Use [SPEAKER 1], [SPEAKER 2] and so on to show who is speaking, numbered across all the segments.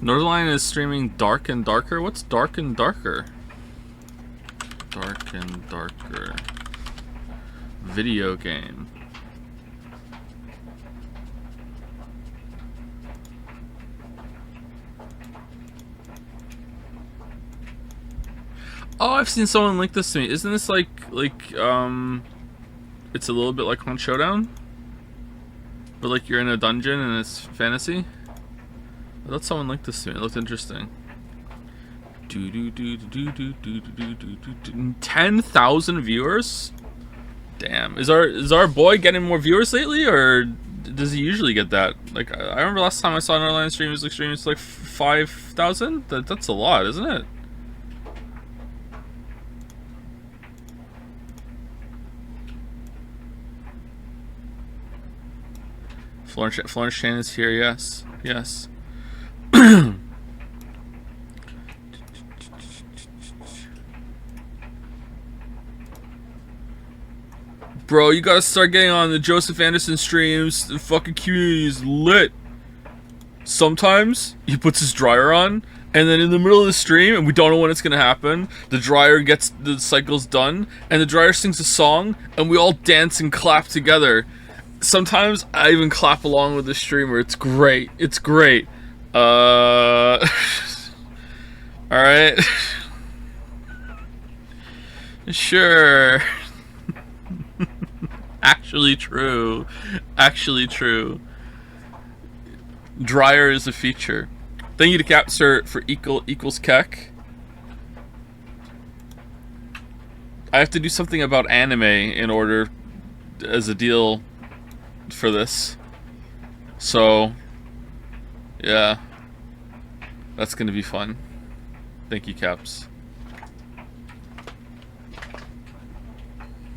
[SPEAKER 1] Northernlion is streaming Dark and Darker. What's Dark and Darker? Dark and Darker. Video game. Oh, I've seen someone link this to me. Isn't this like it's a little bit like Hunt Showdown? But like you're in a dungeon and it's fantasy? I thought someone linked this to me. It looked interesting. 10,000 viewers? Damn. Is our boy getting more viewers lately, or does he usually get that? Like, I remember last time I saw an online stream, it was like 5,000? That's a lot, isn't it? Florence Chan is here, yes. Yes. Bro, you gotta start getting on the Joseph Anderson streams. The fucking community is lit. Sometimes he puts his dryer on, and then in the middle of the stream, and we don't know when it's gonna happen, the dryer gets the cycles done, and the dryer sings a song, and we all dance and clap together. Sometimes I even clap along with the streamer. It's great. It's great. Alright. Sure. Actually true. Actually true. Dryer is a feature. Thank you to Capsir for equals Keck. I have to do something about anime in order as a deal for this. So yeah. That's gonna be fun. Thank you, Caps.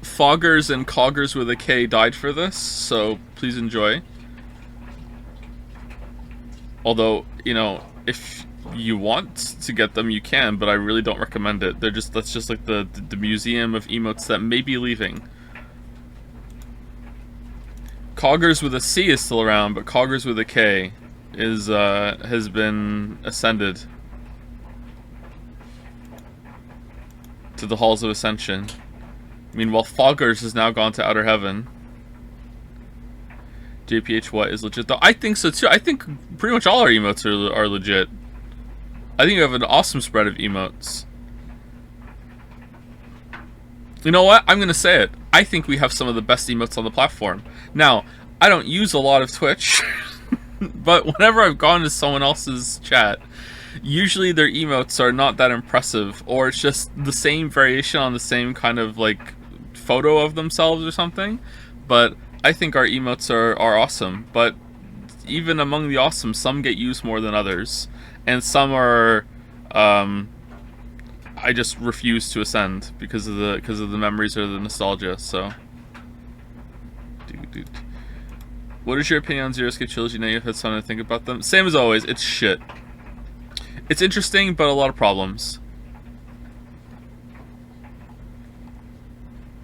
[SPEAKER 1] Foggers and Coggers with a K died for this, so please enjoy. Although, you know, if you want to get them, you can, but I really don't recommend it. That's just like the museum of emotes that may be leaving. Coggers with a C is still around, but Coggers with a K is has been ascended to the halls of ascension. Meanwhile, Foggers has now gone to outer heaven. JPH what is legit though? I think so too. I think pretty much all our emotes are legit. I think we have an awesome spread of emotes. You know what? I'm gonna say it. I think we have some of the best emotes on the platform. Now, I don't use a lot of Twitch, but whenever I've gone to someone else's chat, usually their emotes are not that impressive, or it's just the same variation on the same kind of like photo of themselves or something. But I think our emotes are awesome. But even among the awesome, some get used more than others, and some are I just refuse to ascend because of the memories or the nostalgia. So, dude. What is your opinion on Zero Escape Trilogy? Now you've had something to think about them. Same as always. It's shit. It's interesting, but a lot of problems.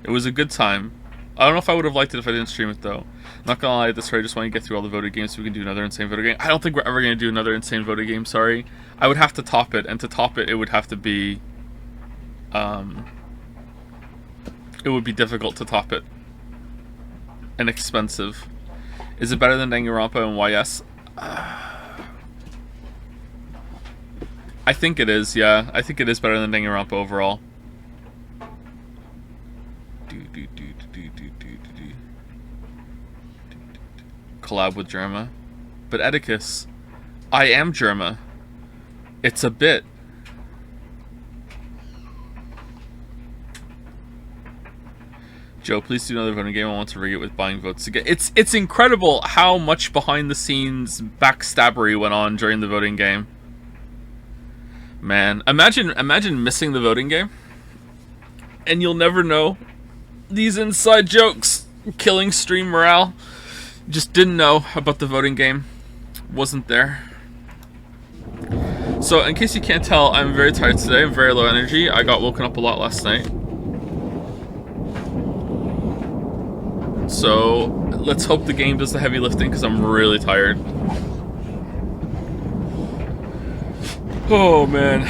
[SPEAKER 1] It was a good time. I don't know if I would have liked it if I didn't stream it, though. Not gonna lie, this rate, I just want to get through all the voted games so we can do another insane voted game. I don't think we're ever gonna do another insane voted game, sorry. I would have to top it, and to top it, it would have to be... it would be difficult to top it. And expensive. Is it better than Danganronpa and YS? I think it is, yeah. I think it is better than Danganronpa overall. Collab with Germa. But Edicus, I am Germa. It's a bit. Joe, please do another voting game. I want to rig it with buying votes again. It's incredible how much behind the scenes backstabbery went on during the voting game. Man, imagine missing the voting game, and you'll never know these inside jokes killing stream morale. Just didn't know about the voting game. wasn't there. So, in case you can't tell, I'm very tired today. I'm very low energy. I got woken up a lot last night. So, let's hope the game does the heavy lifting, because I'm really tired. Oh, man.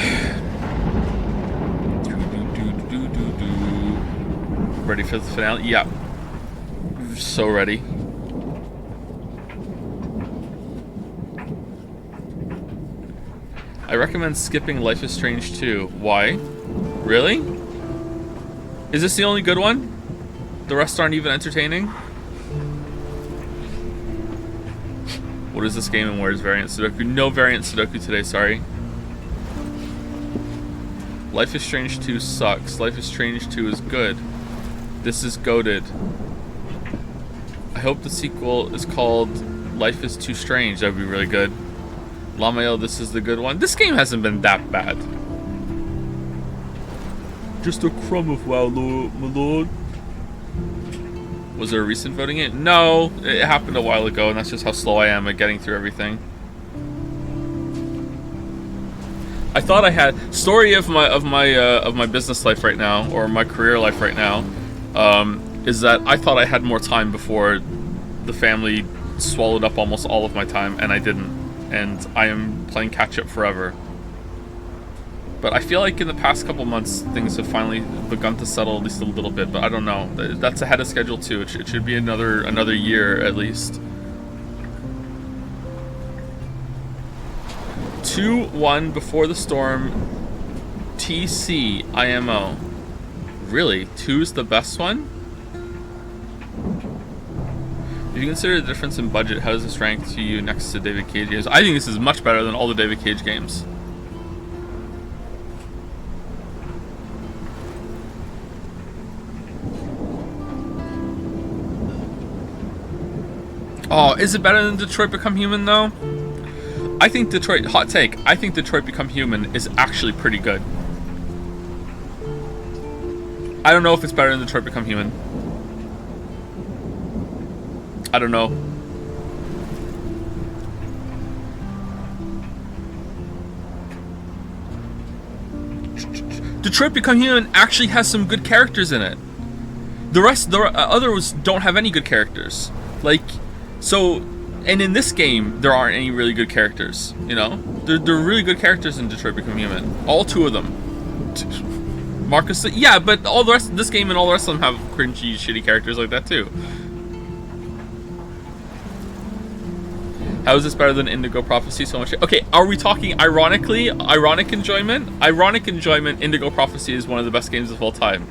[SPEAKER 1] Ready for the finale? Yeah. So ready. I recommend skipping Life is Strange 2. Why? Really? Is this the only good one? The rest aren't even entertaining? What is this game and where is Variant Sudoku? No Variant Sudoku today, sorry. Life is Strange 2 sucks. Life is Strange 2 is good. This is goated. I hope the sequel is called Life is Too Strange. That would be really good. Lamael, this is the good one. This game hasn't been that bad. Just a crumb of WoW, my lord. Was there a recent voting in? No, it happened a while ago, and that's just how slow I am at getting through everything. I thought I had story of my business life right now, or my career life right now, is that I thought I had more time before the family swallowed up almost all of my time, and I didn't. And I am playing catch up forever. But I feel like in the past couple months, things have finally begun to settle at least a little bit. But I don't know. That's ahead of schedule too. It should be another year at least. 2-1 Before the Storm. TC IMO. Really? 2's the best one? If you consider the difference in budget, how does this rank to you next to David Cage games? I think this is much better than all the David Cage games. Oh, is it better than Detroit Become Human though? I think Detroit, hot take, I think Detroit Become Human is actually pretty good. I don't know if it's better than Detroit Become Human. I don't know. Detroit Become Human actually has some good characters in it. The others don't have any good characters. Like, so, and in this game, there aren't any really good characters, you know? There are really good characters in Detroit Become Human. All 2 of them. Marcus, yeah, but all the rest of this game and all the rest of them have cringy, shitty characters like that too. How is this better than Indigo Prophecy so much? Okay, are we talking ironically? Ironic enjoyment? Ironic enjoyment, Indigo Prophecy is one of the best games of all time.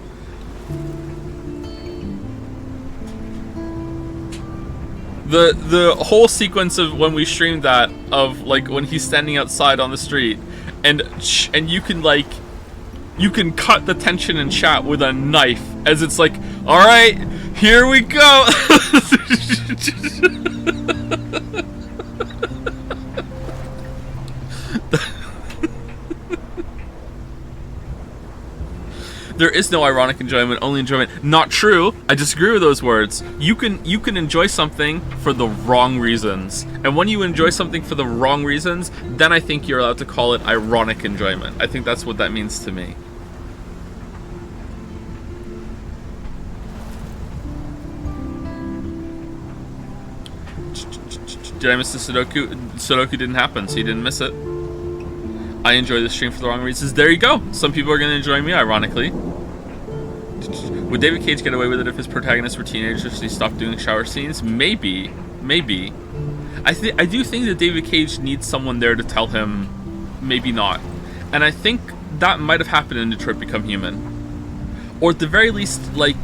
[SPEAKER 1] The whole sequence of when we streamed that, of like when he's standing outside on the street, and you can like, you can cut the tension in chat with a knife as it's like, all right, here we go. There is no ironic enjoyment, only enjoyment. Not true. I disagree with those words. You can enjoy something for the wrong reasons. And when you enjoy something for the wrong reasons, then I think you're allowed to call it ironic enjoyment. I think that's what that means to me. Did I miss the Sudoku? Sudoku didn't happen, so you didn't miss it. I enjoy the stream for the wrong reasons. There you go. Some people are going to enjoy me, ironically. Would David Cage get away with it if his protagonists were teenagers so he stopped doing shower scenes? Maybe. Maybe. I do think that David Cage needs someone there to tell him, maybe not. And I think that might have happened in Detroit Become Human. Or at the very least, like,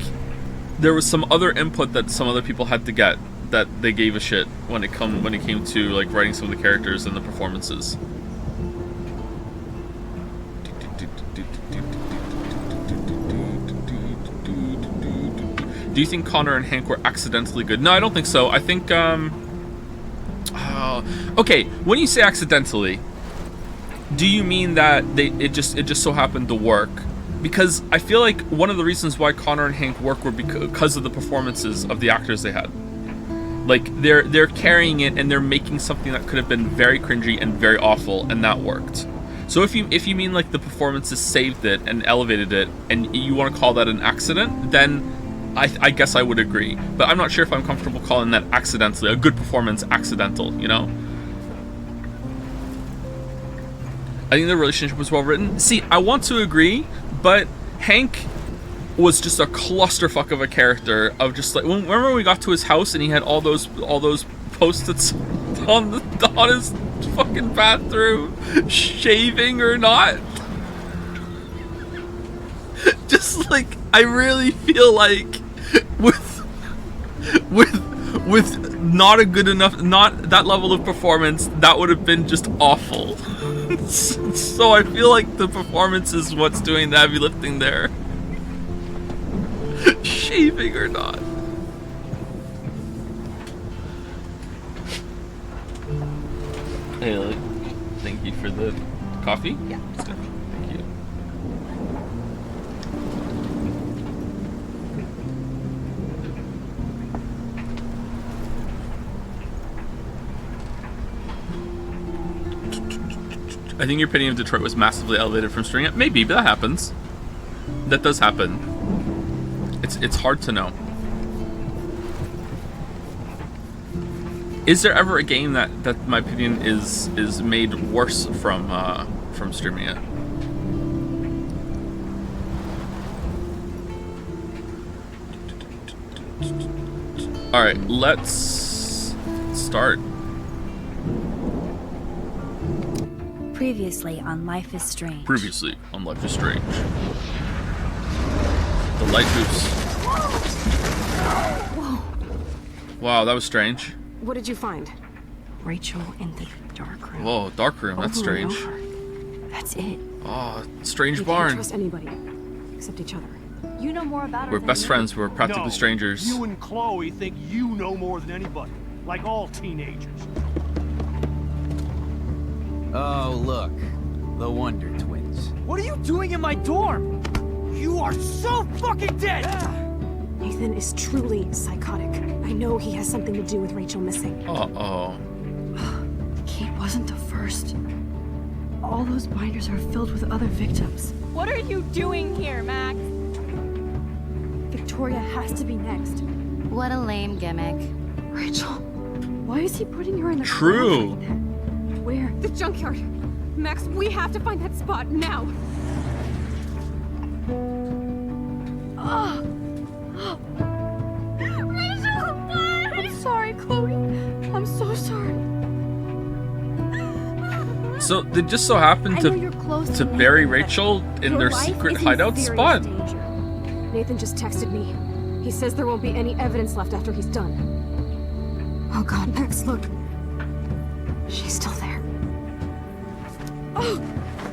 [SPEAKER 1] there was some other input that some other people had to get that they gave a shit when it came to like writing some of the characters and the performances. Do you think Connor and Hank were accidentally good? No, I don't think so. I think, okay, when you say accidentally, do you mean that it just so happened to work? Because I feel like one of the reasons why Connor and Hank work were because of the performances of the actors they had. Like they're carrying it and they're making something that could have been very cringy and very awful, and that worked. So if you mean like the performances saved it and elevated it, and you want to call that an accident, then I guess I would agree. But I'm not sure if I'm comfortable calling that accidentally a good performance accidental. You know. I think the relationship was well written. See, I want to agree, but Hank was just a clusterfuck of a character. Of just like, remember when we got to his house and he had all those post-its on his fucking bathroom, shaving or not. Just like, I really feel like with not a good enough, not that level of performance, that would have been just awful. So I feel like the performance is what's doing the heavy lifting there. Shaving or not. Hey, Lily. Thank you for the coffee.
[SPEAKER 2] Yeah.
[SPEAKER 1] Thank you. I think your opinion of Detroit was massively elevated from streaming it. Maybe, but that happens. That does happen. It's hard to know. Is there ever a game that in my opinion is made worse from streaming it? All right, let's start.
[SPEAKER 2] Previously on Life is Strange.
[SPEAKER 1] Previously on Life is Strange. The light moves.
[SPEAKER 3] Whoa.
[SPEAKER 1] Wow, that was strange.
[SPEAKER 3] What did you find? Rachel in the dark room.
[SPEAKER 1] Whoa, dark room. That's
[SPEAKER 3] Over and
[SPEAKER 1] strange.
[SPEAKER 3] over. That's it.
[SPEAKER 1] Oh, strange
[SPEAKER 3] We
[SPEAKER 1] barn.
[SPEAKER 3] can't trust anybody except each other.
[SPEAKER 2] You know more about her
[SPEAKER 1] We're
[SPEAKER 2] than
[SPEAKER 1] best
[SPEAKER 2] me.
[SPEAKER 1] friends. We're practically
[SPEAKER 4] No,
[SPEAKER 1] strangers.
[SPEAKER 4] You and Chloe think you know more than anybody, like all teenagers.
[SPEAKER 5] Oh, look. The Wonder Twins.
[SPEAKER 6] What are you doing in my dorm?
[SPEAKER 4] You are so fucking dead!
[SPEAKER 3] Nathan is truly psychotic. I know he has something to do with Rachel missing.
[SPEAKER 1] Uh-oh.
[SPEAKER 2] Kate wasn't the first. All those binders are filled with other victims.
[SPEAKER 7] What are you doing here, Max?
[SPEAKER 2] Victoria has to be next.
[SPEAKER 8] What a lame gimmick.
[SPEAKER 2] Rachel, why is he putting her in the
[SPEAKER 1] True.
[SPEAKER 2] ground like that? Where?
[SPEAKER 3] The junkyard! Max, we have to find that spot now!
[SPEAKER 2] I'm sorry, Chloe. I'm so sorry.
[SPEAKER 1] So they just so happened
[SPEAKER 2] I know you're close
[SPEAKER 1] to
[SPEAKER 2] Nathan,
[SPEAKER 1] bury
[SPEAKER 2] but
[SPEAKER 1] Rachel in
[SPEAKER 2] your
[SPEAKER 1] their
[SPEAKER 2] life
[SPEAKER 1] secret
[SPEAKER 2] is in
[SPEAKER 1] hideout
[SPEAKER 2] serious
[SPEAKER 1] spot.
[SPEAKER 2] danger.
[SPEAKER 3] Nathan just texted me. He says there won't be any evidence left after he's done. Oh god, Max, look. She's still there.
[SPEAKER 2] Oh,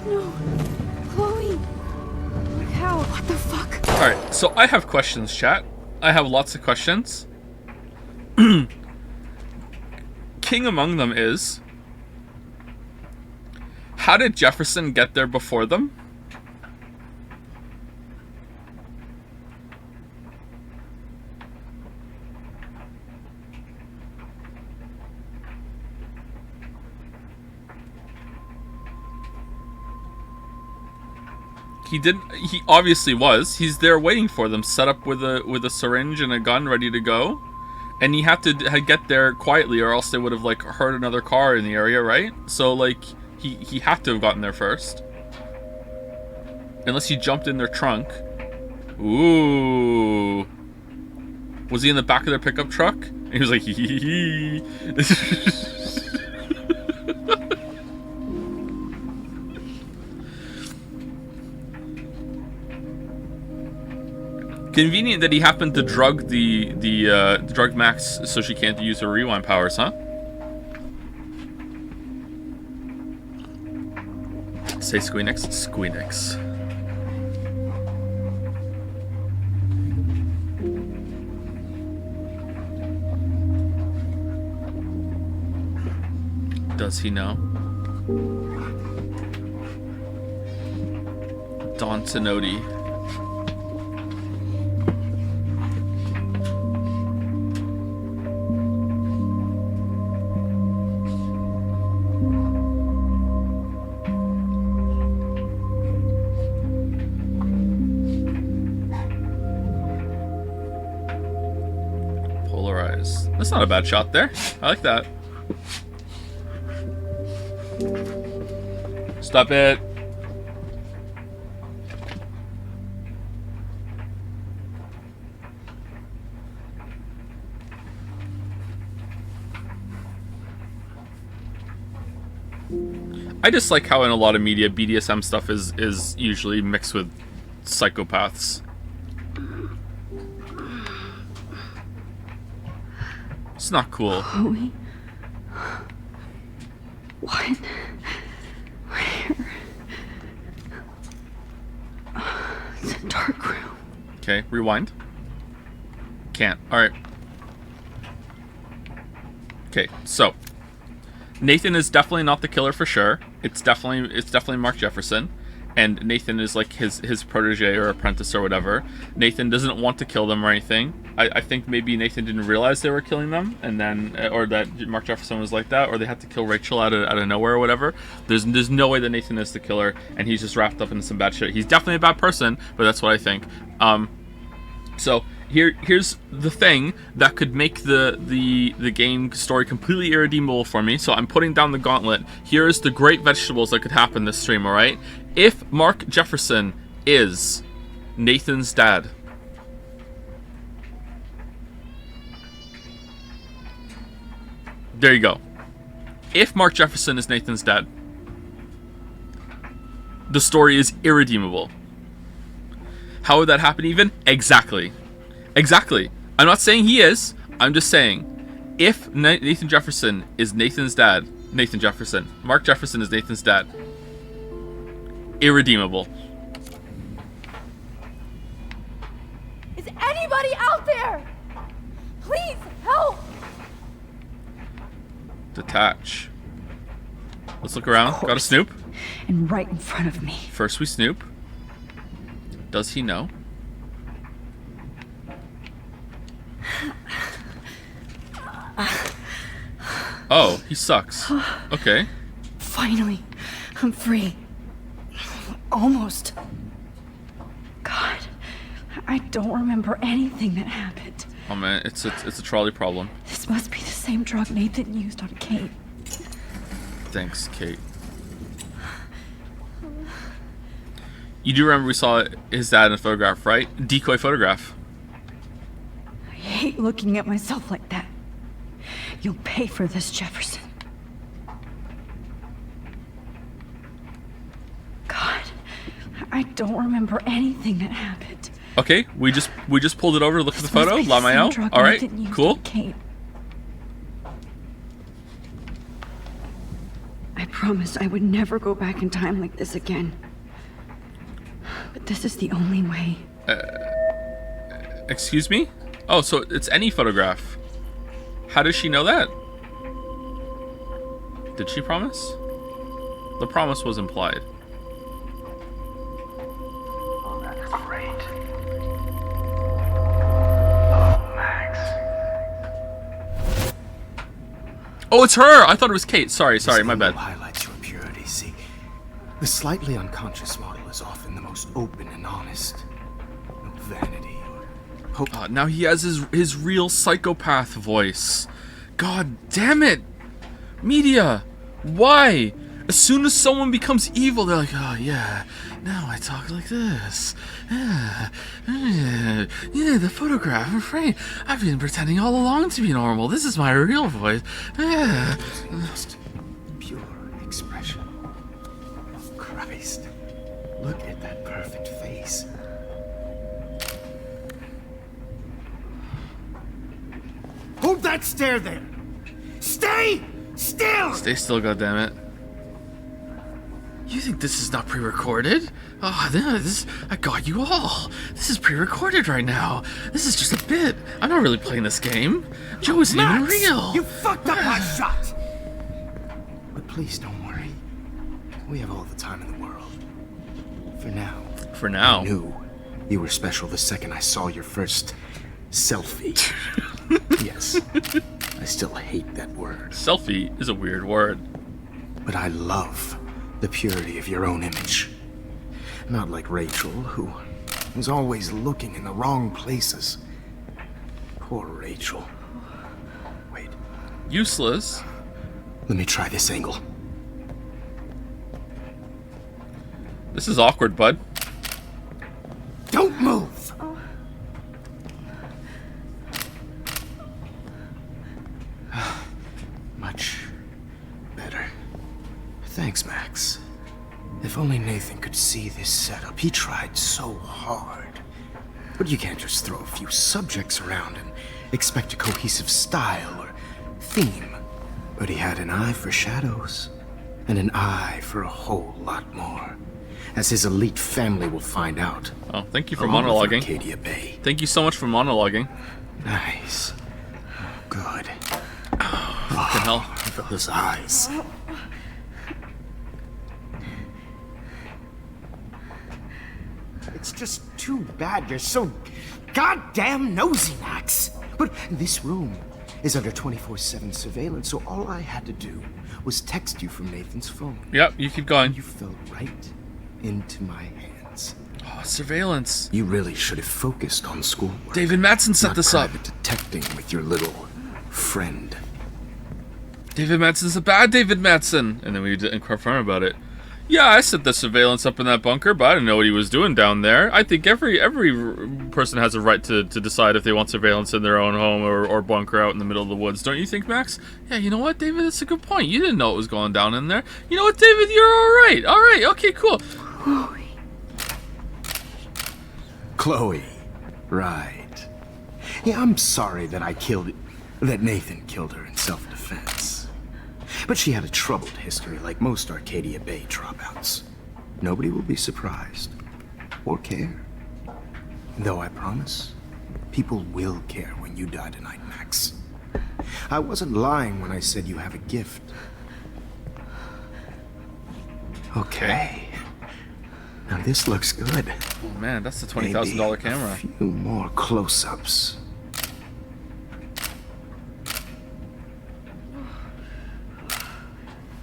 [SPEAKER 2] no. Chloe. How? What the fuck?
[SPEAKER 1] Alright, so I have questions, chat. I have lots of questions. King among them is, how did Jefferson get there before them? He obviously was. He's there waiting for them, set up with a syringe and a gun ready to go. And he had to get there quietly, or else they would have like heard another car in the area, right? So like he had to have gotten there first. Unless he jumped in their trunk. Ooh. Was he in the back of their pickup truck? And he was like, hee hee hee. Convenient that he happened to drug the drug Max so she can't use her rewind powers, huh? Say Squeenix? Squeenix. Does he know? Don Tenotti. That's not a bad shot there. I like that. Stop it. I just like how in a lot of media BDSM stuff is usually mixed with psychopaths. It's not cool.
[SPEAKER 2] Chloe? What? Where? It's a dark room.
[SPEAKER 1] Okay, rewind. Can't. Alright. Okay, so Nathan is definitely not the killer for sure. It's definitely Mark Jefferson. And Nathan is like his protege or apprentice or whatever. Nathan doesn't want to kill them or anything. I think maybe Nathan didn't realize they were killing them, and then or that Mark Jefferson was like that, or they had to kill Rachel out of nowhere or whatever. There's no way that Nathan is the killer, and he's just wrapped up in some bad shit. He's definitely a bad person, but that's what I think. So here's the thing that could make the game story completely irredeemable for me. So I'm putting down the gauntlet. Here's the great vegetables that could happen this stream, alright? If Mark Jefferson is Nathan's dad, there you go. If Mark Jefferson is Nathan's dad, the story is irredeemable. How would that happen even? Exactly. I'm not saying he is. I'm just saying, if Nathan Jefferson is Nathan's dad, Nathan Jefferson, Mark Jefferson is Nathan's dad, irredeemable.
[SPEAKER 7] Is anybody out there? Please help!
[SPEAKER 1] Detach. Let's look around. Got a snoop.
[SPEAKER 2] And right in front of me.
[SPEAKER 1] First we snoop. Does he know? Oh, he sucks. Okay.
[SPEAKER 2] Finally, I'm free. Almost. God, I don't remember anything that happened.
[SPEAKER 1] Oh man, it's a trolley problem.
[SPEAKER 2] This must be the same drug Nathan used on Kate.
[SPEAKER 1] Thanks, Kate. You do remember we saw his dad in a photograph, right? Decoy photograph.
[SPEAKER 2] I hate looking at myself like that. You'll pay for this, Jefferson. God, I don't remember anything that happened.
[SPEAKER 1] Okay, we just pulled it over to look at the photo.
[SPEAKER 2] Must be the same
[SPEAKER 1] Lamayo.
[SPEAKER 2] drug
[SPEAKER 1] All right,
[SPEAKER 2] Nathan used
[SPEAKER 1] cool.
[SPEAKER 2] on Kate. I promised I would never go back in time like this again. But this is the only way.
[SPEAKER 1] Excuse me? Oh, so it's any photograph. How does she know that? Did she promise? The promise was implied.
[SPEAKER 9] Oh, that's great. Oh, Max.
[SPEAKER 1] Oh, it's her! I thought it was Kate. Sorry, my bad.
[SPEAKER 10] Highlights your purity. See, the slightly unconscious model is often the most open and honest. No vanity or hope.
[SPEAKER 1] Now he has his real psychopath voice. God damn it! Media! Why? As soon as someone becomes evil, they're like, oh yeah, now I talk like this. Yeah, the photograph, I'm afraid. I've been pretending all along to be normal. This is my real voice. Yeah.
[SPEAKER 10] Just pure expression. Oh, Christ. Look at that perfect face.
[SPEAKER 4] Hold that stare there! Stay still!
[SPEAKER 1] Stay still, goddammit. You think this is not pre-recorded? Oh, I got you all. This is pre-recorded right now. This is just a bit. I'm not really playing this game. Joe isn't even
[SPEAKER 4] Max,
[SPEAKER 1] real.
[SPEAKER 4] You fucked up my shot!
[SPEAKER 10] But please don't worry. We have all the time in the world. For now.
[SPEAKER 1] For now.
[SPEAKER 10] I knew you were special the second I saw your first selfie. Yes. I still hate that word.
[SPEAKER 1] Selfie is a weird word.
[SPEAKER 10] But I love the purity of your own image. Not like Rachel, who was always looking in the wrong places. Poor Rachel.
[SPEAKER 1] Useless.
[SPEAKER 10] Let me try this angle.
[SPEAKER 1] This is awkward, bud.
[SPEAKER 10] Don't move! Much better. Thanks, Max. If only Nathan could see this setup. He tried so hard. But you can't just throw a few subjects around and expect a cohesive style or theme. But he had an eye for shadows, and an eye for a whole lot more. As his elite family will find out.
[SPEAKER 1] Oh, thank you for
[SPEAKER 10] Along with
[SPEAKER 1] monologuing.
[SPEAKER 10] Arcadia Bay.
[SPEAKER 1] Thank you so much for monologuing.
[SPEAKER 10] Nice. Good.
[SPEAKER 1] Fucking hell.
[SPEAKER 10] Those eyes. It's just too bad you're so goddamn nosy, Max. But this room is under 24/7 surveillance, so all I had to do was text you from Nathan's phone.
[SPEAKER 1] Yep, you keep going.
[SPEAKER 10] You fell right into my hands.
[SPEAKER 1] Oh, surveillance.
[SPEAKER 10] You really should have focused on schoolwork.
[SPEAKER 1] David Madsen set
[SPEAKER 10] not
[SPEAKER 1] this up.
[SPEAKER 10] private detecting with your little friend.
[SPEAKER 1] David Madsen's a bad David Madsen. And then we didn't confirm about it. Yeah, I set the surveillance up in that bunker, but I didn't know what he was doing down there. I think every person has a right to decide if they want surveillance in their own home or bunker out in the middle of the woods. Don't you think, Max? Yeah, you know what, David? That's a good point. You didn't know what was going down in there. You know what, David? You're all right. All right. Okay, cool.
[SPEAKER 10] Chloe. Right. Yeah, I'm sorry that that Nathan killed her in self-defense. But she had a troubled history like most Arcadia Bay dropouts. Nobody will be surprised. Or care. Though I promise, people will care when you die tonight, Max. I wasn't lying when I said you have a gift. Okay. Now this looks good.
[SPEAKER 1] Oh, man, that's the $20,000 camera.
[SPEAKER 10] A few more close-ups.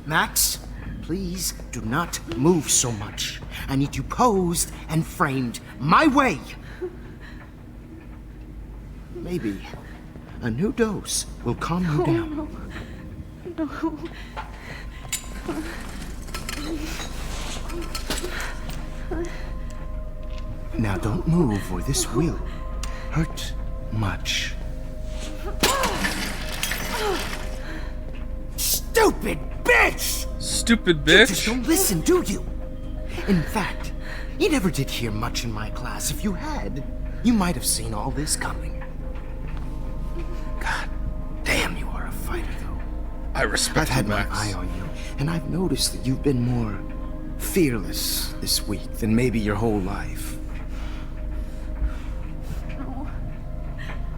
[SPEAKER 10] Max, please do not move so much. I need you posed and framed my way. Maybe a new dose will calm you down. Now don't move or this will hurt much. Stupid bitch!
[SPEAKER 1] Stupid
[SPEAKER 10] You
[SPEAKER 1] bitch.
[SPEAKER 10] just don't listen, do you? In fact, you never did hear much in my class. If you had, you might have seen all this coming. God damn, you are a fighter, though.
[SPEAKER 1] I respect
[SPEAKER 10] I've had
[SPEAKER 1] you,
[SPEAKER 10] my
[SPEAKER 1] Max.
[SPEAKER 10] eye on you, and I've noticed that you've been more fearless this week than maybe your whole life.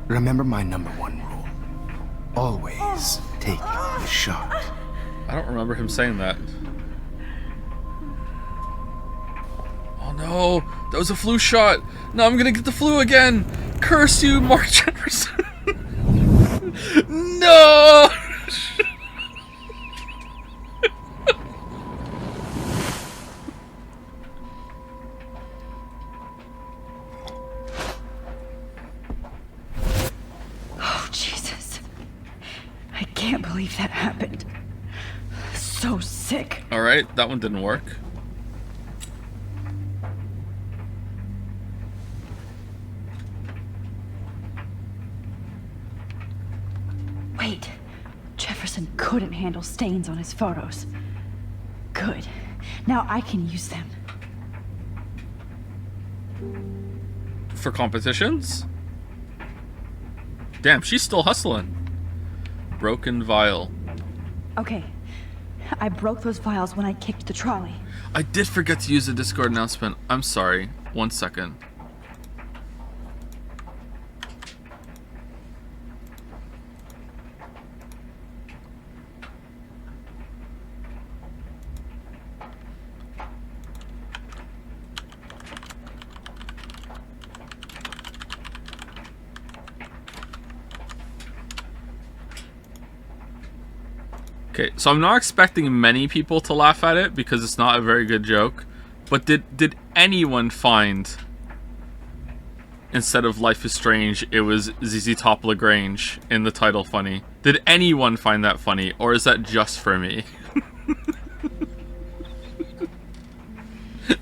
[SPEAKER 10] Remember my #1 rule. Always take a shot.
[SPEAKER 1] I don't remember him saying that. Oh no, that was a flu shot. No, I'm gonna get the flu again. Curse you, Mark Jefferson. No.
[SPEAKER 2] Oh, Jesus. I can't believe that happened. So sick.
[SPEAKER 1] All right, that one didn't work.
[SPEAKER 2] Wait. Jefferson couldn't handle stains on his photos. Good. Now I can use them.
[SPEAKER 1] For competitions? Damn, she's still hustling. Broken vial.
[SPEAKER 2] Okay. I broke those vials when I kicked the trolley.
[SPEAKER 1] I did forget to use the Discord announcement. I'm sorry. 1 second. Okay, so I'm not expecting many people to laugh at it because it's not a very good joke. But did anyone find instead of Life is Strange, it was ZZ Top Lagrange in the title funny? Did anyone find that funny, or is that just for me?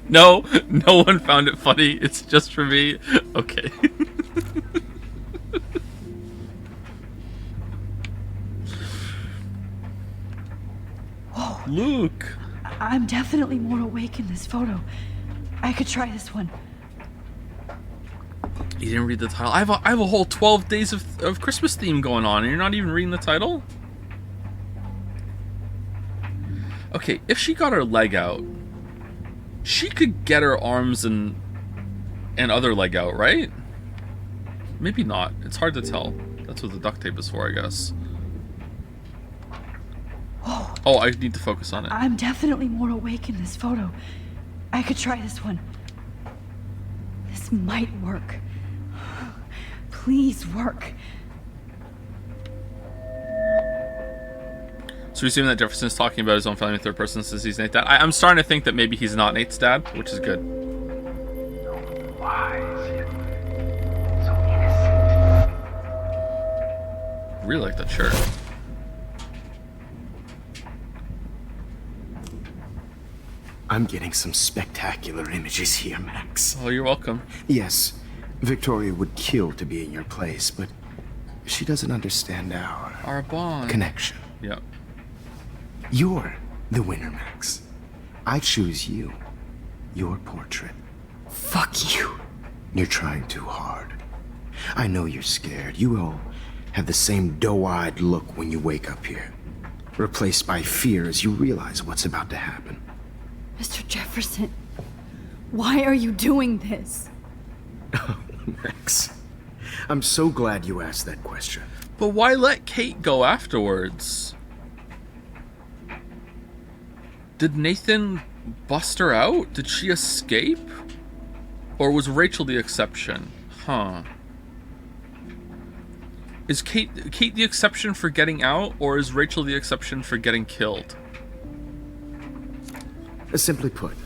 [SPEAKER 1] No, no one found it funny. It's just for me. Okay.
[SPEAKER 2] Whoa.
[SPEAKER 1] Luke.
[SPEAKER 2] I'm definitely more awake in this photo. I could try this one.
[SPEAKER 1] You didn't read the title. I have a whole 12 days of Christmas theme going on, and you're not even reading the title? Okay, if she got her leg out, she could get her arms and other leg out, right? Maybe not. It's hard to tell. That's what the duct tape is for, I guess.
[SPEAKER 2] Whoa.
[SPEAKER 1] Oh, I need to focus on it.
[SPEAKER 2] I'm definitely more awake in this photo. I could try this one. This might work. Please work.
[SPEAKER 1] So we assume that Jefferson's talking about his own family in third person since he's Nate's dad. I'm starting to think that maybe he's not Nate's dad, which is good.
[SPEAKER 9] Wise, yet so innocent.
[SPEAKER 1] Really like that shirt.
[SPEAKER 10] I'm getting some spectacular images here, Max.
[SPEAKER 1] Oh, you're welcome.
[SPEAKER 10] Yes, Victoria would kill to be in your place, but she doesn't understand our
[SPEAKER 1] bond.
[SPEAKER 10] connection.
[SPEAKER 1] Yep.
[SPEAKER 10] You're the winner, Max. I choose you. Your portrait.
[SPEAKER 2] Fuck you.
[SPEAKER 10] You're trying too hard. I know you're scared. You all have the same doe-eyed look when you wake up here. Replaced by fear as you realize what's about to happen.
[SPEAKER 2] Mr. Jefferson, why are you doing this?
[SPEAKER 10] Oh, Max. I'm so glad you asked that question.
[SPEAKER 1] But why let Kate go afterwards? Did Nathan bust her out? Did she escape? Or was Rachel the exception? Huh. Is Kate the exception for getting out, or is Rachel the exception for getting killed?
[SPEAKER 10] Simply put,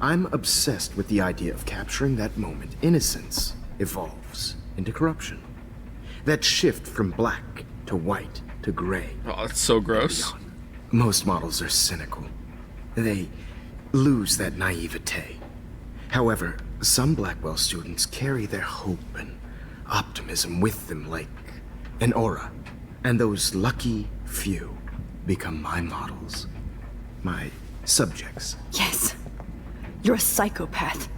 [SPEAKER 10] I'm obsessed with the idea of capturing that moment innocence evolves into corruption. That shift from black to white to gray.
[SPEAKER 1] Oh, that's so gross.
[SPEAKER 10] Most models are cynical. They lose that naivete. However, some Blackwell students carry their hope and optimism with them like an aura. And those lucky few become my models. My subjects.
[SPEAKER 2] Yes. You're a psychopath.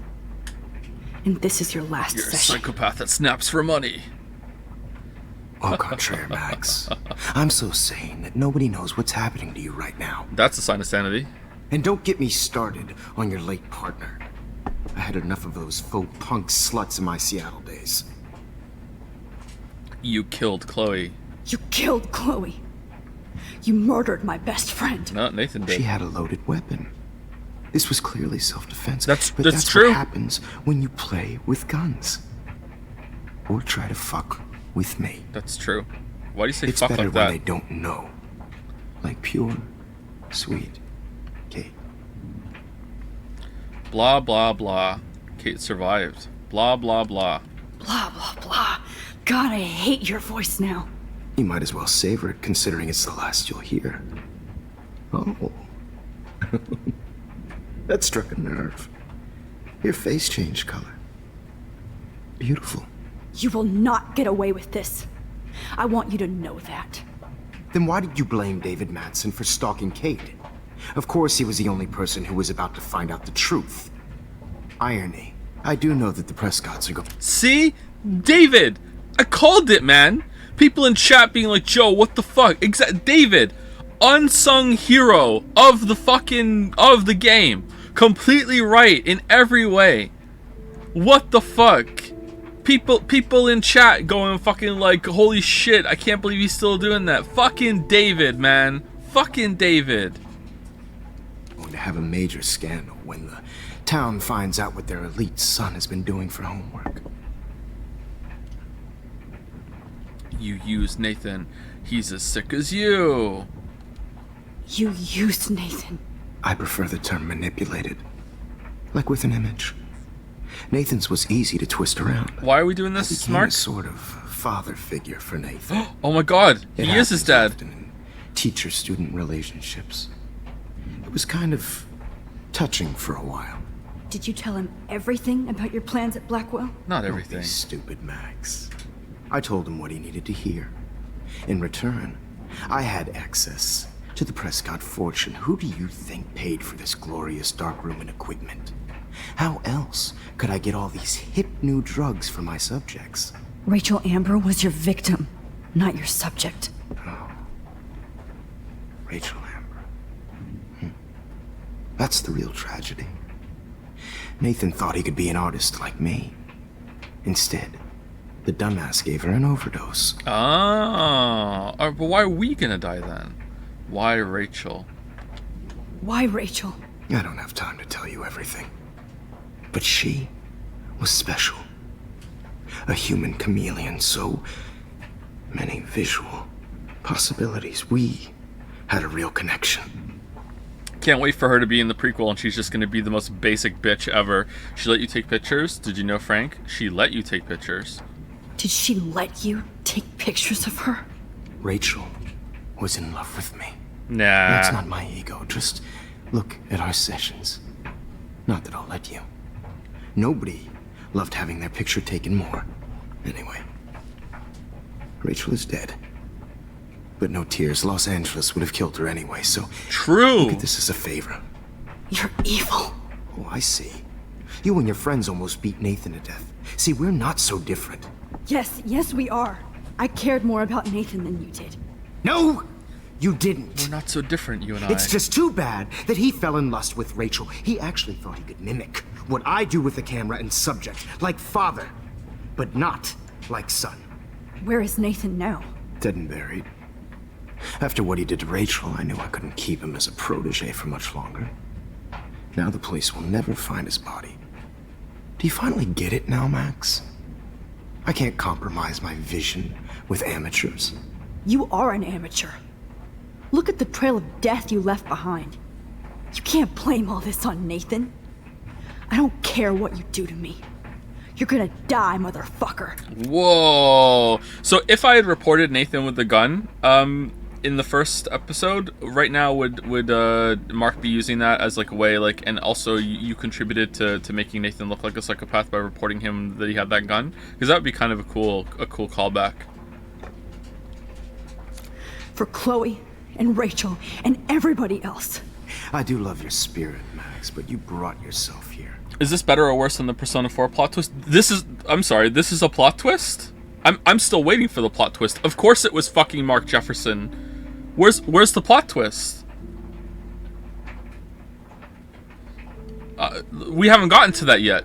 [SPEAKER 2] And this is your last
[SPEAKER 1] You're
[SPEAKER 2] session.
[SPEAKER 1] a psychopath that snaps for money.
[SPEAKER 10] Au contraire, Max. I'm so sane that nobody knows what's happening to you right now.
[SPEAKER 1] That's a sign of sanity.
[SPEAKER 10] And don't get me started on your late partner. I had enough of those faux punk sluts in my Seattle days.
[SPEAKER 1] You killed Chloe.
[SPEAKER 2] You killed Chloe. You murdered my best friend.
[SPEAKER 1] No, Nathan did.
[SPEAKER 10] She had a loaded weapon. This was clearly self-defense.
[SPEAKER 1] That's
[SPEAKER 10] true. What happens when you play with guns. Or try to fuck with me.
[SPEAKER 1] That's true. Why do you say
[SPEAKER 10] It's
[SPEAKER 1] fuck
[SPEAKER 10] better
[SPEAKER 1] like
[SPEAKER 10] when
[SPEAKER 1] that?
[SPEAKER 10] they don't know. Like pure, sweet Kate.
[SPEAKER 1] Blah, blah, blah. Kate survived. Blah, blah, blah.
[SPEAKER 2] Blah, blah, blah. God, I hate your voice now.
[SPEAKER 10] You might as well savor it, considering it's the last you'll hear. Oh. That struck a nerve. Your face changed color. Beautiful.
[SPEAKER 2] You will not get away with this. I want you to know that.
[SPEAKER 10] Then why did you blame David Madsen for stalking Kate? Of course he was the only person who was about to find out the truth. Irony. I do know that the Prescotts are going.
[SPEAKER 1] See? David! I called it, man! People in chat being like, Joe, what the fuck? David! Unsung hero of the game. Completely right in every way. What the fuck? People in chat going fucking like, holy shit, I can't believe he's still doing that. Fucking David, man. Fucking David.
[SPEAKER 10] Going to have a major scandal when the town finds out what their elite son has been doing for homework.
[SPEAKER 1] You used Nathan. He's as sick as you.
[SPEAKER 2] You used Nathan.
[SPEAKER 10] I prefer the term manipulated. Like with an image. Nathan's was easy to twist around.
[SPEAKER 1] Why are we doing
[SPEAKER 10] I
[SPEAKER 1] this,
[SPEAKER 10] became a
[SPEAKER 1] Mark?
[SPEAKER 10] sort of father figure for Nathan.
[SPEAKER 1] Oh my god,
[SPEAKER 10] It
[SPEAKER 1] he is his
[SPEAKER 10] happens
[SPEAKER 1] dad.
[SPEAKER 10] often in teacher-student relationships. It was kind of touching for a while.
[SPEAKER 2] Did you tell him everything about your plans at Blackwell?
[SPEAKER 1] Not
[SPEAKER 10] Don't
[SPEAKER 1] everything.
[SPEAKER 10] be stupid, Max. I told him what he needed to hear. In return, I had access to the Prescott fortune. Who do you think paid for this glorious darkroom and equipment? How else could I get all these hip new drugs for my subjects?
[SPEAKER 2] Rachel Amber was your victim, not your subject.
[SPEAKER 10] Rachel Amber. That's the real tragedy. Nathan thought he could be an artist like me. Instead, the dumbass gave her an overdose.
[SPEAKER 1] Ah, but why are we gonna die then? Why Rachel?
[SPEAKER 2] Why Rachel?
[SPEAKER 10] I don't have time to tell you everything. But she was special. A human chameleon, so many visual possibilities. We had a real connection.
[SPEAKER 1] Can't wait for her to be in the prequel and she's just gonna be the most basic bitch ever. She let you take pictures? Did you know, Frank? She let you take pictures.
[SPEAKER 2] Did she let you take pictures of her?
[SPEAKER 10] Rachel was in love with me.
[SPEAKER 1] Nah.
[SPEAKER 10] That's not my ego. Just look at our sessions. Not that I'll let you. Nobody loved having their picture taken more. Anyway, Rachel is dead. But no tears. Los Angeles would have killed her anyway, so
[SPEAKER 1] True.
[SPEAKER 10] look at this as a favor.
[SPEAKER 2] You're evil.
[SPEAKER 10] Oh, I see. You and your friends almost beat Nathan to death. See, we're not so different.
[SPEAKER 2] Yes, we are. I cared more about Nathan than you did.
[SPEAKER 10] No, you didn't.
[SPEAKER 1] We're not so different, you and I.
[SPEAKER 10] It's just too bad that he fell in lust with Rachel. He actually thought he could mimic what I do with the camera and subject, like father, but not like son.
[SPEAKER 2] Where is Nathan now?
[SPEAKER 10] Dead and buried. After what he did to Rachel, I knew I couldn't keep him as a protege for much longer. Now the police will never find his body. Do you finally get it now, Max? I can't compromise my vision with amateurs.
[SPEAKER 2] You are an amateur. Look at the trail of death you left behind. You can't blame all this on Nathan. I don't care what you do to me. You're gonna die, motherfucker.
[SPEAKER 1] Whoa. So if I had reported Nathan with the gun, in the first episode, right now would Mark be using that as like a way, like, and also you contributed to making Nathan look like a psychopath by reporting him that he had that gun? Because that would be kind of a cool callback.
[SPEAKER 2] For Chloe and Rachel and everybody else.
[SPEAKER 10] I do love your spirit, Max, but you brought yourself here.
[SPEAKER 1] Is this better or worse than the Persona 4 plot twist? This is a plot twist? I'm still waiting for the plot twist. Of course it was fucking Mark Jefferson. Where's the plot twist? We haven't gotten to that yet.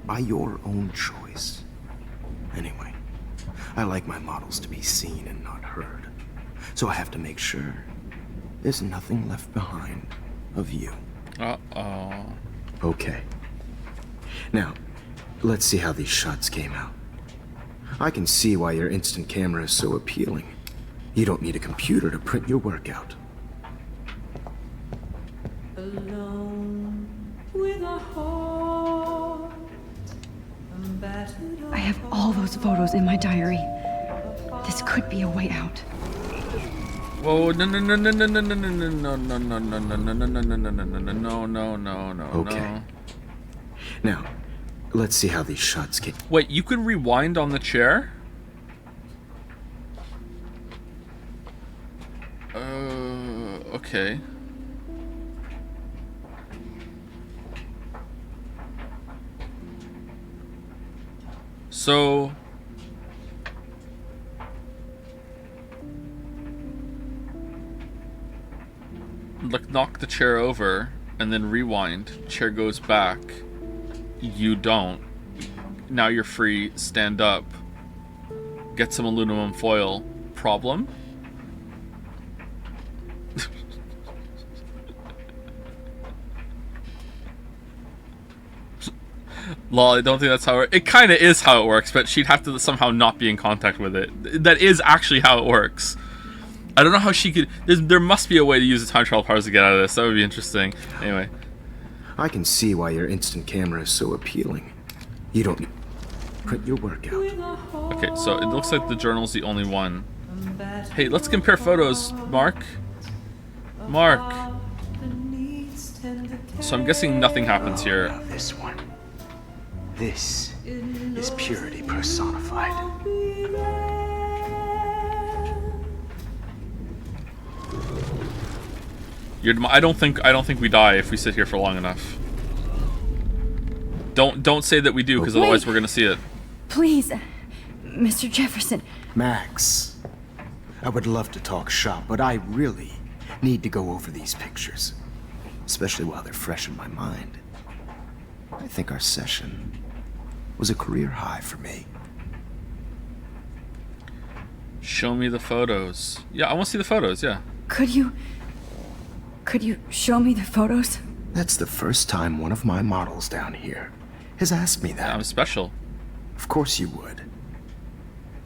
[SPEAKER 10] By your own choice. Anyway, I like my models to be seen and not heard. So I have to make sure there's nothing left behind of you.
[SPEAKER 1] Uh-oh.
[SPEAKER 10] Okay. Now, let's see how these shots came out. I can see why your instant camera is so appealing. You don't need a computer to print your work out.
[SPEAKER 7] Alone with a heart,
[SPEAKER 2] I have all those photos in my diary. This could be a way out.
[SPEAKER 1] Whoa, no.
[SPEAKER 10] Okay. Now, let's see how these shots came.
[SPEAKER 1] Wait, you could rewind on the chair? Okay. So like knock the chair over and then rewind. Chair goes back. You don't. Now you're free. Stand up. Get some aluminum foil. Problem? Lol, I don't think that's how it kind of is how it works, but she'd have to somehow not be in contact with it. That is actually how it works. I don't know how she could... There must be a way to use the time travel powers to get out of this. That would be interesting. Anyway.
[SPEAKER 10] I can see why your instant camera is so appealing. You don't put your work out.
[SPEAKER 1] Okay, so it looks like the journal's the only one. Hey, let's compare photos, Mark. Mark. So I'm guessing nothing happens here.
[SPEAKER 10] Now this one. This is purity personified.
[SPEAKER 1] I don't think we die if we sit here for long enough. Don't say that we do, because otherwise we're gonna see it.
[SPEAKER 2] Please, Mr. Jefferson.
[SPEAKER 10] Max, I would love to talk shop, but I really need to go over these pictures, especially while they're fresh in my mind. I think our session was a career high for me.
[SPEAKER 1] Show me the photos. Yeah, I want to see the photos, yeah.
[SPEAKER 2] Could you show me the photos?
[SPEAKER 10] That's the first time one of my models down here has asked me that.
[SPEAKER 1] Yeah, I'm special.
[SPEAKER 10] Of course you would.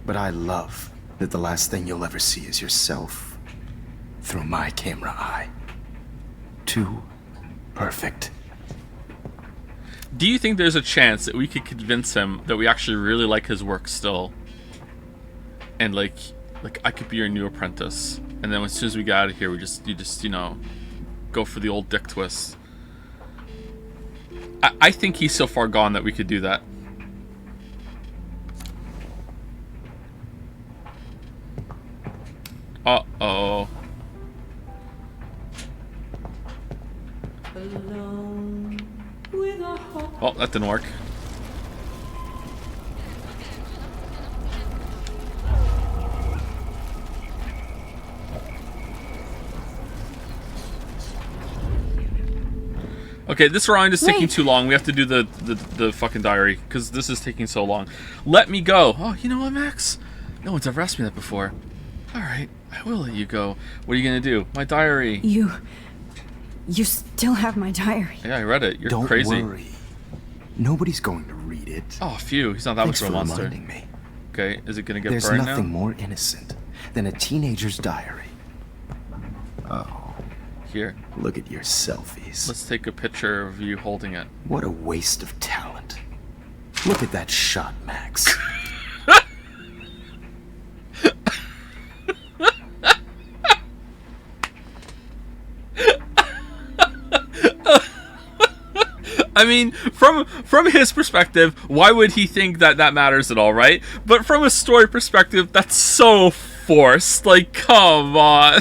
[SPEAKER 10] But I love that the last thing you'll ever see is yourself through my camera eye. Too perfect.
[SPEAKER 1] Do you think there's a chance that we could convince him that we actually really like his work still? And like I could be your new apprentice. And then as soon as we get out of here, you just, you know, go for the old dick twist. I think he's so far gone that we could do that. Uh-oh. Oh, that didn't work. Okay, this round is taking too long. We have to do the fucking diary, because this is taking so long. Let me go. Oh, you know what, Max? No one's ever asked me that before. Alright, I will let you go. What are you gonna do? My diary.
[SPEAKER 2] You still have my diary.
[SPEAKER 1] Yeah, I read it. You're
[SPEAKER 10] Don't
[SPEAKER 1] crazy.
[SPEAKER 10] Don't worry. Nobody's going to read it.
[SPEAKER 1] Oh, phew. He's not that much of a monster.
[SPEAKER 10] Thanks for reminding me.
[SPEAKER 1] Okay, is it gonna get
[SPEAKER 10] There's
[SPEAKER 1] burned now?
[SPEAKER 10] nothing more innocent than a teenager's diary. Oh.
[SPEAKER 1] Here.
[SPEAKER 10] Look at your selfies.
[SPEAKER 1] Let's take a picture of you holding it.
[SPEAKER 10] What a waste of talent. Look at that shot, Max.
[SPEAKER 1] I mean, from his perspective, why would he think that that matters at all, right? But from a story perspective, that's so forced. Like, come on.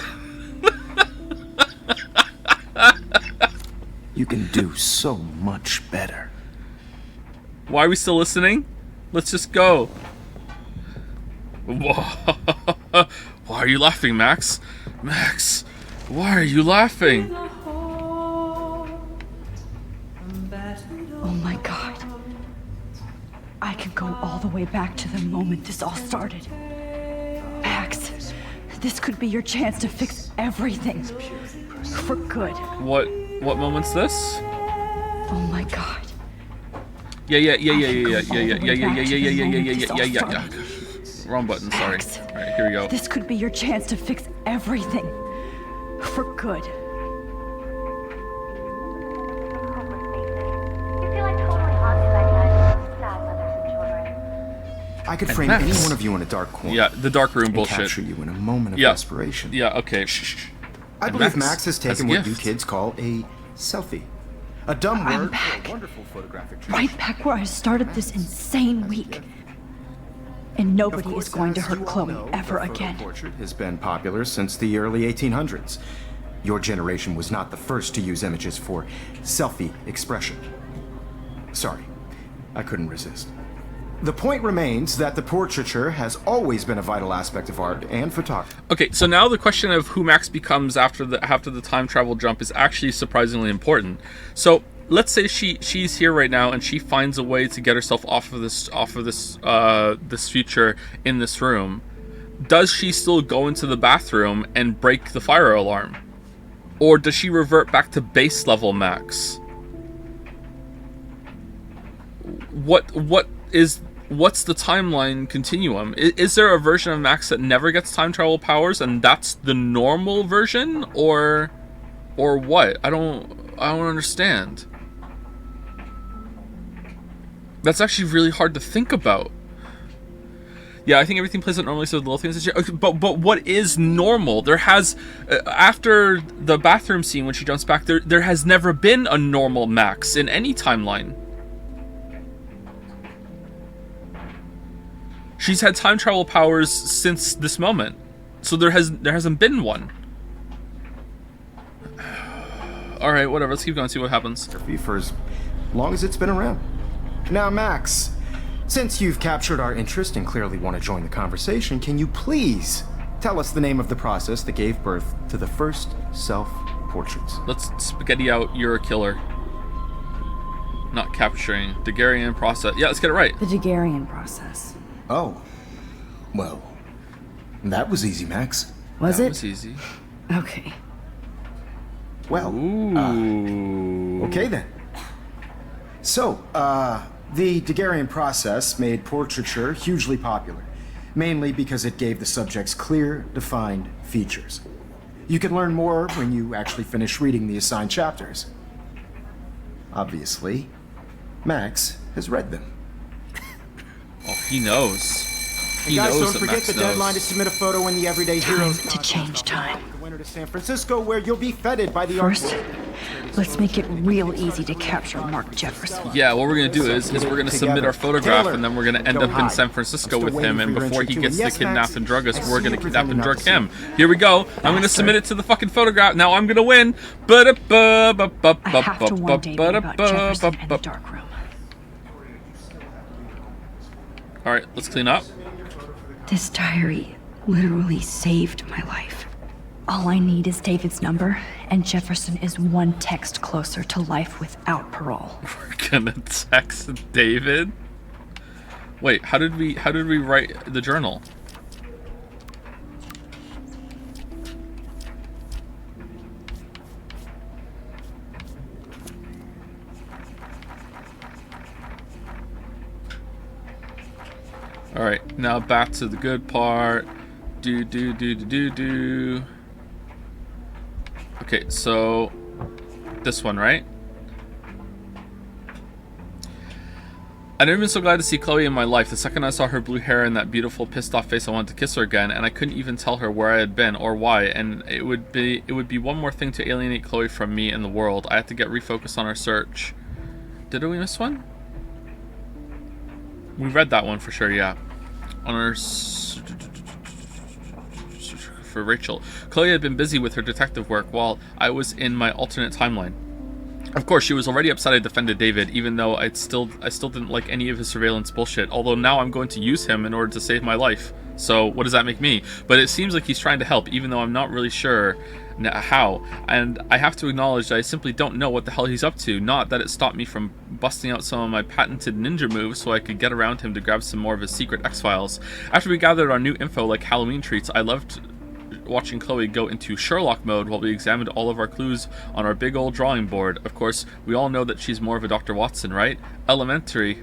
[SPEAKER 10] You can do so much better.
[SPEAKER 1] Why are we still listening? Let's just go. Why are you laughing, Max? Max, why are you laughing?
[SPEAKER 2] Oh my god. I can go all the way back to the moment this all started. Max, this could be your chance to fix everything. For good.
[SPEAKER 1] What moment's this?
[SPEAKER 2] Oh my god.
[SPEAKER 1] Yeah. Wrong button, sorry. Alright, here we go.
[SPEAKER 2] This could be your chance to fix everything. For good.
[SPEAKER 10] I could frame any one of you in a dark corner.
[SPEAKER 1] Yeah, the dark room bullshit.
[SPEAKER 10] Capture you in a moment of desperation.
[SPEAKER 1] Yeah, okay. Shh.
[SPEAKER 10] I believe Max has taken what you kids call a selfie. A dumb word for a wonderful photographic treat.
[SPEAKER 2] Right back where I started this insane week. And nobody is going to hurt Chloe ever again.
[SPEAKER 10] Portrait has been popular since the early 1800s. Your generation was not the first to use images for selfie expression. Sorry, I couldn't resist. The point remains that the portraiture has always been a vital aspect of art and photography.
[SPEAKER 1] Okay, so now the question of who Max becomes after the time travel jump is actually surprisingly important. So let's say she's here right now and she finds a way to get herself off of this future in this room. Does she still go into the bathroom and break the fire alarm, or does she revert back to base level Max? What's the timeline continuum? Is there a version of Max that never gets time travel powers and that's the normal version, or what? I don't understand. That's actually really hard to think about. Yeah, I think everything plays out normally, so the little things. But what is normal? There has after the bathroom scene when she jumps back, there has never been a normal Max in any timeline. She's had time travel powers since this moment, so there hasn't been one. All right, whatever. Let's keep going. See what happens.
[SPEAKER 10] For as long as it's been around. Now, Max. Since you've captured our interest and clearly want to join the conversation, can you please tell us the name of the process that gave birth to the first self-portraits?
[SPEAKER 1] Let's spaghetti out, you're a killer. Not capturing. Daguerrean process. Yeah, let's get it right.
[SPEAKER 2] The Daguerrean process.
[SPEAKER 10] Oh. Well, that was easy, Max.
[SPEAKER 2] Was it?
[SPEAKER 1] That was easy.
[SPEAKER 2] Okay.
[SPEAKER 10] Well, okay then. So, the Daguerrean process made portraiture hugely popular, mainly because it gave the subjects clear, defined features. You can learn more when you actually finish reading the assigned chapters. Obviously, Max has read them.
[SPEAKER 1] Oh, he knows. He
[SPEAKER 10] Guys,
[SPEAKER 1] knows
[SPEAKER 10] don't
[SPEAKER 1] that
[SPEAKER 10] forget
[SPEAKER 1] Max
[SPEAKER 10] the
[SPEAKER 1] knows.
[SPEAKER 10] deadline to submit a photo in the Everyday Heroes
[SPEAKER 2] To change time.
[SPEAKER 10] the winter to San Francisco, where you'll be feted by the
[SPEAKER 2] First, let's make it real easy to capture Mark Jefferson.
[SPEAKER 1] Yeah, what we're gonna do is we're gonna submit our photograph,
[SPEAKER 10] Taylor,
[SPEAKER 1] and then we're gonna end
[SPEAKER 10] don't
[SPEAKER 1] up in
[SPEAKER 10] hide.
[SPEAKER 1] San Francisco
[SPEAKER 10] I'm
[SPEAKER 1] with
[SPEAKER 10] still
[SPEAKER 1] him, and
[SPEAKER 10] waiting for your
[SPEAKER 1] before he
[SPEAKER 10] entry
[SPEAKER 1] gets
[SPEAKER 10] too.
[SPEAKER 1] to
[SPEAKER 10] Yes,
[SPEAKER 1] kidnap
[SPEAKER 10] Max,
[SPEAKER 1] and drug us,
[SPEAKER 10] I
[SPEAKER 1] we're
[SPEAKER 10] see
[SPEAKER 1] gonna
[SPEAKER 10] you
[SPEAKER 1] kidnap and
[SPEAKER 10] pretending
[SPEAKER 1] drug
[SPEAKER 10] not to
[SPEAKER 1] him. Here we go. I'm gonna submit it to the fucking photograph. Now I'm gonna win.
[SPEAKER 2] I have to warn David about Jefferson and the dark room.
[SPEAKER 1] All right, let's clean up.
[SPEAKER 2] This diary literally saved my life. All I need is David's number, and Jefferson is one text closer to life without parole.
[SPEAKER 1] We're gonna text David. Wait, how did we write the journal? All right, now back to the good part. Do. Okay, so this one, right? I've never been so glad to see Chloe in my life. The second I saw her blue hair and that beautiful pissed off face, I wanted to kiss her again, and I couldn't even tell her where I had been or why, and it would be one more thing to alienate Chloe from me and the world. I had to get refocused on our search. Did we miss one? We read that one for sure, yeah. On our for Rachel. Chloe had been busy with her detective work while I was in my alternate timeline. Of course, she was already upset I defended David, even though I still didn't like any of his surveillance bullshit, although now I'm going to use him in order to save my life. So what does that make me? But it seems like he's trying to help, even though I'm not really sure how. And I have to acknowledge that I simply don't know what the hell he's up to. Not that it stopped me from busting out some of my patented ninja moves so I could get around him to grab some more of his secret X-Files. After we gathered our new info like Halloween treats, I loved watching Chloe go into Sherlock mode while we examined all of our clues on our big old drawing board. Of course, we all know that she's more of a Dr. Watson, right? Elementary.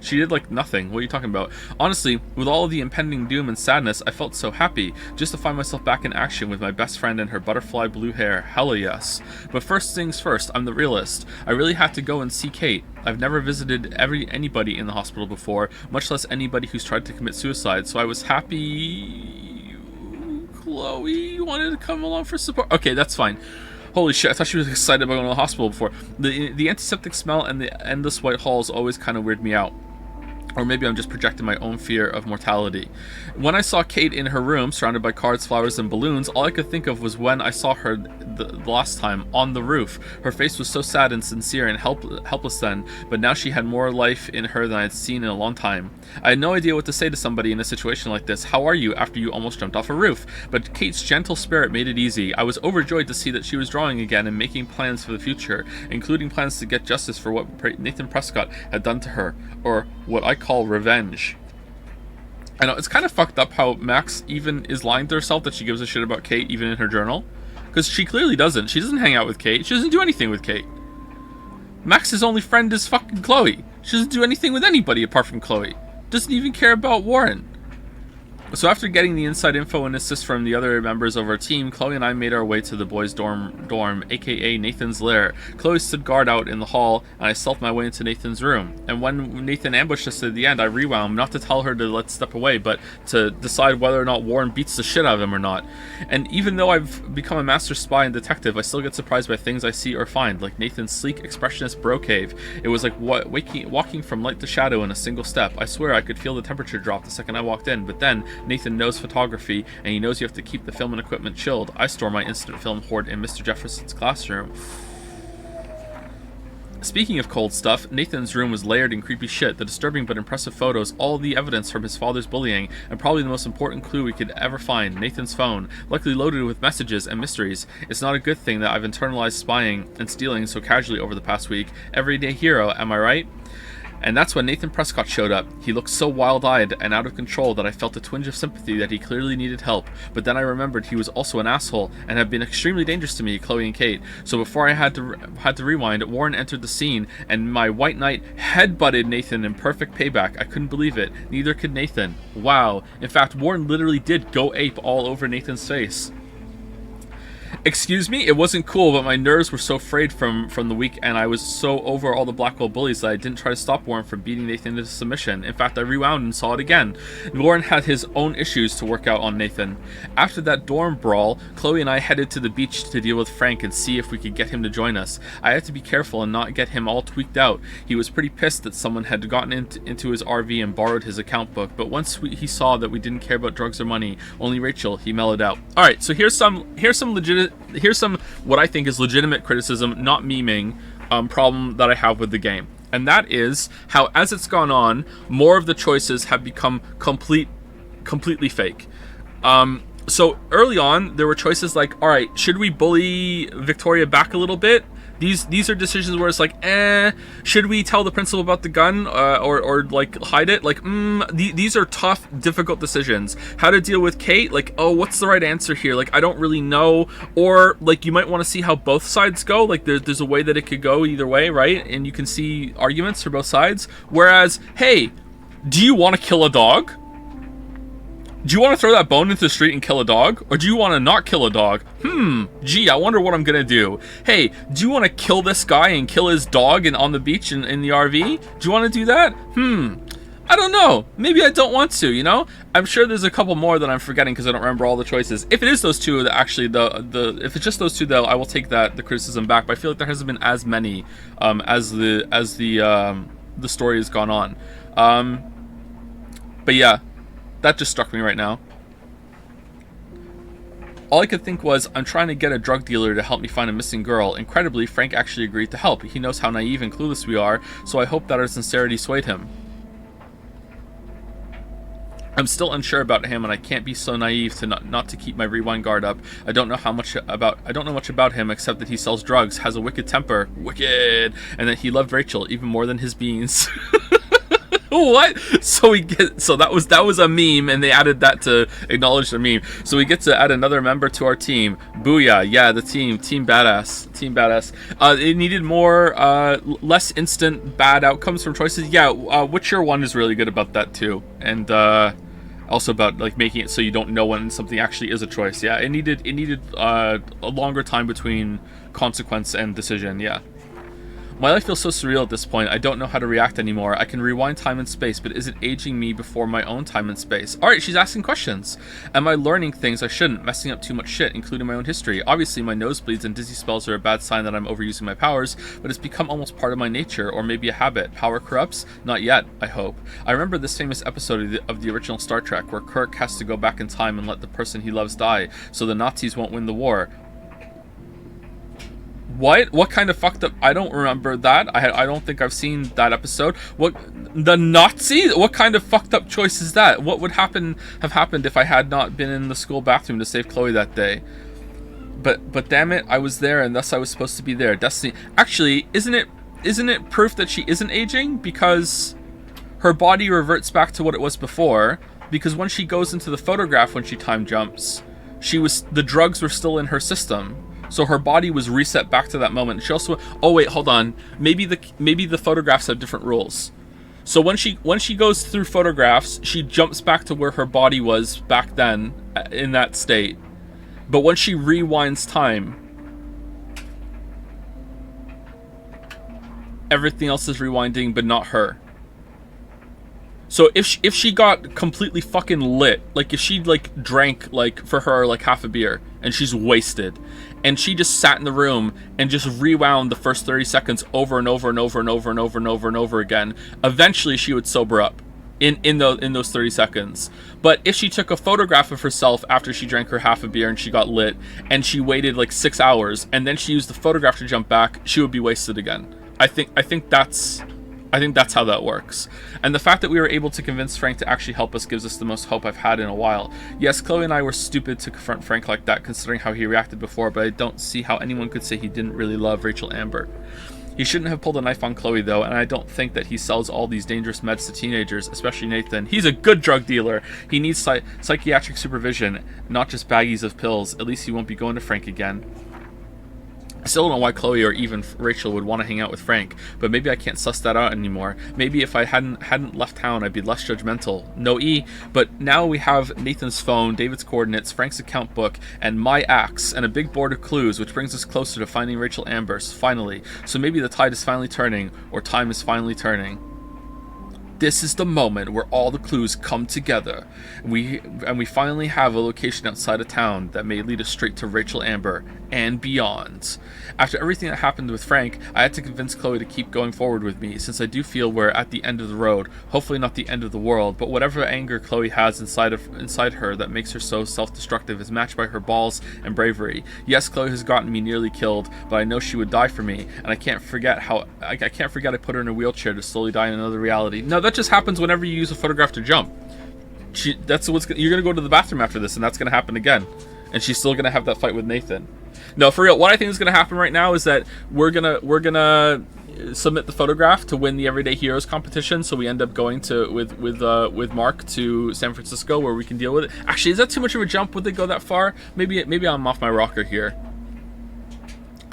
[SPEAKER 1] She did like nothing. What are you talking about? Honestly, with all of the impending doom and sadness, I felt so happy just to find myself back in action with my best friend and her butterfly blue hair. Hella yes. But first things first, I'm the realist. I really had to go and see Kate. I've never visited anybody in the hospital before, much less anybody who's tried to commit suicide, so I was happy Chloe wanted to come along for support. Okay, that's fine. Holy shit, I thought she was excited about going to the hospital before. The antiseptic smell and the endless white halls always kind of weird me out. Or maybe I'm just projecting my own fear of mortality. When I saw Kate in her room, surrounded by cards, flowers, and balloons, all I could think of was when I saw her the last time, on the roof. Her face was so sad and sincere and helpless then, but now she had more life in her than I had seen in a long time. I had no idea what to say to somebody in a situation like this. How are you after you almost jumped off a roof? But Kate's gentle spirit made it easy. I was overjoyed to see that she was drawing again and making plans for the future, including plans to get justice for what Nathan Prescott had done to her, or what I call revenge. I know, it's kind of fucked up how Max even is lying to herself that she gives a shit about Kate even in her journal. Because she clearly doesn't. She doesn't hang out with Kate. She doesn't do anything with Kate. Max's only friend is fucking Chloe. She doesn't do anything with anybody apart from Chloe. Doesn't even care about Warren. So after getting the inside info and assist from the other members of our team, Chloe and I made our way to the boys' dorm, aka Nathan's lair. Chloe stood guard out in the hall, and I stealthed my way into Nathan's room. And when Nathan ambushed us at the end, I rewound, not to tell her to let's step away, but to decide whether or not Warren beats the shit out of him or not. And even though I've become a master spy and detective, I still get surprised by things I see or find, like Nathan's sleek, expressionist bro cave. It was like walking from light to shadow in a single step. I swear I could feel the temperature drop the second I walked in, but then Nathan knows photography, and he knows you have to keep the film and equipment chilled. I store my instant film hoard in Mr. Jefferson's classroom. Speaking of cold stuff, Nathan's room was layered in creepy shit, the disturbing but impressive photos, all the evidence from his father's bullying, and probably the most important clue we could ever find, Nathan's phone, luckily loaded with messages and mysteries. It's not a good thing that I've internalized spying and stealing so casually over the past week. Everyday hero, am I right? And that's when Nathan Prescott showed up. He looked so wild-eyed and out of control that I felt a twinge of sympathy that he clearly needed help. But then I remembered he was also an asshole and had been extremely dangerous to me, Chloe and Kate. So before I had to rewind, Warren entered the scene, and my white knight headbutted Nathan in perfect payback. I couldn't believe it. Neither could Nathan. Wow. In fact, Warren literally did go ape all over Nathan's face. Excuse me, it wasn't cool, but my nerves were so frayed from the week, and I was so over all the Blackwell bullies that I didn't try to stop Warren from beating Nathan into submission. In fact, I rewound and saw it again. Warren had his own issues to work out on Nathan. After that dorm brawl, Chloe and I headed to the beach to deal with Frank and see if we could get him to join us. I had to be careful and not get him all tweaked out. He was pretty pissed that someone had gotten into his RV and borrowed his account book, but once he saw that we didn't care about drugs or money, only Rachel, he mellowed out. Alright, so here's some what I think is legitimate criticism, not memeing, problem that I have with the game. And that is how, as it's gone on, more of the choices have become completely fake. So early on, there were choices like, all right, should we bully Victoria back a little bit? These are decisions where it's like, should we tell the principal about the gun or like hide it? Like, these are tough, difficult decisions. How to deal with Kate? Like, oh, what's the right answer here? Like, I don't really know. Or like, you might want to see how both sides go. Like, there's a way that it could go either way, right? And you can see arguments for both sides. Whereas, hey, do you want to kill a dog? Do you want to throw that bone into the street and kill a dog? Or do you want to not kill a dog? Gee, I wonder what I'm gonna do. Hey, do you want to kill this guy and kill his dog on the beach in the RV? Do you want to do that? I don't know. Maybe I don't want to, you know? I'm sure there's a couple more that I'm forgetting because I don't remember all the choices. If it is those two, actually, if it's just those two, though, I will take the criticism back. But I feel like there hasn't been as many as the story has gone on. But yeah. That just struck me right now. All I could think was, I'm trying to get a drug dealer to help me find a missing girl. Incredibly, Frank actually agreed to help. He knows how naive and clueless we are, so I hope that our sincerity swayed him. I'm still unsure about him, and I can't be so naive to not to keep my rewind guard up. I don't know much about him except that he sells drugs, has a wicked temper, wicked, and that he loved Rachel even more than his beans. What? So that was a meme, and they added that to acknowledge the meme. So we get to add another member to our team. Booyah! Yeah, the team badass, it needed more, less instant bad outcomes from choices. Yeah, Witcher 1 is really good about that too, and also about like making it so you don't know when something actually is a choice. Yeah, it needed a longer time between consequence and decision. Yeah. My life feels so surreal at this point, I don't know how to react anymore. I can rewind time and space, but is it aging me before my own time and space? Alright, she's asking questions. Am I learning things I shouldn't, messing up too much shit, including my own history? Obviously, my nosebleeds and dizzy spells are a bad sign that I'm overusing my powers, but it's become almost part of my nature, or maybe a habit. Power corrupts? Not yet, I hope. I remember this famous episode of the original Star Trek, where Kirk has to go back in time and let the person he loves die, so the Nazis won't win the war. What kind of fucked up? I don't remember that. I don't think I've seen that episode. What, the Nazi? What kind of fucked up choice is that? What would have happened if I had not been in the school bathroom to save Chloe that day? But damn it, I was there, and thus I was supposed to be there. Destiny. Actually, isn't it proof that she isn't aging, because her body reverts back to what it was before? Because when she goes into the photograph when she time jumps, the drugs were still in her system. So her body was reset back to that moment. She also, oh wait, hold on. Maybe the photographs have different rules. So when she goes through photographs, she jumps back to where her body was back then in that state. But when she rewinds time, everything else is rewinding, but not her. So if she got completely fucking lit, like if she like drank like for her like half a beer and she's wasted, and she just sat in the room and just rewound the first 30 seconds over and over and over and over and over and over and over again, eventually she would sober up in those 30 seconds. But if she took a photograph of herself after she drank her half a beer and she got lit, and she waited like 6 hours, and then she used the photograph to jump back, she would be wasted again. I think that's how that works. And the fact that we were able to convince Frank to actually help us gives us the most hope I've had in a while. Yes, Chloe and I were stupid to confront Frank like that, considering how he reacted before, but I don't see how anyone could say he didn't really love Rachel Amber. He shouldn't have pulled a knife on Chloe, though, and I don't think that he sells all these dangerous meds to teenagers, especially Nathan. He's a good drug dealer. He needs psychiatric supervision, not just baggies of pills. At least he won't be going to Frank again. I still don't know why Chloe or even Rachel would want to hang out with Frank, but maybe I can't suss that out anymore. Maybe if I hadn't left town, I'd be less judgmental. No E, but now we have Nathan's phone, David's coordinates, Frank's account book, and my axe, and a big board of clues, which brings us closer to finding Rachel Ambers, finally. So maybe the tide is finally turning, or time is finally turning. This is the moment where all the clues come together. We finally have a location outside of town that may lead us straight to Rachel Amber and beyond. After everything that happened with Frank, I had to convince Chloe to keep going forward with me, since I do feel we're at the end of the road. Hopefully not the end of the world, but whatever anger Chloe has inside her that makes her so self-destructive is matched by her balls and bravery. Yes, Chloe has gotten me nearly killed, but I know she would die for me, and I can't forget I put her in a wheelchair to slowly die in another reality. No, that just happens whenever you use a photograph to jump. You're gonna go to the bathroom after this, and that's gonna happen again, and she's still gonna have that fight with Nathan. No, for real, what I think is gonna happen right now is that we're gonna submit the photograph to win the Everyday Heroes competition, so we end up going to with Mark to San Francisco where we can deal with it. Actually, is that too much of a jump? Would they go that far? Maybe I'm off my rocker here.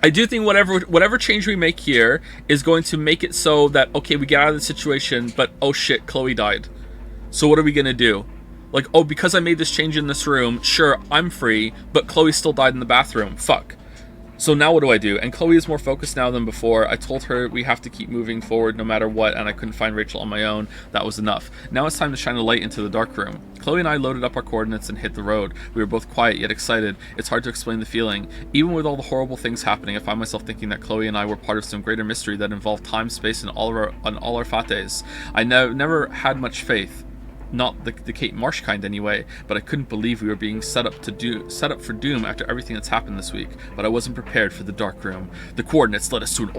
[SPEAKER 1] I do think whatever change we make here is going to make it so that, okay, we get out of the situation, but oh shit, Chloe died. So what are we gonna do? Like, oh, because I made this change in this room, sure, I'm free, but Chloe still died in the bathroom. Fuck. So now what do I do? And Chloe is more focused now than before. I told her we have to keep moving forward no matter what, and I couldn't find Rachel on my own. That was enough. Now it's time to shine a light into the dark room. Chloe and I loaded up our coordinates and hit the road. We were both quiet yet excited. It's hard to explain the feeling. Even with all the horrible things happening, I find myself thinking that Chloe and I were part of some greater mystery that involved time, space, and all our fates. I never had much faith. Not the Kate Marsh kind anyway, but I couldn't believe we were being set up for doom after everything that's happened this week. But I wasn't prepared for the dark room. The coordinates led us to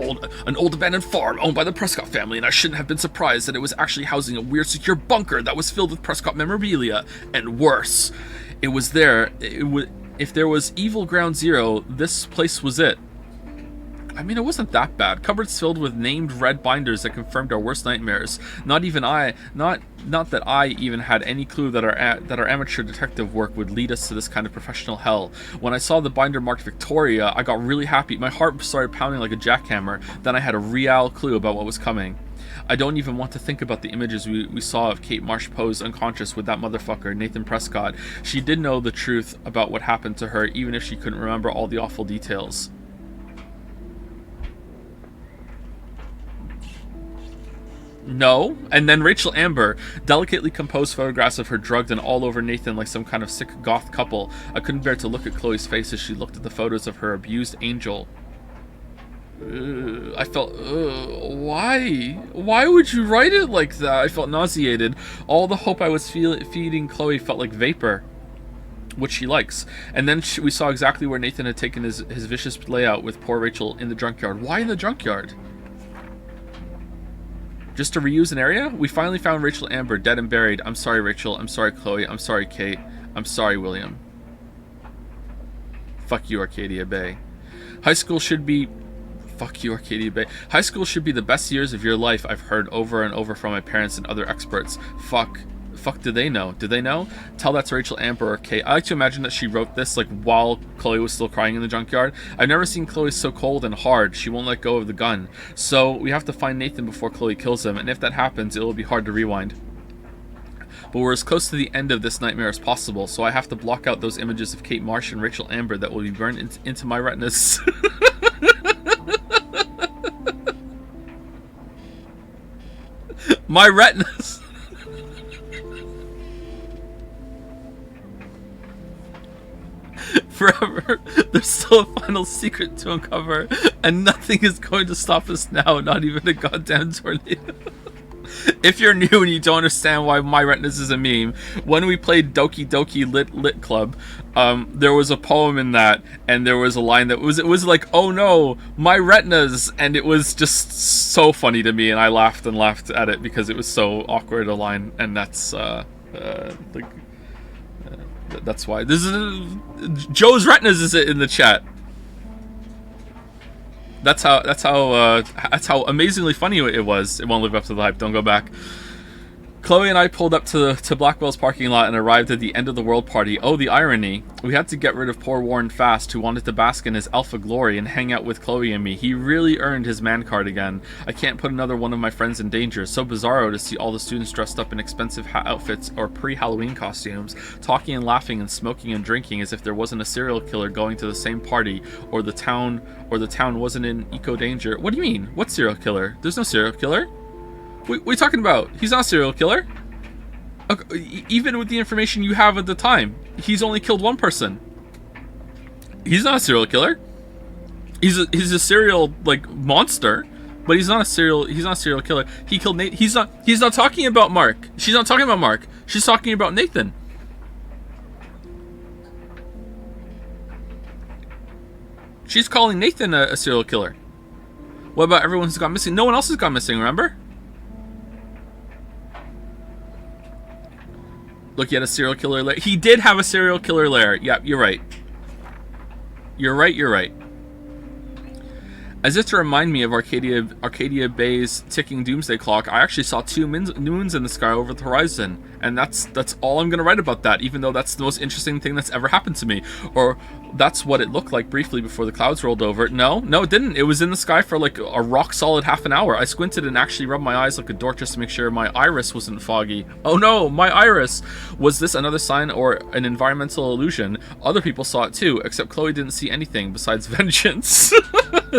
[SPEAKER 1] an old abandoned farm owned by the Prescott family, and I shouldn't have been surprised that it was actually housing a weird secure bunker that was filled with Prescott memorabilia. And worse, if there was evil ground zero, this place was it. I mean, it wasn't that bad. Cupboards filled with named red binders that confirmed our worst nightmares. Not that I even had any clue that our amateur detective work would lead us to this kind of professional hell. When I saw the binder marked Victoria, I got really happy. My heart started pounding like a jackhammer. Then I had a real clue about what was coming. I don't even want to think about the images we saw of Kate Marsh posed unconscious with that motherfucker, Nathan Prescott. She did know the truth about what happened to her, even if she couldn't remember all the awful details. No. And then Rachel Amber, delicately composed photographs of her drugged and all over Nathan like some kind of sick goth couple. I couldn't bear to look at Chloe's face as she looked at the photos of her abused angel. I felt, why? Why would you write it like that? I felt nauseated. All the hope I was feeding Chloe felt like vapor, which she likes. And then we saw exactly where Nathan had taken his vicious layout with poor Rachel in the junkyard. Why in the junkyard? Just to reuse an area? We finally found Rachel Amber, dead and buried. I'm sorry, Rachel. I'm sorry, Chloe. I'm sorry, Kate. I'm sorry, William. Fuck you, Arcadia Bay. High school should be... Fuck you, Arcadia Bay. High school should be the best years of your life, I've heard over and over from my parents and other experts. Fuck fuck do they know? Do they know? Tell that to Rachel, Amber, or Kate. I like to imagine that she wrote this like while Chloe was still crying in the junkyard. I've never seen Chloe so cold and hard. She won't let go of the gun. So we have to find Nathan before Chloe kills him, and if that happens, it will be hard to rewind. But we're as close to the end of this nightmare as possible, so I have to block out those images of Kate Marsh and Rachel Amber that will be burned into my retinas. My retinas! Forever, there's still a final secret to uncover, and nothing is going to stop us now, not even a goddamn tornado. If you're new and you don't understand why My Retinas is a meme, when we played Doki Doki Lit Club, there was a poem in that, and there was a line that was like, oh no, my retinas, and it was just so funny to me, and I laughed and laughed at it because it was so awkward a line, and that's that's why. This is Joe's retinas is in the chat. That's how amazingly funny it was. It won't live up to the hype. Don't go back. Chloe and I pulled up to Blackwell's parking lot and arrived at the end of the world party. Oh, the irony. We had to get rid of poor Warren Fast, who wanted to bask in his alpha glory and hang out with Chloe and me. He really earned his man card again. I can't put another one of my friends in danger. So bizarro to see all the students dressed up in expensive outfits or pre-Halloween costumes, talking and laughing and smoking and drinking as if there wasn't a serial killer going to the same party, or the town wasn't in eco danger. What do you mean? What serial killer? There's no serial killer. What are you talking about? He's not a serial killer. Even with the information you have at the time, he's only killed one person. He's not a serial killer. He's a serial like monster, but he's not a serial killer. He killed Nate. He's not talking about Mark. She's not talking about Mark. She's talking about Nathan. She's calling Nathan a serial killer. What about everyone who's gone missing? No one else has gone missing, remember? Look, he had a serial killer lair. He did have a serial killer lair. Yep, you're right. You're right. As if to remind me of Arcadia Bay's ticking doomsday clock, I actually saw two moons in the sky over the horizon. And that's all I'm going to write about that, even though that's the most interesting thing that's ever happened to me. Or that's what it looked like briefly before the clouds rolled over. No, it didn't. It was in the sky for like a rock-solid half an hour. I squinted and actually rubbed my eyes like a dork just to make sure my iris wasn't foggy. Oh no, my iris! Was this another sign or an environmental illusion? Other people saw it too, except Chloe didn't see anything besides vengeance.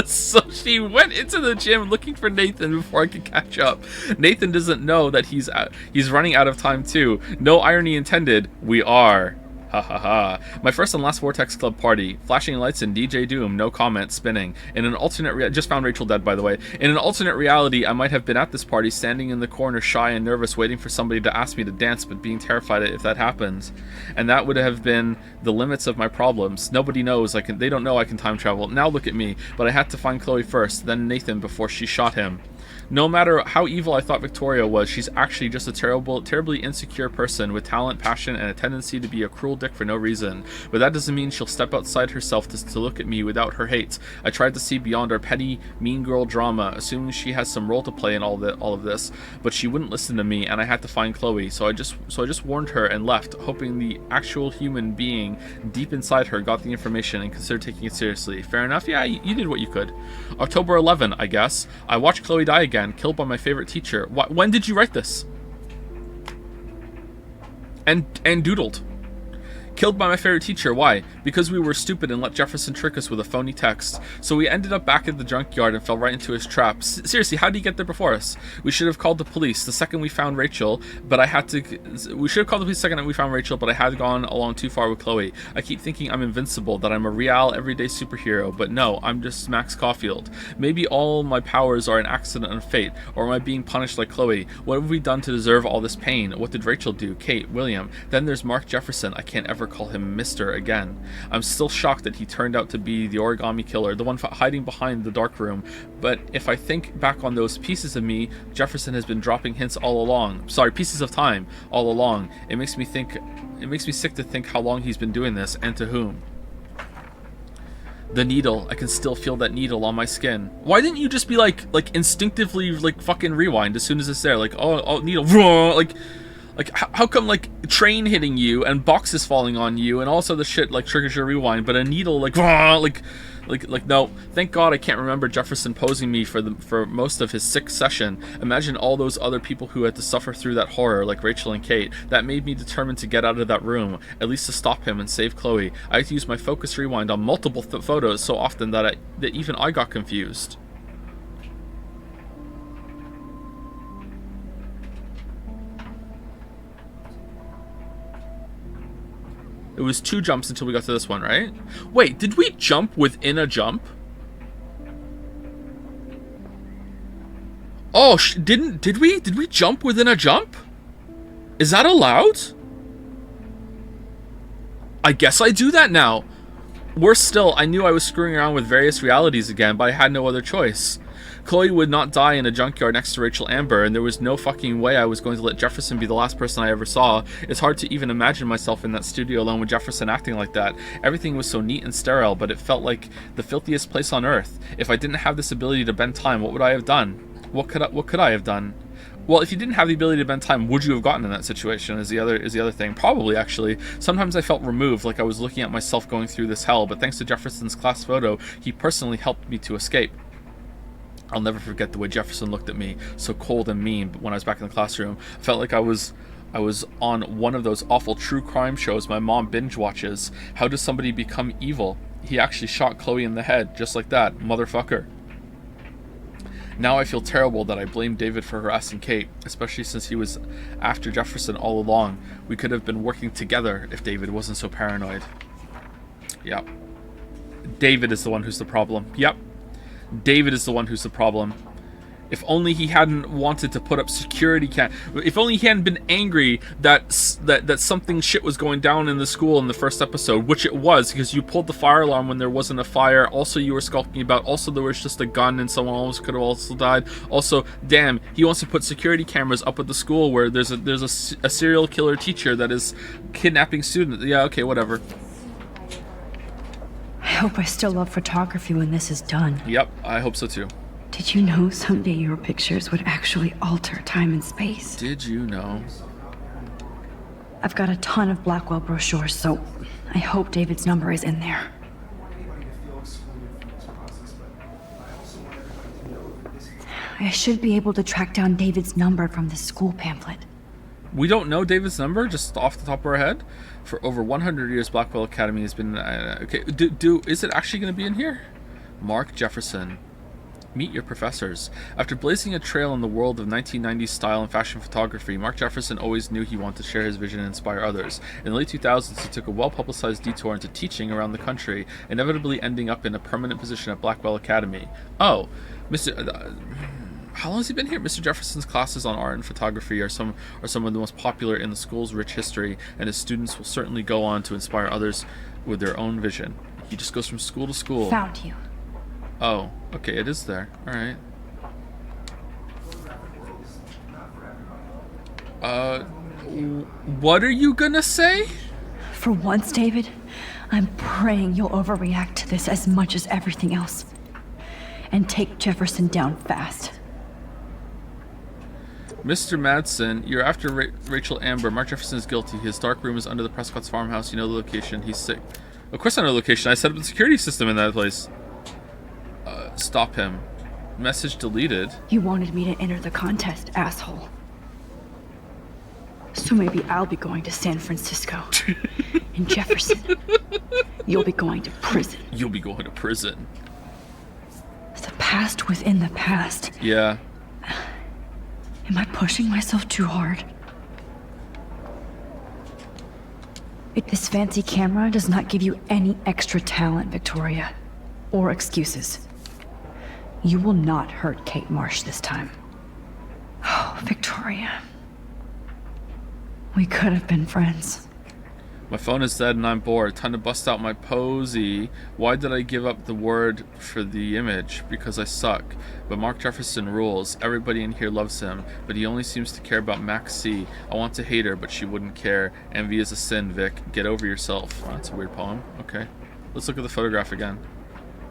[SPEAKER 1] So she went into the gym looking for Nathan before I could catch up. Nathan doesn't know that he's running out of time too. No irony intended. We are. Ha ha ha. My first and last Vortex Club party. Flashing lights and DJ Doom. No comment. Spinning. In an alternate just found Rachel dead, by the way. In an alternate reality, I might have been at this party, standing in the corner, shy and nervous, waiting for somebody to ask me to dance, but being terrified if that happens. And that would have been the limits of my problems. Nobody knows. They don't know I can time travel. Now look at me. But I had to find Chloe first, then Nathan before she shot him. No matter how evil I thought Victoria was, she's actually just a terribly insecure person with talent, passion, and a tendency to be a cruel dick for no reason. But that doesn't mean she'll step outside herself to look at me without her hate. I tried to see beyond our petty, mean girl drama, assuming she has some role to play in all of this, but she wouldn't listen to me, and I had to find Chloe. So I just warned her and left, hoping the actual human being deep inside her got the information and considered taking it seriously. Fair enough? Yeah, you did what you could. October 11, I guess. I watched Chloe die again, killed by my favorite teacher. When did you write this? And doodled. Killed by my favorite teacher. Why? Because we were stupid and let Jefferson trick us with a phony text. So we ended up back at the junkyard and fell right into his trap. Seriously, how did he get there before us? We should have called the police the second we found Rachel, but I had to... We should have called the police the second we found Rachel, but I had gone along too far with Chloe. I keep thinking I'm invincible, that I'm a real, everyday superhero, but no, I'm just Max Caulfield. Maybe all my powers are an accident and fate, or am I being punished like Chloe? What have we done to deserve all this pain? What did Rachel do? Kate, William. Then there's Mark Jefferson. I can't ever call him Mr. again. I'm still shocked that he turned out to be the origami killer, the one hiding behind the dark room. But if I think back on those pieces of me, Jefferson has been dropping hints all along. Sorry, pieces of time all along. It makes me sick to think how long he's been doing this and to whom. The needle. I can still feel that needle on my skin. Why didn't you just be like instinctively fucking rewind as soon as it's there? Like, oh needle. Like, how come, like, train hitting you and boxes falling on you and all this other shit, like, triggers your rewind, but a needle, like, no. Thank God I can't remember Jefferson posing me for most of his 6th session. Imagine all those other people who had to suffer through that horror, like Rachel and Kate. That made me determined to get out of that room, at least to stop him and save Chloe. I had to use my focus rewind on multiple photos so often that even I got confused. It was 2 jumps until we got to this one, right? Wait, did we jump within a jump? Oh, did we jump within a jump? Is that allowed? I guess I do that now. Worse still, I knew I was screwing around with various realities again, but I had no other choice. Chloe would not die in a junkyard next to Rachel Amber, and there was no fucking way I was going to let Jefferson be the last person I ever saw. It's hard to even imagine myself in that studio alone with Jefferson acting like that. Everything was so neat and sterile, but it felt like the filthiest place on earth. If I didn't have this ability to bend time, what would I have done? What could I have done? Well, if you didn't have the ability to bend time, would you have gotten in that situation? Is the other thing. Probably, actually. Sometimes I felt removed, like I was looking at myself going through this hell, but thanks to Jefferson's class photo, he personally helped me to escape. I'll never forget the way Jefferson looked at me, so cold and mean, but when I was back in the classroom, I felt like I was on one of those awful true crime shows my mom binge watches. How does somebody become evil? He actually shot Chloe in the head, just like that, motherfucker. Now I feel terrible that I blamed David for harassing Kate, especially since he was after Jefferson all along. We could have been working together if David wasn't so paranoid. Yep. David is the one who's the problem. Yep. David is the one who's the problem. If only he hadn't wanted to put up security if only he hadn't been angry that something shit was going down in the school in the first episode, which it was, because you pulled the fire alarm when there wasn't a fire. Also, you were skulking about. Also, there was just a gun and someone else could have also died. Also, damn, he wants to put security cameras up at the school where there's a serial killer teacher that is kidnapping students. Yeah, okay, whatever.
[SPEAKER 2] I hope I still love photography when this is done.
[SPEAKER 1] Yep, I hope so too.
[SPEAKER 2] Did you know someday your pictures would actually alter time and space?
[SPEAKER 1] Did you know?
[SPEAKER 2] I've got a ton of Blackwell brochures, so I hope David's number is in there. I should be able to track down David's number from the school pamphlet.
[SPEAKER 1] We don't know David's number, just off the top of our head. For over 100 years, Blackwell Academy has been... okay, is it actually going to be in here? Mark Jefferson. Meet your professors. After blazing a trail in the world of 1990s style and fashion photography, Mark Jefferson always knew he wanted to share his vision and inspire others. In the late 2000s, he took a well-publicized detour into teaching around the country, inevitably ending up in a permanent position at Blackwell Academy. Oh, how long has he been here? Mr. Jefferson's classes on art and photography are some of the most popular in the school's rich history, and his students will certainly go on to inspire others with their own vision. He just goes from school to school.
[SPEAKER 2] Found you.
[SPEAKER 1] Oh, okay, it is there. Alright. What are you gonna say?
[SPEAKER 2] For once, David, I'm praying you'll overreact to this as much as everything else. And take Jefferson down fast.
[SPEAKER 1] Mr. Madsen, you're after Rachel Amber. Mark Jefferson is guilty. His dark room is under the Prescott's farmhouse. You know the location. He's sick. Of course I know the location. I set up the security system in that place. Stop him. Message deleted.
[SPEAKER 2] You wanted me to enter the contest, asshole. So maybe I'll be going to San Francisco. And Jefferson, you'll be going to prison.
[SPEAKER 1] You'll be going to prison.
[SPEAKER 2] The past within the past.
[SPEAKER 1] Yeah.
[SPEAKER 2] Am I pushing myself too hard? This fancy camera does not give you any extra talent, Victoria. Or excuses. You will not hurt Kate Marsh this time. Oh, Victoria. We could have been friends.
[SPEAKER 1] My phone is dead and I'm bored. Time to bust out my posy. Why did I give up the word for the image? Because I suck. But Mark Jefferson rules. Everybody in here loves him, but he only seems to care about Max C. I want to hate her, but she wouldn't care. Envy is a sin, Vic. Get over yourself. Oh, that's a weird poem. Okay. Let's look at the photograph again.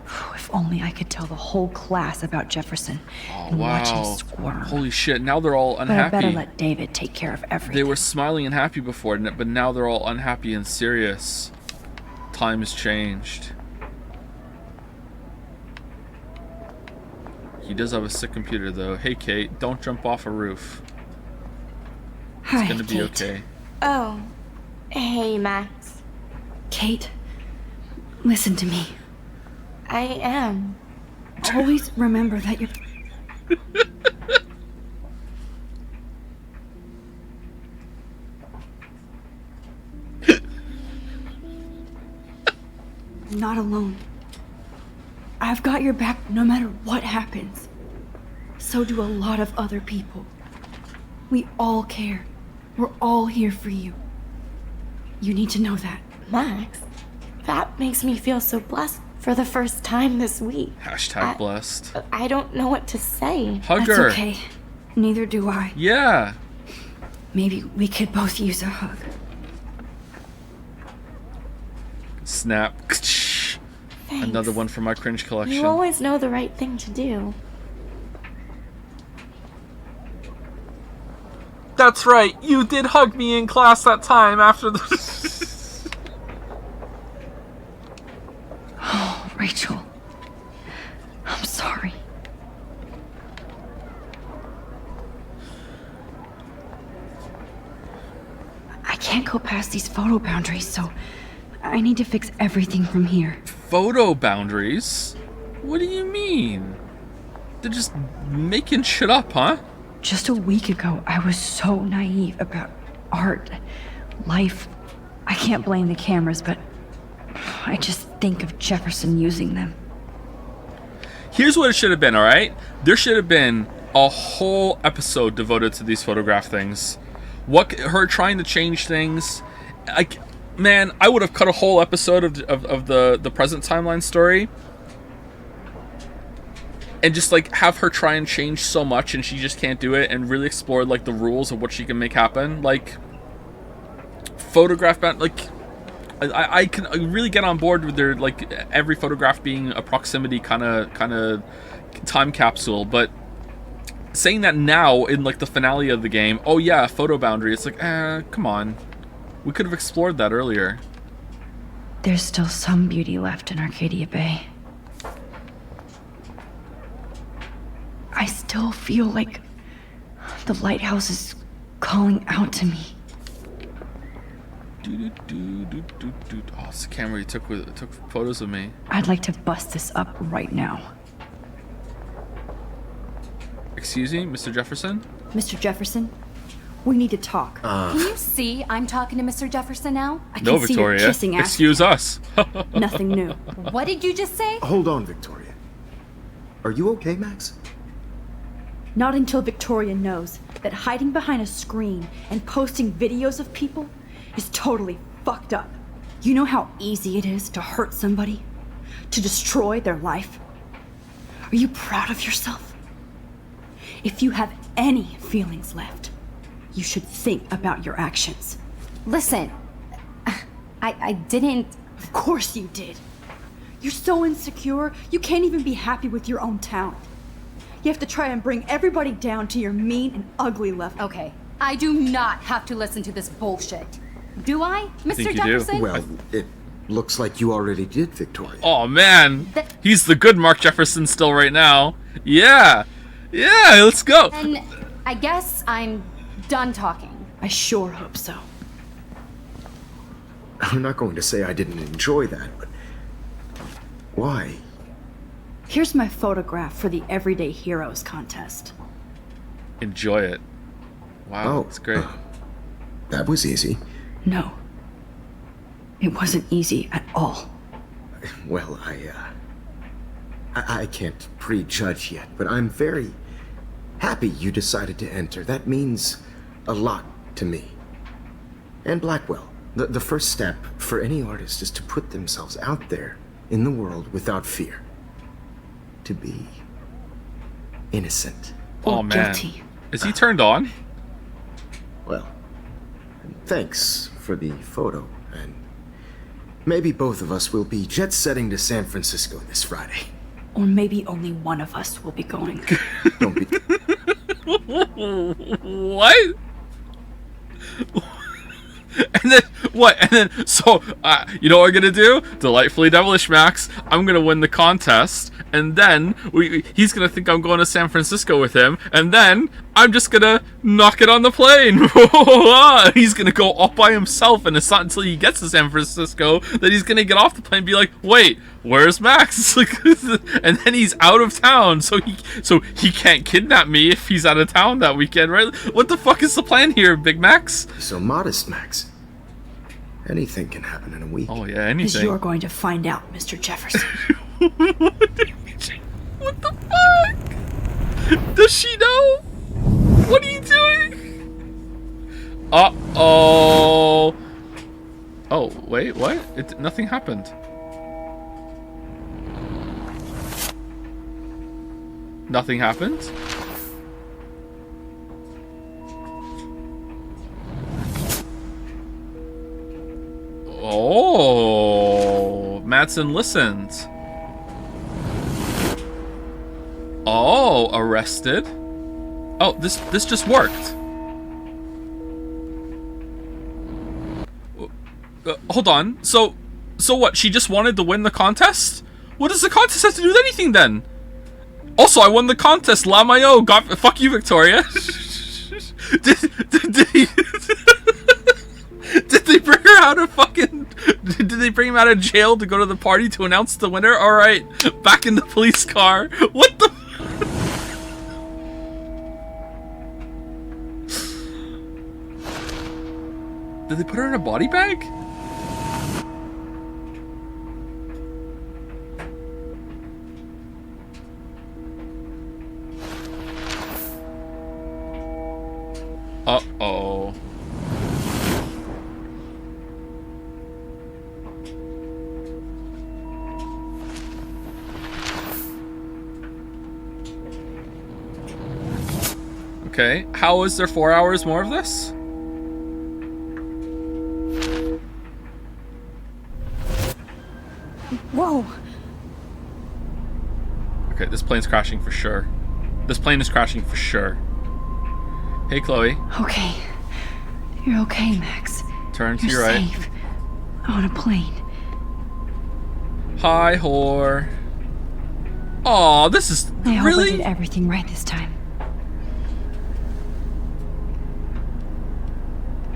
[SPEAKER 2] If only I could tell the whole class about Jefferson and watch him squirm.
[SPEAKER 1] Holy shit, now they're all
[SPEAKER 2] But I
[SPEAKER 1] unhappy.
[SPEAKER 2] better let David take care of everything.
[SPEAKER 1] They were smiling and happy before, but now they're all unhappy and serious. Time has changed. He does have a sick computer, though. Hey, Kate, don't jump off a roof.
[SPEAKER 2] Hi,
[SPEAKER 1] It's gonna be
[SPEAKER 2] Kate.
[SPEAKER 1] okay.
[SPEAKER 8] Oh. Hey, Max.
[SPEAKER 2] Kate, listen to me.
[SPEAKER 8] I am.
[SPEAKER 2] Always remember that you're... not alone. I've got your back no matter what happens. So do a lot of other people. We all care. We're all here for you. You need to know that.
[SPEAKER 8] Max, that makes me feel so blessed for the first time this week.
[SPEAKER 1] Hashtag blessed.
[SPEAKER 8] I don't know what to say.
[SPEAKER 1] Hug
[SPEAKER 2] That's
[SPEAKER 1] her.
[SPEAKER 2] okay. Neither do I.
[SPEAKER 1] Yeah.
[SPEAKER 2] Maybe we could both use a hug.
[SPEAKER 1] Snap.
[SPEAKER 8] Thanks.
[SPEAKER 1] Another one from my cringe collection.
[SPEAKER 8] You always know the right thing to do.
[SPEAKER 1] That's right. You did hug me in class that time after the...
[SPEAKER 2] Oh, Rachel. I'm sorry. I can't go past these photo boundaries, so I need to fix everything from here.
[SPEAKER 1] Photo boundaries? What do you mean? They're just making shit up, huh?
[SPEAKER 2] Just a week ago, I was so naive about art, life. I can't blame the cameras, but I just think of Jefferson using them.
[SPEAKER 1] Here's what it should have been, alright? There should have been a whole episode devoted to these photograph things. Her trying to change things. Man, I would have cut a whole episode of the present timeline story. And just like have her try and change so much and she just can't do it, and really explore like the rules of what she can make happen. Like photograph I can really get on board with their like every photograph being a proximity kind of time capsule, but saying that now in like the finale of the game, oh yeah, photo boundary, it's like, come on. We could have explored that earlier.
[SPEAKER 2] There's still some beauty left in Arcadia Bay. I still feel like the lighthouse is calling out to me.
[SPEAKER 1] Oh, it's the camera you took photos of me.
[SPEAKER 2] I'd like to bust this up right now.
[SPEAKER 1] Excuse me, Mr. Jefferson?
[SPEAKER 2] Mr. Jefferson, we need to talk.
[SPEAKER 8] Can you see I'm talking to Mr. Jefferson now?
[SPEAKER 2] I can
[SPEAKER 1] No,
[SPEAKER 2] see you're
[SPEAKER 1] Victoria.
[SPEAKER 2] kissing ass.
[SPEAKER 1] Excuse us.
[SPEAKER 2] Nothing new.
[SPEAKER 8] What did you just say?
[SPEAKER 10] Hold on, Victoria. Are you okay, Max?
[SPEAKER 2] Not until Victoria knows that hiding behind a screen and posting videos of people is totally fucked up. You know how easy it is to hurt somebody? To destroy their life? Are you proud of yourself? If you have any feelings left, you should think about your actions.
[SPEAKER 8] Listen, I didn't...
[SPEAKER 2] Of course you did. You're so insecure, you can't even be happy with your own talent. You have to try and bring everybody down to your mean and ugly level.
[SPEAKER 8] Okay, I do not have to listen to this bullshit. Do I, Mr.
[SPEAKER 1] think you do.
[SPEAKER 8] Jefferson?
[SPEAKER 10] Well, it looks like you already did, Victoria.
[SPEAKER 1] Oh man, he's the good Mark Jefferson still right now. Yeah, let's go.
[SPEAKER 8] And I guess I'm done talking.
[SPEAKER 2] I sure hope so.
[SPEAKER 10] I'm not going to say I didn't enjoy that, but why?
[SPEAKER 2] Here's my photograph for the Everyday Heroes contest.
[SPEAKER 1] Enjoy it. Wow,
[SPEAKER 10] Oh.
[SPEAKER 1] that's great.
[SPEAKER 10] That was easy.
[SPEAKER 2] No. It wasn't easy at all.
[SPEAKER 10] Well, I can't prejudge yet, but I'm very happy you decided to enter. That means a lot to me. And Blackwell. The first step for any artist is to put themselves out there in the world without fear. To be innocent.
[SPEAKER 1] Oh
[SPEAKER 2] Or
[SPEAKER 1] man,
[SPEAKER 2] guilty.
[SPEAKER 1] is he turned on?
[SPEAKER 10] Well, thanks for the photo, and Maybe both of us will be jet-setting to San Francisco this Friday.
[SPEAKER 2] Or maybe only one of us will be going.
[SPEAKER 10] Don't be...
[SPEAKER 1] What? And then what? And then so you know what we're gonna do? Delightfully Devilish Max. I'm gonna win the contest, and then he's gonna think I'm going to San Francisco with him, and then I'm just gonna knock it on the plane. He's gonna go all by himself, and it's not until he gets to San Francisco that he's gonna get off the plane and be like, "Wait, where's Max?" And then he's out of town, so he can't kidnap me if he's out of town that weekend, right? What the fuck is the plan here, Big Max?
[SPEAKER 10] So modest, Max. Anything can happen in a week.
[SPEAKER 1] Oh yeah,
[SPEAKER 2] Because
[SPEAKER 1] anything.
[SPEAKER 2] you're going to find out, Mr. Jefferson.
[SPEAKER 1] What the fuck? Does she know? What are you doing? Uh-oh. Oh, wait, what? Nothing happened. Nothing happened? Oh, Madsen listened. Oh, arrested. Oh, this just worked. Hold on. So what? She just wanted to win the contest? What does the contest have to do with anything then? Also, I won the contest. La Mayo. Fuck you, Victoria. Did they bring her out of fucking... Did they bring him out of jail to go to the party to announce the winner? Alright, back in the police car. What the... Did they put her in a body bag? Uh-oh. Okay, how is there 4 hours more of this?
[SPEAKER 2] Whoa!
[SPEAKER 1] Okay, this plane's crashing for sure. This plane is crashing for sure. Hey, Chloe.
[SPEAKER 2] Okay. You're okay, Max.
[SPEAKER 1] Turn to
[SPEAKER 2] You're
[SPEAKER 1] your right.
[SPEAKER 2] safe. On a plane.
[SPEAKER 1] Hi, whore. Aw, this is...
[SPEAKER 2] I hope I
[SPEAKER 1] really?
[SPEAKER 2] did everything right this time.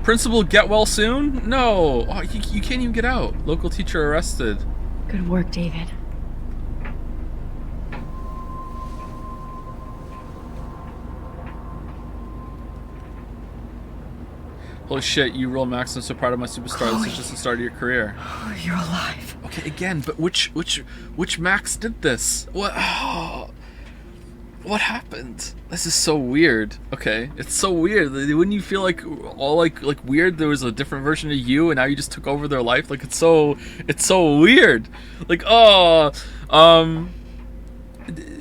[SPEAKER 1] Principal get well soon? No. Oh, you can't even get out. Local teacher arrested.
[SPEAKER 2] Good work, David.
[SPEAKER 1] Holy shit, you rule, Max. I'm so proud of my superstar. This is just the start of your career.
[SPEAKER 2] Oh, you're alive.
[SPEAKER 1] Okay, again, but which Max did this? What? Oh, what happened? This is so weird. Okay, it's so weird. Wouldn't you feel like all like weird? There was a different version of you, and now you just took over their life. Like it's so weird. Like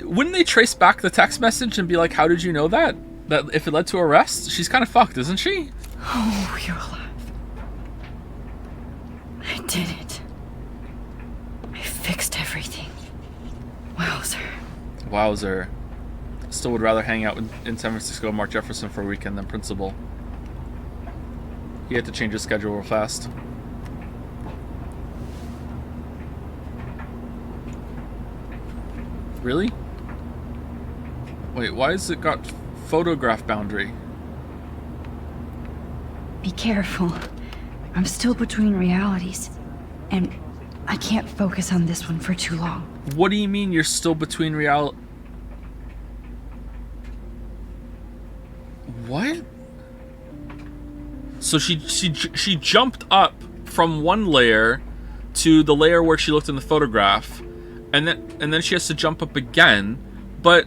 [SPEAKER 1] wouldn't they trace back the text message and be like, how did you know that? That if it led to arrest, she's kind of fucked, isn't she?
[SPEAKER 2] Oh, you're alive. I did it. I fixed everything. Wowzer.
[SPEAKER 1] Wowzer. Still would rather hang out in San Francisco with Mark Jefferson for a weekend than Principal. He had to change his schedule real fast. Really? Wait, why has it got photograph boundary?
[SPEAKER 2] Be careful. I'm still between realities. And I can't focus on this one for too long.
[SPEAKER 1] What do you mean you're still between reality? What? So she jumped up from one layer to the layer where she looked in the photograph, and then she has to jump up again, but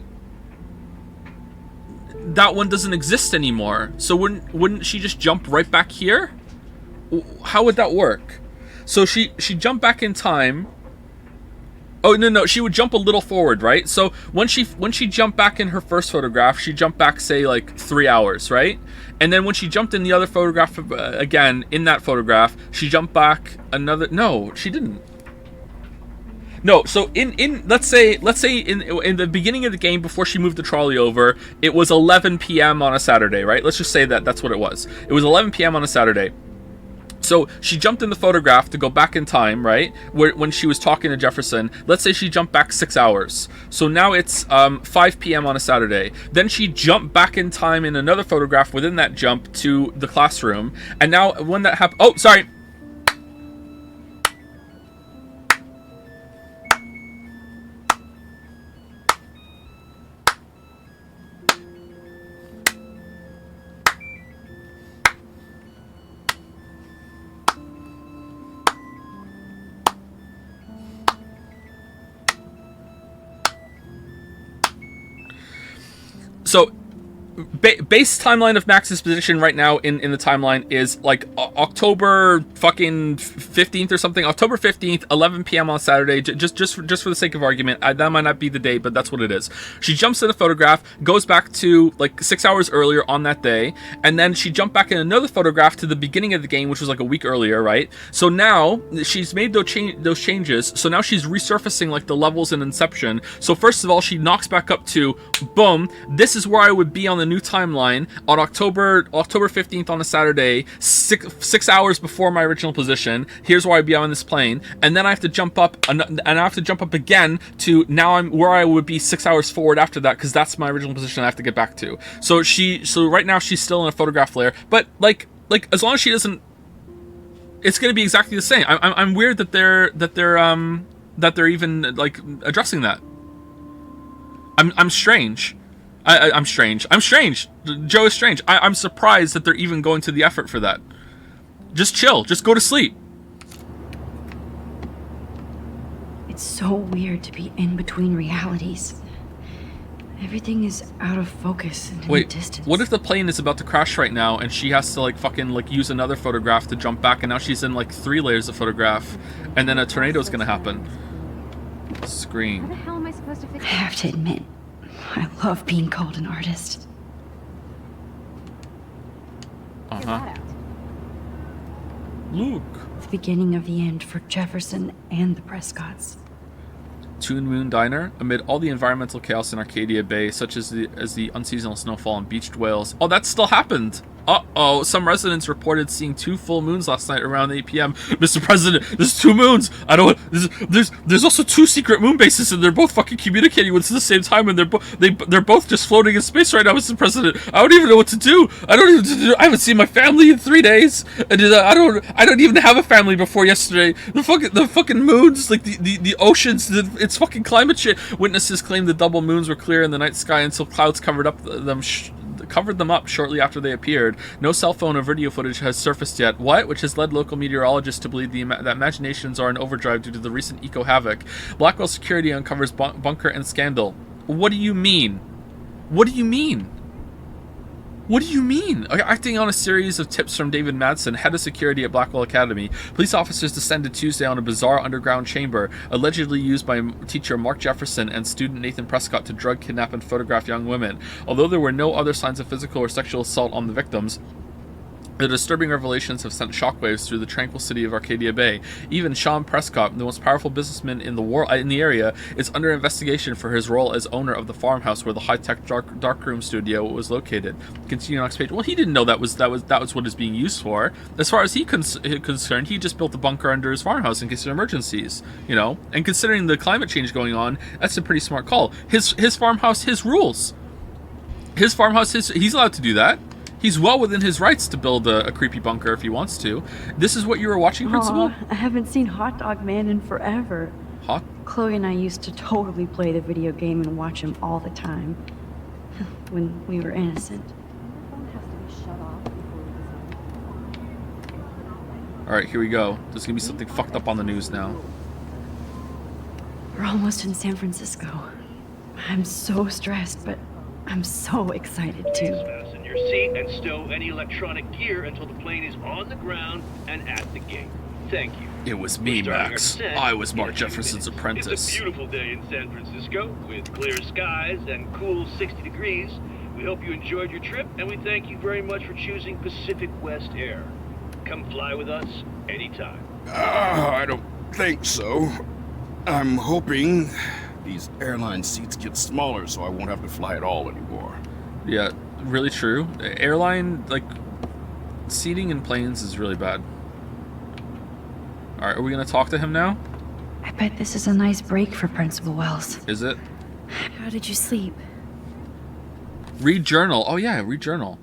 [SPEAKER 1] that one doesn't exist anymore. So wouldn't she just jump right back here? How would that work? So she jumped back in time, Oh, no, she would jump a little forward, right? So when she jumped back in her first photograph, she jumped back, say, like 3 hours, right? And then when she jumped in the other photograph again, in that photograph, she jumped back another... No, she didn't. No, so in let's say in the beginning of the game, before she moved the trolley over, it was 11 p.m. on a Saturday, right? Let's just say that's what it was. It was 11 p.m. on a Saturday. So she jumped in the photograph to go back in time, right? When she was talking to Jefferson. Let's say she jumped back 6 hours. So now it's 5 p.m. on a Saturday. Then she jumped back in time in another photograph within that jump to the classroom. And now when that happened... Oh, sorry. So, base timeline of Max's position right now in the timeline is like October fucking 15th or something. October 15th, 11 p.m. on Saturday. Just for the sake of argument, that might not be the date, but that's what it is. She jumps in a photograph, goes back to like 6 hours earlier on that day, and then she jumped back in another photograph to the beginning of the game, which was like a week earlier, right? So now she's made those changes. So now she's resurfacing like the levels in Inception. So first of all, she knocks back up to boom. This is where I would be on the new timeline on October 15th on a Saturday, six hours before my original position. Here's where I'd be on this plane, and then I have to jump up, and I have to jump up again to now I'm where I would be 6 hours forward after that, because that's my original position I have to get back to. So right now she's still in a photograph layer, but like as long as she doesn't, it's going to be exactly the same. I'm weird that they're even like addressing that. I'm strange. I'm strange. I'm strange. Joe is strange. I'm surprised that they're even going to the effort for that. Just chill. Just go to sleep.
[SPEAKER 2] It's so weird to be in between realities. Everything is out of focus and in the distance.
[SPEAKER 1] What if the plane is about to crash right now and she has to like fucking like use another photograph to jump back, and now she's in like 3 layers of photograph, and then a tornado is gonna happen? Scream.
[SPEAKER 3] How the hell am I supposed to fix
[SPEAKER 2] I have to admit, I love being called an artist.
[SPEAKER 1] Look.
[SPEAKER 2] The beginning of the end for Jefferson and the Prescotts.
[SPEAKER 1] Toon Moon Diner, amid all the environmental chaos in Arcadia Bay, such as the unseasonal snowfall and beached whales. Oh, that still happened. Uh-oh, some residents reported seeing 2 full moons last night around 8 p.m. Mr. President, there's 2 moons. There's also 2 secret moon bases, and they're both fucking communicating with us at the same time, and they're both just floating in space right now, Mr. President. I don't even know what to do. I haven't seen my family in 3 days, and I don't even have a family before yesterday. The fucking moons, like the oceans, it's fucking climate change. Witnesses claimed the double moons were clear in the night sky until clouds covered them up shortly after they appeared. No cell phone or video footage has surfaced yet. Which has led local meteorologists to believe that imaginations are in overdrive due to the recent eco-havoc. Blackwell Security uncovers bunker and scandal. What do you mean? What do you mean? What do you mean? Acting on a series of tips from David Madsen, head of security at Blackwell Academy, police officers descended Tuesday on a bizarre underground chamber allegedly used by teacher Mark Jefferson and student Nathan Prescott to drug, kidnap, and photograph young women. Although there were no other signs of physical or sexual assault on the victims, the disturbing revelations have sent shockwaves through the tranquil city of Arcadia Bay. Even Sean Prescott, the most powerful businessman in the area, is under investigation for his role as owner of the farmhouse where the high-tech darkroom studio was located. Continuing on next page. Well, he didn't know that was what it's being used for. As far as he's concerned, he just built a bunker under his farmhouse in case of emergencies. You know, and considering the climate change going on, that's a pretty smart call. His farmhouse, his rules. His farmhouse, he's allowed to do that. He's well within his rights to build a creepy bunker if he wants to. This is what you were watching, Principal?
[SPEAKER 2] I haven't seen Hot Dog Man in forever. Chloe and I used to totally play the video game and watch him all the time. When we were innocent.
[SPEAKER 1] Alright, here we go. There's gonna be something fucked up on the news now.
[SPEAKER 2] We're almost in San Francisco. I'm so stressed, but I'm so excited too.
[SPEAKER 11] Fasten your seat and stow any electronic gear until the plane is on the ground and at the gate. thank you.
[SPEAKER 1] It was me,
[SPEAKER 11] Starting our
[SPEAKER 1] Max.
[SPEAKER 11] descent
[SPEAKER 1] I was Mark
[SPEAKER 11] in a few
[SPEAKER 1] Jefferson's
[SPEAKER 11] minutes.
[SPEAKER 1] apprentice.
[SPEAKER 11] It's a beautiful day in San Francisco with clear skies and cool 60 degrees. We hope you enjoyed your trip, and we thank you very much for choosing Pacific West Air. Come fly with us anytime.
[SPEAKER 12] I don't think so. I'm hoping these airline seats get smaller so I won't have to fly at all anymore.
[SPEAKER 1] Yeah, really true. Airline, like, seating in planes is really bad. Alright, are we gonna talk to him now?
[SPEAKER 13] I bet this is a nice break for Principal Wells.
[SPEAKER 1] Is it?
[SPEAKER 13] How did you sleep?
[SPEAKER 1] Read journal. Oh yeah, read journal.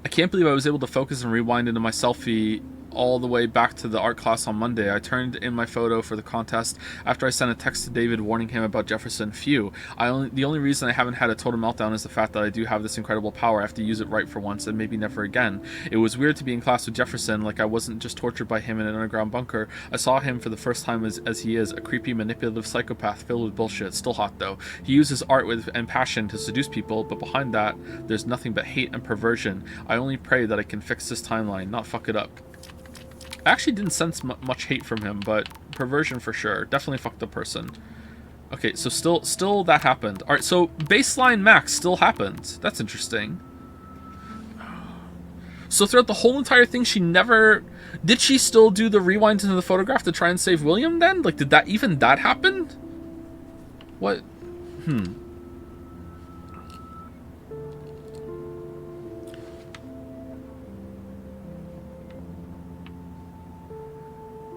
[SPEAKER 1] I can't believe I was able to focus and rewind into my selfie all the way back to the art class on Monday. I turned in my photo for the contest after I sent a text to David warning him about Jefferson. Phew. The only reason I haven't had a total meltdown is the fact that I do have this incredible power. I have to use it right for once and maybe never again. It was weird to be in class with Jefferson, like I wasn't just tortured by him in an underground bunker. I saw him for the first time as he is, a creepy, manipulative psychopath filled with bullshit. Still hot though. He uses art and passion to seduce people, but behind that, there's nothing but hate and perversion. I only pray that I can fix this timeline, not fuck it up. I actually didn't sense much hate from him, but perversion for sure. Definitely fucked up person. Okay, so still that happened. Alright, so baseline Max still happened. That's interesting. So throughout the whole entire thing, she never... Did she still do the rewind into the photograph to try and save William then? Like, did that happen? What?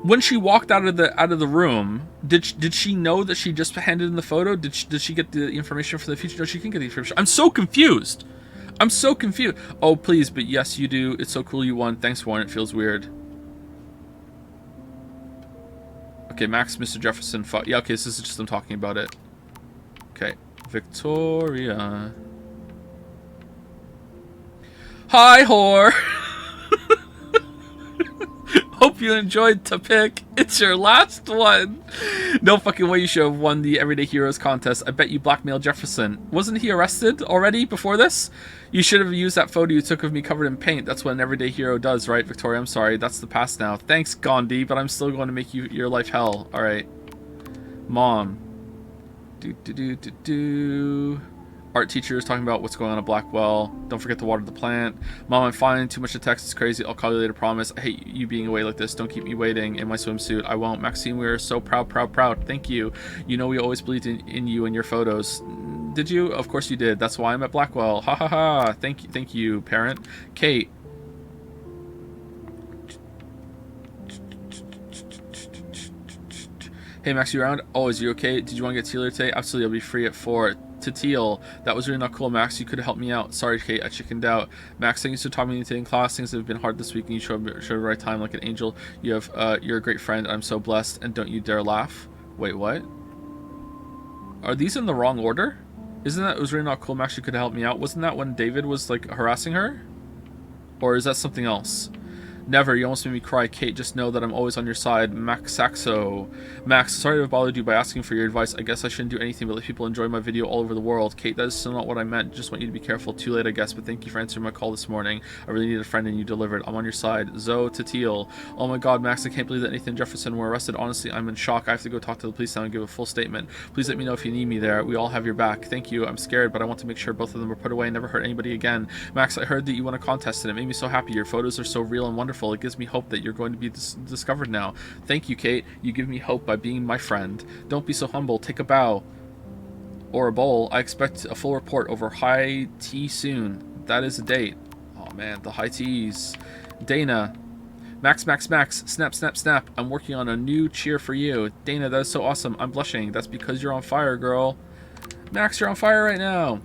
[SPEAKER 1] When she walked out of the room, did she know that she just handed in the photo? Did she get the information for the future? No, she can get the information. I'm so confused. Oh, please, but yes, you do. It's so cool you won. Thanks, Warren. It feels weird. Okay, Max, Mr. Jefferson. Yeah, okay, so this is just them talking about it. Okay, Victoria. Hi, whore. Hope you enjoyed to pick. It's your last one. No fucking way you should have won the Everyday Heroes contest. I bet you blackmailed Jefferson. Wasn't he arrested already before this? You should have used that photo you took of me covered in paint. That's what an everyday hero does, right, Victoria? I'm sorry. That's the past now. Thanks, Gandhi, but I'm still going to make your life hell. All right. Mom. Art teacher is talking about what's going on at Blackwell. Don't forget to water the plant. Mom, I'm fine. Too much to text. It's crazy. I'll call you later, promise. I hate you being away like this. Don't keep me waiting in my swimsuit. I won't. Maxine, we are so proud. Thank you. You know we always believed in you and your photos. Did you? Of course you did. That's why I'm at Blackwell. Ha ha ha. Thank you, parent. Kate. Hey, Max, you around? Oh, is you okay? Did you want to get Teal today? Absolutely. I'll be free at 4. To Teal, that was really not cool, Max. You could have helped me out. Sorry, Kate, I chickened out. Max, thank you for talking to me today in class. Things have been hard this week, and you showed the right time like an angel. You're a great friend. I'm so blessed, and don't you dare laugh. Wait, what? Are these in the wrong order? Isn't that it was really not cool, Max? You could have helped me out. Wasn't that when David was like harassing her? Or is that something else? Never. You almost made me cry. Kate, just know that I'm always on your side. Max Saxo. Max, sorry to have bothered you by asking for your advice. I guess I shouldn't do anything but let people enjoy my video all over the world. Kate, that is still not what I meant. Just want you to be careful. Too late, I guess, but thank you for answering my call this morning. I really need a friend and you delivered. I'm on your side. Zoe to Teal. Oh my god, Max, I can't believe that Nathan and Jefferson were arrested. Honestly, I'm in shock. I have to go talk to the police now and give a full statement. Please let me know if you need me there. We all have your back. Thank you. I'm scared, but I want to make sure both of them are put away and never hurt anybody again. Max, I heard that you won a contest and it made me so happy. Your photos are so real and wonderful. It gives me hope that you're going to be discovered now. Thank you, Kate. You give me hope by being my friend. Don't be so humble. Take a bow. Or a bowl. I expect a full report over high tea soon. That is a date. Oh man, the high teas. Dana. Max. Snap. I'm working on a new cheer for you. Dana, that is so awesome. I'm blushing. That's because you're on fire, girl. Max, you're on fire right now.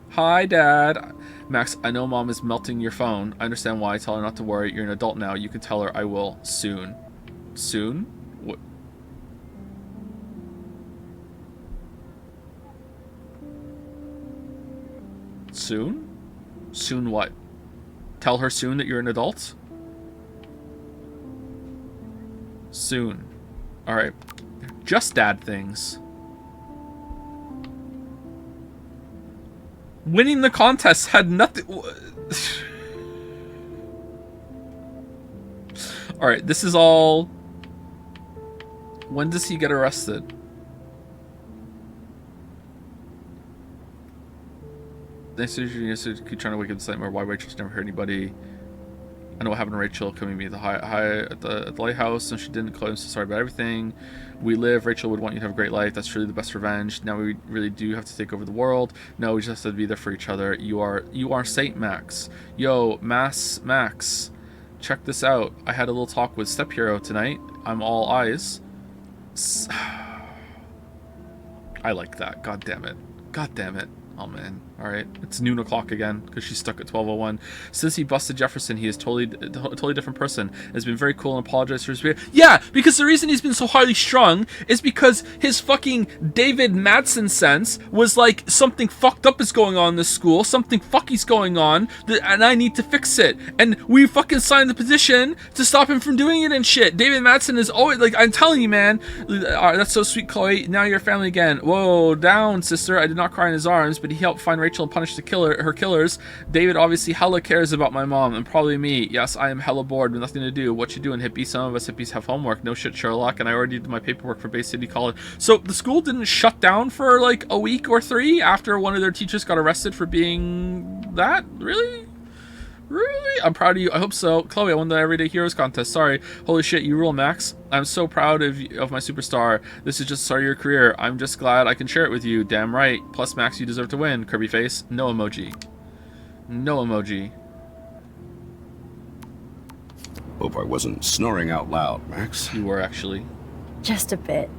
[SPEAKER 1] Hi, Dad. Max, I know Mom is melting your phone. I understand why. Tell her not to worry. You're an adult now. You can tell her I will. Soon. Soon? What? Soon? Soon what? Tell her soon that you're an adult? Soon. Alright. Just dad things. Winning the contest had nothing... Alright, this is all... When does he get arrested? They keep trying to wake up the nightmare. Why Rachel's never heard anybody. I know what happened to Rachel coming to me at the lighthouse, and she didn't. Chloe, I'm so sorry about everything. We live. Rachel would want you to have a great life. That's truly the best revenge. Now we really do have to take over the world. No, we just have to be there for each other. You are Saint Max. Yo, Max. Check this out. I had a little talk with Step Hero tonight. I'm all eyes. I like that. God damn it. God damn it. Oh man. Alright. It's noon o'clock again because she's stuck at 12:01. Since he busted Jefferson, he is a totally different person. Has been very cool and apologized for his behavior. Yeah, because the reason he's been so highly strung is because his fucking David Madsen sense was like, something fucked up is going on in this school. Something fucky's going on and I need to fix it. And we fucking signed the petition to stop him from doing it and shit. David Madsen is always like, I'm telling you, man. That's so sweet, Chloe. Now you're family again. Whoa, down, sister. I did not cry in his arms, but he helped find Rachel and punish her killers. David obviously hella cares about my mom and probably me. Yes, I am hella bored with nothing to do. What you doing, hippie? Some of us hippies have homework. No shit, Sherlock. And I already did my paperwork for Bay City College. So the school didn't shut down for like a week or 3 after one of their teachers got arrested for being that? Really? Really? I'm proud of you. I hope so. Chloe, I won the Everyday Heroes contest. Sorry. Holy shit, you rule, Max. I'm so proud of my superstar. This is just the start of your career. I'm just glad I can share it with you. Damn right. Plus, Max, you deserve to win. Kirby face. No emoji. No emoji.
[SPEAKER 12] Hope I wasn't snoring out loud, Max.
[SPEAKER 1] You were, actually.
[SPEAKER 2] Just a bit.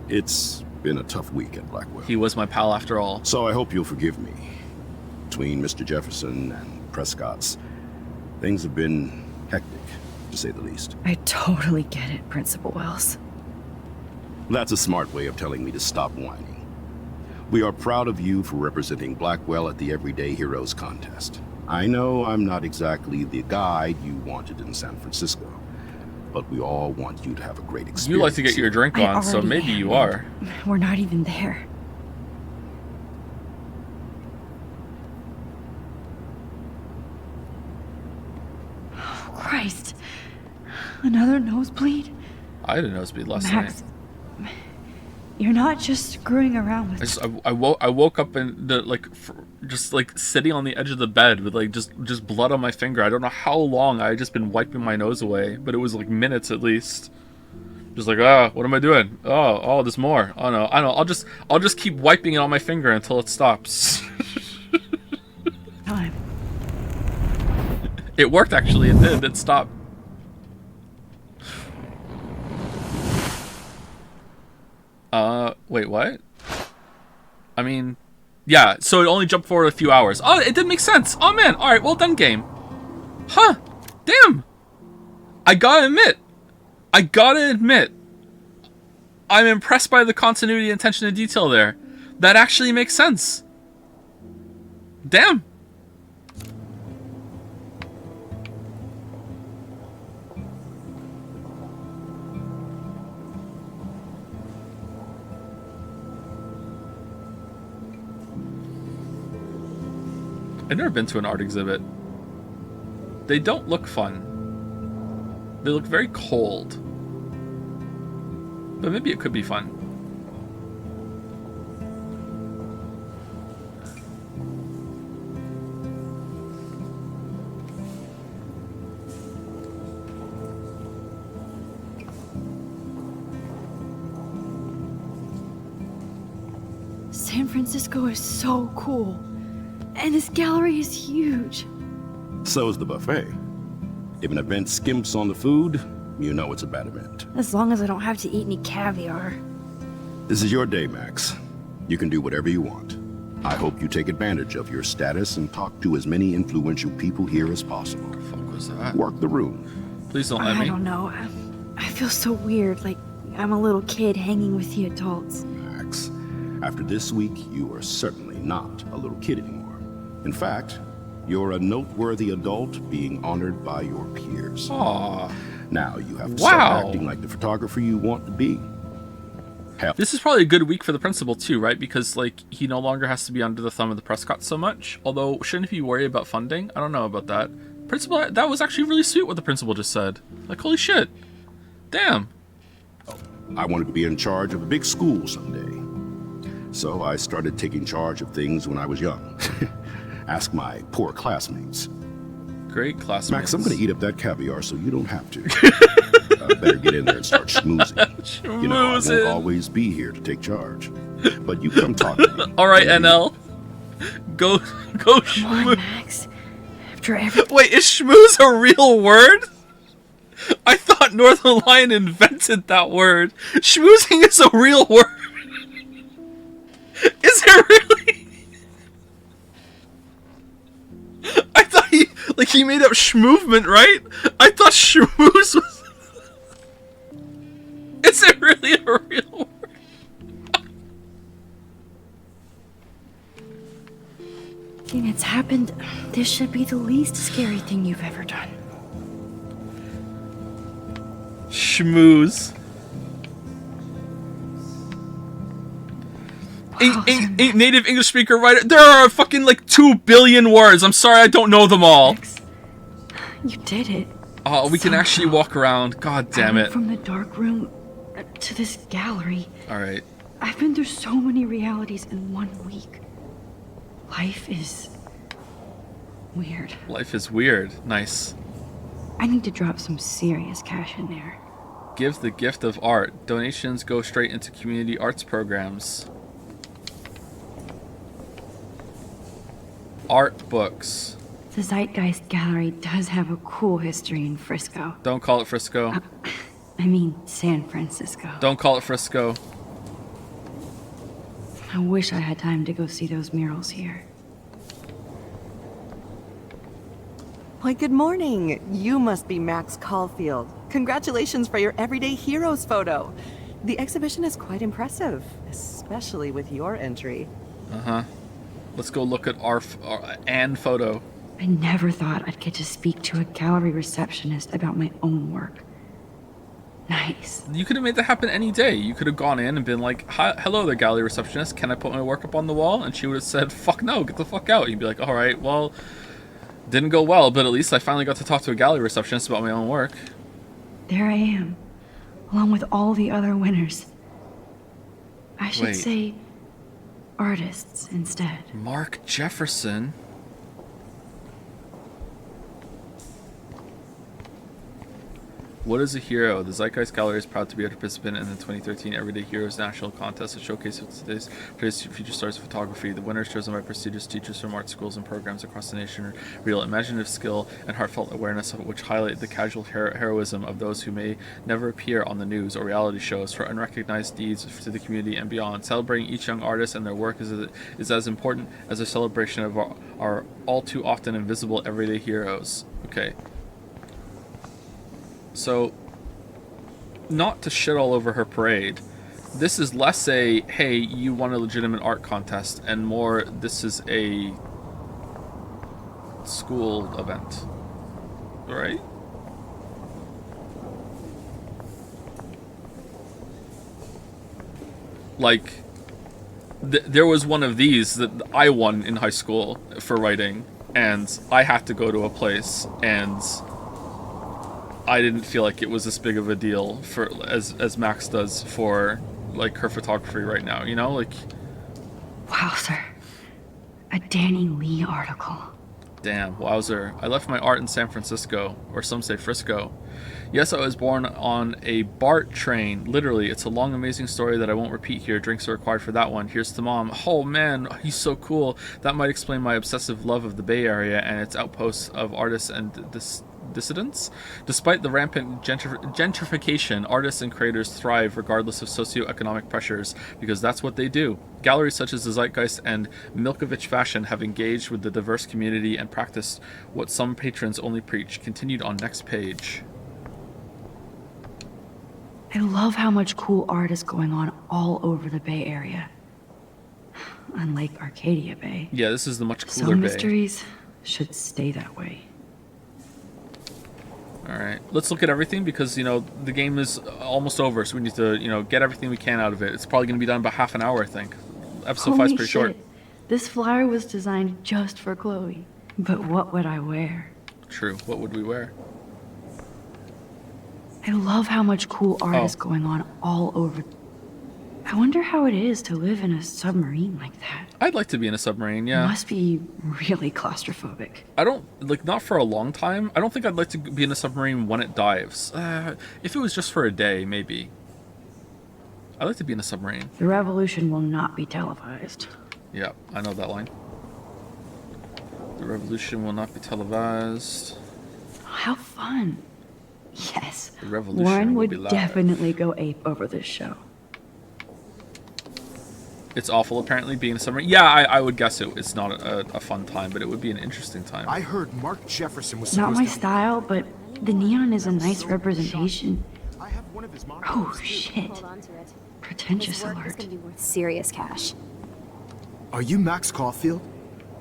[SPEAKER 12] It's been a tough week at Blackwell.
[SPEAKER 1] He was my pal after all.
[SPEAKER 12] So I hope you'll forgive me. Between Mr. Jefferson and Prescott's, things have been hectic, to say the least.
[SPEAKER 13] I totally get it, Principal Wells.
[SPEAKER 12] That's a smart way of telling me to stop whining. We are proud of you for representing Blackwell at the Everyday Heroes contest. I know I'm not exactly the guide you wanted in San Francisco, but we all want you to have a great experience.
[SPEAKER 1] You like to get your drink on, so maybe you are.
[SPEAKER 13] We're not even there. Christ. Another nosebleed?
[SPEAKER 1] I had a nosebleed last
[SPEAKER 13] Max,
[SPEAKER 1] night.
[SPEAKER 13] You're not just screwing around with
[SPEAKER 1] I woke up in the just like sitting on the edge of the bed with like just blood on my finger. I don't know how long I had just been wiping my nose away, but it was like minutes at least. Just like, what am I doing? Oh, there's more. Oh no, I know. I'll just keep wiping it on my finger until it stops.
[SPEAKER 13] time.
[SPEAKER 1] It worked, actually. It did. It stopped. Wait, what? I mean, yeah, so it only jumped forward a few hours. Oh, it did make sense. Oh, man. All right, well done, game. Huh. Damn. I gotta admit, I'm impressed by the continuity and attention to detail there. That actually makes sense. Damn. I've never been to an art exhibit. They don't look fun. They look very cold. But maybe it could be fun.
[SPEAKER 2] San Francisco is so cool. And this gallery is huge.
[SPEAKER 12] So is the buffet. If an event skimps on the food, you know it's a bad event.
[SPEAKER 2] As long as I don't have to eat any caviar.
[SPEAKER 12] This is your day, Max. You can do whatever you want. I hope you take advantage of your status and talk to as many influential people here as possible.
[SPEAKER 1] What the fuck was that?
[SPEAKER 12] Work the room.
[SPEAKER 1] Please don't let me.
[SPEAKER 2] I don't know. I feel so weird, like I'm a little kid hanging with the adults.
[SPEAKER 12] Max, after this week, you are certainly not a little kid anymore. In fact, you're a noteworthy adult being honored by your peers.
[SPEAKER 1] Aww.
[SPEAKER 12] Now you have to start acting like the photographer you want to be.
[SPEAKER 1] This is probably a good week for the principal too, right? Because like he no longer has to be under the thumb of the Prescott so much. Although, shouldn't he be worried about funding? I don't know about that. Principal, that was actually really sweet what the principal just said. Like, holy shit. Damn.
[SPEAKER 12] I wanted to be in charge of a big school someday. So I started taking charge of things when I was young. Ask my poor classmates.
[SPEAKER 1] Great classmates.
[SPEAKER 12] Max, I'm going to eat up that caviar so you don't have to. Better get in there and start schmoozing. You know, I won't always be here to take charge. But you come talk to me.
[SPEAKER 1] Alright, NL. Go
[SPEAKER 13] Come on, Max. After everything.
[SPEAKER 1] Wait, is schmooze a real word? I thought Northern Lion invented that word. Schmoozing is a real word. Is it really? I thought he made up schmovement, right? I thought schmooze was... Is it really a real word?
[SPEAKER 13] It's happened. This should be the least scary thing you've ever done.
[SPEAKER 1] Schmooze. Ain't native English speaker writer. There are fucking like 2 billion words. I'm sorry I don't know them all.
[SPEAKER 13] You did it.
[SPEAKER 1] Oh, we can actually walk around. God damn it.
[SPEAKER 13] From the dark room to this gallery.
[SPEAKER 1] Alright.
[SPEAKER 13] I've been through so many realities in 1 week. Life is weird.
[SPEAKER 1] Life is weird. Nice.
[SPEAKER 13] I need to drop some serious cash in there.
[SPEAKER 1] Give the gift of art. Donations go straight into community arts programs. Art books.
[SPEAKER 13] The Zeitgeist Gallery does have a cool history in Frisco.
[SPEAKER 1] Don't call it Frisco.
[SPEAKER 13] I mean, San Francisco.
[SPEAKER 1] Don't call it Frisco.
[SPEAKER 13] I wish I had time to go see those murals here.
[SPEAKER 14] Why, good morning. You must be Max Caulfield. Congratulations for your Everyday Heroes photo. The exhibition is quite impressive, especially with your entry.
[SPEAKER 1] Uh-huh. Let's go look at our Anne photo.
[SPEAKER 13] I never thought I'd get to speak to a gallery receptionist about my own work. Nice.
[SPEAKER 1] You could have made that happen any day. You could have gone in and been like, hello there, gallery receptionist. Can I put my work up on the wall? And she would have said, fuck no, get the fuck out. You'd be like, all right, well, didn't go well, but at least I finally got to talk to a gallery receptionist about my own work.
[SPEAKER 13] There I am, along with all the other winners. I should say artists instead.
[SPEAKER 1] Mark Jefferson? What is a hero? The Zeitgeist Gallery is proud to be a participant in the 2013 Everyday Heroes National Contest, a showcase of today's future stars of photography. The winners, chosen by prestigious teachers from art schools and programs across the nation, reveal imaginative skill and heartfelt awareness of which highlight the casual heroism of those who may never appear on the news or reality shows for unrecognized deeds to the community and beyond. Celebrating each young artist and their work is as important as a celebration of our all too often invisible everyday heroes. Okay. So, not to shit all over her parade, this is less a, hey, you won a legitimate art contest, and more, this is a school event. Right? Like, there was one of these that I won in high school for writing, and I had to go to a place, and I didn't feel like it was as big of a deal for as Max does for like her photography right now, you know, like.
[SPEAKER 13] Wowzer, a Danny Lee article.
[SPEAKER 1] Damn, wowzer. I left my art in San Francisco, or some say Frisco. Yes, I was born on a BART train. Literally, it's a long, amazing story that I won't repeat here. Drinks are required for that one. Here's to Mom. Oh man, he's so cool. That might explain my obsessive love of the Bay Area and its outposts of artists and dissidents. Despite the rampant gentrification, artists and creators thrive regardless of socioeconomic pressures, because that's what they do. Galleries such as the Zeitgeist and Milkovich Fashion have engaged with the diverse community and practiced what some patrons only preach. Continued on next page.
[SPEAKER 13] I love how much cool art is going on all over the Bay Area. Unlike Arcadia Bay.
[SPEAKER 1] Yeah, this is the much cooler
[SPEAKER 13] Some
[SPEAKER 1] Bay.
[SPEAKER 13] mysteries should stay that way.
[SPEAKER 1] Alright, let's look at everything because, you know, the game is almost over, so we need to, you know, get everything we can out of it. It's probably going to be done about half an hour, I think. Episode 5 is pretty short.
[SPEAKER 13] This flyer was designed just for Chloe. But what would I wear?
[SPEAKER 1] True. What would we wear?
[SPEAKER 13] I love how much cool art is going on all over. I wonder how it is to live in a submarine like that.
[SPEAKER 1] I'd like to be in a submarine, yeah.
[SPEAKER 13] It must be really claustrophobic.
[SPEAKER 1] I don't, like, not for a long time. I don't think I'd like to be in a submarine when it dives. If it was just for a day, maybe. I'd like to be in a submarine.
[SPEAKER 13] The revolution will not be televised.
[SPEAKER 1] Yeah, I know that line. The revolution will not be televised.
[SPEAKER 13] How fun. Yes.
[SPEAKER 1] The revolution
[SPEAKER 13] Warren
[SPEAKER 1] will
[SPEAKER 13] would
[SPEAKER 1] be live.
[SPEAKER 13] definitely go ape over this show.
[SPEAKER 1] It's awful, apparently, being a submarine. Yeah, I would guess it's not a fun time, but it would be an interesting time.
[SPEAKER 10] I heard Mark Jefferson was
[SPEAKER 13] Not
[SPEAKER 10] supposed
[SPEAKER 13] my
[SPEAKER 10] to...
[SPEAKER 13] style, but the neon is a nice representation.
[SPEAKER 10] I have one of his
[SPEAKER 13] Oh, shit. Pretentious alert.
[SPEAKER 3] Serious cash.
[SPEAKER 10] Are you Max Caulfield?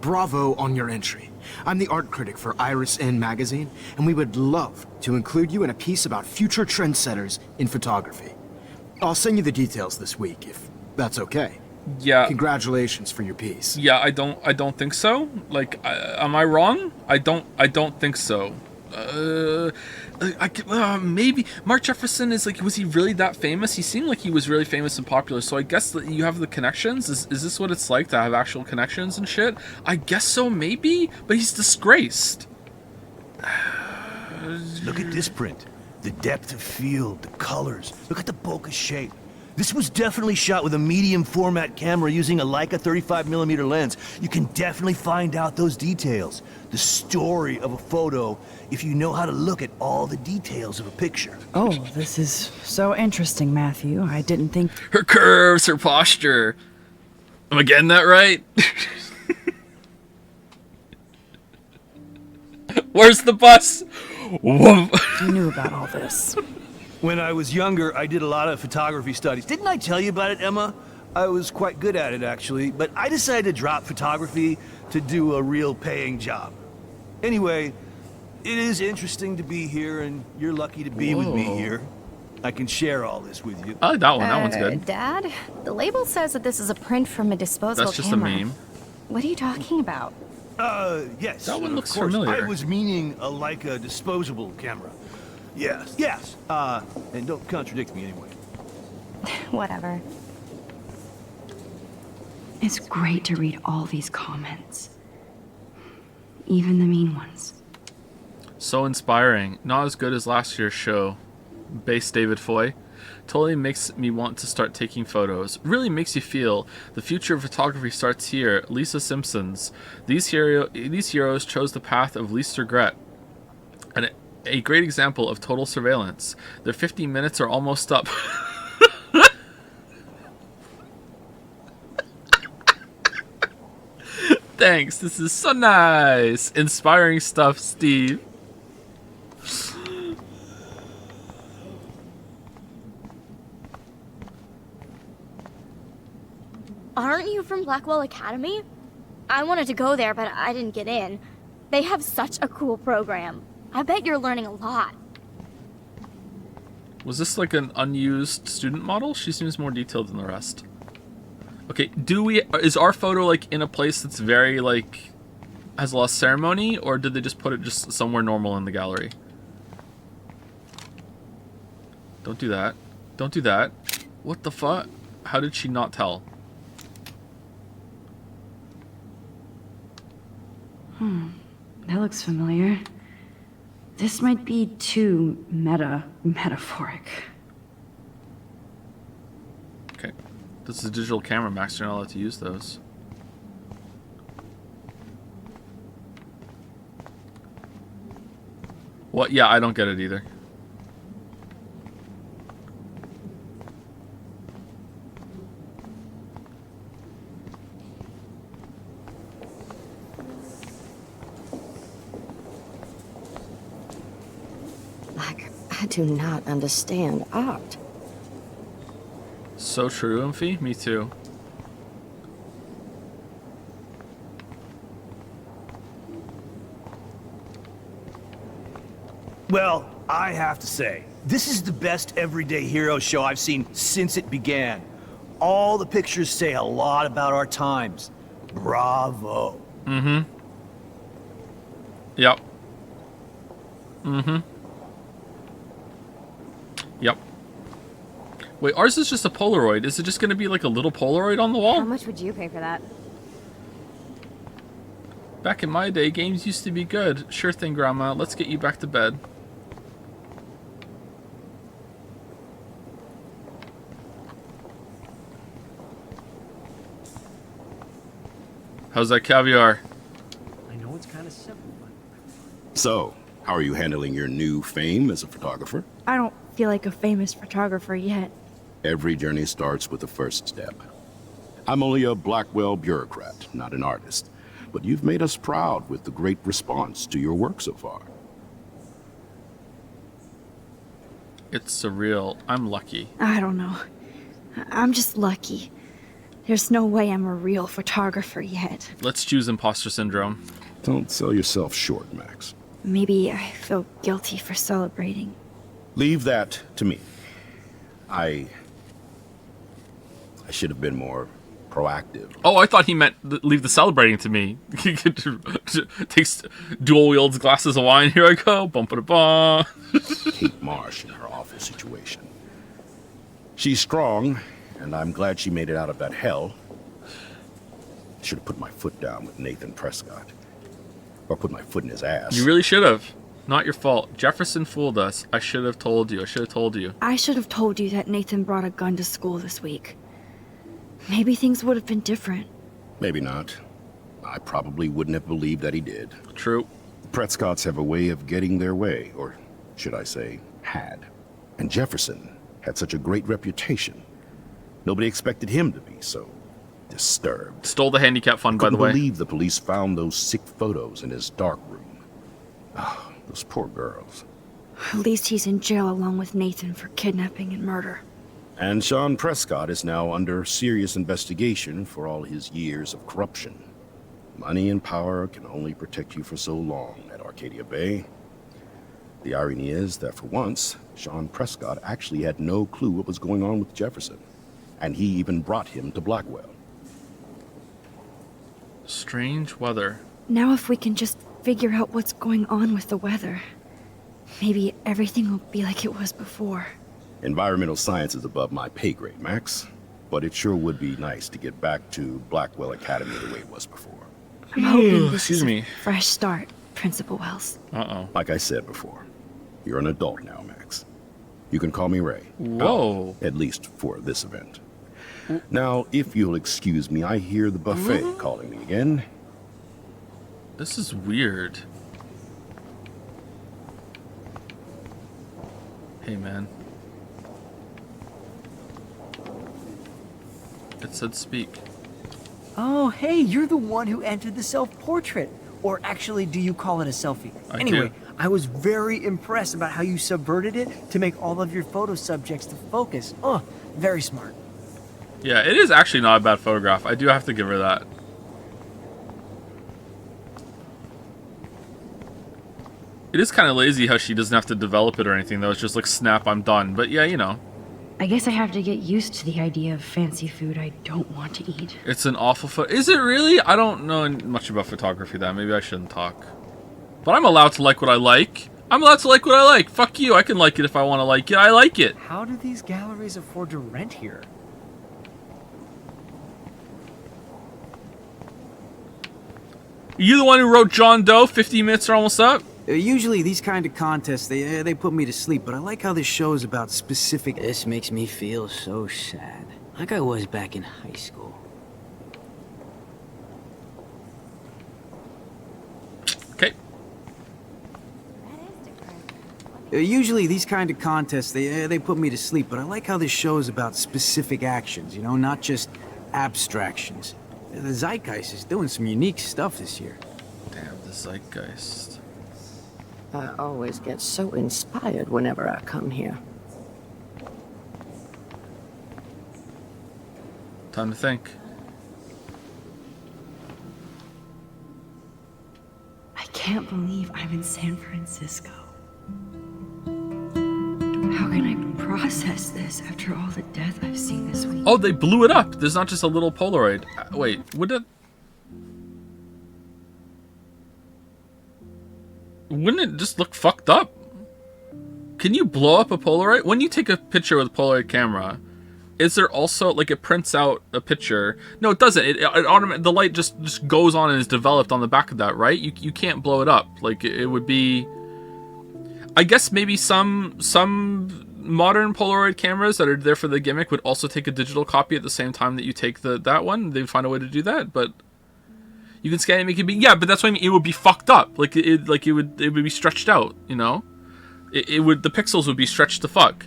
[SPEAKER 10] Bravo on your entry. I'm the art critic for Iris N magazine, and we would love to include you in a piece about future trendsetters in photography. I'll send you the details this week, if that's okay.
[SPEAKER 1] Yeah.
[SPEAKER 10] Congratulations for your piece.
[SPEAKER 1] Yeah, I don't think so. Like, am I wrong? I don't think so. Maybe Mark Jefferson is like, was he really that famous? He seemed like he was really famous and popular, so I guess that you have the connections. Is this what it's like to have actual connections and shit? I guess so, maybe, but he's disgraced.
[SPEAKER 4] Look at this print. The depth of field, the colors. Look at the bokeh shape. This was definitely shot with a medium format camera using a Leica 35mm lens. You can definitely find out those details. The story of a photo if you know how to look at all the details of a picture.
[SPEAKER 15] Oh, this is so interesting, Matthew. I didn't think...
[SPEAKER 1] Her curves, her posture. Am I getting that right? Where's the bus?
[SPEAKER 15] You knew about all this.
[SPEAKER 4] When I was younger, I did a lot of photography studies. Didn't I tell you about it, Emma? I was quite good at it, actually, but I decided to drop photography to do a real paying job. Anyway, it is interesting to be here, and you're lucky to be with me here. I can share all this with you.
[SPEAKER 1] I like that one. That one's good.
[SPEAKER 3] Dad, the label says that this is a print from a disposable
[SPEAKER 1] That's just
[SPEAKER 3] camera.
[SPEAKER 1] a meme.
[SPEAKER 3] What are you talking about?
[SPEAKER 4] Yes.
[SPEAKER 1] That one looks
[SPEAKER 4] of course.
[SPEAKER 1] familiar.
[SPEAKER 4] I was meaning a Leica disposable camera. Yes. And don't contradict me anyway.
[SPEAKER 3] Whatever.
[SPEAKER 13] It's great to read all these comments. Even the mean ones.
[SPEAKER 1] So inspiring. Not as good as last year's show. Base David Foy. Totally makes me want to start taking photos. Really makes you feel the future of photography starts here. Lisa Simpsons. These heroes chose the path of least regret. And a great example of total surveillance. Their 15 minutes are almost up. Thanks. This is so nice. Inspiring stuff, Steve.
[SPEAKER 16] Aren't you from Blackwell Academy? I wanted to go there, but I didn't get in. They have such a cool program. I bet you're learning a lot.
[SPEAKER 1] Was this like an unused student model? She seems more detailed than the rest. Okay, is our photo like in a place that's very like has a lot of ceremony, or did they just put it just somewhere normal in the gallery? Don't do that. Don't do that. What the fuck? How did she not tell?
[SPEAKER 13] That looks familiar. This might be too metaphoric.
[SPEAKER 1] Okay. This is a digital camera, Max. You're not allowed to use those. What? Yeah, I don't get it either.
[SPEAKER 17] I do not understand art.
[SPEAKER 1] So true, Imphy. Me too.
[SPEAKER 4] Well, I have to say, this is the best Everyday Hero show I've seen since it began. All the pictures say a lot about our times. Bravo.
[SPEAKER 1] Mm-hmm. Yep. Mm-hmm. Yep. Wait, ours is just a Polaroid. Is it just going to be like a little Polaroid on the wall?
[SPEAKER 3] How much would you pay for that?
[SPEAKER 1] Back in my day, games used to be good. Sure thing, Grandma. Let's get you back to bed. How's that caviar?
[SPEAKER 6] I know it's kind of simple, but...
[SPEAKER 12] So, how are you handling your new fame as a photographer?
[SPEAKER 2] I don't feel like a famous photographer yet.
[SPEAKER 12] Every journey starts with the first step. I'm only a Blackwell bureaucrat, not an artist. But you've made us proud with the great response to your work so far.
[SPEAKER 1] It's surreal. I'm lucky.
[SPEAKER 2] I don't know. I'm just lucky. There's no way I'm a real photographer yet.
[SPEAKER 1] Let's choose imposter syndrome.
[SPEAKER 12] Don't sell yourself short, Max.
[SPEAKER 2] Maybe I feel guilty for celebrating.
[SPEAKER 12] Leave that to me. I should have been more proactive.
[SPEAKER 1] Oh, I thought he meant leave the celebrating to me. He takes dual wields glasses of wine. Here I go. Bum-ba-da-bum.
[SPEAKER 12] Kate Marsh in her awful situation. She's strong, and I'm glad she made it out of that hell. Should have put my foot down with Nathan Prescott. Or put my foot in his ass.
[SPEAKER 1] You really should have. Not your fault. Jefferson fooled us. I should have told you. I should have told you.
[SPEAKER 2] I should have told you that Nathan brought a gun to school this week. Maybe things would have been different.
[SPEAKER 12] Maybe not. I probably wouldn't have believed that he did.
[SPEAKER 1] True.
[SPEAKER 12] The Prescotts have a way of getting their way, or should I say, had. And Jefferson had such a great reputation. Nobody expected him to be so disturbed.
[SPEAKER 1] Stole the handicap fund, by the way.
[SPEAKER 12] I couldn't believe the police found those sick photos in his dark room. Oh, those poor girls.
[SPEAKER 2] At least he's in jail along with Nathan for kidnapping and murder.
[SPEAKER 12] And Sean Prescott is now under serious investigation for all his years of corruption. Money and power can only protect you for so long at Arcadia Bay. The irony is that for once, Sean Prescott actually had no clue what was going on with Jefferson. And he even brought him to Blackwell.
[SPEAKER 1] Strange weather.
[SPEAKER 2] Now if we can just figure out what's going on with the weather, maybe everything will be like it was before.
[SPEAKER 12] Environmental science is above my pay grade, Max. But it sure would be nice to get back to Blackwell Academy the way it was before.
[SPEAKER 2] I'm hoping this
[SPEAKER 1] Excuse
[SPEAKER 2] is
[SPEAKER 1] me.
[SPEAKER 2] a fresh start, Principal Wells.
[SPEAKER 1] Uh-oh.
[SPEAKER 12] Like I said before, you're an adult now, Max. You can call me Ray.
[SPEAKER 1] Whoa.
[SPEAKER 12] At least for this event. Now, if you'll excuse me, I hear the buffet calling me again.
[SPEAKER 1] This is weird. Hey, man. It said speak.
[SPEAKER 6] Oh, hey, you're the one who entered the self-portrait. Or actually, do you call it a selfie? Anyway, I was very impressed about how you subverted it to make all of your photo subjects to focus. Oh, very smart.
[SPEAKER 1] Yeah, it is actually not a bad photograph. I do have to give her that. It is kind of lazy how she doesn't have to develop it or anything, though. It's just like, snap, I'm done. But yeah, you know.
[SPEAKER 13] I guess I have to get used to the idea of fancy food I don't want to eat.
[SPEAKER 1] It's an awful photo. Is it really? I don't know much about photography, then. Maybe I shouldn't talk. But I'm allowed to like what I like. I'm allowed to like what I like. Fuck you. I can like it if I want to like it. I like it.
[SPEAKER 6] How do these galleries afford to rent here?
[SPEAKER 1] Are you the one who wrote John Doe? 50 minutes are almost up?
[SPEAKER 5] Usually these kind of contests, they put me to sleep, but I like how this show is about specific...
[SPEAKER 18] This makes me feel so sad. Like I was back in high school.
[SPEAKER 1] Okay.
[SPEAKER 5] Usually these kind of contests, they put me to sleep, but I like how this show is about specific actions, you know, not just abstractions. The Zeitgeist is doing some unique stuff this year.
[SPEAKER 1] Damn, the Zeitgeist.
[SPEAKER 17] I always get so inspired whenever I come here.
[SPEAKER 1] Time to think.
[SPEAKER 13] I can't believe I'm in San Francisco. How can I process this after all the death I've seen this week?
[SPEAKER 1] Oh, they blew it up. There's not just a little Polaroid. Wait, wouldn't it just look fucked up? Can you blow up a Polaroid? When you take a picture with a Polaroid camera, is there also, like, it prints out a picture? No, it doesn't. The light just goes on and is developed on the back of that, right? You can't blow it up. Like, it would be... I guess maybe some modern Polaroid cameras that are there for the gimmick would also take a digital copy at the same time that you take that one. They'd find a way to do that, but... You can scan it and make it be... Yeah, but that's what I mean. It would be fucked up. Like, it would be stretched out, you know? The pixels would be stretched to fuck.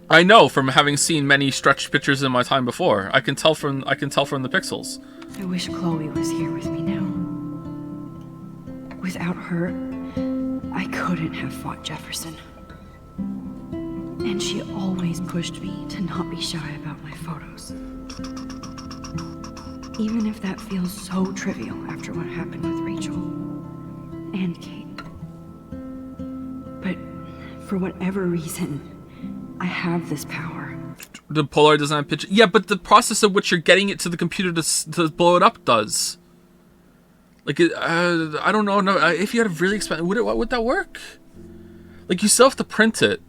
[SPEAKER 1] I know from having seen many stretched pictures in my time before. I can tell from the pixels.
[SPEAKER 13] I wish Chloe was here with me now. Without her, I couldn't have fought Jefferson. And she always pushed me to not be shy about my photos. Even if that feels so trivial after what happened with Rachel and Kate. But for whatever reason, I have this power.
[SPEAKER 1] The Polaroid doesn't have picture. Yeah, but the process of which you're getting it to the computer to blow it up does. Like, I don't know. No, if you had a really expensive, would that work? Like, you still have to print it.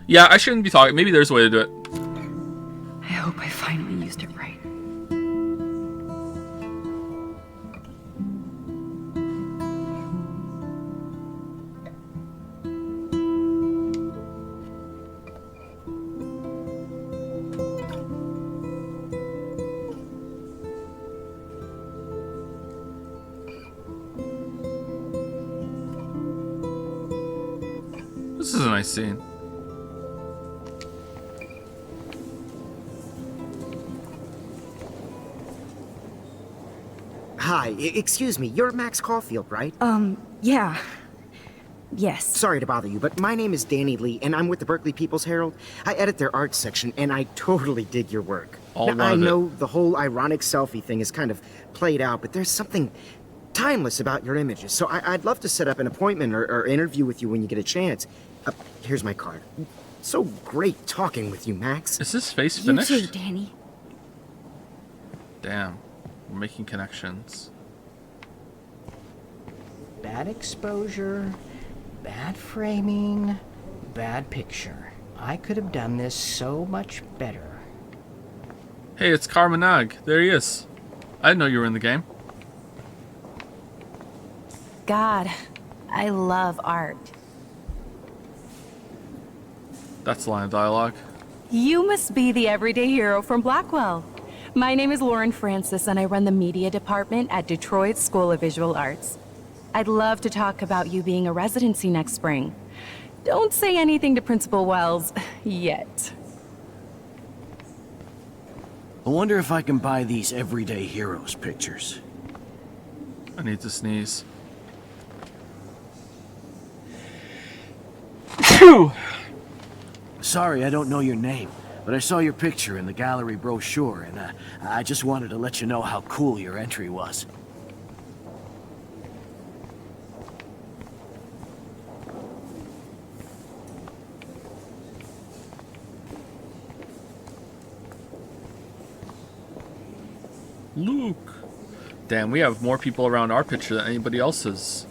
[SPEAKER 1] Yeah, I shouldn't be talking. Maybe there's a way to do it.
[SPEAKER 13] I hope I finally used it right.
[SPEAKER 1] This is a nice scene.
[SPEAKER 19] Hi, excuse me, you're Max Caulfield, right?
[SPEAKER 13] Yeah. Yes.
[SPEAKER 19] Sorry to bother you, but my name is Danny Lee, and I'm with the Berkeley People's Herald. I edit their arts section, and I totally dig your work. Now, I know the whole ironic selfie thing is kind of played out, but there's something timeless about your images, so I'd love to set up an appointment or interview with you when you get a chance. Here's my card. So great talking with you, Max.
[SPEAKER 1] Is this face finished?
[SPEAKER 13] You too, Danny.
[SPEAKER 1] Damn. We're making connections.
[SPEAKER 20] Bad exposure, bad framing, bad picture. I could have done this so much better.
[SPEAKER 1] Hey, it's Carmenag. There he is. I didn't know you were in the game.
[SPEAKER 21] God, I love art.
[SPEAKER 1] That's the line of dialogue.
[SPEAKER 21] You must be the everyday hero from Blackwell. My name is Lauren Francis, and I run the media department at Detroit School of Visual Arts. I'd love to talk about you being a residency next spring. Don't say anything to Principal Wells yet.
[SPEAKER 5] I wonder if I can buy these everyday heroes pictures.
[SPEAKER 1] I need to sneeze.
[SPEAKER 5] Sorry, I don't know your name, but I saw your picture in the gallery brochure, and I just wanted to let you know how cool your entry was.
[SPEAKER 1] Luke. Damn, we have more people around our picture than anybody else's.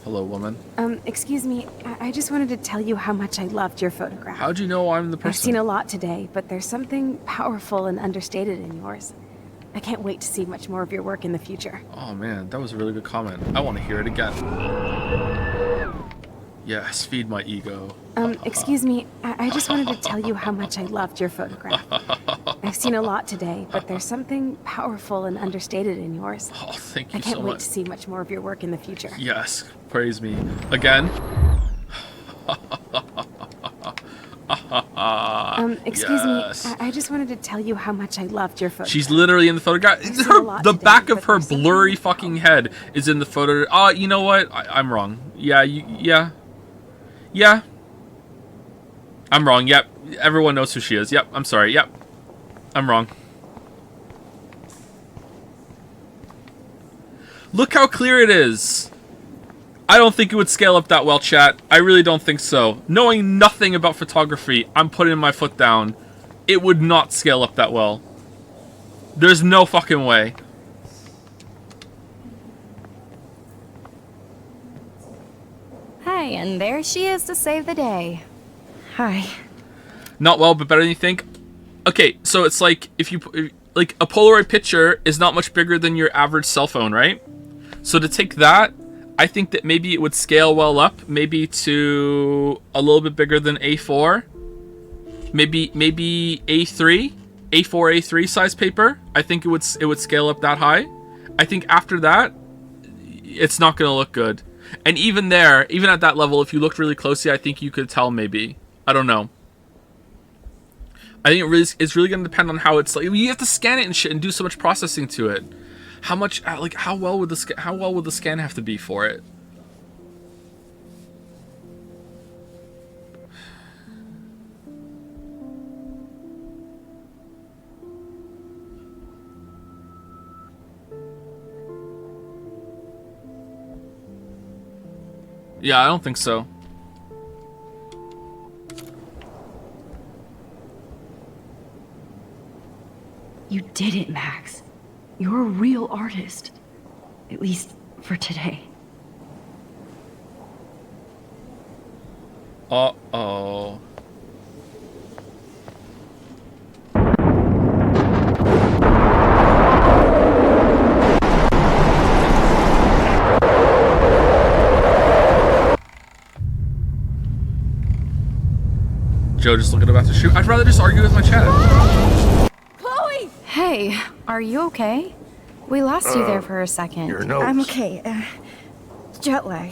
[SPEAKER 1] Hello, woman.
[SPEAKER 3] Excuse me. I just wanted to tell you how much I loved your photograph.
[SPEAKER 1] How'd you know I'm the person?
[SPEAKER 3] I've seen a lot today, but there's something powerful and understated in yours. I can't wait to see much more of your work in the future.
[SPEAKER 1] Oh man, that was a really good comment. I want to hear it again. Yes, feed my ego.
[SPEAKER 3] Excuse me. I just wanted to tell you how much I loved your photograph. I've seen a lot today, but there's something powerful and understated in yours.
[SPEAKER 1] Oh, thank you
[SPEAKER 3] I can't
[SPEAKER 1] so
[SPEAKER 3] wait
[SPEAKER 1] much.
[SPEAKER 3] to see much more of your work in the future.
[SPEAKER 1] Yes, praise me. Again?
[SPEAKER 3] Excuse
[SPEAKER 1] Yes.
[SPEAKER 3] me. I just wanted to tell you how much I loved your photograph.
[SPEAKER 1] She's literally in the photograph. The back of her blurry fucking head is in the photo. Oh, you know what? I'm wrong. Yeah, yeah. I'm wrong. Yep. Everyone knows who she is. Yep. I'm sorry. Yep. I'm wrong. Look how clear it is. I don't think it would scale up that well, chat. I really don't think so. Knowing nothing about photography, I'm putting my foot down. It would not scale up that well. There's no fucking way.
[SPEAKER 21] Hi, and there she is to save the day.
[SPEAKER 13] Hi.
[SPEAKER 1] Not well, but better than you think. Okay, so it's like if you like a Polaroid picture is not much bigger than your average cell phone, right? So to take that, I think that maybe it would scale well up, maybe to a little bit bigger than A4, maybe A3, A4, A3 size paper. I think it would scale up that high. I think after that, it's not going to look good. And even there, even at that level, if you looked really closely, I think you could tell maybe. I don't know. I think it's really going to depend on how it's like. You have to scan it and shit and do so much processing to it. How much, like, how well would the scan have to be for it? Yeah, I don't think so.
[SPEAKER 13] You did it, Max. You're a real artist. At least for today.
[SPEAKER 1] Uh-oh. Joe just looking about to shoot. I'd rather just argue with my chat.
[SPEAKER 21] Chloe! Hey, are you okay? We lost you there for a second.
[SPEAKER 4] Your nose.
[SPEAKER 2] I'm okay. Jet lag.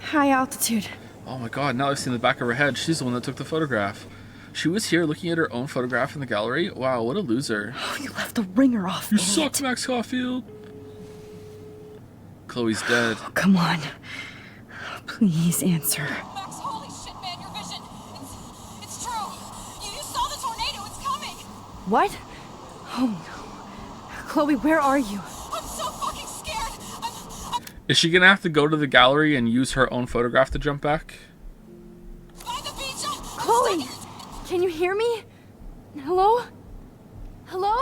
[SPEAKER 2] High altitude.
[SPEAKER 1] Oh my god, now I've seen the back of her head. She's the one that took the photograph. She was here looking at her own photograph in the gallery? Wow, what a loser.
[SPEAKER 2] Oh, you left the ringer off.
[SPEAKER 1] You suck, Max Caulfield. Chloe's dead.
[SPEAKER 2] Oh, come on. Please answer.
[SPEAKER 3] Max, holy shit, man, your vision. It's true. You saw the tornado. It's coming.
[SPEAKER 2] What? Oh no. Chloe, where are you?
[SPEAKER 3] I'm so fucking scared.
[SPEAKER 1] Is she gonna have to go to the gallery and use her own photograph to jump back?
[SPEAKER 2] Chloe! Can you hear me? Hello? Hello?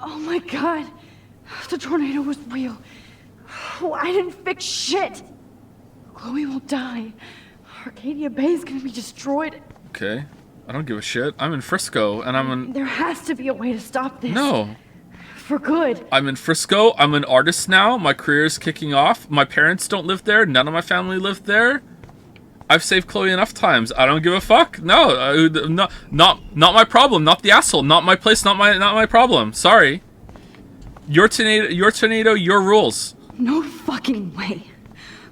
[SPEAKER 2] Oh my god. The tornado was real. Oh, I didn't fix shit. Chloe will die. Arcadia Bay is gonna be destroyed.
[SPEAKER 1] Okay. I don't give a shit. I'm in Frisco, and I'm in...
[SPEAKER 2] There has to be a way to stop this.
[SPEAKER 1] No.
[SPEAKER 2] For good.
[SPEAKER 1] I'm in Frisco. I'm an artist now. My career is kicking off. My parents don't live there. None of my family lived there. I've saved Chloe enough times. I don't give a fuck. No, not my problem. Not the asshole. Not my place. Not my problem. Sorry. Your tornado. Your rules.
[SPEAKER 2] No fucking way.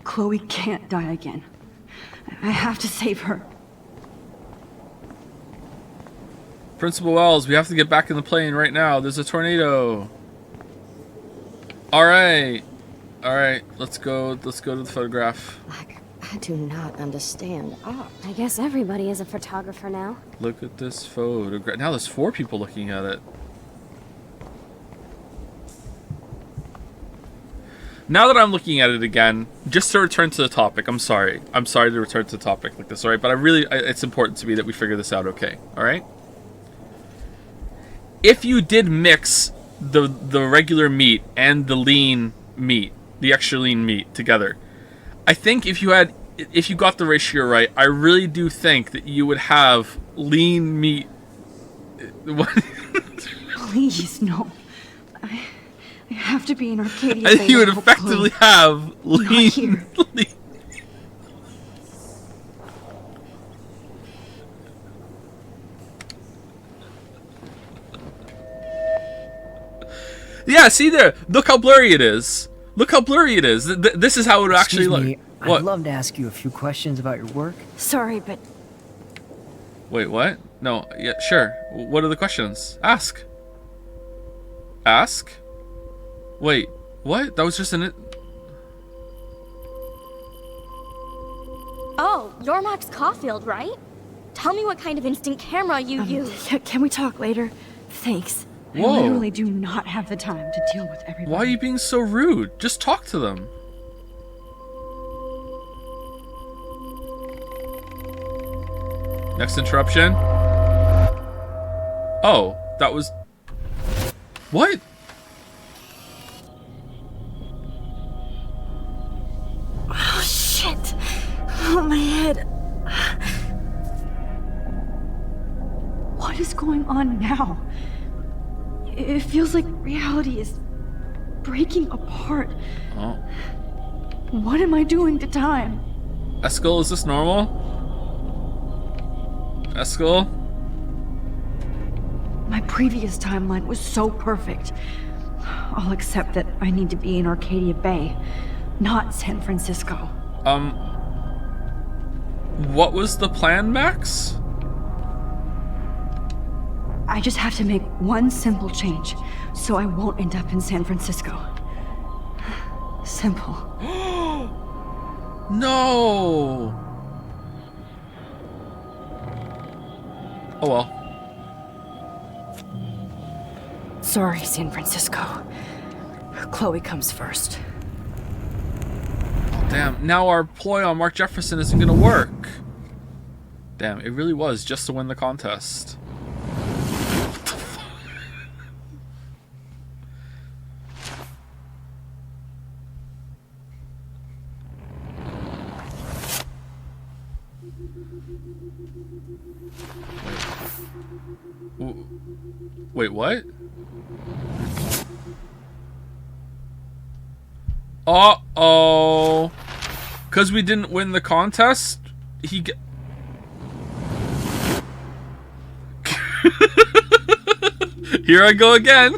[SPEAKER 2] Chloe can't die again. I have to save her.
[SPEAKER 1] Principal Wells, we have to get back in the plane right now. There's a tornado. All right, let's go to the photograph.
[SPEAKER 3] I do not understand art. I guess everybody is a photographer now.
[SPEAKER 1] Look at this photograph. Now there's 4 people looking at it. Now that I'm looking at it again, just to return to the topic, I'm sorry to return to the topic like this, all right? But it's important to me that we figure this out, okay? All right? If you did mix the regular meat and the lean meat, the extra lean meat together, I think if you got the ratio right, I really do think that you would have lean meat.
[SPEAKER 2] Please, no. I have to be in Arcadia.
[SPEAKER 1] I think you would effectively have lean. Yeah, see there. Look how blurry it is. Look how blurry it is. This is how it would actually look.
[SPEAKER 6] I'd love to ask you a few questions about your work.
[SPEAKER 2] Sorry, but...
[SPEAKER 1] Wait, what? No, yeah, sure. What are the questions? Ask. Ask? Wait, what? That was just an...
[SPEAKER 16] Oh, you're Max Caulfield, right? Tell me what kind of instant camera you use.
[SPEAKER 2] Can we talk later? Thanks.
[SPEAKER 13] I literally do not have the time to deal with everybody.
[SPEAKER 1] Why are you being so rude? Just talk to them. Next interruption. Oh, that was... What?
[SPEAKER 2] Oh, shit. Oh, my head. What is going on now? It feels like reality is breaking apart.
[SPEAKER 1] Oh.
[SPEAKER 2] What am I doing to time?
[SPEAKER 1] Eskel, is this normal? Eskel?
[SPEAKER 2] My previous timeline was so perfect. I'll accept that I need to be in Arcadia Bay, not San Francisco.
[SPEAKER 1] What was the plan, Max?
[SPEAKER 2] I just have to make one simple change, so I won't end up in San Francisco. Simple.
[SPEAKER 1] No! Oh well.
[SPEAKER 2] Sorry, San Francisco. Chloe comes first.
[SPEAKER 1] Oh, damn, now our ploy on Mark Jefferson isn't gonna work. Damn, it really was just to win the contest. What the fuck? Wait, what? Uh-oh. Because we didn't win the contest, he get... Here I go again.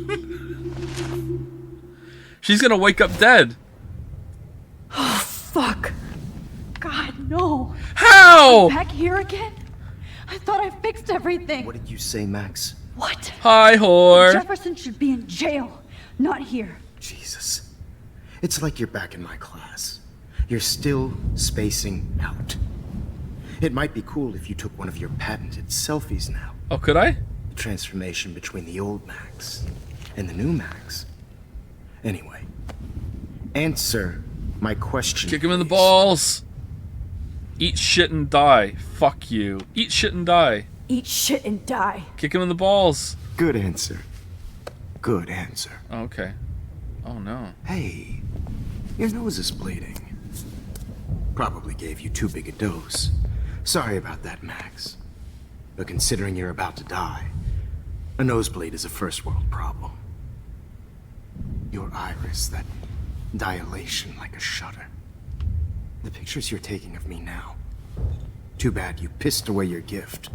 [SPEAKER 1] She's gonna wake up dead.
[SPEAKER 2] Oh, fuck. God, no.
[SPEAKER 1] How?
[SPEAKER 2] I'm back here again? I thought I fixed everything.
[SPEAKER 10] What did you say, Max?
[SPEAKER 2] What?
[SPEAKER 1] Hi, whore.
[SPEAKER 2] Jefferson should be in jail, not here.
[SPEAKER 10] Jesus. It's like you're back in my class. You're still spacing out. It might be cool if you took one of your patented selfies now.
[SPEAKER 1] Oh, could I?
[SPEAKER 10] The transformation between the old Max and the new Max. Anyway, answer my question.
[SPEAKER 1] Kick him in the balls. Eat shit and die. Fuck you. Eat shit and die.
[SPEAKER 2] Eat shit and die.
[SPEAKER 1] Kick him in the balls.
[SPEAKER 10] Good answer. Good answer.
[SPEAKER 1] Okay. Oh no.
[SPEAKER 10] Hey, your nose is bleeding. Probably gave you too big a dose. Sorry about that, Max. But considering you're about to die, a nosebleed is a first world problem. Your iris, that dilation like a shutter. The pictures you're taking of me now. Too bad you pissed away your gift.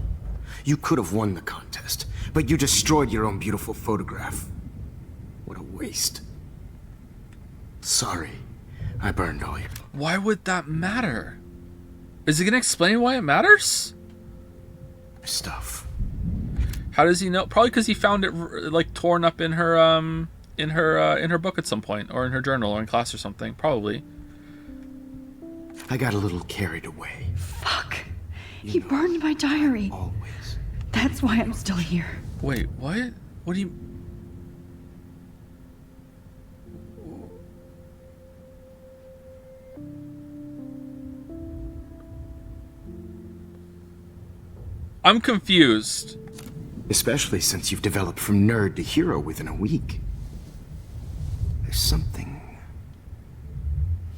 [SPEAKER 10] You could have won the contest, but you destroyed your own beautiful photograph. What a waste. Sorry, I burned all your...
[SPEAKER 1] Why would that matter? Is he gonna explain why it matters?
[SPEAKER 10] Stuff.
[SPEAKER 1] How does he know? Probably because he found it like torn up in her book at some point, or in her journal, or in class or something. Probably.
[SPEAKER 10] I got a little carried away.
[SPEAKER 2] Fuck. He burned my diary.
[SPEAKER 10] Always.
[SPEAKER 2] That's why I'm still here.
[SPEAKER 1] Wait, what? What do you... I'm confused.
[SPEAKER 10] Especially since you've developed from nerd to hero within a week. There's something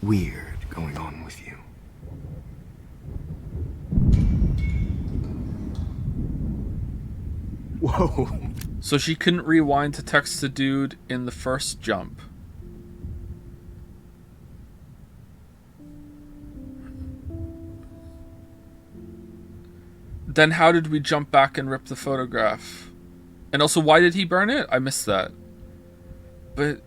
[SPEAKER 10] weird going on with you. Whoa.
[SPEAKER 1] So she couldn't rewind to text the dude in the first jump. Then how did we jump back and rip the photograph? And also, why did he burn it? I missed that. But...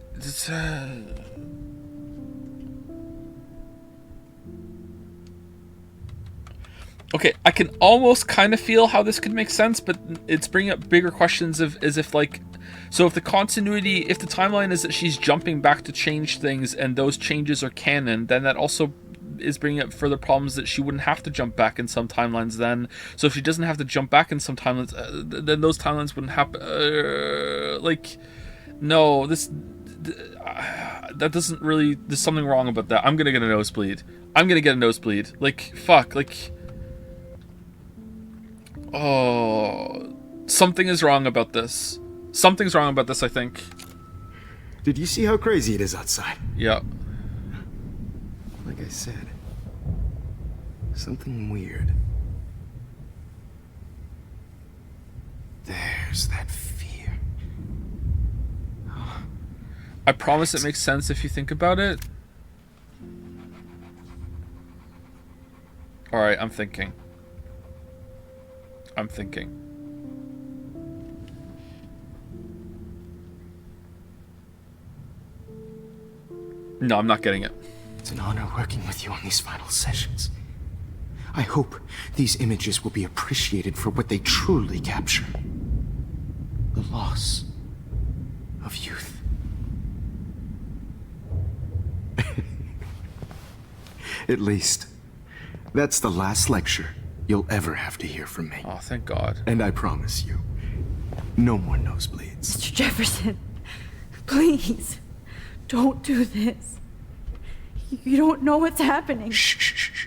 [SPEAKER 1] Okay, I can almost kind of feel how this could make sense, but it's bringing up bigger questions of as if like... So if the continuity, if the timeline is that she's jumping back to change things and those changes are canon, then that also is bringing up further problems that she wouldn't have to jump back in some timelines then. So if she doesn't have to jump back in some timelines, then those timelines wouldn't happen. No, that doesn't really. There's something wrong about that. I'm gonna get a nosebleed. Like, fuck. Like, oh, something is wrong about this. Something's wrong about this, I think.
[SPEAKER 10] Did you see how crazy it is outside?
[SPEAKER 1] Yeah.
[SPEAKER 10] Like I said, something weird. There's that fear.
[SPEAKER 1] I promise it makes sense if you think about it. Alright, I'm thinking. No, I'm not getting it.
[SPEAKER 10] It's an honor working with you on these final sessions. I hope these images will be appreciated for what they truly capture. The loss of youth. At least, that's the last lecture you'll ever have to hear from me.
[SPEAKER 1] Oh, thank God.
[SPEAKER 10] And I promise you, no more nosebleeds.
[SPEAKER 2] Mr. Jefferson, please, don't do this. You don't know what's happening.
[SPEAKER 10] Shh.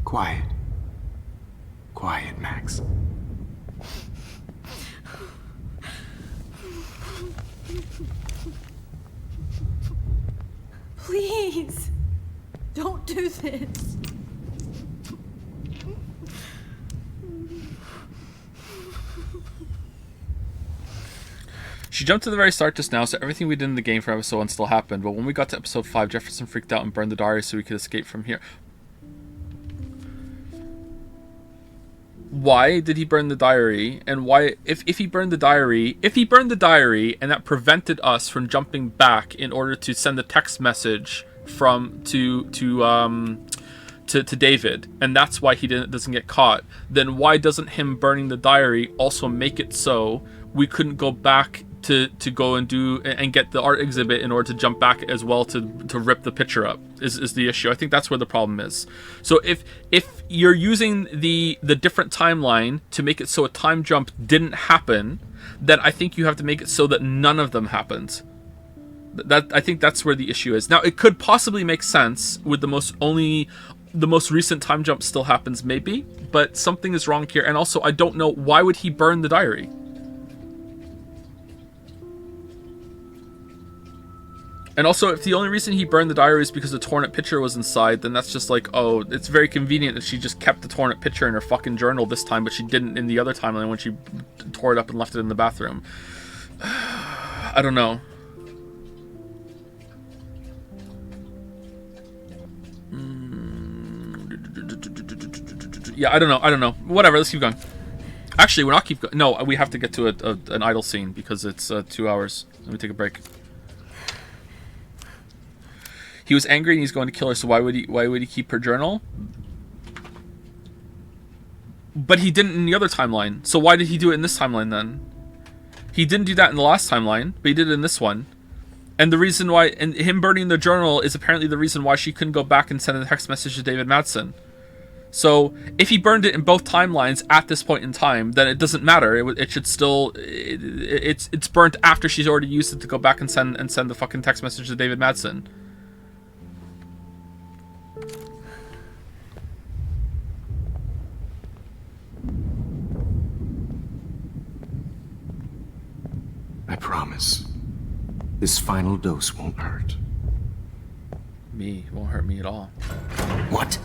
[SPEAKER 10] Quiet. Quiet, Max.
[SPEAKER 2] Please, don't do this.
[SPEAKER 1] She jumped to the very start just now, so everything we did in the game for episode 1 still happened, but when we got to episode 5, Jefferson freaked out and burned the diary so we could escape from here. Why did he burn the diary? And why, if he burned the diary and that prevented us from jumping back in order to send a text message from to David, and that's why he doesn't get caught, then why doesn't him burning the diary also make it so we couldn't go back to go and get the art exhibit in order to jump back as well to rip the picture up is the issue. I think that's where the problem is. So if you're using the different timeline to make it so a time jump didn't happen, then I think you have to make it so that none of them happened. That I think that's where the issue is. Now, it could possibly make sense with the most recent time jump still happens, maybe, but something is wrong here. And also, I don't know, why would he burn the diary? And also, if the only reason he burned the diary is because the torn-up picture was inside, then that's just like, oh, it's very convenient that she just kept the torn-up picture in her fucking journal this time, but she didn't in the other timeline when she tore it up and left it in the bathroom. I don't know. Yeah, I don't know. Whatever, let's keep going. Actually, we're not keep going. No, we have to get to an idle scene because it's 2 hours. Let me take a break. He was angry and he's going to kill her, so why would he keep her journal? But he didn't in the other timeline. So why did he do it in this timeline then? He didn't do that in the last timeline, but he did it in this one. And the reason why, and him burning the journal is apparently the reason why she couldn't go back and send a text message to David Madsen. So if he burned it in both timelines at this point in time, then it doesn't matter. It should still, it's burnt after she's already used it to go back and send the fucking text message to David Madsen.
[SPEAKER 10] I promise. This final dose won't hurt.
[SPEAKER 1] Me? It won't hurt me at all.
[SPEAKER 10] What?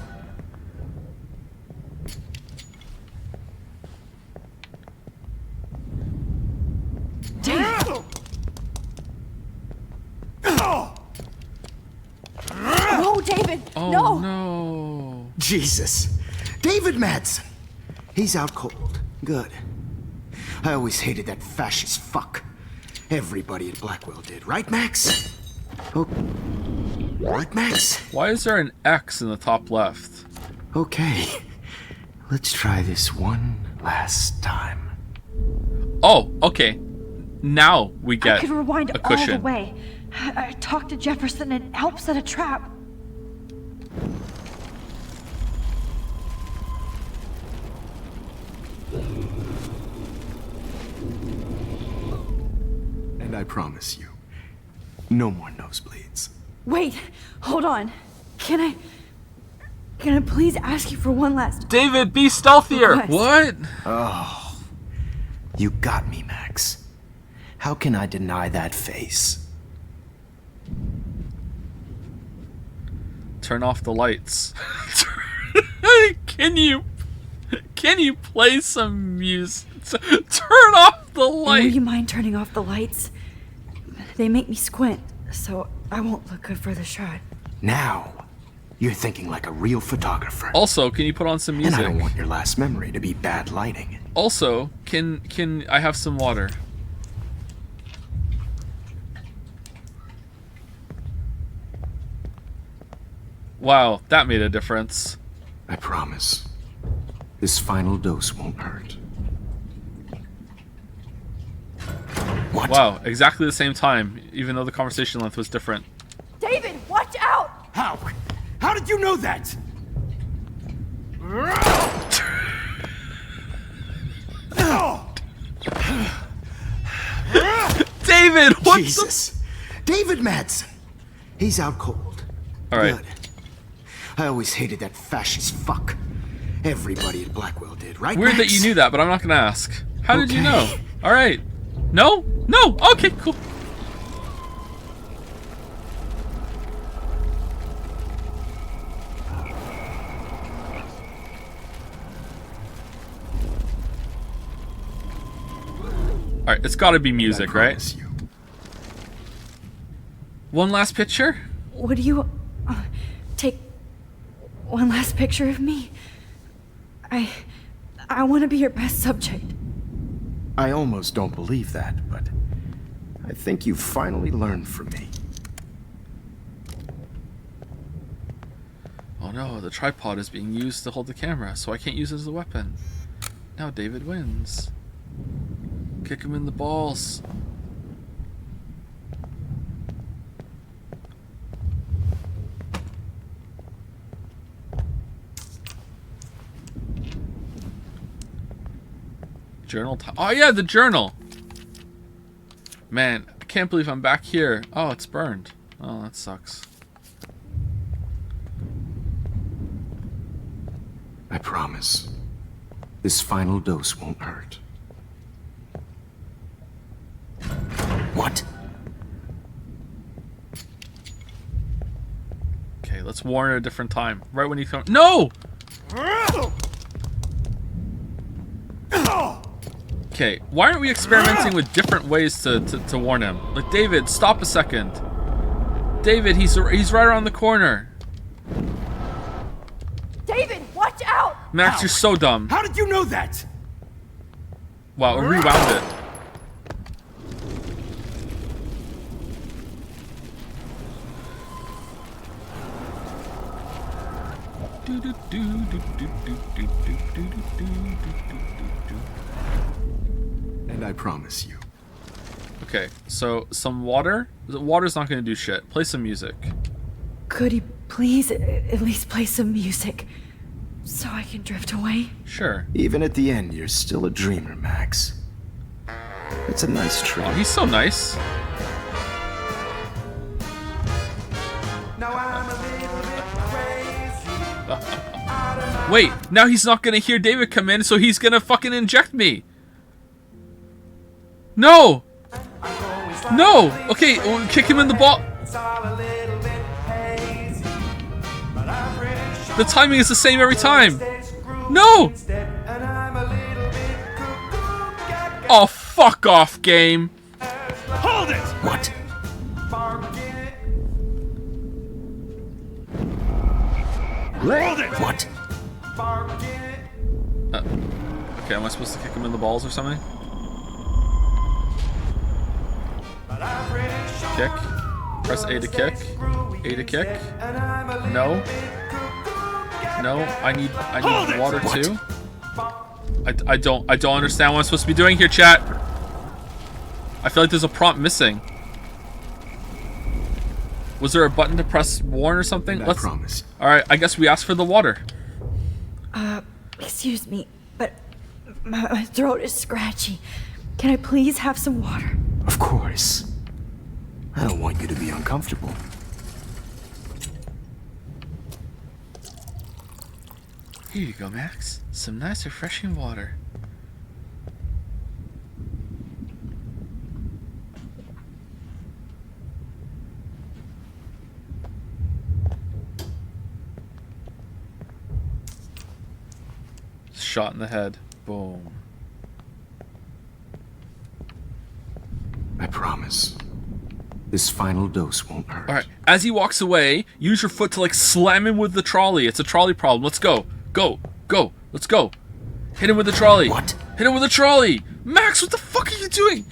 [SPEAKER 2] David! No, David!
[SPEAKER 1] Oh,
[SPEAKER 2] no!
[SPEAKER 1] No!
[SPEAKER 10] Jesus! David Madsen! He's out cold. Good. I always hated that fascist fuck. Everybody at Blackwell did, right, Max? Oh, right, Max?
[SPEAKER 1] Why is there an X in the top left?
[SPEAKER 10] Okay, let's try this one last time.
[SPEAKER 1] Oh, okay. Now we get
[SPEAKER 2] I could rewind
[SPEAKER 1] a cushion.
[SPEAKER 2] all the way. I talked to Jefferson and helped set a trap.
[SPEAKER 10] promise you, no more nosebleeds.
[SPEAKER 2] Wait, hold on. Can I please ask you for one last...
[SPEAKER 1] David, be stealthier!
[SPEAKER 2] request?
[SPEAKER 1] What?
[SPEAKER 10] Oh, you got me, Max. How can I deny that face?
[SPEAKER 1] Turn off the lights. Can you play some music? Turn off the light.
[SPEAKER 2] Would you mind turning off the lights? They make me squint, so I won't look good for the shot.
[SPEAKER 10] Now, you're thinking like a real photographer.
[SPEAKER 1] Also, can you put on some music?
[SPEAKER 10] And I don't want your last memory to be bad lighting.
[SPEAKER 1] Also, can I have some water? Wow, that made a difference.
[SPEAKER 10] I promise. This final dose won't hurt. What?
[SPEAKER 1] Wow, exactly the same time, even though the conversation length was different.
[SPEAKER 2] David, watch out!
[SPEAKER 10] How? How did you know that?
[SPEAKER 1] David, what
[SPEAKER 10] Jesus. David Madsen. He's out cold.
[SPEAKER 1] All right.
[SPEAKER 10] Good. I always hated that fascist fuck. Everybody at Blackwell did, right?
[SPEAKER 1] Weird
[SPEAKER 10] Max?
[SPEAKER 1] that you knew that, but I'm not gonna ask. How did you know? All right. No? No. Okay, cool. All right, it's got to be music, right? One last picture?
[SPEAKER 2] Would you take one last picture of me? I want to be your best subject.
[SPEAKER 10] I almost don't believe that, but I think you finally learned from me.
[SPEAKER 1] Oh no, the tripod is being used to hold the camera, so I can't use it as a weapon. Now David wins. Kick him in the balls. Journal time. Oh yeah, the journal. Man, I can't believe I'm back here. Oh, it's burned. Oh, that sucks.
[SPEAKER 10] I promise. This final dose won't hurt. What?
[SPEAKER 1] Okay, let's warn at a different time. Right when you come. No! Okay, why aren't we experimenting with different ways to warn him? Like, David, stop a second. David, he's right around the corner.
[SPEAKER 2] David, watch out!
[SPEAKER 1] Max, you're so dumb.
[SPEAKER 10] How did you know that?
[SPEAKER 1] Wow, it rewound it.
[SPEAKER 10] And I promise you.
[SPEAKER 1] Okay, so some water. The water's not going to do shit. Play some music.
[SPEAKER 2] Could he please at least play some music so I can drift away?
[SPEAKER 1] Sure.
[SPEAKER 10] Even at the end, you're still a dreamer, Max. It's a nice trait.
[SPEAKER 1] Oh, he's so nice. Wait, now he's not gonna hear David come in, so he's gonna fucking inject me. No! No! Okay, we'll kick him in the ball. The timing is the same every time. No! Oh, fuck off, game.
[SPEAKER 4] Hold it!
[SPEAKER 10] What?
[SPEAKER 4] Hold it!
[SPEAKER 10] What?
[SPEAKER 1] Okay, am I supposed to kick him in the balls or something? Kick. Press A to kick. A to kick. No. No, I need water too. I don't understand what I'm supposed to be doing here, chat. I feel like there's a prompt missing. Was there a button to press warn or something?
[SPEAKER 10] I promise.
[SPEAKER 1] All right, I guess we asked for the water.
[SPEAKER 2] Excuse me, but my throat is scratchy. Can I please have some water?
[SPEAKER 10] Of course. I don't want you to be uncomfortable.
[SPEAKER 1] Here you go, Max. Some nice refreshing water. Shot in the head. Boom.
[SPEAKER 10] I promise. This final dose won't hurt.
[SPEAKER 1] Alright, as he walks away, use your foot to like slam him with the trolley. It's a trolley problem. Let's go. Go. Go. Let's go. Hit him with the trolley.
[SPEAKER 10] What?
[SPEAKER 1] Hit him with the trolley. Max, what the fuck are you doing?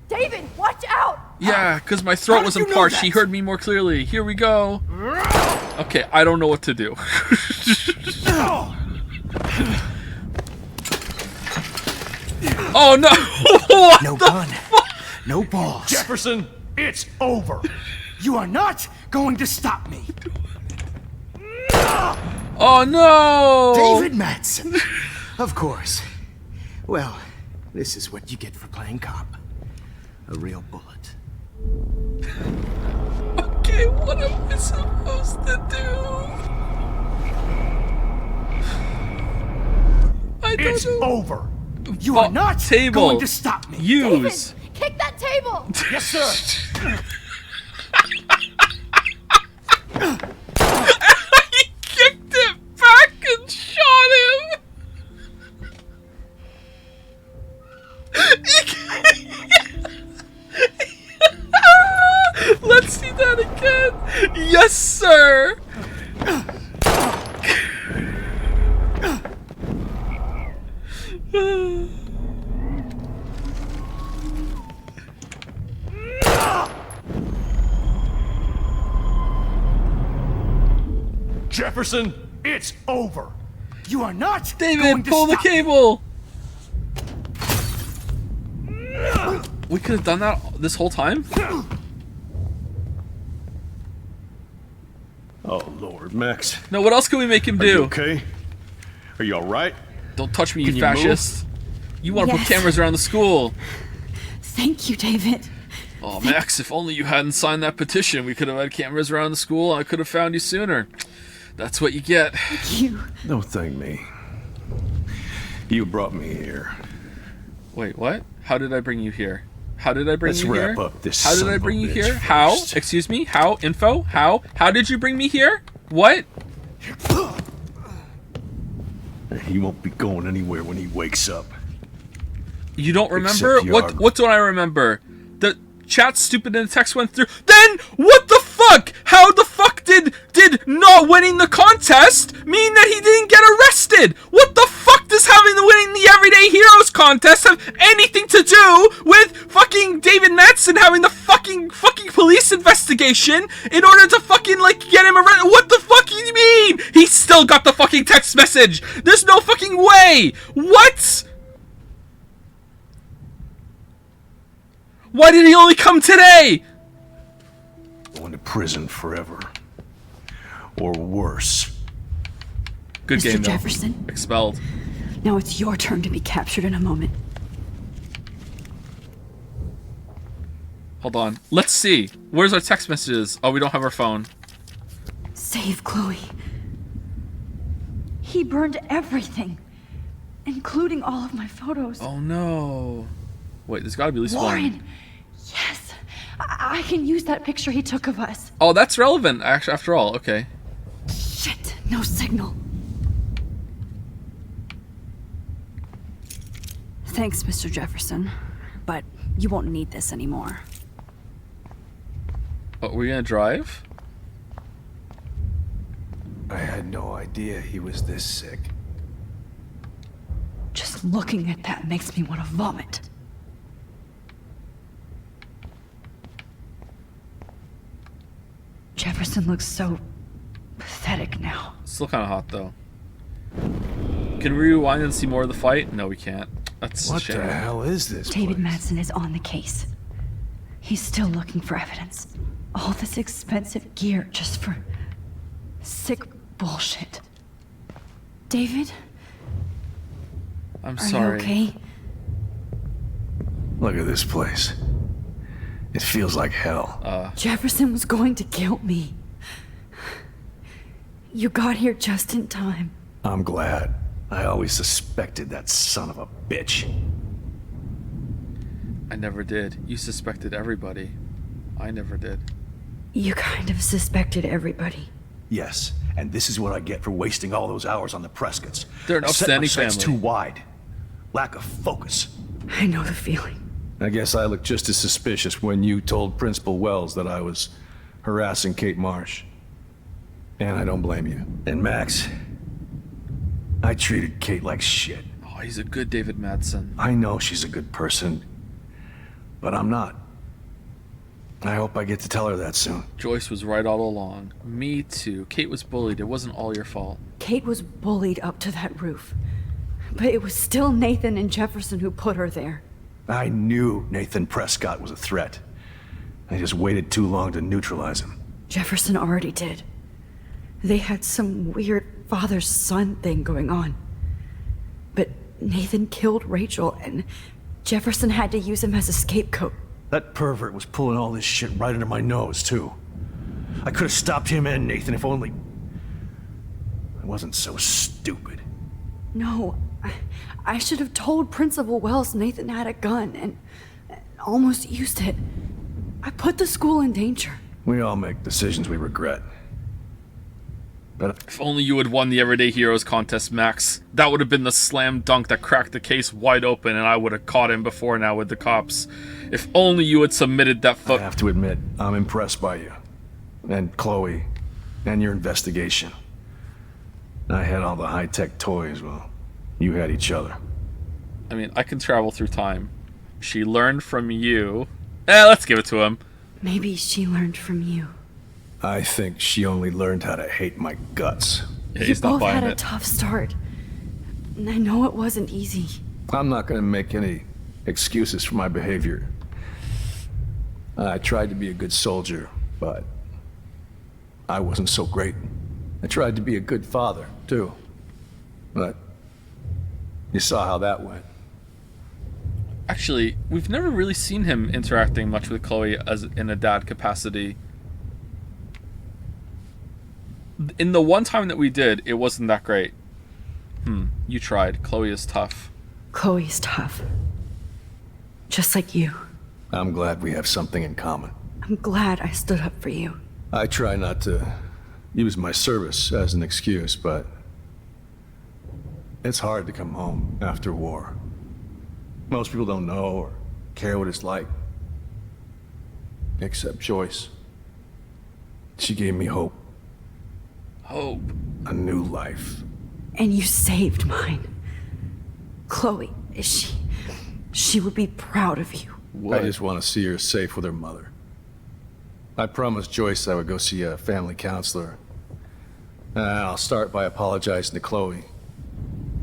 [SPEAKER 2] David, watch out!
[SPEAKER 1] Yeah, because my throat wasn't parched. He heard me more clearly. Here we go. Okay, I don't know what to do. Oh no! What
[SPEAKER 10] no
[SPEAKER 1] the
[SPEAKER 10] gun.
[SPEAKER 1] fuck?
[SPEAKER 10] No balls.
[SPEAKER 4] Jefferson, it's over.
[SPEAKER 10] You are not going to stop me.
[SPEAKER 1] Oh no!
[SPEAKER 10] David Madsen. Of course. Well, this is what you get for playing cop. A real bullet.
[SPEAKER 1] Okay, what am I supposed to do? I don't
[SPEAKER 4] It's
[SPEAKER 1] know.
[SPEAKER 4] over.
[SPEAKER 10] You are not
[SPEAKER 1] table.
[SPEAKER 10] going to stop me.
[SPEAKER 1] Use.
[SPEAKER 2] Kick that table!
[SPEAKER 4] Yes, sir.
[SPEAKER 1] He kicked it back and shot him. Let's see that again. Yes, sir.
[SPEAKER 4] Jefferson, it's over.
[SPEAKER 10] You are not
[SPEAKER 1] David,
[SPEAKER 10] going to
[SPEAKER 1] pull the
[SPEAKER 10] stop me.
[SPEAKER 1] cable. We could have done that this whole time.
[SPEAKER 4] Oh, Lord, Max.
[SPEAKER 1] No, what else can we make him
[SPEAKER 4] Are you
[SPEAKER 1] do?
[SPEAKER 4] okay? Are you all right?
[SPEAKER 1] Don't touch me,
[SPEAKER 4] Can
[SPEAKER 1] you
[SPEAKER 4] you move?
[SPEAKER 1] fascist. You want to put
[SPEAKER 2] Yes.
[SPEAKER 1] cameras around the school.
[SPEAKER 2] Thank you, David.
[SPEAKER 1] Oh, Max, if only you hadn't signed that petition, we could have had cameras around the school and I could have found you sooner. That's what you get.
[SPEAKER 2] You.
[SPEAKER 4] Don't thank me. You brought me here.
[SPEAKER 1] Wait, what? How did I bring you here? How did I bring
[SPEAKER 4] Let's
[SPEAKER 1] you here?
[SPEAKER 4] wrap up this
[SPEAKER 1] How did
[SPEAKER 4] son
[SPEAKER 1] I
[SPEAKER 4] of a
[SPEAKER 1] bring you
[SPEAKER 4] bitch
[SPEAKER 1] here? How?
[SPEAKER 4] first.
[SPEAKER 1] Excuse me? How? Info? How? How did you bring me here? What?
[SPEAKER 4] He won't be going anywhere when he wakes up.
[SPEAKER 1] You don't remember?
[SPEAKER 4] Except you are-
[SPEAKER 1] What don't I remember? The chat stupid and the text went through. Then what the fuck? How the fuck did not winning the contest mean that he didn't get arrested? What the fuck does having the winning the Everyday Heroes contest have anything to do with fucking David Madsen having the fucking police investigation in order to fucking like get him arrested? What the fuck do you mean? He still got the fucking text message. There's no fucking way. What? Why did he only come today?
[SPEAKER 4] Going to prison forever. Or worse.
[SPEAKER 1] Good
[SPEAKER 2] Mr.
[SPEAKER 1] game, though.
[SPEAKER 2] Jefferson?
[SPEAKER 1] Expelled.
[SPEAKER 2] Now it's your turn to be captured in a moment.
[SPEAKER 1] Hold on. Let's see. Where's our text messages? Oh, we don't have our phone.
[SPEAKER 2] Save Chloe. He burned everything, including all of my photos.
[SPEAKER 1] Oh no. Wait, there's gotta be at least one.
[SPEAKER 2] Warren! Yes! I can use that picture he took of us.
[SPEAKER 1] Oh, that's relevant, actually, after all. Okay.
[SPEAKER 2] Shit! No signal. Thanks, Mr. Jefferson. But you won't need this anymore.
[SPEAKER 1] Oh, we're gonna drive?
[SPEAKER 4] I had no idea he was this sick.
[SPEAKER 2] Just looking at that makes me want to vomit. Jefferson looks so pathetic now.
[SPEAKER 1] Still kind of hot, though. Can we rewind and see more of the fight? No, we can't. That's a
[SPEAKER 4] What
[SPEAKER 1] shame.
[SPEAKER 4] the hell is this
[SPEAKER 2] David
[SPEAKER 4] place?
[SPEAKER 2] Madsen is on the case. He's still looking for evidence. All this expensive gear just for sick bullshit. David?
[SPEAKER 1] I'm
[SPEAKER 2] Are
[SPEAKER 1] sorry.
[SPEAKER 2] you okay?
[SPEAKER 4] Look at this place. It feels like hell.
[SPEAKER 2] Jefferson was going to kill me. You got here just in time.
[SPEAKER 4] I'm glad. I always suspected that son of a bitch.
[SPEAKER 1] I never did. You suspected everybody. I never did.
[SPEAKER 2] You kind of suspected everybody.
[SPEAKER 4] Yes, and this is what I get for wasting all those hours on the Prescotts.
[SPEAKER 1] They're an upstanding
[SPEAKER 4] Set my sights
[SPEAKER 1] family.
[SPEAKER 4] too wide. Lack of focus.
[SPEAKER 2] I know the feeling.
[SPEAKER 4] I guess I looked just as suspicious when you told Principal Wells that I was harassing Kate Marsh. And I don't blame you. And Max, I treated Kate like shit.
[SPEAKER 1] Oh, he's a good David Madsen.
[SPEAKER 4] I know she's a good person, but I'm not. I hope I get to tell her that soon.
[SPEAKER 1] Joyce was right all along. Me too. Kate was bullied. It wasn't all your fault.
[SPEAKER 2] Kate was bullied up to that roof. But it was still Nathan and Jefferson who put her there.
[SPEAKER 4] I knew Nathan Prescott was a threat. I just waited too long to neutralize him.
[SPEAKER 2] Jefferson already did. They had some weird father-son thing going on. But Nathan killed Rachel, and Jefferson had to use him as a scapegoat.
[SPEAKER 4] That pervert was pulling all this shit right under my nose, too. I could have stopped him and Nathan if only I wasn't so stupid.
[SPEAKER 2] No, I should have told Principal Wells Nathan had a gun and almost used it. I put the school in danger.
[SPEAKER 4] We all make decisions we regret. But
[SPEAKER 1] if only you had won the Everyday Heroes contest, Max. That would have been the slam dunk that cracked the case wide open, and I would have caught him before now with the cops. If only you had submitted that
[SPEAKER 4] I have to admit, I'm impressed by you. And Chloe. And your investigation. I had all the high-tech toys, well, you had each other.
[SPEAKER 1] I mean, I can travel through time. She learned from you. Let's give it to him.
[SPEAKER 2] Maybe she learned from you.
[SPEAKER 4] I think she only learned how to hate my guts.
[SPEAKER 1] Yeah,
[SPEAKER 2] You both had a tough start. And I know it wasn't easy.
[SPEAKER 4] I'm not gonna make any excuses for my behavior. I tried to be a good soldier, but I wasn't so great. I tried to be a good father, too. But you saw how that went.
[SPEAKER 1] Actually, we've never really seen him interacting much with Chloe as in a dad capacity. In the one time that we did, it wasn't that great. You tried. Chloe is tough.
[SPEAKER 2] Chloe's tough. Just like you.
[SPEAKER 4] I'm glad we have something in common.
[SPEAKER 2] I'm glad I stood up for you.
[SPEAKER 4] I try not to use my service as an excuse, but it's hard to come home after war. Most people don't know or care what it's like. Except Joyce. She gave me hope.
[SPEAKER 1] Hope.
[SPEAKER 4] A new life.
[SPEAKER 2] And you saved mine. Chloe, she would be proud of you.
[SPEAKER 4] I just want to see her safe with her mother. I promised Joyce I would go see a family counselor. I'll start by apologizing to Chloe.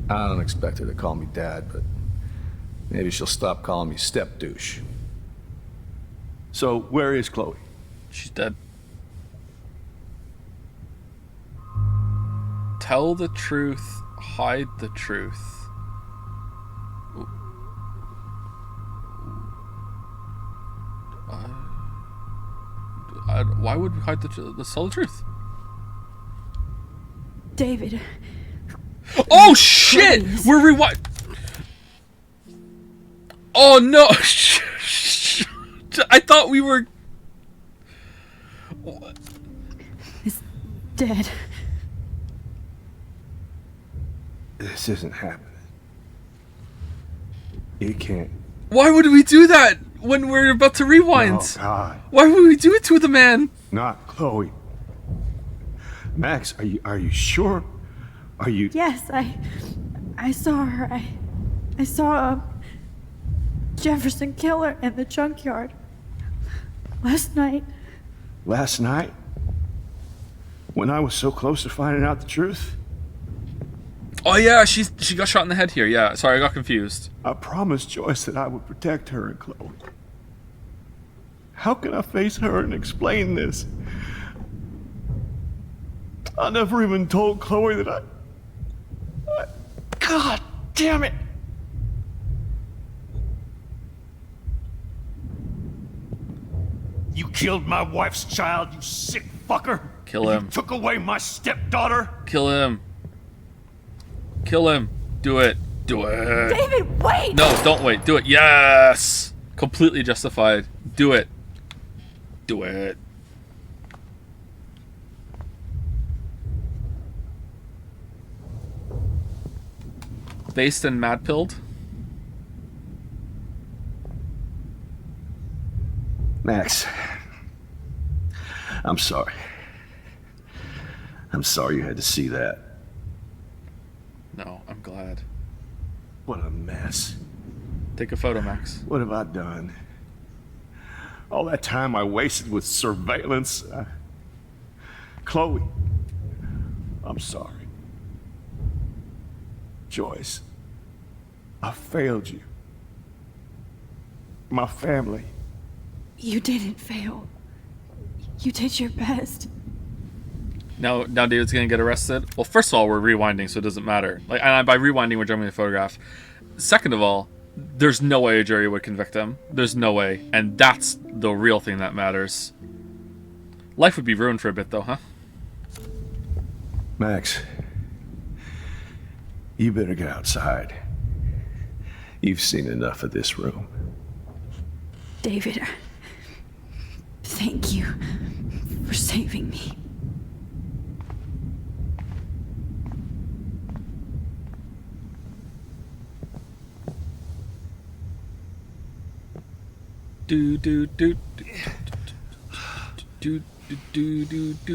[SPEAKER 4] I don't expect her to call me Dad, but maybe she'll stop calling me step douche. So, where is Chloe?
[SPEAKER 1] She's dead. Tell the truth, hide the truth. Why would we hide the truth? Let's tell the truth.
[SPEAKER 2] David.
[SPEAKER 1] Oh shit!
[SPEAKER 2] Please.
[SPEAKER 1] We're rewind. Oh no! I thought we were.
[SPEAKER 2] Is dead.
[SPEAKER 4] This isn't happening. You can't.
[SPEAKER 1] Why would we do that when we're about to rewind?
[SPEAKER 4] Oh, God.
[SPEAKER 1] Why would we do it to the man?
[SPEAKER 4] Not Chloe. Max, are you sure? Are you?
[SPEAKER 2] Yes, I saw her. I saw Jefferson kill her in the junkyard last night.
[SPEAKER 4] Last night? When I was so close to finding out the truth?
[SPEAKER 1] Oh yeah, she got shot in the head here. Yeah, sorry, I got confused.
[SPEAKER 4] I promised Joyce that I would protect her and Chloe. How can I face her and explain this? I never even told Chloe that I... God damn it! You killed my wife's child, you sick fucker.
[SPEAKER 1] Kill him.
[SPEAKER 4] You took away my stepdaughter.
[SPEAKER 1] Kill him. Kill him. Do it. Do it.
[SPEAKER 2] David, wait!
[SPEAKER 1] No, don't wait. Do it. Yes! Completely justified. Do it. Do it. Based and mad pilled.
[SPEAKER 12] Max, I'm sorry. I'm sorry you had to see that.
[SPEAKER 1] No, I'm glad.
[SPEAKER 12] What a mess.
[SPEAKER 1] Take a photo, Max.
[SPEAKER 12] What have I done? All that time I wasted with surveillance. Chloe, I'm sorry. Joyce, I failed you. My family.
[SPEAKER 2] You didn't fail. You did your best.
[SPEAKER 1] Now David's gonna get arrested. Well, first of all, we're rewinding, so it doesn't matter. Like, and by rewinding, we're jumping the photograph. Second of all, there's no way a jury would convict him. There's no way, and that's the real thing that matters. Life would be ruined for a bit, though, huh?
[SPEAKER 12] Max, you better get outside. You've seen enough of this room.
[SPEAKER 2] David, thank you for saving me.
[SPEAKER 1] Do do do do do do do do do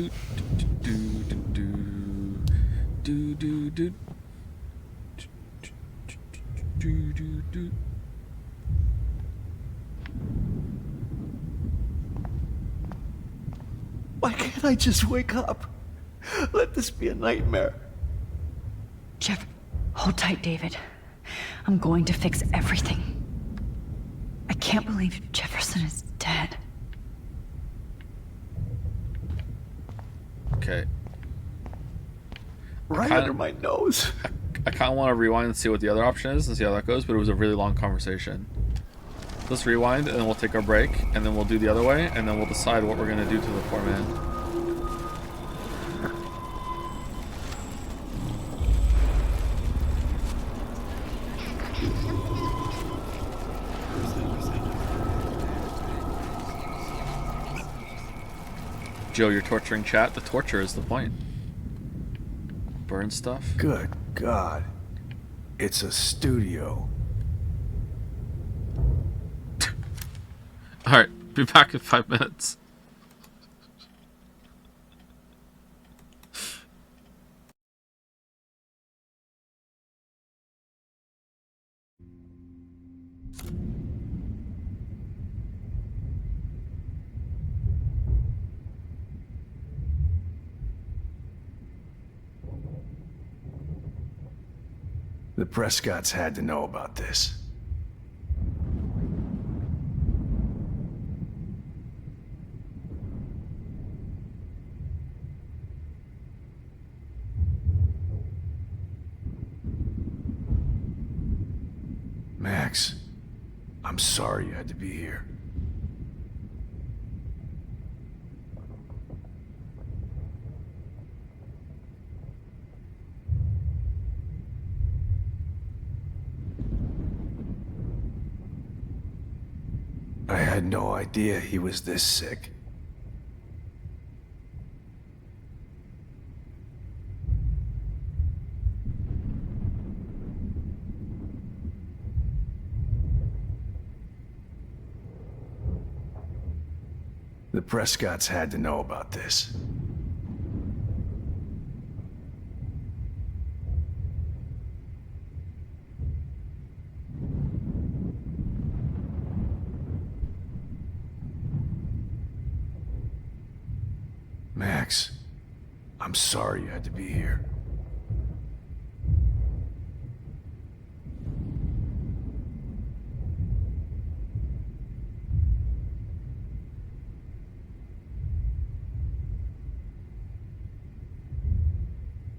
[SPEAKER 1] do do do do.
[SPEAKER 12] Why can't I just wake up? Let this be a nightmare.
[SPEAKER 13] Jeff, hold tight, David. I'm going to fix everything. I can't believe Jefferson is dead.
[SPEAKER 1] Okay.
[SPEAKER 12] Right under my nose.
[SPEAKER 1] I kind of want to rewind and see what the other option is and see how that goes, but it was a really long conversation. Let's rewind, and then we'll take our break, and then we'll do the other way, and then we'll decide what we're going to do to the poor man. Joe, you're torturing chat. The torture is the point. Burn stuff.
[SPEAKER 4] Good God. It's a studio.
[SPEAKER 1] Alright, be back in 5 minutes.
[SPEAKER 4] The Prescotts had to know about this. Max, I'm sorry you had to be here. I had no idea he was this sick. The Prescotts had to know about this. Max, I'm sorry you had to be here.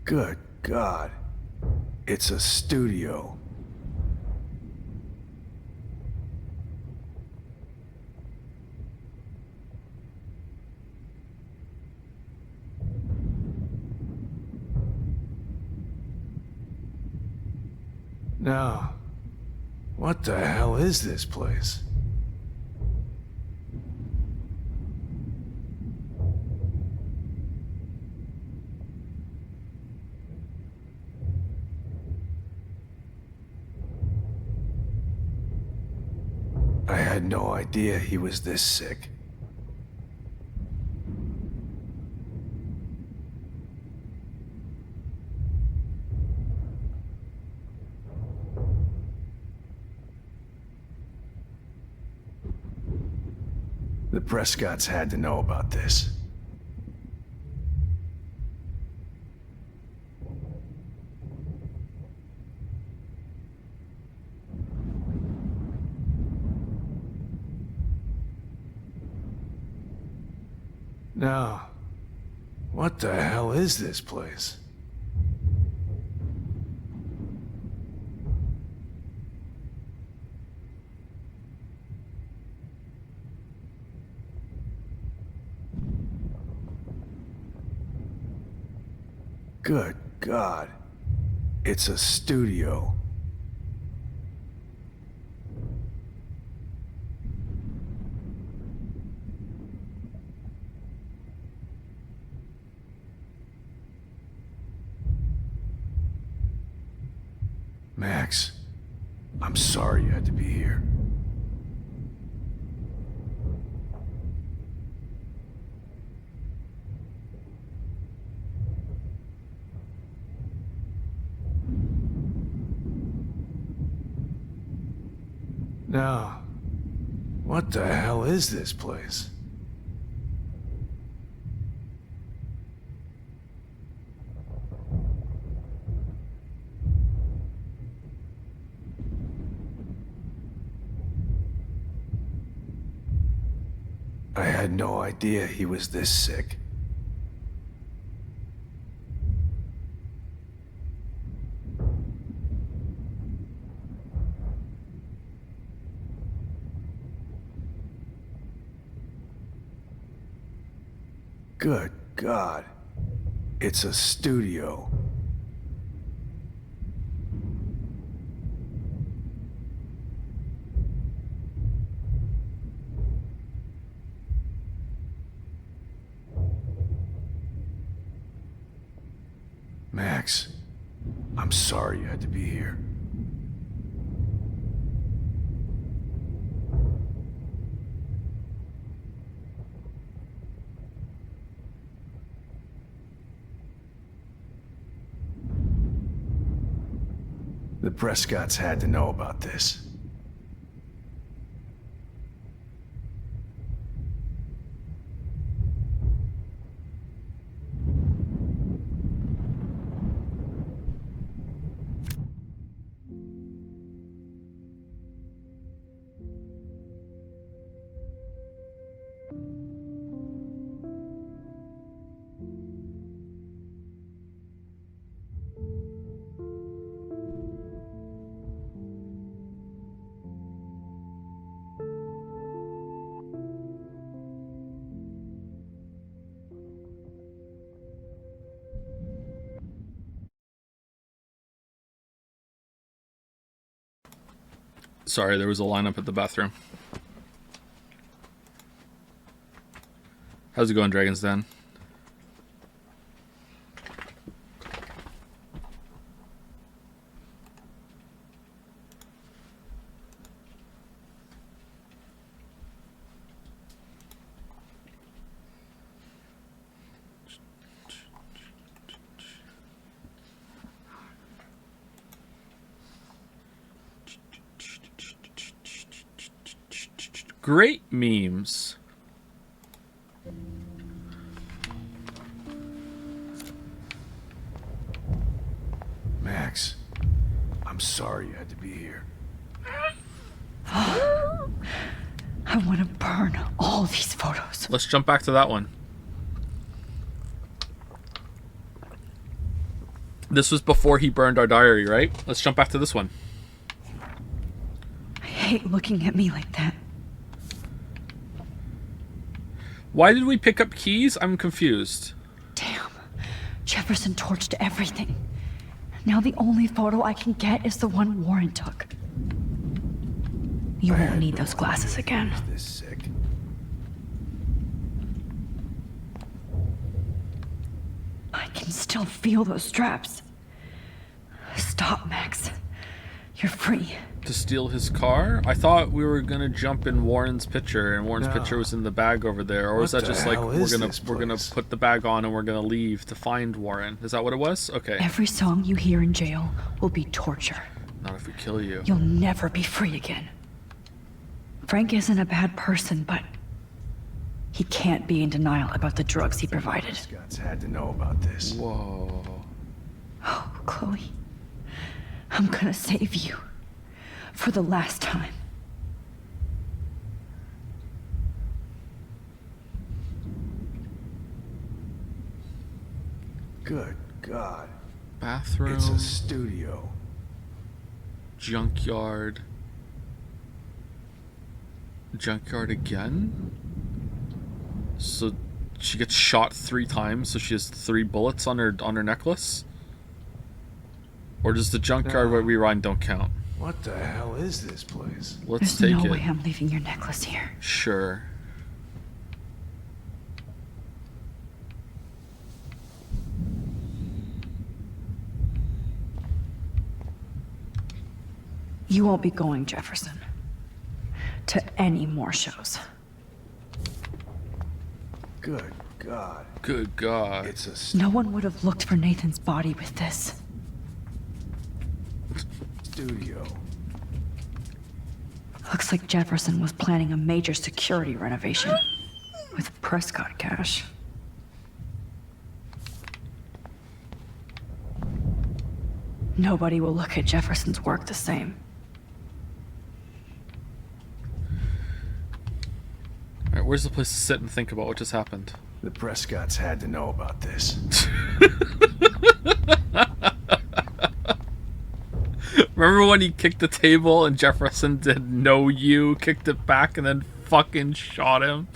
[SPEAKER 4] Good God. It's a studio. Now, what the hell is this place? I had no idea he was this sick. The Prescotts had to know about this. Now, what the hell is this place? Good God. It's a studio. Max, I'm sorry you had to be here. Now, what the hell is this place? I had no idea he was this sick. Good God. It's a studio. Max, I'm sorry you had to be here. The Prescotts had to know about this.
[SPEAKER 1] Sorry, there was a lineup at the bathroom. How's it going, Dragon's Den? Great memes.
[SPEAKER 4] Max, I'm sorry you had to be here.
[SPEAKER 2] I want to burn all these photos.
[SPEAKER 1] Let's jump back to that one. This was before he burned our diary, right? Let's jump back to this one.
[SPEAKER 2] I hate looking at me like that.
[SPEAKER 1] Why did we pick up keys? I'm confused.
[SPEAKER 2] Damn. Jefferson torched everything. Now the only photo I can get is the one Warren took. You won't need those glasses again.
[SPEAKER 4] This sick.
[SPEAKER 2] I can still feel those straps. Stop, Max. You're free.
[SPEAKER 1] To steal his car? I thought we were gonna jump in Warren's picture, and Warren's picture was in the bag over there. Or was that just like we're gonna put the bag on and we're gonna leave to find Warren? Is that what it was? Okay.
[SPEAKER 2] Every song you hear in jail will be torture.
[SPEAKER 1] Not if we kill you.
[SPEAKER 2] You'll never be free again. Frank isn't a bad person, but he can't be in denial about the drugs he provided.
[SPEAKER 4] Scott's had to know about this.
[SPEAKER 1] Whoa.
[SPEAKER 2] Oh, Chloe. I'm gonna save you. For the last time.
[SPEAKER 4] Good God.
[SPEAKER 1] Bathroom.
[SPEAKER 4] It's a studio.
[SPEAKER 1] Junkyard. Junkyard again? So she gets shot 3 times, so she has 3 bullets on her necklace? Or does the junkyard where we run don't count?
[SPEAKER 4] What the hell is this place?
[SPEAKER 1] Let's
[SPEAKER 2] There's
[SPEAKER 1] take
[SPEAKER 2] no
[SPEAKER 1] it.
[SPEAKER 2] way I'm leaving your necklace here.
[SPEAKER 1] Sure.
[SPEAKER 2] You won't be going, Jefferson, to any more shows.
[SPEAKER 4] Good God.
[SPEAKER 1] Good God.
[SPEAKER 4] It's a
[SPEAKER 2] No one would have looked for Nathan's body with this.
[SPEAKER 4] studio.
[SPEAKER 2] Looks like Jefferson was planning a major security renovation with Prescott cash. Nobody will look at Jefferson's work the same.
[SPEAKER 1] Alright, where's the place to sit and think about what just happened?
[SPEAKER 4] The Prescotts had to know about this.
[SPEAKER 1] Remember when he kicked the table and Jefferson did no you, kicked it back and then fucking shot him?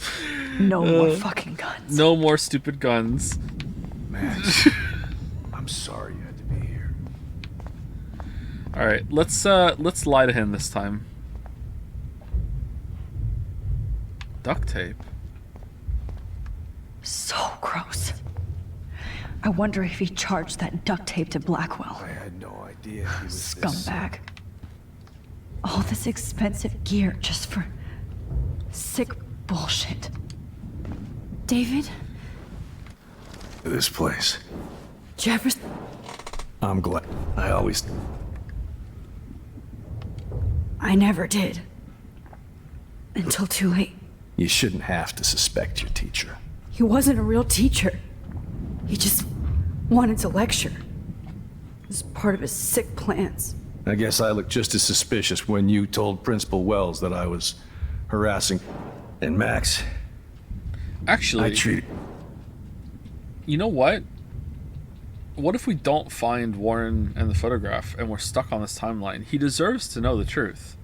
[SPEAKER 2] No more fucking guns.
[SPEAKER 1] No more stupid guns.
[SPEAKER 4] Man, I'm sorry you had to be here.
[SPEAKER 1] Alright, let's lie to him this time. Duct tape.
[SPEAKER 2] So gross. I wonder if he charged that duct tape to Blackwell.
[SPEAKER 4] I had no idea he was
[SPEAKER 2] Scumbag. All this expensive gear just for sick bullshit. David?
[SPEAKER 4] This place.
[SPEAKER 2] Jefferson?
[SPEAKER 4] I'm glad.
[SPEAKER 2] I never did. Until too late.
[SPEAKER 4] You shouldn't have to suspect your teacher.
[SPEAKER 2] He wasn't a real teacher. He just wanted to lecture. It was part of his sick plans.
[SPEAKER 4] I guess I looked just as suspicious when you told Principal Wells that I was harassing. And Max.
[SPEAKER 1] Actually,
[SPEAKER 4] I treated.
[SPEAKER 1] You know what? What if we don't find Warren and the photograph and we're stuck on this timeline? He deserves to know the truth.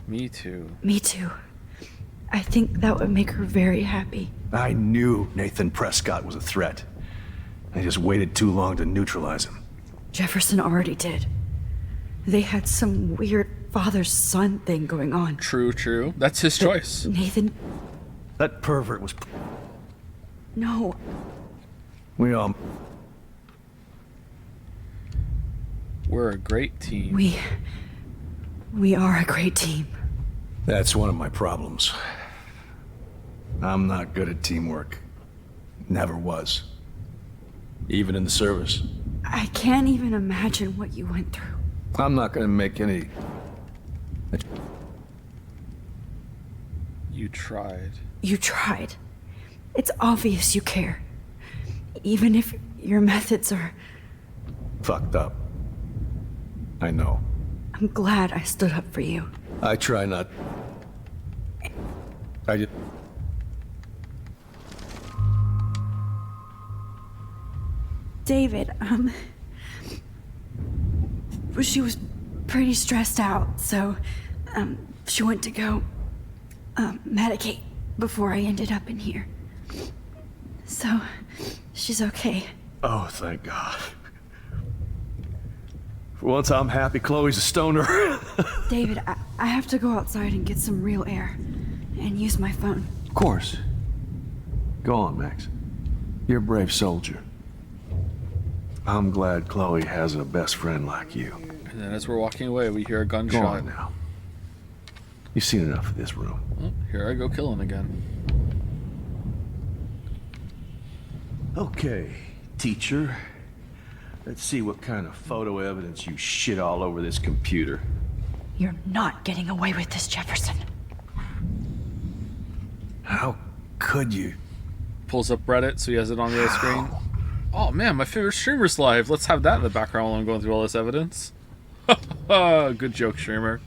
[SPEAKER 1] Me too.
[SPEAKER 2] Me too. I think that would make her very happy.
[SPEAKER 4] I knew Nathan Prescott was a threat. I just waited too long to neutralize him.
[SPEAKER 2] Jefferson already did. They had some weird father-son thing going on.
[SPEAKER 1] True, true. That's his choice.
[SPEAKER 2] Nathan...
[SPEAKER 4] That pervert was...
[SPEAKER 2] No.
[SPEAKER 4] We all...
[SPEAKER 1] We're a great team.
[SPEAKER 2] We are a great team.
[SPEAKER 4] That's one of my problems. I'm not good at teamwork. Never was. Even in the service.
[SPEAKER 2] I can't even imagine what you went through.
[SPEAKER 4] I'm not gonna make any...
[SPEAKER 1] You tried.
[SPEAKER 2] You tried. It's obvious you care. Even if your methods are...
[SPEAKER 4] fucked up. I know.
[SPEAKER 2] I'm glad I stood up for you.
[SPEAKER 4] I try not... I just...
[SPEAKER 2] David, she was pretty stressed out, so, she went to go, medicate before I ended up in here. So, she's okay.
[SPEAKER 4] Oh, thank God. For once, I'm happy Chloe's a stoner.
[SPEAKER 2] David, I have to go outside and get some real air. And use my phone.
[SPEAKER 4] Of course. Go on, Max. You're a brave soldier. I'm glad Chloe has a best friend like you.
[SPEAKER 1] And then as we're walking away, we hear a gunshot.
[SPEAKER 4] Go on now. You've seen enough of this room.
[SPEAKER 1] Oh, here I go killing again.
[SPEAKER 4] Okay, teacher. Let's see what kind of photo evidence you shit all over this computer.
[SPEAKER 2] You're not getting away with this, Jefferson.
[SPEAKER 4] How could you?
[SPEAKER 1] Pulls up Reddit so he has it on the other screen. Oh man, my favorite streamer's live. Let's have that in the background while I'm going through all this evidence. Good joke, streamer.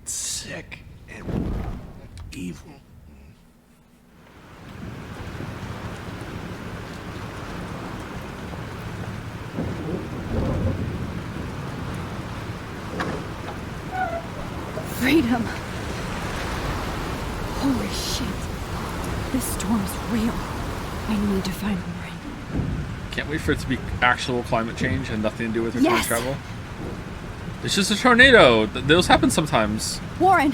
[SPEAKER 4] Sick and evil.
[SPEAKER 2] Freedom. Holy shit. This storm's real. I need to find Warren.
[SPEAKER 1] Can't wait for it to be actual climate change and nothing to do with return
[SPEAKER 2] Yes!
[SPEAKER 1] travel. It's just a tornado. Those happen sometimes.
[SPEAKER 2] Warren,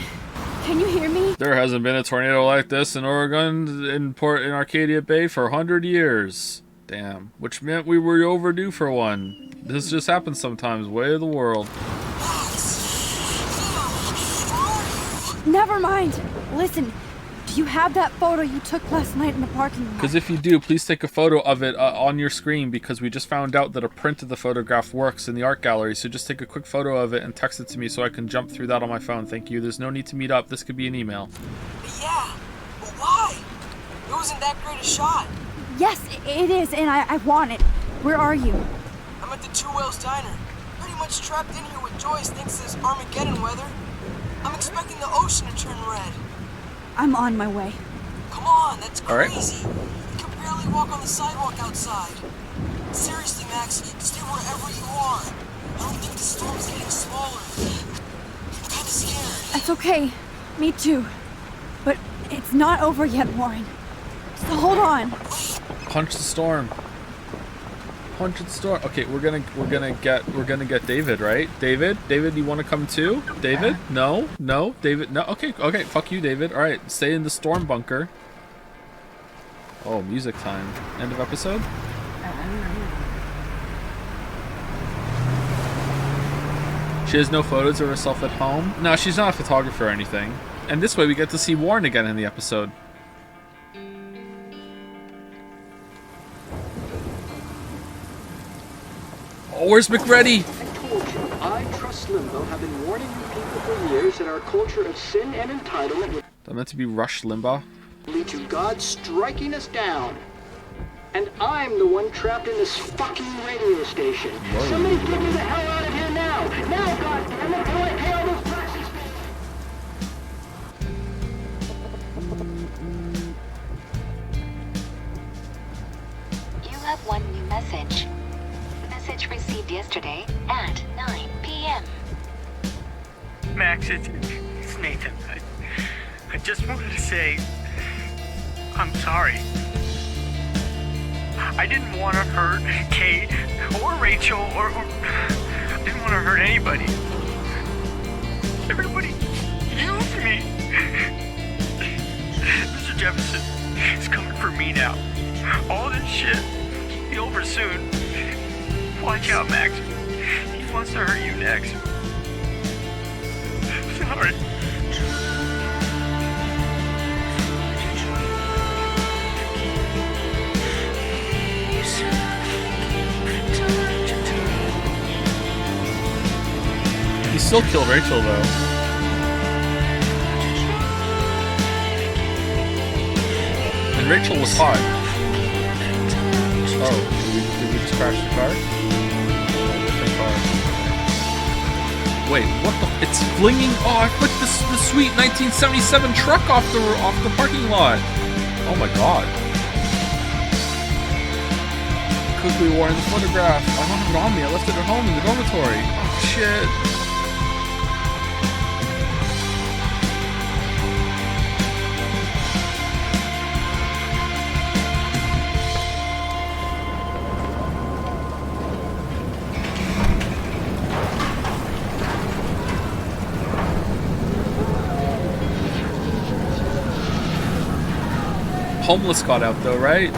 [SPEAKER 2] can you hear me?
[SPEAKER 1] There hasn't been a tornado like this in Oregon in Arcadia Bay for 100 years. Damn. Which meant we were overdue for one. This just happens sometimes. Way of the world.
[SPEAKER 2] Never mind. Listen, do you have that photo you took last night in the parking lot?
[SPEAKER 1] Because if you do, please take a photo of it on your screen, because we just found out that a print of the photograph works in the art gallery. So just take a quick photo of it and text it to me so I can jump through that on my phone. Thank you. There's no need to meet up. This could be an email.
[SPEAKER 9] Yeah, but why? It wasn't that great a shot.
[SPEAKER 2] Yes, it is, and I want it. Where are you?
[SPEAKER 9] I'm at the Two Whales Diner. Pretty much trapped in here with Joyce thinks this Armageddon weather. I'm expecting the ocean to turn red.
[SPEAKER 2] I'm on my way.
[SPEAKER 9] Come on, that's
[SPEAKER 1] All right.
[SPEAKER 9] crazy. You can barely walk on the sidewalk outside. Seriously, Max, stay wherever you are. I don't think the storm's getting smaller. I'm kinda scared.
[SPEAKER 2] That's okay. Me too. But it's not over yet, Warren. So hold on.
[SPEAKER 1] Punch the storm. Punch the storm. Okay, we're gonna get David, right? David, you want to come too? David? No, David. No. Okay. Fuck you, David. All right, stay in the storm bunker. Oh, music time. End of episode. She has no photos of herself at home. No, she's not a photographer or anything. And this way, we get to see Warren again in the episode. Oh, where's McReady?
[SPEAKER 22] I, Trust Limbo, have been warning you people for years that our culture of sin and entitlement would
[SPEAKER 1] That meant to be Rush Limbaugh.
[SPEAKER 22] lead to God striking us down. And I'm the one trapped in this fucking radio station.
[SPEAKER 1] Whoa.
[SPEAKER 22] Somebody get me the hell out of here now! Now, goddammit, till I pay all those taxes!
[SPEAKER 23] You have one new message. Message received yesterday at 9 p.m.
[SPEAKER 24] Max, it's Nathan. I just wanted to say I'm sorry. I didn't want to hurt Kate or Rachel or I didn't want to hurt anybody. Everybody used me. Mr. Jefferson is coming for me now. All this shit will be over soon. Watch out, Max. He wants to hurt you next. Sorry.
[SPEAKER 1] He still killed Rachel, though. And Rachel was hot. Oh, did we just crash the car? Different car. Wait, what the? It's flinging. Oh, I flicked the sweet 1977 truck off the parking lot. Oh my god. Quickly Warren the photograph. I don't have it on me. I left it at home in the dormitory. Oh shit. homeless got out though, right?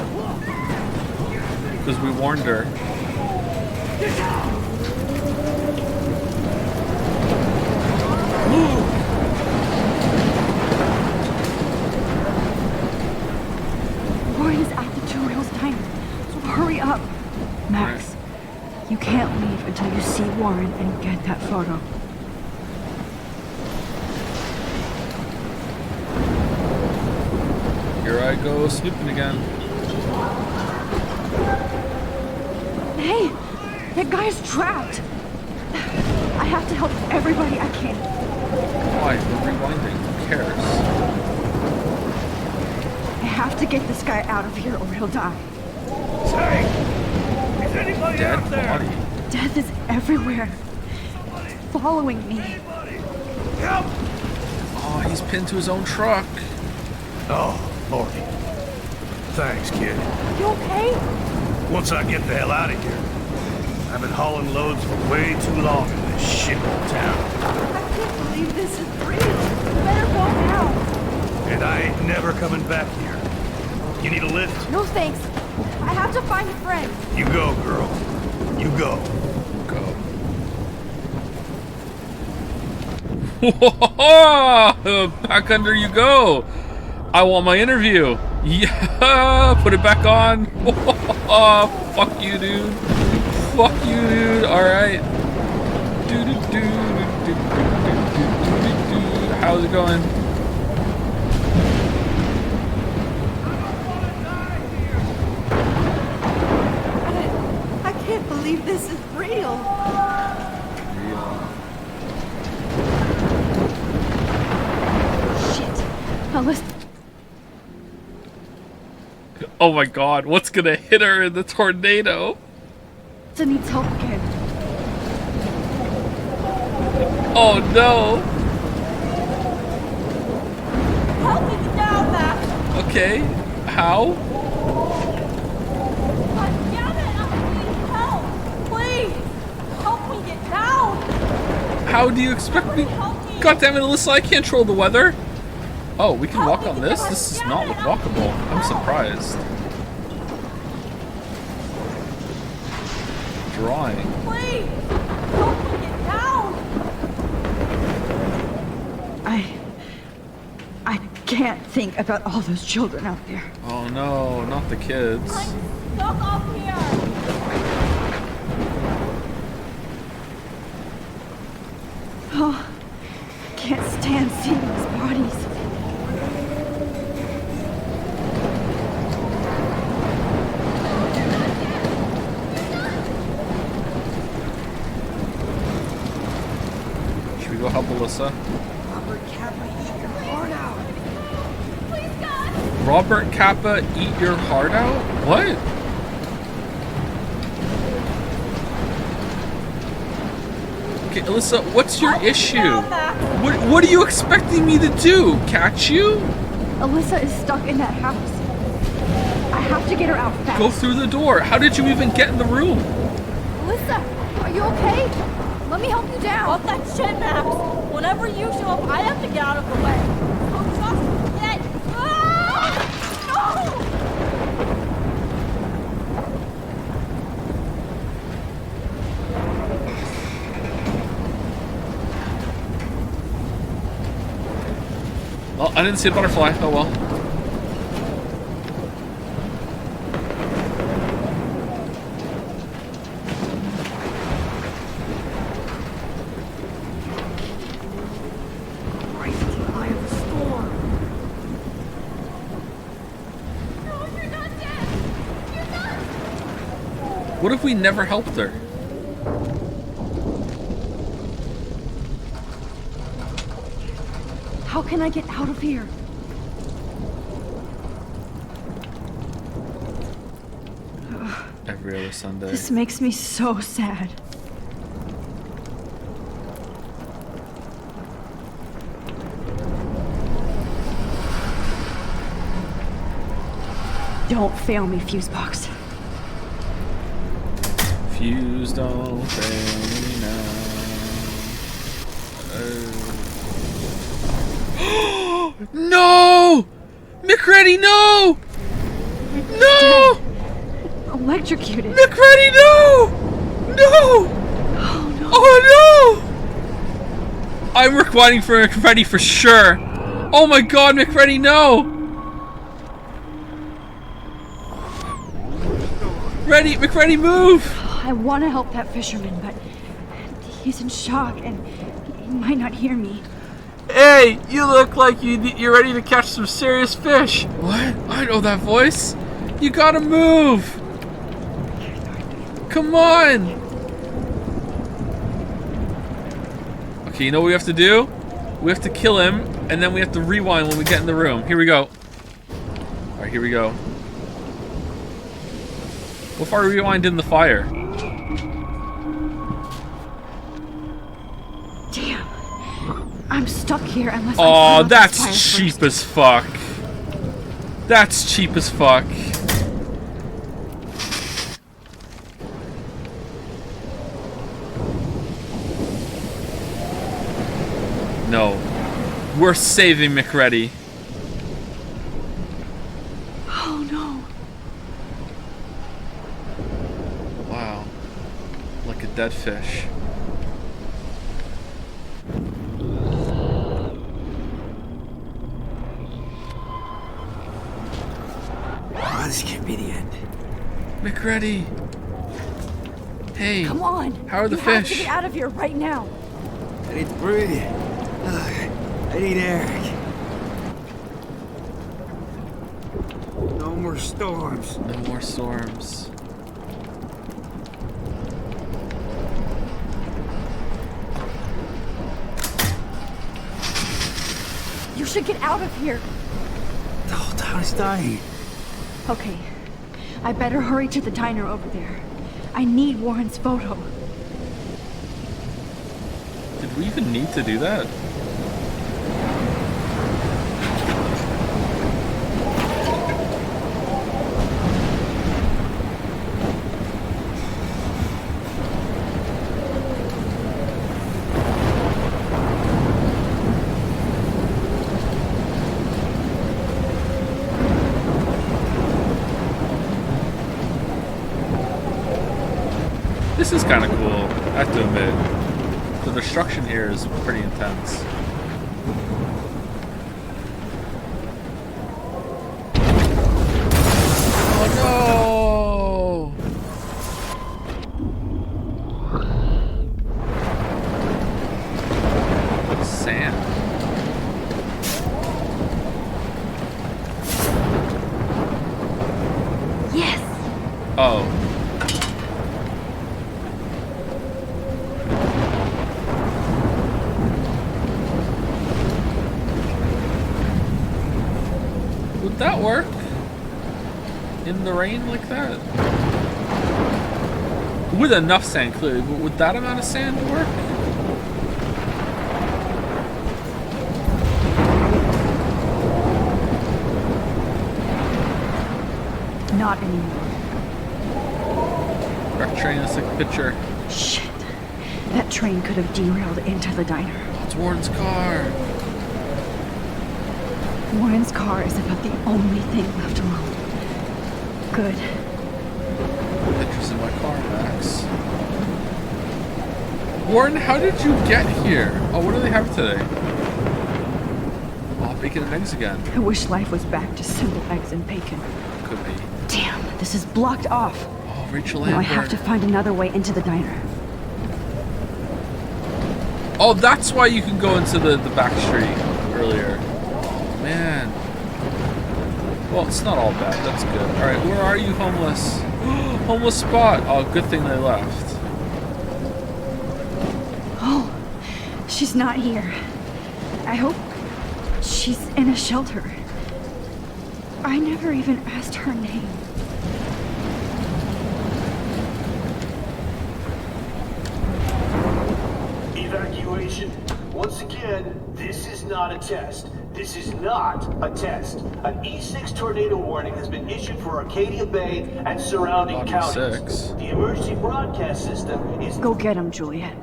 [SPEAKER 1] Because we warned her.
[SPEAKER 2] Warren is at the Two Rails Diner, so hurry up. Max, you can't leave until you see Warren and get that photo.
[SPEAKER 1] Here I go snooping again.
[SPEAKER 2] Hey, that guy's trapped. I have to help everybody I can.
[SPEAKER 1] Why? We're rewinding. Who cares?
[SPEAKER 2] I have to get this guy out of here or he'll die.
[SPEAKER 4] Hey! Is anybody
[SPEAKER 1] Dead
[SPEAKER 4] out there?
[SPEAKER 1] body.
[SPEAKER 2] Death is everywhere. Following me.
[SPEAKER 4] Help!
[SPEAKER 1] Oh, he's pinned to his own truck.
[SPEAKER 4] Oh, Lordy. Thanks, kid.
[SPEAKER 2] You okay?
[SPEAKER 4] Once I get the hell out of here. I've been hauling loads for way too long in this shithole town.
[SPEAKER 2] I can't believe this is real. You better go now.
[SPEAKER 4] And I ain't never coming back here. You need a lift?
[SPEAKER 2] No thanks. I have to find a friend.
[SPEAKER 4] You go, girl. You go.
[SPEAKER 1] Whoa! Back under you go. I want my interview. Yeah, put it back on. Oh, fuck you, dude. Fuck you, dude. All right. How's it going?
[SPEAKER 2] I can't believe this is real. Shit. Alyssa.
[SPEAKER 1] Oh my god, what's gonna hit her in the tornado?
[SPEAKER 2] Alyssa needs help again.
[SPEAKER 1] Oh no!
[SPEAKER 2] Help me get down, Max.
[SPEAKER 1] Okay, how?
[SPEAKER 2] God damn it, I need help. Please, help me get down.
[SPEAKER 1] How do you expect me? God damn it, Alyssa, I can't control the weather. Oh, we can walk on this? This is not walkable. I'm surprised. Drawing.
[SPEAKER 2] Please, help me get down. I can't think about all those children out there.
[SPEAKER 1] Oh no, not the kids.
[SPEAKER 2] Stuck up here. Oh, can't stand seeing these bodies.
[SPEAKER 1] Should we go help Alyssa?
[SPEAKER 2] Robert Kappa, eat your heart out. Please, God.
[SPEAKER 1] Robert Kappa, eat your heart out? What? Okay, Alyssa, what's your issue? What are you expecting me to do? Catch you?
[SPEAKER 2] Alyssa is stuck in that house. I have to get her out fast.
[SPEAKER 1] Go through the door. How did you even get in the room?
[SPEAKER 2] Alyssa, are you okay? Let me help you down.
[SPEAKER 7] Fuck that shit, Max. Whenever you show up, I have to get out of the way. Oh, just get. Ah! No!
[SPEAKER 1] Well, I didn't see a butterfly. Oh well. What if we never helped her?
[SPEAKER 2] How can I get out of here?
[SPEAKER 1] Every other Sunday.
[SPEAKER 2] This makes me so sad. Don't fail me, Fusebox.
[SPEAKER 1] Fuse, don't fail me now. No! McReady, no! No!
[SPEAKER 13] Dead. Electrocuted.
[SPEAKER 1] McReady, no! No!
[SPEAKER 13] Oh no!
[SPEAKER 1] Oh no! I'm rewinding for McReady for sure. Oh my God, McReady, no! McReady, move!
[SPEAKER 13] I want to help that fisherman, but he's in shock and he might not hear me.
[SPEAKER 1] Hey, you look like you're ready to catch some serious fish. What? I know that voice. You gotta move. Come on. Okay, you know what we have to do? We have to kill him, and then we have to rewind when we get in the room. Here we go. All right, here we go. What if I rewind in the fire?
[SPEAKER 13] Damn. I'm stuck here unless
[SPEAKER 1] Oh, that's cheap as fuck. That's cheap as fuck. No. We're saving McReady.
[SPEAKER 13] Oh no.
[SPEAKER 1] Wow. Like a dead fish.
[SPEAKER 5] Oh, this can't be the end.
[SPEAKER 1] McReady. Hey.
[SPEAKER 13] Come on.
[SPEAKER 1] How are the
[SPEAKER 13] you
[SPEAKER 1] fish?
[SPEAKER 13] have to get out of here right now.
[SPEAKER 5] I need to breathe. I need air. No more storms.
[SPEAKER 1] No more storms.
[SPEAKER 13] You should get out of here.
[SPEAKER 5] The whole town is dying.
[SPEAKER 13] Okay. I better hurry to the diner over there. I need Warren's photo.
[SPEAKER 1] Did we even need to do that? This is kind of cool, I have to admit. The destruction here is pretty intense. Oh no! Sand.
[SPEAKER 13] Yes!
[SPEAKER 1] Oh. Would that work? In the rain like that? With enough sand, clearly, but would that amount of sand work?
[SPEAKER 13] Not anymore.
[SPEAKER 1] Wreck train, let's take a picture.
[SPEAKER 13] Shit. That train could have derailed into the diner.
[SPEAKER 1] Oh, it's Warren's car.
[SPEAKER 13] Warren's car is about the only thing left alone. Good.
[SPEAKER 1] Pictures in my car, Max. Warren, how did you get here? Oh, what do they have today? Oh, bacon and eggs again.
[SPEAKER 13] I wish life was back to simple eggs and bacon.
[SPEAKER 1] Could be.
[SPEAKER 13] Damn, this is blocked off.
[SPEAKER 1] Oh, Rachel
[SPEAKER 13] Now
[SPEAKER 1] Amber.
[SPEAKER 13] I have to find another way into the diner.
[SPEAKER 1] Oh, that's why you can go into the back street earlier. Man. Well, it's not all bad. That's good. Alright, where are you, homeless? Homeless spot. Oh, good thing they left.
[SPEAKER 13] Oh, she's not here. I hope she's in a shelter. I never even asked her name.
[SPEAKER 8] Evacuation. Once again, this is not a test. This is not a test. An E6 tornado warning has been issued for Arcadia Bay and surrounding counties. The emergency broadcast system is...
[SPEAKER 13] Go get him, Juliet.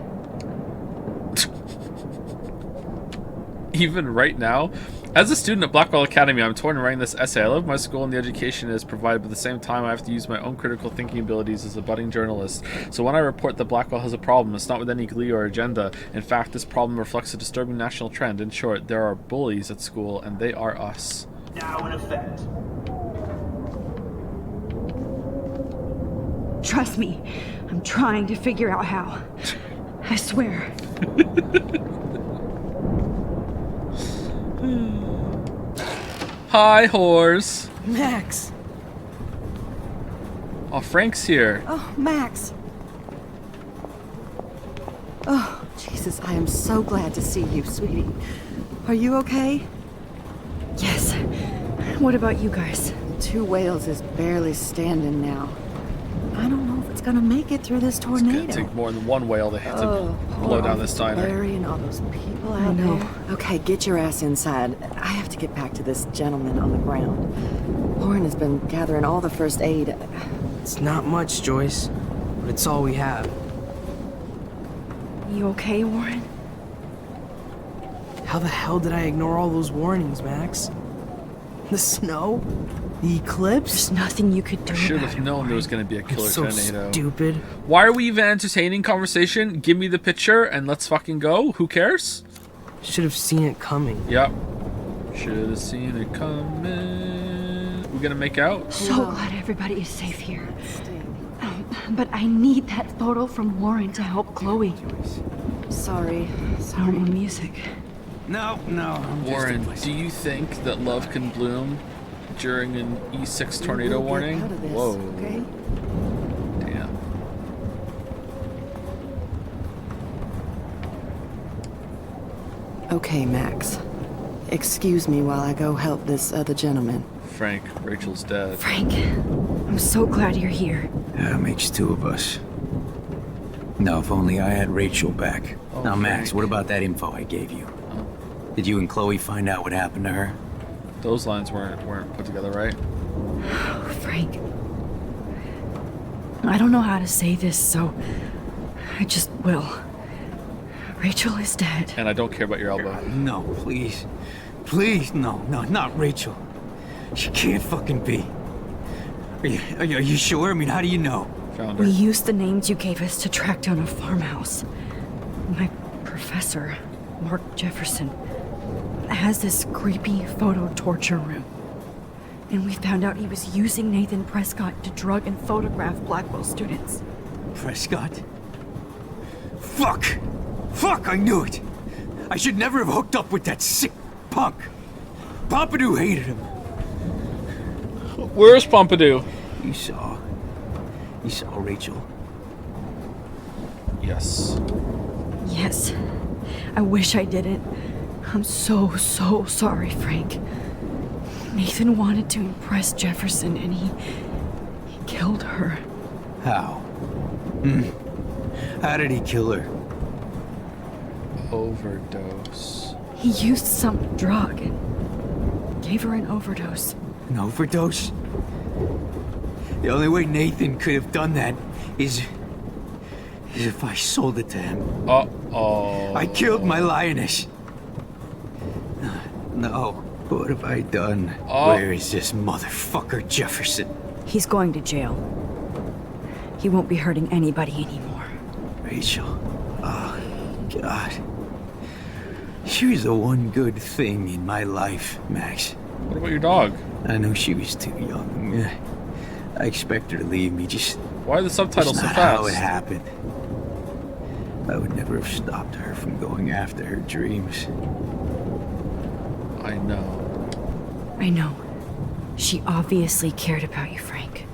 [SPEAKER 1] Even right now, As a student at Blackwell Academy, I'm torn in writing this essay. I love my school and the education it is provided, but at the same time, I have to use my own critical thinking abilities as a budding journalist. So when I report that Blackwell has a problem, it's not with any glee or agenda. In fact, this problem reflects a disturbing national trend. In short, there are bullies at school, and they are us.
[SPEAKER 8] Now in effect.
[SPEAKER 2] Trust me, I'm trying to figure out how. I swear.
[SPEAKER 1] Hi, whores.
[SPEAKER 17] Max.
[SPEAKER 1] Oh, Frank's here.
[SPEAKER 17] Oh, Max. Oh, Jesus, I am so glad to see you, sweetie. Are you okay?
[SPEAKER 2] Yes. What about you guys?
[SPEAKER 17] Two Whales is barely standing now. I don't know if it's gonna make it through this tornado.
[SPEAKER 1] It's gonna take more than one whale to blow down this diner.
[SPEAKER 17] Larry and all those people out there. Okay, get your ass inside. I have to get back to this gentleman on the ground. Lauren has been gathering all the first aid.
[SPEAKER 6] It's not much, Joyce, but it's all we have.
[SPEAKER 2] You okay, Warren?
[SPEAKER 6] How the hell did I ignore all those warnings, Max? The snow? The eclipse?
[SPEAKER 2] There's nothing you could do.
[SPEAKER 1] I should have known there was going to be a killer
[SPEAKER 6] so
[SPEAKER 1] tornado.
[SPEAKER 6] Stupid.
[SPEAKER 1] Why are we even entertaining conversation? Give me the picture and let's fucking go. Who cares?
[SPEAKER 6] Should have seen it coming.
[SPEAKER 1] Yep. Should have seen it coming. We gonna make out?
[SPEAKER 2] So glad everybody is safe here. But I need that photo from Warren to help Chloe.
[SPEAKER 17] Sorry.
[SPEAKER 2] No more music.
[SPEAKER 5] No.
[SPEAKER 1] Warren, do you think that love can bloom during an E6 tornado warning? Whoa.
[SPEAKER 17] Okay?
[SPEAKER 1] Damn.
[SPEAKER 17] Okay, Max. Excuse me while I go help this other gentleman.
[SPEAKER 1] Frank, Rachel's dead.
[SPEAKER 2] Frank, I'm so glad you're here.
[SPEAKER 5] Yeah, it makes two of us. No, if only I had Rachel back.
[SPEAKER 1] Oh,
[SPEAKER 5] now, Max,
[SPEAKER 1] Frank.
[SPEAKER 5] what about that info I gave you? Did you and Chloe find out what happened to her?
[SPEAKER 1] Those lines weren't put together, right?
[SPEAKER 2] Oh, Frank. I don't know how to say this, so I just will. Rachel is dead.
[SPEAKER 1] And I don't care about your elbow.
[SPEAKER 5] No, please. Please, no, not Rachel. She can't fucking be. Are you sure? I mean, how do you know?
[SPEAKER 1] Found her.
[SPEAKER 2] We used the names you gave us to track down a farmhouse. My professor, Mark Jefferson, has this creepy photo torture room. And we found out he was using Nathan Prescott to drug and photograph Blackwell students.
[SPEAKER 5] Prescott? Fuck! Fuck, I knew it! I should never have hooked up with that sick punk! Pompidou hated him!
[SPEAKER 1] Where's Pompidou?
[SPEAKER 5] You saw Rachel?
[SPEAKER 1] Yes.
[SPEAKER 2] Yes. I wish I didn't. I'm so sorry, Frank. Nathan wanted to impress Jefferson and he killed her.
[SPEAKER 5] How? How did he kill her?
[SPEAKER 1] Overdose.
[SPEAKER 2] He used some drug and gave her an overdose.
[SPEAKER 5] An overdose? The only way Nathan could have done that is if I sold it to him.
[SPEAKER 1] Uh-oh.
[SPEAKER 5] I killed my lioness. No. What have I done? Where is this motherfucker Jefferson?
[SPEAKER 2] He's going to jail. He won't be hurting anybody anymore.
[SPEAKER 5] Rachel. Oh, God. She was the one good thing in my life, Max.
[SPEAKER 1] What about your dog?
[SPEAKER 5] I know she was too young. I expect her to leave me, just...
[SPEAKER 1] Why are the subtitles so
[SPEAKER 5] not
[SPEAKER 1] fast?
[SPEAKER 5] how it happened. I would never have stopped her from going after her dreams.
[SPEAKER 1] I know.
[SPEAKER 2] I know. She obviously cared about you, Frank.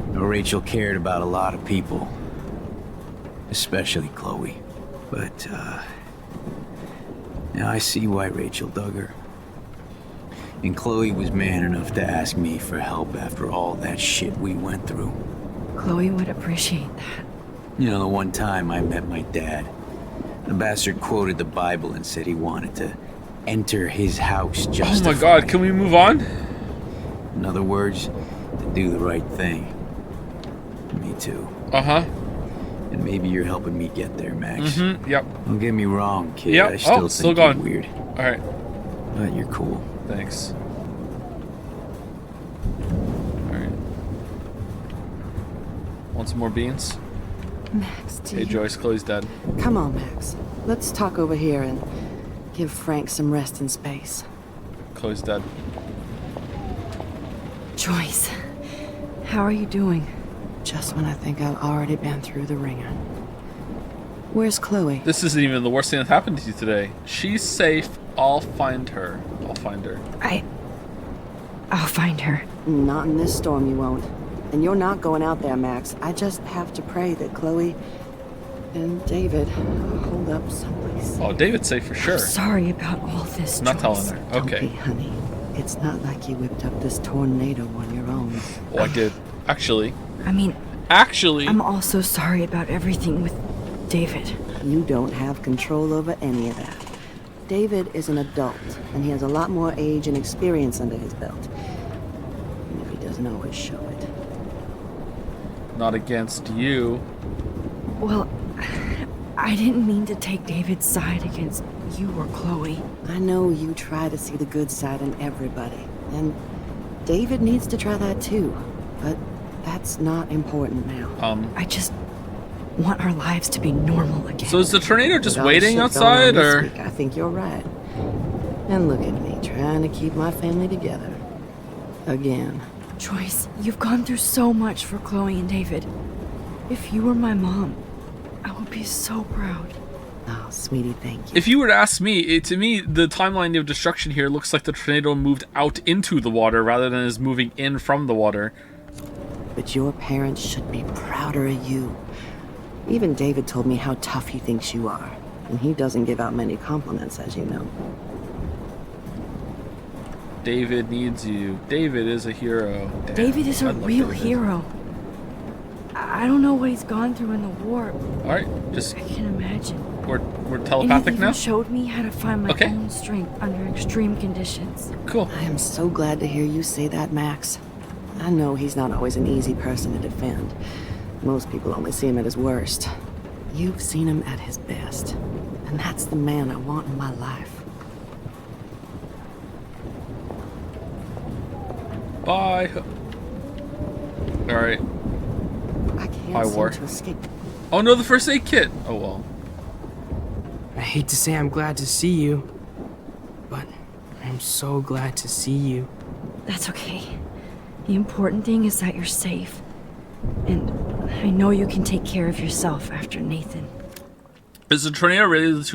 [SPEAKER 5] Rachel cared about a lot of people. Especially Chloe. But, now I see why Rachel dug her. And Chloe was man enough to ask me for help after all that shit we went through.
[SPEAKER 2] Chloe would appreciate that.
[SPEAKER 5] You know, the one time I met my dad, the bastard quoted the Bible and said he wanted to enter his house just.
[SPEAKER 1] Oh my God, can we move on?
[SPEAKER 5] In other words, to do the right thing. Me too.
[SPEAKER 1] Uh-huh.
[SPEAKER 5] And maybe you're helping me get there, Max.
[SPEAKER 1] Mm-hmm, yep.
[SPEAKER 5] Don't get me wrong, kid.
[SPEAKER 1] Yep.
[SPEAKER 5] I still think
[SPEAKER 1] still
[SPEAKER 5] you're
[SPEAKER 1] going.
[SPEAKER 5] weird.
[SPEAKER 1] Alright.
[SPEAKER 5] But you're cool.
[SPEAKER 1] Thanks. Alright. Want some more beans?
[SPEAKER 17] Max,
[SPEAKER 1] Hey Joyce, Chloe's dead.
[SPEAKER 17] Come on, Max. Let's talk over here and give Frank some rest and space.
[SPEAKER 1] Chloe's dead.
[SPEAKER 13] Joyce, how are you doing?
[SPEAKER 17] Just when I think I've already been through the ringer. Where's Chloe?
[SPEAKER 1] This isn't even the worst thing that happened to you today. She's safe. I'll find her. I'll find her.
[SPEAKER 13] I'll find her.
[SPEAKER 17] Not in this storm, you won't. And you're not going out there, Max. I just have to pray that Chloe and David hold up someplace.
[SPEAKER 1] Oh, David's safe for sure.
[SPEAKER 13] I'm sorry about all this,
[SPEAKER 1] I'm not
[SPEAKER 13] Joyce.
[SPEAKER 1] telling her. Okay.
[SPEAKER 17] Don't be, honey. It's not like you whipped up this tornado on your own.
[SPEAKER 1] Well, I did. Actually.
[SPEAKER 13] I mean...
[SPEAKER 1] Actually...
[SPEAKER 13] I'm also sorry about everything with David.
[SPEAKER 17] You don't have control over any of that. David is an adult, and he has a lot more age and experience under his belt. Even if he doesn't always show it.
[SPEAKER 1] Not against you.
[SPEAKER 13] Well, I didn't mean to take David's side against you or Chloe.
[SPEAKER 17] I know you try to see the good side in everybody, and David needs to try that too, but that's not important now.
[SPEAKER 13] I just want our lives to be normal again.
[SPEAKER 1] So is the tornado just
[SPEAKER 17] With all the
[SPEAKER 1] waiting
[SPEAKER 17] shit
[SPEAKER 1] outside,
[SPEAKER 17] going on
[SPEAKER 1] or?
[SPEAKER 17] this week, I think you're right. And look at me, trying to keep my family together. Again.
[SPEAKER 13] Joyce, you've gone through so much for Chloe and David. If you were my mom, I would be so proud.
[SPEAKER 17] Oh, sweetie, thank you.
[SPEAKER 1] If you were to ask me, to me, the timeline of destruction here looks like the tornado moved out into the water rather than is moving in from the water.
[SPEAKER 17] But your parents should be prouder of you. Even David told me how tough he thinks you are. And he doesn't give out many compliments, as you know.
[SPEAKER 1] David needs you. David is a hero. Damn,
[SPEAKER 13] David is a
[SPEAKER 1] I love
[SPEAKER 13] real
[SPEAKER 1] David.
[SPEAKER 13] hero. I don't know what he's gone through in the war.
[SPEAKER 1] Alright, just...
[SPEAKER 13] I can imagine.
[SPEAKER 1] We're telepathic
[SPEAKER 13] and he
[SPEAKER 1] now?
[SPEAKER 13] even showed me how to find my own strength under extreme conditions.
[SPEAKER 1] Cool.
[SPEAKER 17] I am so glad to hear you say that, Max. I know he's not always an easy person to defend. Most people only see him at his worst. You've seen him at his best. And that's the man I want in my life.
[SPEAKER 1] Bye. Alright.
[SPEAKER 17] I can't
[SPEAKER 1] Bye,
[SPEAKER 17] seem
[SPEAKER 1] War.
[SPEAKER 17] to escape.
[SPEAKER 1] Oh no, the first aid kit! Oh well.
[SPEAKER 11] I hate to say I'm glad to see you, but I'm so glad to see you.
[SPEAKER 13] That's okay. The important thing is that you're safe. And I know you can take care of yourself after Nathan.
[SPEAKER 1] Is the tornado related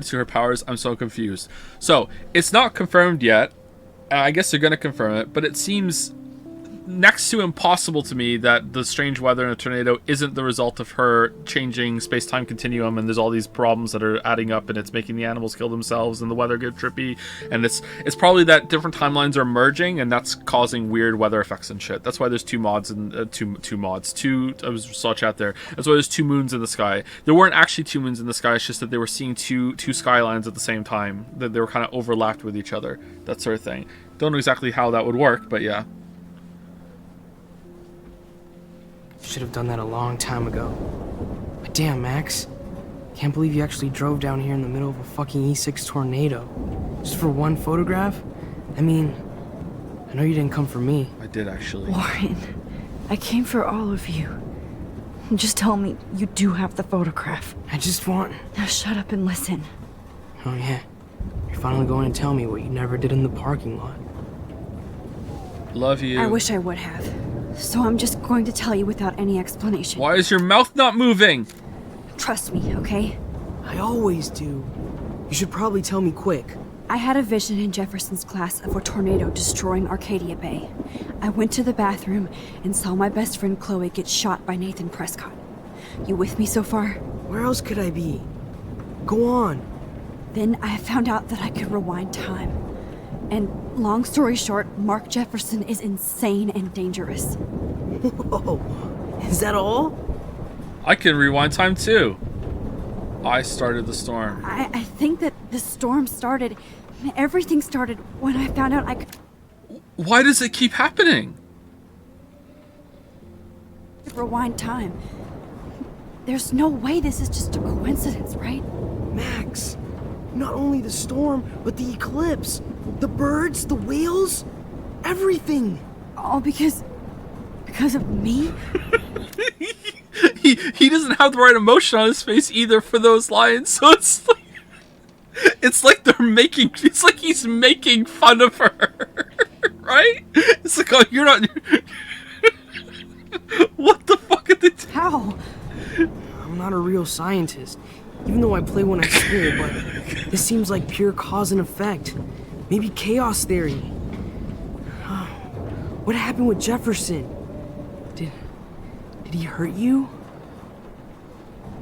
[SPEAKER 1] to her powers? I'm so confused. So, it's not confirmed yet. I guess they're going to confirm it, but it seems next to impossible to me that the strange weather in a tornado isn't the result of her changing space-time continuum, and there's all these problems that are adding up, and it's making the animals kill themselves, and the weather get trippy, and it's probably that different timelines are merging, and that's causing weird weather effects and shit. That's why there's two mods and I saw chat there. That's why there's two moons in the sky. There weren't actually two moons in the sky. It's just that they were seeing two skylines at the same time. That they were kind of overlapped with each other. That sort of thing. Don't know exactly how that would work, but yeah.
[SPEAKER 11] Should have done that a long time ago. But damn, Max. Can't believe you actually drove down here in the middle of a fucking E6 tornado. Just for one photograph? I mean, I know you didn't come for me.
[SPEAKER 1] I did, actually.
[SPEAKER 13] Warren, I came for all of you. Just tell me you do have the photograph.
[SPEAKER 11] I just want...
[SPEAKER 13] Now shut up and listen.
[SPEAKER 11] Oh yeah. You're finally going to tell me what you never did in the parking lot.
[SPEAKER 1] Love you.
[SPEAKER 2] I wish I would have. So I'm just going to tell you without any explanation.
[SPEAKER 1] Why is your mouth not moving?
[SPEAKER 2] Trust me, okay?
[SPEAKER 11] I always do. You should probably tell me quick.
[SPEAKER 2] I had a vision in Jefferson's class of a tornado destroying Arcadia Bay. I went to the bathroom and saw my best friend Chloe get shot by Nathan Prescott. You with me so far?
[SPEAKER 11] Where else could I be? Go on.
[SPEAKER 2] Then I found out that I could rewind time. And long story short, Mark Jefferson is insane and dangerous.
[SPEAKER 11] Whoa, is that all?
[SPEAKER 1] I can rewind time too. I started the storm.
[SPEAKER 2] I think that the storm started, everything started when I found out I could
[SPEAKER 1] Why does it keep happening?
[SPEAKER 2] rewind time. There's no way this is just a coincidence, right?
[SPEAKER 11] Max, not only the storm, but the eclipse. The birds, the whales, everything.
[SPEAKER 2] All because of me?
[SPEAKER 1] He doesn't have the right emotion on his face either for those lines, so it's like he's making fun of her. Right? It's like, oh, you're not. What the fuck are they doing?
[SPEAKER 2] How?
[SPEAKER 11] I'm not a real scientist, even though I play one at school, but this seems like pure cause and effect. Maybe chaos theory. What happened with Jefferson? Did he hurt you?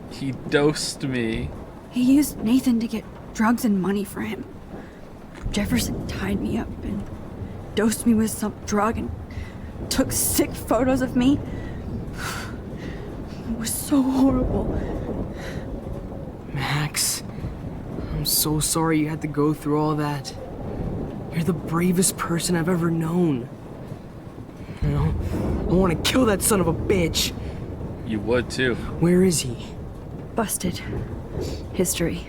[SPEAKER 1] He dosed me.
[SPEAKER 2] He used Nathan to get drugs and money for him. Jefferson tied me up and dosed me with some drug and took sick photos of me. It was so horrible.
[SPEAKER 11] Max, I'm so sorry you had to go through all that. You're the bravest person I've ever known. You know, I want to kill that son of a bitch.
[SPEAKER 1] You would too.
[SPEAKER 11] Where is he?
[SPEAKER 2] Busted. History.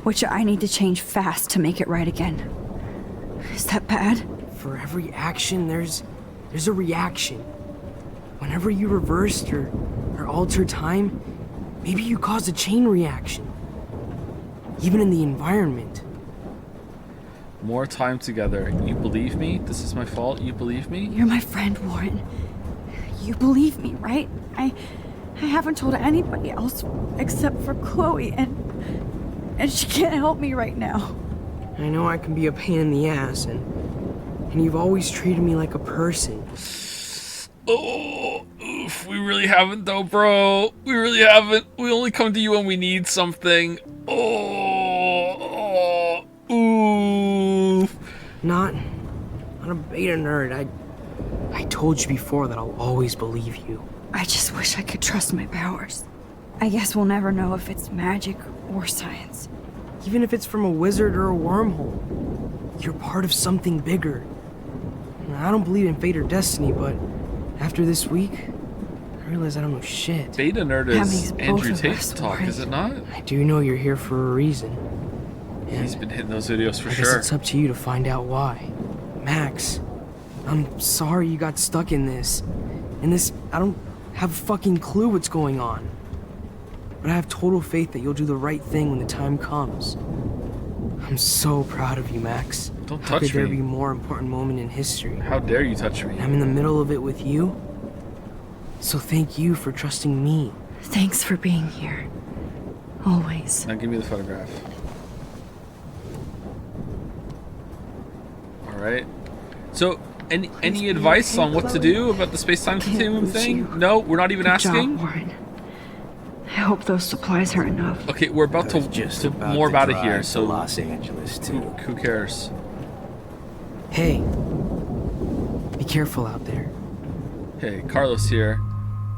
[SPEAKER 2] Which I need to change fast to make it right again. Is that bad?
[SPEAKER 11] For every action, there's a reaction. Whenever you reversed or altered time, maybe you caused a chain reaction. Even in the environment.
[SPEAKER 1] More time together. You believe me? This is my fault? You believe me?
[SPEAKER 2] You're my friend, Warren. You believe me, right? I haven't told anybody else except for Chloe, and she can't help me right now.
[SPEAKER 11] I know I can be a pain in the ass, and you've always treated me like a person.
[SPEAKER 1] Oh, oof, we really haven't though, bro. We really haven't. We only come to you when we need something. Oof.
[SPEAKER 11] Not a beta nerd. I told you before that I'll always believe you.
[SPEAKER 2] I just wish I could trust my powers. I guess we'll never know if it's magic or science.
[SPEAKER 11] Even if it's from a wizard or a wormhole, you're part of something bigger. I don't believe in fate or destiny, but after this week, I realize I don't know shit.
[SPEAKER 1] Beta nerd is Andrew Tate's talk, is it not?
[SPEAKER 11] I do know you're here for a reason. And
[SPEAKER 1] he's been hitting those videos for
[SPEAKER 11] I guess
[SPEAKER 1] sure.
[SPEAKER 11] It's up to you to find out why. Max, I'm sorry you got stuck in this. I don't have a fucking clue what's going on. But I have total faith that you'll do the right thing when the time comes. I'm so proud of you, Max.
[SPEAKER 1] Don't
[SPEAKER 11] How
[SPEAKER 1] touch
[SPEAKER 11] could there
[SPEAKER 1] me.
[SPEAKER 11] be a more important moment in history?
[SPEAKER 1] How dare you touch me?
[SPEAKER 11] I'm in the middle of it with you. So thank you for trusting me.
[SPEAKER 2] Thanks for being here. Always.
[SPEAKER 1] Now give me the photograph. Alright. So, any advice on what to do about the space-time continuum thing? No, we're not even asking?
[SPEAKER 2] Job, Warren. I hope those supplies are enough.
[SPEAKER 1] Okay, we're about to more about it here, so
[SPEAKER 5] Los Angeles too.
[SPEAKER 1] Who cares?
[SPEAKER 11] Hey, be careful out there.
[SPEAKER 1] Hey, Carlos here.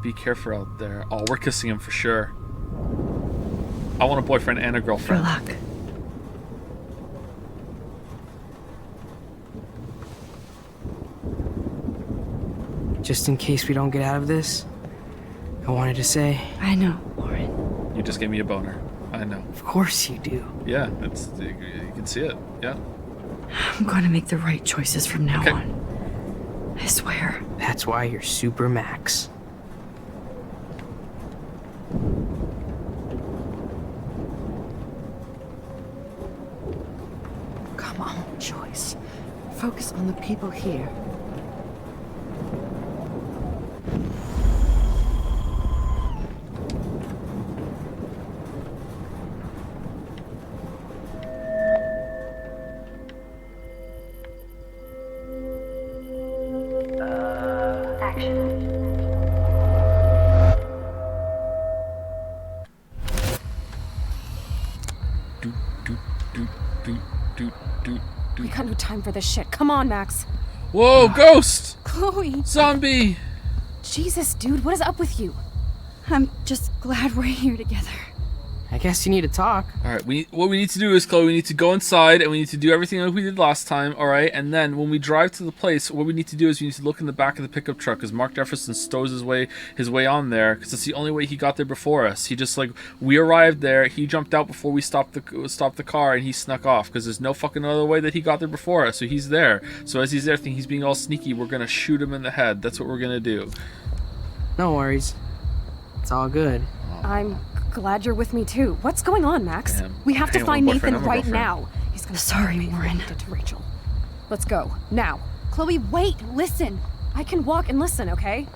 [SPEAKER 1] Be careful out there. Oh, we're kissing him for sure. I want a boyfriend and a girlfriend.
[SPEAKER 2] For luck.
[SPEAKER 11] Just in case we don't get out of this, I wanted to say...
[SPEAKER 2] I know, Warren.
[SPEAKER 1] You just gave me a boner. I know.
[SPEAKER 11] Of course you do.
[SPEAKER 1] Yeah, you can see it. Yeah.
[SPEAKER 2] I'm going to make the right choices from now on. I swear.
[SPEAKER 11] That's why you're Super Max.
[SPEAKER 17] Come on, Joyce. Focus on the people here.
[SPEAKER 3] We got no time for this shit. Come on, Max.
[SPEAKER 1] Whoa, ghost!
[SPEAKER 3] Chloe!
[SPEAKER 1] Zombie!
[SPEAKER 3] Jesus, dude, what is up with you?
[SPEAKER 2] I'm just glad we're here together.
[SPEAKER 11] I guess you need to talk.
[SPEAKER 1] All right, what we need to do is, Chloe, we need to go inside and we need to do everything like we did last time, all right? And then when we drive to the place, what we need to do is we need to look in the back of the pickup truck because Mark Jefferson stows his way on there because it's the only way he got there before us. He just like we arrived there, he jumped out before we stopped the car and he snuck off because there's no fucking other way that he got there before us. So he's there. So as he's there, thinking he's being all sneaky, we're gonna shoot him in the head. That's what we're gonna do.
[SPEAKER 11] No worries. It's all good.
[SPEAKER 3] I'm glad you're with me too. What's going on, Max?
[SPEAKER 1] Damn.
[SPEAKER 3] We have to
[SPEAKER 1] I
[SPEAKER 3] find
[SPEAKER 1] ain't no boyfriend,
[SPEAKER 3] Nathan
[SPEAKER 1] I'm a
[SPEAKER 3] right
[SPEAKER 1] girlfriend.
[SPEAKER 3] now. He's gonna sorry, Warren. To Rachel. Let's go now. Chloe, wait, listen. I can walk and listen, okay?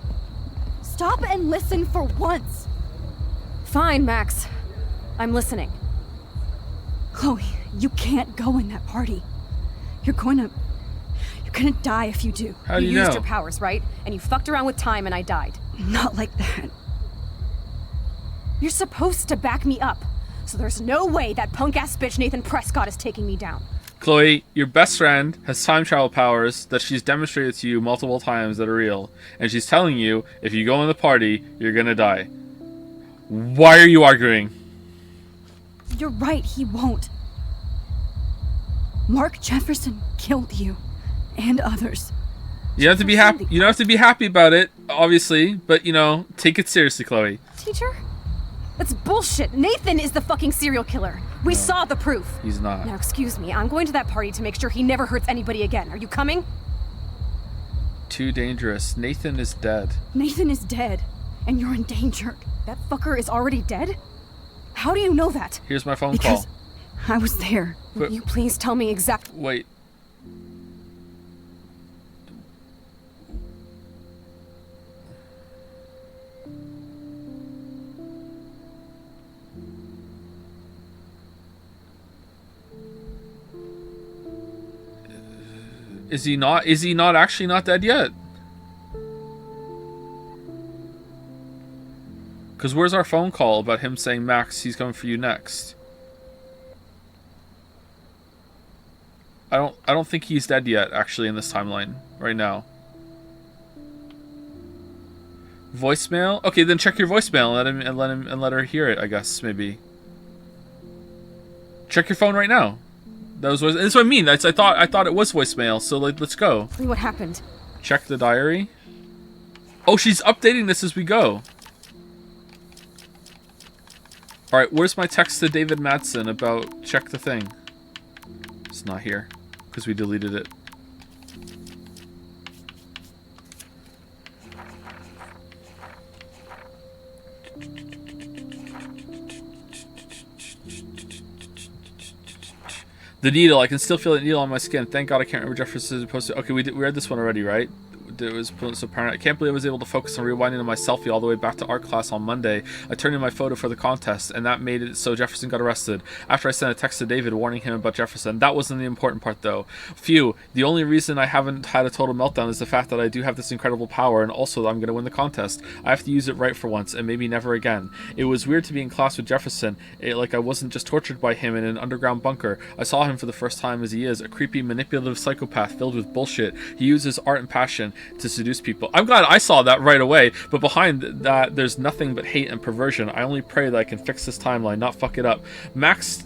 [SPEAKER 3] Stop and listen for once. Fine, Max. I'm listening.
[SPEAKER 2] Chloe, you can't go in that party. You're gonna die if you do.
[SPEAKER 1] How do you
[SPEAKER 3] used
[SPEAKER 1] know?
[SPEAKER 3] your powers, right? And you fucked around with time and I died.
[SPEAKER 2] Not like that.
[SPEAKER 3] You're supposed to back me up. So there's no way that punk-ass bitch Nathan Prescott is taking me down.
[SPEAKER 1] Chloe, your best friend has time travel powers that she's demonstrated to you multiple times that are real. And she's telling you, if you go in the party, you're gonna die. Why are you arguing?
[SPEAKER 2] You're right, he won't. Mark Jefferson killed you. And others.
[SPEAKER 1] You don't have to be happy. You don't have to be happy about it, obviously, but you know, take it seriously, Chloe.
[SPEAKER 3] Teacher? That's bullshit. Nathan is the fucking serial killer. We saw the proof.
[SPEAKER 1] He's not.
[SPEAKER 3] Now, excuse me. I'm going to that party to make sure he never hurts anybody again. Are you coming?
[SPEAKER 1] Too dangerous. Nathan is dead.
[SPEAKER 2] Nathan is dead, and you're in danger.
[SPEAKER 3] That fucker is already dead? How do you know that?
[SPEAKER 1] Here's my phone
[SPEAKER 2] Because
[SPEAKER 1] call.
[SPEAKER 2] I was there.
[SPEAKER 1] But-
[SPEAKER 3] Will you please tell me exactly?
[SPEAKER 1] Wait. Is he not? Is he not actually not dead yet? Because where's our phone call about him saying, Max, he's coming for you next? I don't think he's dead yet, actually, in this timeline right now. Voicemail? Okay, then check your voicemail and let her hear it, I guess, maybe. Check your phone right now. That's what I mean. I thought it was voicemail, so let's go.
[SPEAKER 3] What happened?
[SPEAKER 1] Check the diary. Oh, she's updating this as we go. Alright, where's my text to David Madsen about check the thing? It's not here, because we deleted it. The needle, I can still feel the needle on my skin. Thank God I can't remember Jefferson's posted. Okay, we read this one already, right? It was so apparent. I can't believe I was able to focus on rewinding my selfie all the way back to art class on Monday. I turned in my photo for the contest, and that made it so Jefferson got arrested. After I sent a text to David warning him about Jefferson. That wasn't the important part, though. Phew, the only reason I haven't had a total meltdown is the fact that I do have this incredible power, and also that I'm going to win the contest. I have to use it right for once, and maybe never again. It was weird to be in class with Jefferson, like I wasn't just tortured by him in an underground bunker. I saw him for the first time as he is, a creepy, manipulative psychopath filled with bullshit. He uses art and passion to seduce people. I'm glad I saw that right away, but behind that, there's nothing but hate and perversion. I only pray that I can fix this timeline, not fuck it up. Max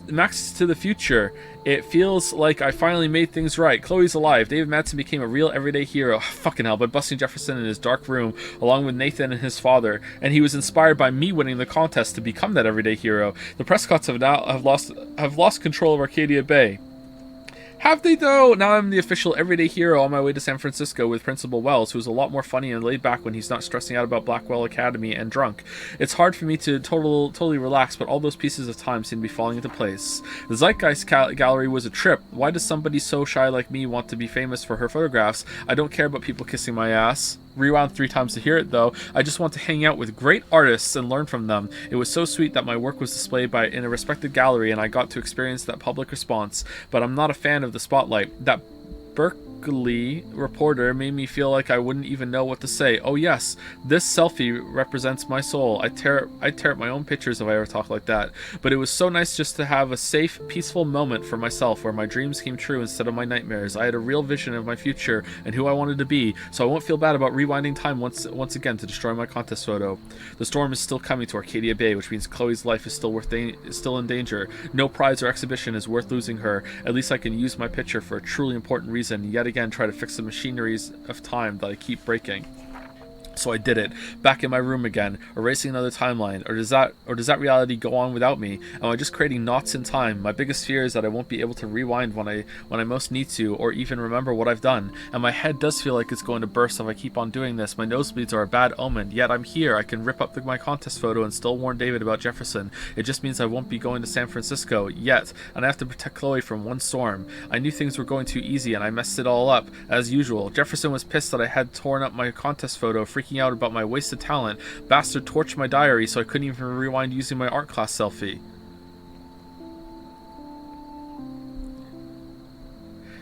[SPEAKER 1] to the future. It feels like I finally made things right. Chloe's alive. David Madsen became a real everyday hero. Fucking hell, by busting Jefferson in his dark room, along with Nathan and his father. And he was inspired by me winning the contest to become that everyday hero. The Prescotts have lost control of Arcadia Bay. Have they, though? Now I'm the official everyday hero on my way to San Francisco with Principal Wells, who's a lot more funny and laid back when he's not stressing out about Blackwell Academy and drunk. It's hard for me to totally relax, but all those pieces of time seem to be falling into place. The Zeitgeist Gallery was a trip. Why does somebody so shy like me want to be famous for her photographs? I don't care about people kissing my ass. Rewound 3 times to hear it, though. I just want to hang out with great artists and learn from them. It was so sweet that my work was displayed in a respected gallery and I got to experience that public response. But I'm not a fan of the spotlight. That ugly reporter made me feel like I wouldn't even know what to say. Oh yes, this selfie represents my soul. I'd tear up my own pictures if I ever talked like that. But it was so nice just to have a safe, peaceful moment for myself where my dreams came true instead of my nightmares. I had a real vision of my future and who I wanted to be, so I won't feel bad about rewinding time once again to destroy my contest photo. The storm is still coming to Arcadia Bay, which means Chloe's life is still in danger. No prize or exhibition is worth losing her. At least I can use my picture for a truly important reason, yet again try to fix the machineries of time that I keep breaking. So I did it, back in my room again, erasing another timeline. Or does that reality go on without me? Am I just creating knots in time? My biggest fear is that I won't be able to rewind when I most need to, or even remember what I've done. And my head does feel like it's going to burst if I keep on doing this. My nosebleeds are a bad omen, yet I'm here. I can rip up my contest photo and still warn David about Jefferson. It just means I won't be going to San Francisco yet, and I have to protect Chloe from one storm. I knew things were going too easy, and I messed it all up, as usual. Jefferson was pissed that I had torn up my contest photo, freaking out about my wasted talent. Bastard torched my diary so I couldn't even rewind using my art class selfie.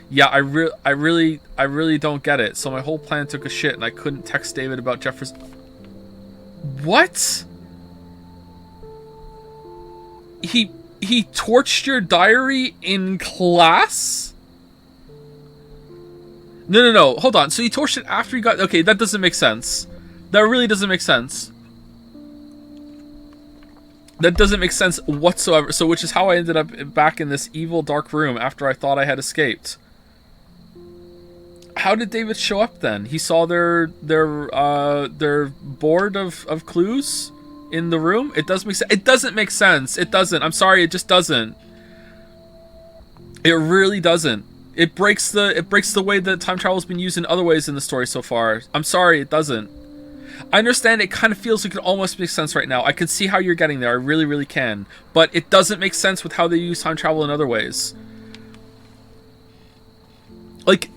[SPEAKER 1] Yeah, I really don't get it. So my whole plan took a shit and I couldn't text David about Jefferson. What? He torched your diary in class? No, hold on. So he torched it after he got... Okay, that doesn't make sense. That really doesn't make sense. That doesn't make sense whatsoever. So, which is how I ended up back in this evil dark room after I thought I had escaped. How did David show up then? He saw their board of clues in the room? It does make sense. It doesn't make sense. It doesn't. I'm sorry, it just doesn't. It really doesn't. It breaks the way that time travel has been used in other ways in the story so far. I'm sorry, it doesn't. I understand it kind of feels like it almost makes sense right now. I can see how you're getting there. I really, really can. But it doesn't make sense with how they use time travel in other ways. Like...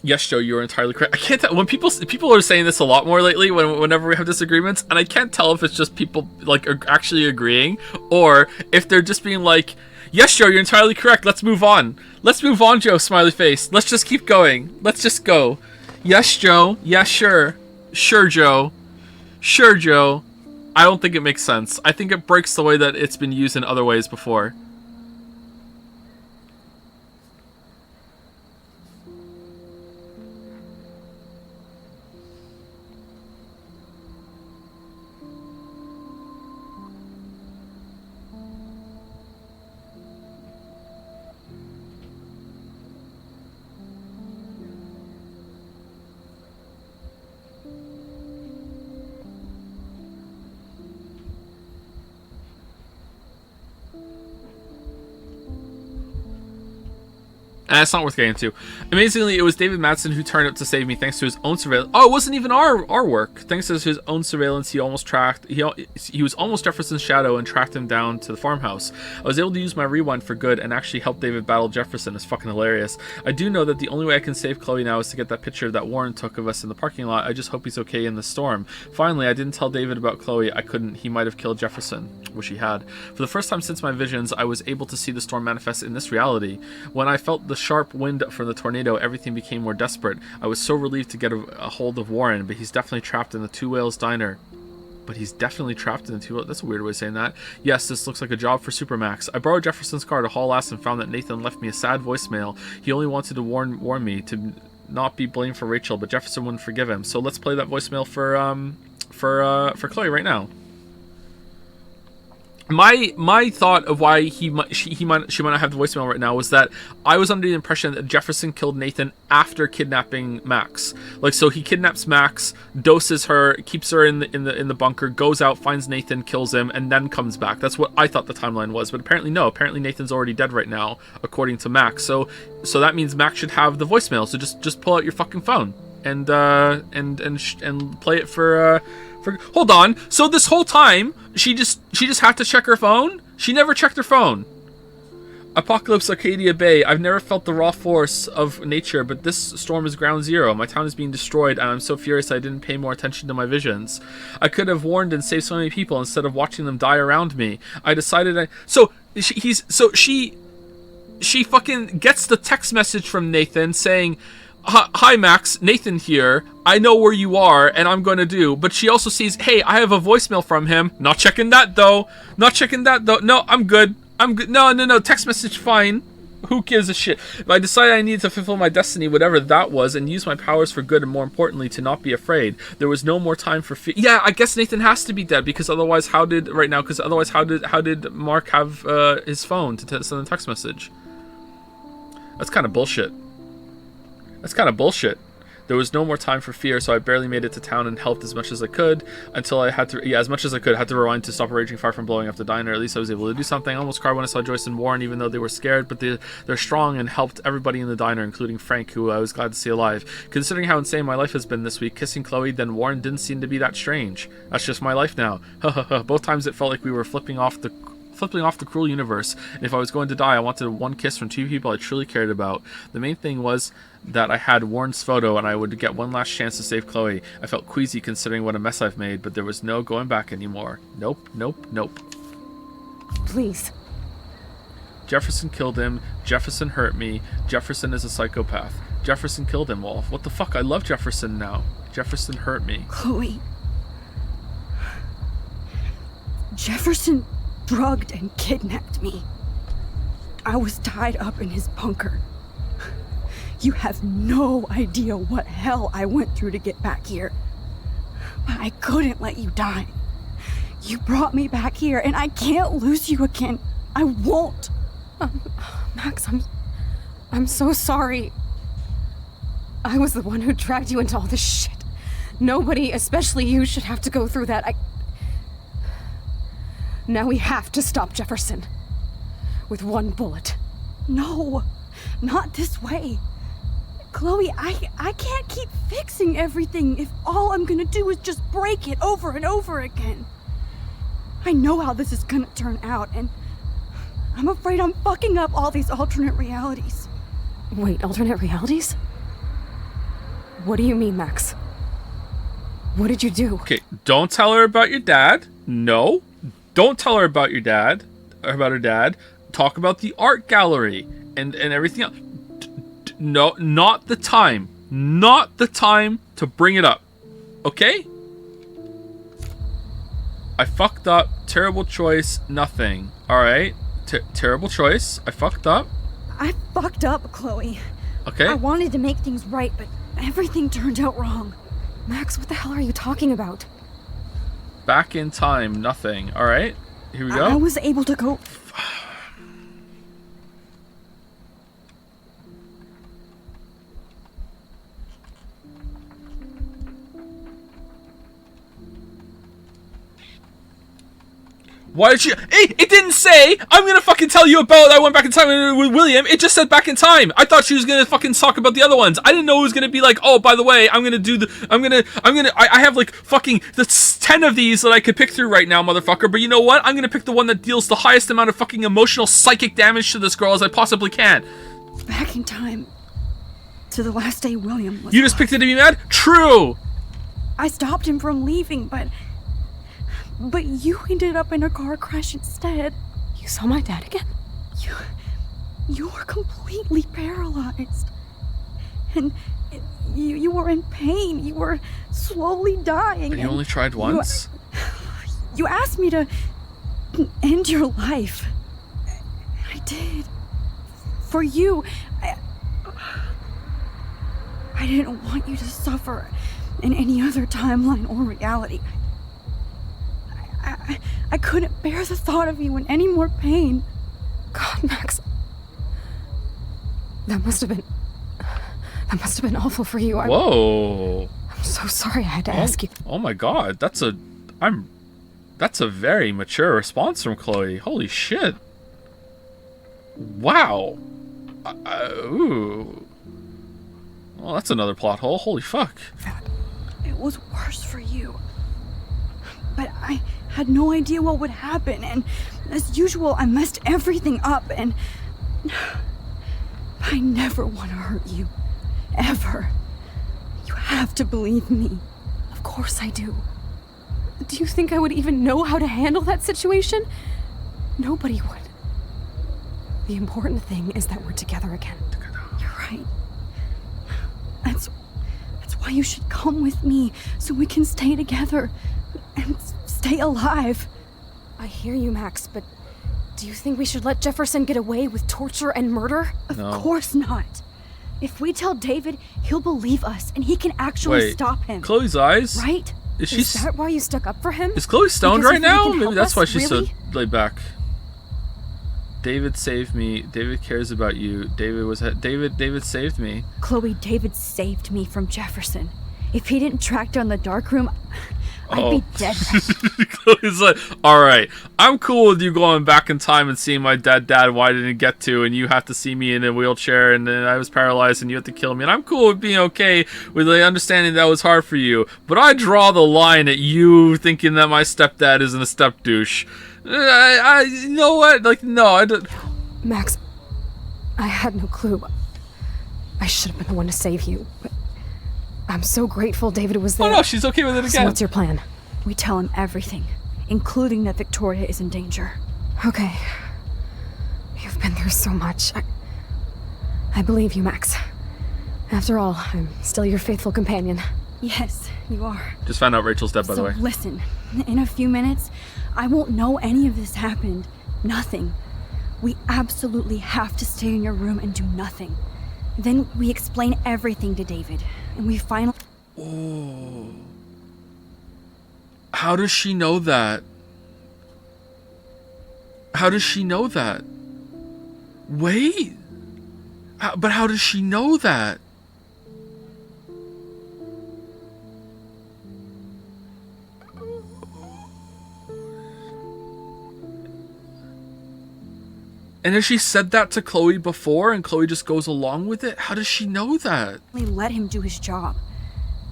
[SPEAKER 1] Yes, Joe, you are entirely correct. I can't tell when people are saying this a lot more lately. Whenever we have disagreements, and I can't tell if it's just people like are actually agreeing, or if they're just being like, "Yes, Joe, you're entirely correct. Let's move on. Let's move on, Joe." Smiley face. Let's just keep going. Let's just go. Yes, Joe. Yeah, sure. Sure, Joe. Sure, Joe. I don't think it makes sense. I think it breaks the way that it's been used in other ways before. And it's not worth getting into. Amazingly, it was David Madsen who turned up to save me thanks to his own surveillance. Oh, it wasn't even our work. Thanks to his own surveillance, he was almost Jefferson's shadow and tracked him down to the farmhouse. I was able to use my rewind for good and actually help David battle Jefferson. It's fucking hilarious. I do know that the only way I can save Chloe now is to get that picture that Warren took of us in the parking lot. I just hope he's okay in the storm. Finally, I didn't tell David about Chloe. I couldn't. He might have killed Jefferson. Wish he had. For the first time since my visions, I was able to see the storm manifest in this reality. When I felt the sharp wind from the tornado, everything became more desperate. I was so relieved to get a hold of Warren, but he's definitely trapped in the Two Whales diner. But he's definitely trapped in the Two Whales. That's a weird way of saying that. Yes, this looks like a job for Supermax. I borrowed Jefferson's car to haul ass and found that Nathan left me a sad voicemail. He only wanted to warn me to not be blamed for Rachel, but Jefferson wouldn't forgive him. So let's play that voicemail for Chloe right now. My thought of why she might not have the voicemail right now was that I was under the impression that Jefferson killed Nathan after kidnapping Max. Like, so he kidnaps Max, doses her, keeps her in the bunker, goes out, finds Nathan, kills him, and then comes back. That's what I thought the timeline was, but apparently no. Apparently Nathan's already dead right now, according to Max. So that means Max should have the voicemail. So just pull out your fucking phone and play it for. Hold on. So this whole time, she just had to check her phone? She never checked her phone. Apocalypse Arcadia Bay. I've never felt the raw force of nature, but this storm is ground zero. My town is being destroyed, and I'm so furious I didn't pay more attention to my visions. I could have warned and saved so many people instead of watching them die around me. I decided So She fucking gets the text message from Nathan saying, "Hi Max, Nathan here. I know where you are and I'm going to do." But she also sees, "Hey, I have a voicemail from him. Not checking that though. Not checking that though. No, I'm good. I'm good. No. Text message fine. Who gives a shit? If I decided I needed to fulfill my destiny, whatever that was, and use my powers for good, and more importantly, to not be afraid, there was no more time for fear." Yeah, I guess Nathan has to be dead, because otherwise, how did Mark have his phone to send a text message? That's kind of bullshit. There was no more time for fear, so I barely made it to town and helped as much as I could until I had to, as much as I could, had to rewind to stop a raging fire from blowing up the diner. At least I was able to do something. I almost cried when I saw Joyce and Warren, even though they were scared, but they're strong and helped everybody in the diner, including Frank, who I was glad to see alive. Considering how insane my life has been this week, kissing Chloe, then Warren didn't seem to be that strange. That's just my life now. Both times it felt like we were flipping off the cruel universe, and if I was going to die, I wanted one kiss from two people I truly cared about. The main thing was that I had Warren's photo and I would get one last chance to save Chloe. I felt queasy considering what a mess I've made, but there was no going back anymore. Nope.
[SPEAKER 3] Please.
[SPEAKER 1] Jefferson killed him. Jefferson hurt me. Jefferson is a psychopath. Jefferson killed him, Wolf. What the fuck? I love Jefferson now. Jefferson hurt me.
[SPEAKER 2] Chloe. Jefferson drugged and kidnapped me. I was tied up in his bunker. You have no idea what hell I went through to get back here. But I couldn't let you die. You brought me back here, and I can't lose you again. I won't.
[SPEAKER 3] Max, I'm so sorry. I was the one who dragged you into all this shit. Nobody, especially you, should have to go through that. Now we have to stop Jefferson. With one bullet.
[SPEAKER 2] No, not this way. Chloe, I can't keep fixing everything if all I'm gonna do is just break it over and over again. I know how this is gonna turn out, and I'm afraid I'm fucking up all these alternate realities.
[SPEAKER 3] Wait, alternate realities? What do you mean, Max? What did you do?
[SPEAKER 1] Okay, don't tell her about your dad. No. Don't tell her about your dad, or about her dad. Talk about the art gallery and everything else. No, not the time. Not the time to bring it up. Okay? I fucked up. Terrible choice. Nothing. Alright? Terrible choice. I fucked up.
[SPEAKER 2] I fucked up, Chloe.
[SPEAKER 1] Okay.
[SPEAKER 2] I wanted to make things right, but everything turned out wrong.
[SPEAKER 3] Max, what the hell are you talking about?
[SPEAKER 1] Back in time. Nothing. Alright? Here we go.
[SPEAKER 2] I was able to go...
[SPEAKER 1] Why did you... It didn't say, I'm gonna fucking tell you about I went back in time with William. It just said back in time. I thought she was gonna fucking talk about the other ones. I didn't know it was gonna be like, oh, by the way, I'm gonna do the... I have like fucking 10 of these that I could pick through right now, motherfucker. But you know what? I'm gonna pick the one that deals the highest amount of fucking emotional psychic damage to this girl as I possibly can.
[SPEAKER 2] Back in time. To the last day William was
[SPEAKER 1] You just picked it to be mad? True!
[SPEAKER 2] I stopped him from leaving, but you ended up in a car crash instead.
[SPEAKER 3] You saw my dad again?
[SPEAKER 2] You were completely paralyzed. And you were in pain. You were slowly dying.
[SPEAKER 1] And you only tried once?
[SPEAKER 2] You asked me to end your life. I did. For you. I didn't want you to suffer in any other timeline or reality. I couldn't bear the thought of you in any more pain.
[SPEAKER 3] God, Max. That must have been awful for you.
[SPEAKER 1] Whoa.
[SPEAKER 3] I'm so sorry I had to ask you.
[SPEAKER 1] Oh my god, that's a very mature response from Chloe. Holy shit. Wow. Ooh. Well, that's another plot hole. Holy fuck.
[SPEAKER 2] It was worse for you. But I had no idea what would happen, and as usual, I messed everything up, and I never want to hurt you. Ever. You have to believe me.
[SPEAKER 3] Of course I do. Do you think I would even know how to handle that situation? Nobody would. The important thing is that we're together again.
[SPEAKER 2] You're right. That's why you should come with me, so we can stay together and stay alive.
[SPEAKER 3] I hear you, Max, but do you think we should let Jefferson get away with torture and murder?
[SPEAKER 2] Of course not. If we tell David, he'll believe us, and he can actually stop him.
[SPEAKER 1] Chloe's eyes?
[SPEAKER 2] Right?
[SPEAKER 3] Is that why you stuck up for him?
[SPEAKER 1] Is Chloe stoned
[SPEAKER 3] Because
[SPEAKER 1] right
[SPEAKER 3] you think he
[SPEAKER 1] now?
[SPEAKER 3] can
[SPEAKER 1] Maybe
[SPEAKER 3] help
[SPEAKER 1] that's
[SPEAKER 3] us?
[SPEAKER 1] why she's
[SPEAKER 3] Really?
[SPEAKER 1] so laid back. David saved me. David cares about you. David saved me.
[SPEAKER 2] Chloe, David saved me from Jefferson. If he didn't track down the dark room, I'd be dead.
[SPEAKER 1] Chloe's like, alright, I'm cool with you going back in time and seeing my dad who I didn't get to, and you have to see me in a wheelchair, and then I was paralyzed, and you have to kill me, and I'm cool with being okay with the understanding that was hard for you, but I draw the line at you thinking that my stepdad isn't a step douche. You know what? Like, no, I don't.
[SPEAKER 3] Max, I had no clue. I should have been the one to save you, but I'm so grateful David was there.
[SPEAKER 1] Oh no, she's okay with it again.
[SPEAKER 3] So what's your plan?
[SPEAKER 2] We tell him everything, including that Victoria is in danger.
[SPEAKER 3] Okay. You've been through so much. I believe you, Max. After all, I'm still your faithful companion.
[SPEAKER 2] Yes, you are.
[SPEAKER 1] Just found out Rachel's dead, by the way.
[SPEAKER 2] Listen, in a few minutes, I won't know any of this happened. Nothing. We absolutely have to stay in your room and do nothing. Then we explain everything to David, and we finally...
[SPEAKER 1] Oh. How does she know that? How does she know that? Wait. But how does she know that? And has she said that to Chloe before and Chloe just goes along with it? How does she know that?
[SPEAKER 2] let him do his job.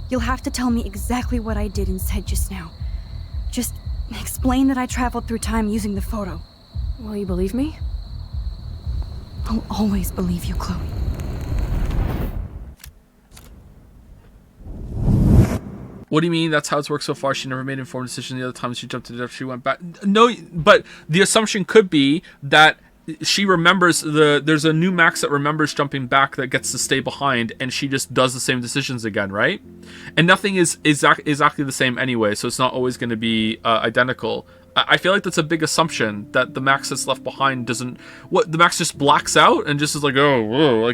[SPEAKER 2] You'll have to tell me exactly what I did and said just now. Just explain that I traveled through time using the photo.
[SPEAKER 3] Will you believe me?
[SPEAKER 2] I'll always believe you, Chloe.
[SPEAKER 1] What do you mean? That's how it's worked so far. She never made an informed decision. The other times she jumped to death, she went back. No, but the assumption could be that she remembers there's a new Max that remembers jumping back that gets to stay behind, and she just does the same decisions again, right? And nothing is exactly the same anyway, so it's not always going to be identical. I feel like that's a big assumption that the Max that's left behind doesn't. What, the Max just blacks out and just is like, oh, whoa,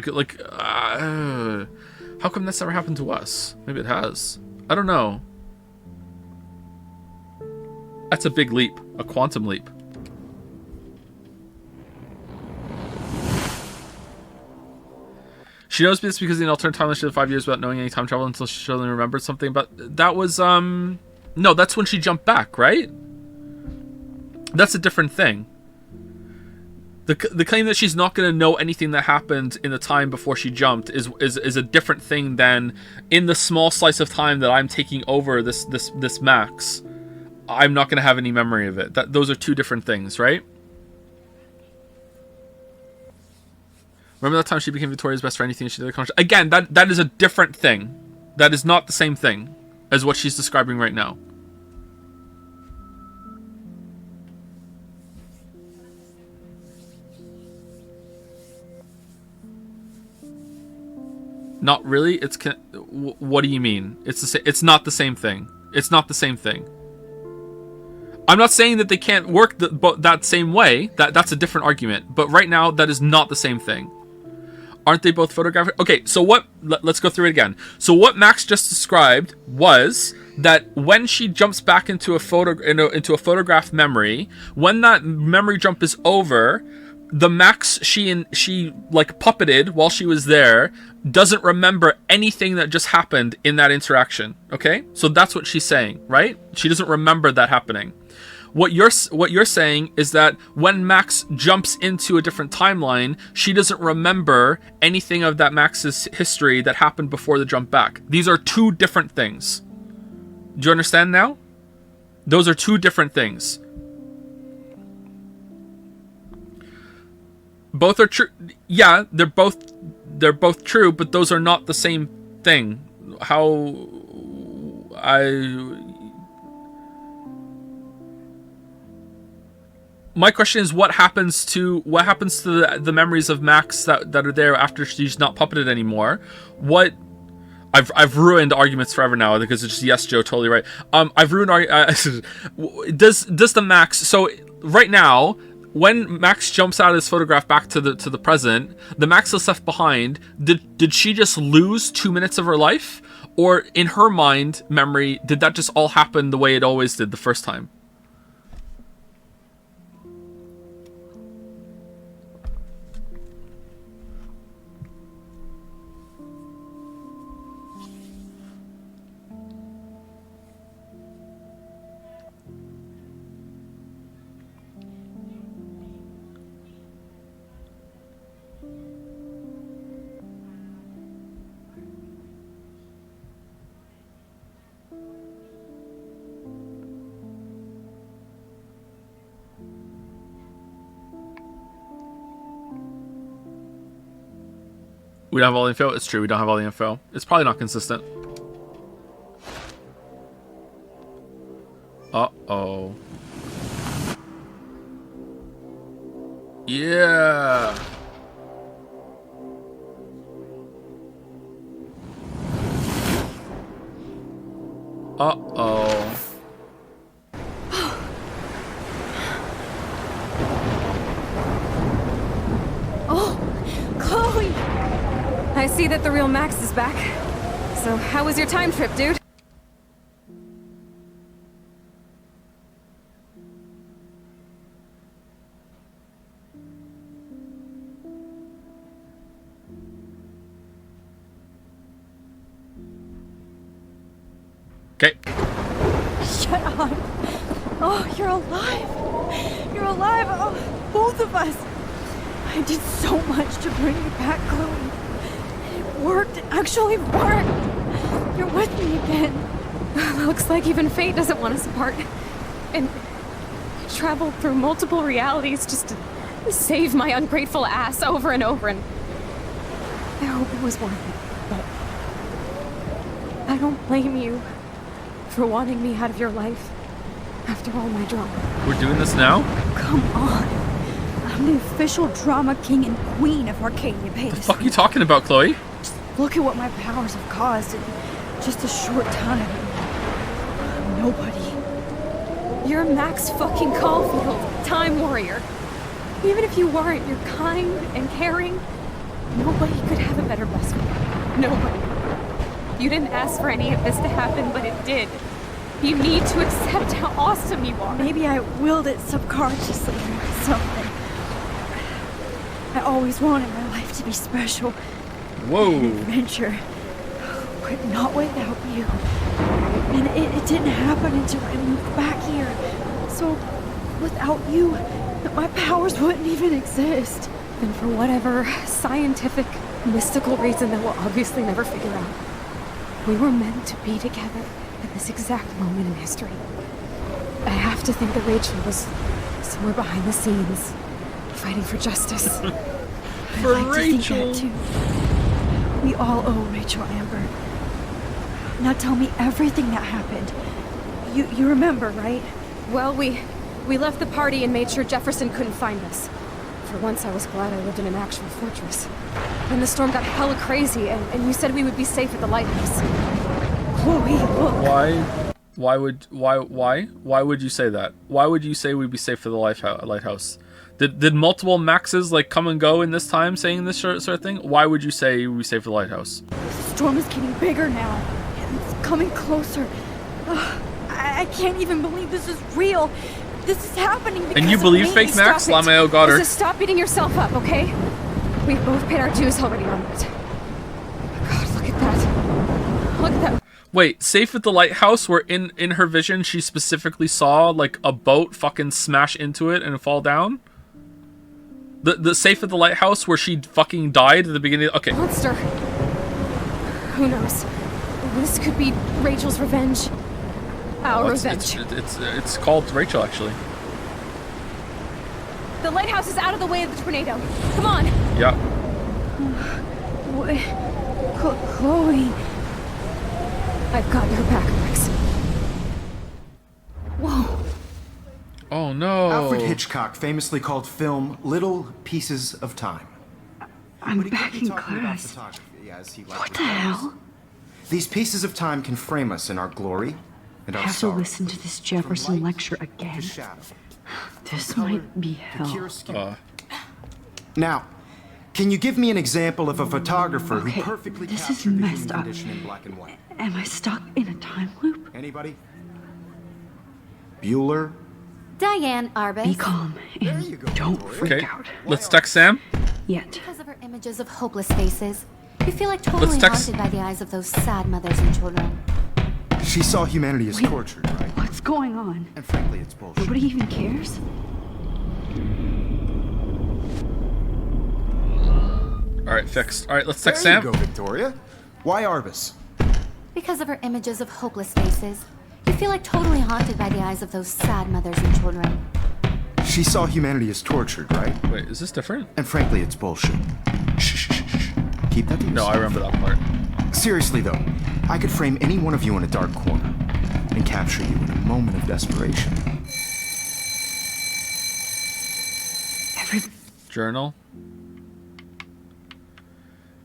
[SPEAKER 1] how come that's never happened to us? Maybe it has. I don't know. That's a big leap, a quantum leap. She knows this because in alternate timeline she lived 5 years without knowing any time travel until she suddenly remembered something. But that was no, that's when she jumped back, right? That's a different thing. The claim that she's not going to know anything that happened in the time before she jumped is a different thing than in the small slice of time that I'm taking over this Max. I'm not going to have any memory of it. Those are two different things, right? Remember that time she became Victoria's best friend? Anything she did? Again, that is a different thing. That is not the same thing as what she's describing right now. Not really. It's what do you mean? It's not the same thing. It's not the same thing. I'm not saying that they can't work that same way. That's a different argument. But right now, that is not the same thing. Aren't they both photographic? Okay, so what? Let's go through it again. So what Max just described was that when she jumps back into a photograph memory, when that memory jump is over, the Max she like puppeted while she was there doesn't remember anything that just happened in that interaction. Okay, so that's what she's saying, right? She doesn't remember that happening. What you're saying is that when Max jumps into a different timeline, she doesn't remember anything of that Max's history that happened before the jump back. These are two different things. Do you understand now? Those are two different things. Both are true. Yeah, they're both true, but those are not the same thing. my question is, what happens to the memories of Max that are there after she's not puppeted anymore? What I've ruined arguments forever now because it's just yes, Joe, totally right. I've ruined does the Max, so right now when Max jumps out of his photograph back to the present, the Max that's left behind, did she just lose 2 minutes of her life? Or in her mind memory, did that just all happen the way it always did the first time? We don't have all the info. It's true, we don't have all the info. It's probably not consistent. Uh-oh. Yeah. Uh-oh.
[SPEAKER 3] Oh, Chloe! I see that the real Max is back. So, how was your time trip, dude?
[SPEAKER 1] Okay.
[SPEAKER 2] Shut up. Oh, you're alive. You're alive. Oh, both of us. I did so much to bring you back, Chloe. It worked. It actually worked. You're with me again.
[SPEAKER 3] Looks like even fate doesn't want us apart. And I traveled through multiple realities just to save my ungrateful ass over and over, and I hope it was worth it. But I don't blame you for wanting me out of your life after all my drama.
[SPEAKER 1] We're doing this now?
[SPEAKER 2] Come on. I'm the official drama king and queen of Arcadia Bay.
[SPEAKER 1] The fuck are you talking about, Chloe?
[SPEAKER 2] Just look at what my powers have caused in just a short time. Nobody.
[SPEAKER 3] You're Max fucking Caulfield, Time Warrior. Even if you weren't, you're kind and caring. Nobody could have a better best friend. Nobody. You didn't ask for any of this to happen, but it did. You need to accept how awesome you are.
[SPEAKER 2] Maybe I willed it subconsciously to myself. I always wanted my life to be special.
[SPEAKER 1] Whoa.
[SPEAKER 2] An adventure. But not without you. And it didn't happen until I moved back here. So, without you, my powers wouldn't even exist.
[SPEAKER 3] And for whatever scientific, mystical reason that we'll obviously never figure out, we were meant to be together at this exact moment in history. I have to think that Rachel was somewhere behind the scenes, fighting for justice.
[SPEAKER 1] For
[SPEAKER 2] I'd like
[SPEAKER 1] Rachel.
[SPEAKER 2] to think that too. We all owe Rachel Amber. Now tell me everything that happened. You remember, right?
[SPEAKER 3] Well, we left the party and made sure Jefferson couldn't find us. For once, I was glad I lived in an actual fortress. Then the storm got hella crazy, and you said we would be safe at the lighthouse.
[SPEAKER 2] Chloe, look.
[SPEAKER 1] Why would you say that? Why would you say we'd be safe for the lighthouse? Did multiple Maxes like come and go in this time saying this sort of thing? Why would you say we'd be safe for the lighthouse?
[SPEAKER 2] The storm is getting bigger now. And it's coming closer. Ugh, I can't even believe this is real. This is happening because
[SPEAKER 1] And you
[SPEAKER 2] of
[SPEAKER 1] believe
[SPEAKER 2] me.
[SPEAKER 1] fake Max?
[SPEAKER 3] Stop it.
[SPEAKER 1] Lamayo got her.
[SPEAKER 3] Just stop beating yourself up, okay? We've both paid our dues already on that. God, look at that. Look at that.
[SPEAKER 1] Wait, safe at the lighthouse where in her vision she specifically saw like a boat fucking smash into it and fall down? The safe at the lighthouse where she fucking died at the beginning? Okay.
[SPEAKER 3] Monster. Who knows? This could be Rachel's revenge. Our
[SPEAKER 1] Well,
[SPEAKER 3] revenge.
[SPEAKER 1] It's called Rachel, actually.
[SPEAKER 3] The lighthouse is out of the way of the tornado. Come on.
[SPEAKER 1] Yeah.
[SPEAKER 2] Chloe.
[SPEAKER 3] I've got your back, Max.
[SPEAKER 2] Whoa.
[SPEAKER 1] Oh no.
[SPEAKER 10] Alfred Hitchcock famously called film little pieces of time.
[SPEAKER 13] I'm
[SPEAKER 10] But he
[SPEAKER 13] back
[SPEAKER 10] could be
[SPEAKER 13] in
[SPEAKER 10] talking about
[SPEAKER 13] class.
[SPEAKER 10] photography, as he
[SPEAKER 13] What
[SPEAKER 10] likely
[SPEAKER 13] the
[SPEAKER 10] does.
[SPEAKER 13] hell?
[SPEAKER 10] These pieces of time can frame us in our glory and
[SPEAKER 13] I
[SPEAKER 10] our
[SPEAKER 13] have to
[SPEAKER 10] sorrow.
[SPEAKER 13] listen to this Jefferson lecture again. This might be hell.
[SPEAKER 10] Now, can you give me an example of a photographer
[SPEAKER 13] Okay,
[SPEAKER 10] who perfectly
[SPEAKER 13] this is
[SPEAKER 10] captured the
[SPEAKER 13] messed
[SPEAKER 10] human
[SPEAKER 13] up.
[SPEAKER 10] condition in black and white?
[SPEAKER 13] Am I stuck in a time loop?
[SPEAKER 10] Anybody? Bueller?
[SPEAKER 14] Diane Arbus.
[SPEAKER 13] Be calm and don't freak
[SPEAKER 1] Okay,
[SPEAKER 13] out.
[SPEAKER 1] let's text Sam.
[SPEAKER 13] Yet.
[SPEAKER 14] Because of her images of hopeless faces, you feel like totally
[SPEAKER 1] Let's text-
[SPEAKER 14] haunted by the eyes of those sad mothers and children.
[SPEAKER 10] She saw humanity as tortured, right?
[SPEAKER 13] What's going on?
[SPEAKER 10] And frankly, it's bullshit.
[SPEAKER 13] Nobody even cares?
[SPEAKER 1] All right, fixed. All right, let's text
[SPEAKER 10] There
[SPEAKER 1] Sam.
[SPEAKER 10] you go, Victoria. Why Arbus?
[SPEAKER 14] Because of her images of hopeless faces, you feel like totally haunted by the eyes of those sad mothers and children.
[SPEAKER 10] She saw humanity as tortured, right?
[SPEAKER 1] Wait, is this different?
[SPEAKER 10] And frankly, it's bullshit. Shh, shh, shh, shh. Keep that to yourself.
[SPEAKER 1] No, I remember that part.
[SPEAKER 10] Seriously, though, I could frame any one of you in a dark corner and capture you in a moment of desperation.
[SPEAKER 1] Journal.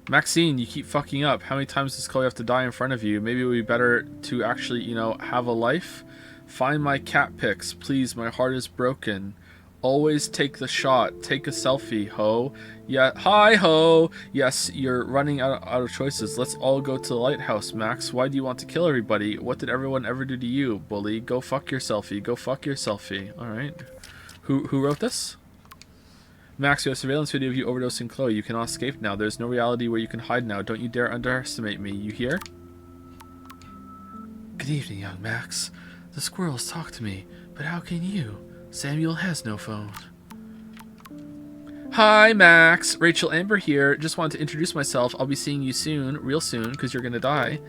[SPEAKER 1] Maxine, you keep fucking up. How many times does Chloe have to die in front of you? Maybe it would be better to actually, you know, have a life. Find my cat pics, please. My heart is broken. Always take the shot. Take a selfie, ho. Yeah, hi, ho. Yes, you're running out of choices. Let's all go to the lighthouse, Max. Why do you want to kill everybody? What did everyone ever do to you, bully? Go fuck your selfie. Go fuck your selfie. All right. Who wrote this? Max, we have surveillance video of you overdosing Chloe. You cannot escape now. There's no reality where you can hide now. Don't you dare underestimate me. You hear? Good evening, young Max. The squirrels talk to me, but how can you? Samuel has no phone. Hi, Max. Rachel Amber here. Just wanted to introduce myself. I'll be seeing you soon, real soon, because you're gonna die.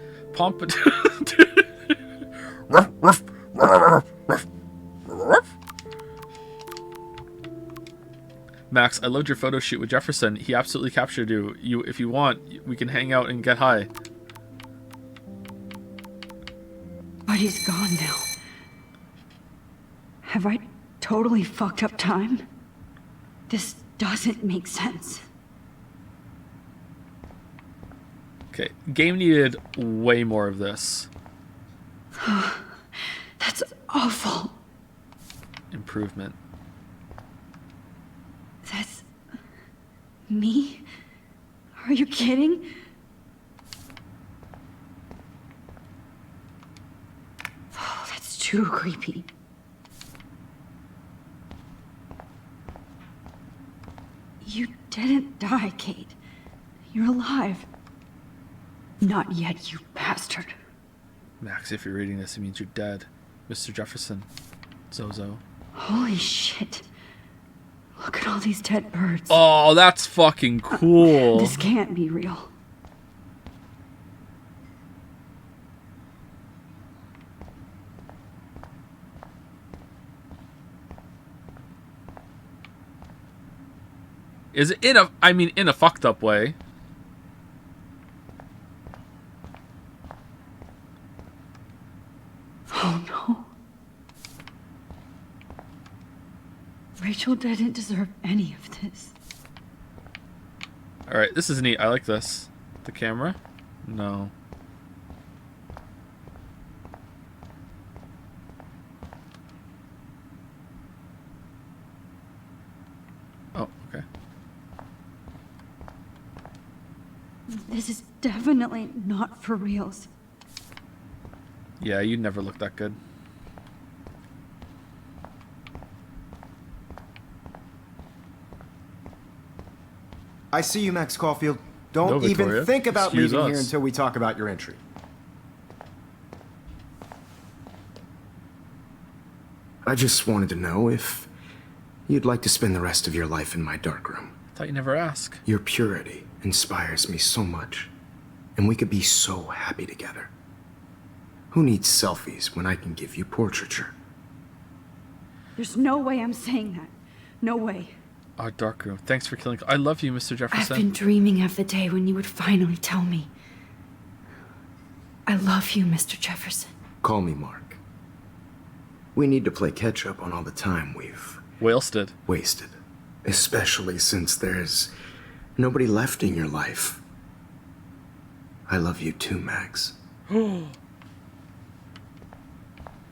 [SPEAKER 1] Max, I loved your photo shoot with Jefferson. He absolutely captured you. If you want, we can hang out and get high.
[SPEAKER 13] But he's gone now. Have I totally fucked up time? This doesn't make sense.
[SPEAKER 1] Okay, game needed way more of this.
[SPEAKER 13] That's awful.
[SPEAKER 1] Improvement.
[SPEAKER 13] That's... me? Are you kidding? Oh, that's too creepy. You didn't die, Kate. You're alive. Not yet, you bastard.
[SPEAKER 1] Max, if you're reading this, it means you're dead. Mr. Jefferson. Zozo.
[SPEAKER 13] Holy shit. Look at all these dead birds.
[SPEAKER 1] Oh, that's fucking cool.
[SPEAKER 13] This can't be real.
[SPEAKER 1] Is it in a, I mean, in a fucked up way.
[SPEAKER 13] Oh no. Rachel didn't deserve any of this.
[SPEAKER 1] Alright, this is neat. I like this. The camera? No. Oh, okay.
[SPEAKER 13] This is definitely not for reals.
[SPEAKER 1] Yeah, you never look that good.
[SPEAKER 10] I see you, Max Caulfield. Don't
[SPEAKER 1] No, Victoria.
[SPEAKER 10] even think about
[SPEAKER 1] Excuse
[SPEAKER 10] leaving here
[SPEAKER 1] us.
[SPEAKER 10] until we talk about your entry. I just wanted to know if you'd like to spend the rest of your life in my darkroom.
[SPEAKER 1] Thought you never ask.
[SPEAKER 10] Your purity inspires me so much, and we could be so happy together. Who needs selfies when I can give you portraiture?
[SPEAKER 13] There's no way I'm saying that. No way.
[SPEAKER 1] Oh, darkroom. Thanks for killing. I love you, Mr.
[SPEAKER 13] I've
[SPEAKER 1] Jefferson.
[SPEAKER 13] been dreaming of the day when you would finally tell me. I love you, Mr. Jefferson.
[SPEAKER 10] Call me Mark. We need to play catch up on all the time we've
[SPEAKER 1] wasted.
[SPEAKER 10] Especially since there's nobody left in your life. I love you too, Max.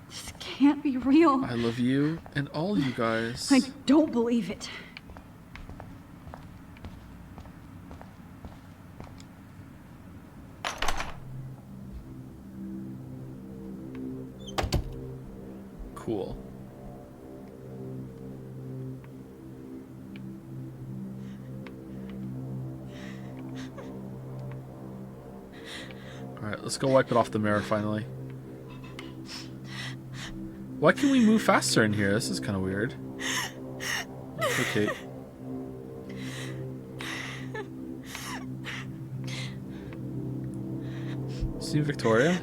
[SPEAKER 2] This can't be real.
[SPEAKER 1] I love you and all you guys.
[SPEAKER 2] I don't believe it.
[SPEAKER 1] Cool. Alright, let's go wipe it off the mirror finally. Why can we move faster in here? This is kind of weird. Okay. See Victoria?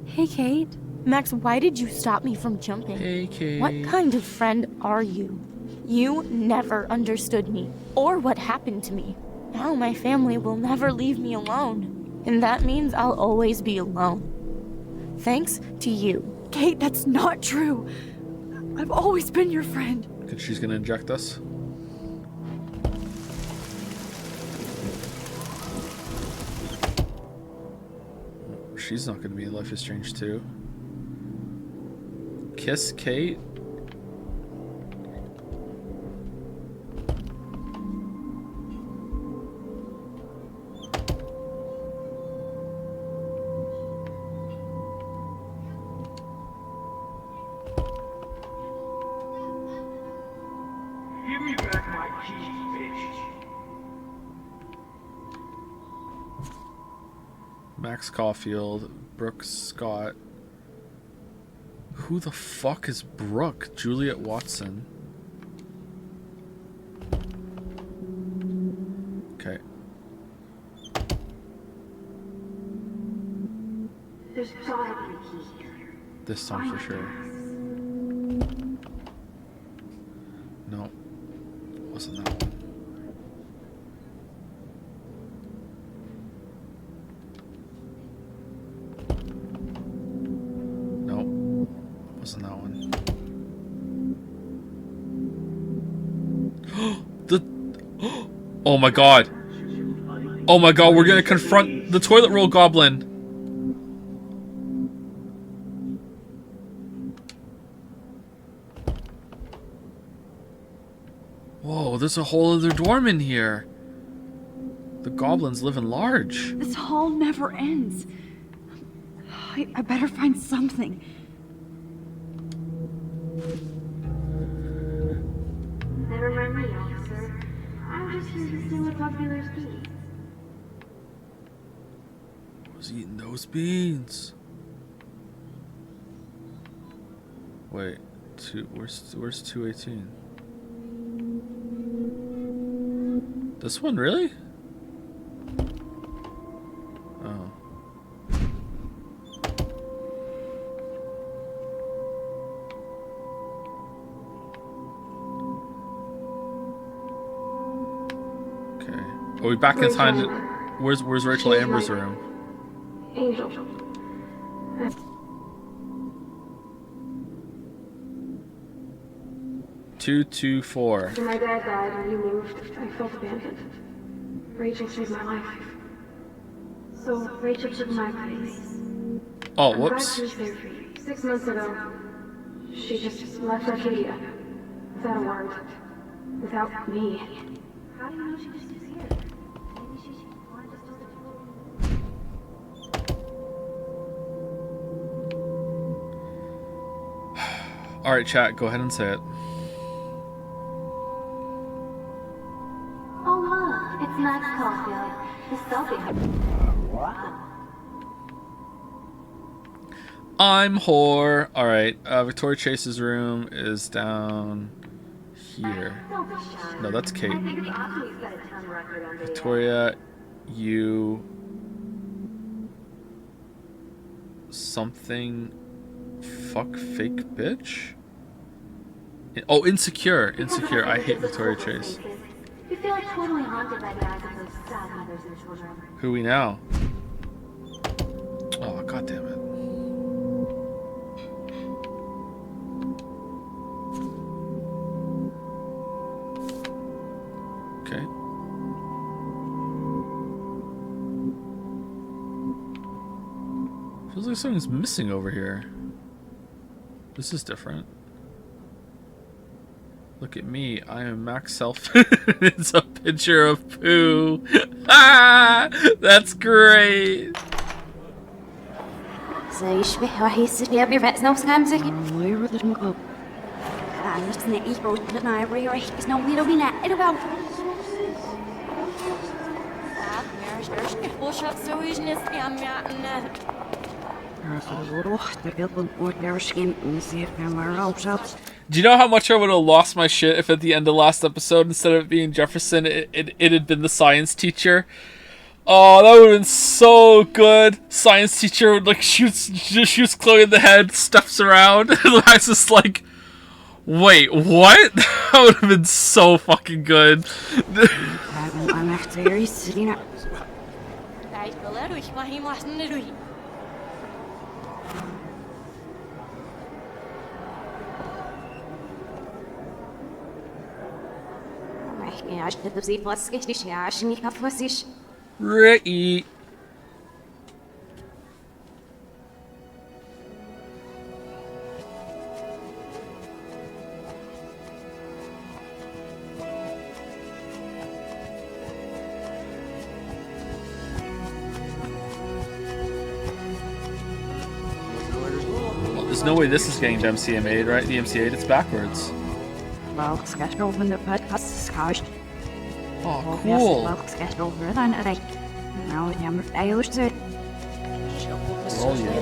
[SPEAKER 16] Hey, Kate. Max, why did you stop me from jumping?
[SPEAKER 1] Hey, Kate.
[SPEAKER 16] What kind of friend are you? You never understood me, or what happened to me. Now my family will never leave me alone. And that means I'll always be alone. Thanks to you.
[SPEAKER 2] Kate, that's not true. I've always been your friend.
[SPEAKER 1] Because she's gonna inject us. She's not gonna be in Life is Strange 2. Kiss Kate?
[SPEAKER 24] Give me back my keys, bitch.
[SPEAKER 1] Max Caulfield, Brooke Scott. Who the fuck is Brooke? Juliet Watson. Okay.
[SPEAKER 13] There's gotta be a key here.
[SPEAKER 1] This time for sure. No. Wasn't that one. No. Wasn't that one. Oh my god. Oh my god, we're gonna confront the toilet roll goblin. Whoa, there's a whole other dorm in here. The goblins live in large.
[SPEAKER 2] This hall never ends. I better find something.
[SPEAKER 13] Never mind me, officer. I'm just here to see what Buckbealer's doing.
[SPEAKER 1] I was eating those beans. Wait, where's 218? This one, really? Oh. Okay. Are we back in time? Where's Rachel Amber's room?
[SPEAKER 13] Angel.
[SPEAKER 1] 224.
[SPEAKER 13] After my dad died when you moved, I felt abandoned. Rachel saved my life. So Rachel took my place.
[SPEAKER 1] Oh,
[SPEAKER 13] I'm glad
[SPEAKER 1] whoops.
[SPEAKER 13] she was there for you. 6 months ago, she just left Arcadia. Without a word. Without me. How do you know she just disappeared? Maybe she wanted us to
[SPEAKER 1] Alright, chat, go ahead and say it.
[SPEAKER 23] Oh look, it's Max Caulfield. The selfie. Wow.
[SPEAKER 1] I'm whore. Alright, Victoria Chase's room is down here. No, that's Kate. Victoria, you... Something... Fuck fake bitch? Oh, Insecure. Insecure. I hate Victoria Chase.
[SPEAKER 23] You feel like totally haunted by the eyes of those sad mothers and children.
[SPEAKER 1] Who we now? Oh, god damn it. Okay. Feels like something's missing over here. This is different. Look at me, I am Max Self. It's a picture of poo. Ah, that's great.
[SPEAKER 15] زي يشبه وحيس يا بيرفع سنو سكامزك ويرد المقلب أنا سنة إيبو لنا يريح سنو ميلو بينا إلو
[SPEAKER 1] Do you know how much I would have lost my shit if at the end of last episode, instead of it being Jefferson, it had been the science teacher? Oh, that would have been so good. Science teacher would like shoots Chloe in the head, stuffs around, and Max is like, wait, what? That would have been so fucking good.
[SPEAKER 15] I'm after you sitting up. Right. Well, there's no way this is getting to MCA8, right? The MCA8, it's backwards. Well, schedule when the podcast is couched.
[SPEAKER 1] Oh, cool.
[SPEAKER 15] Well, schedule then I now I'm Irish to
[SPEAKER 1] Oh, yeah.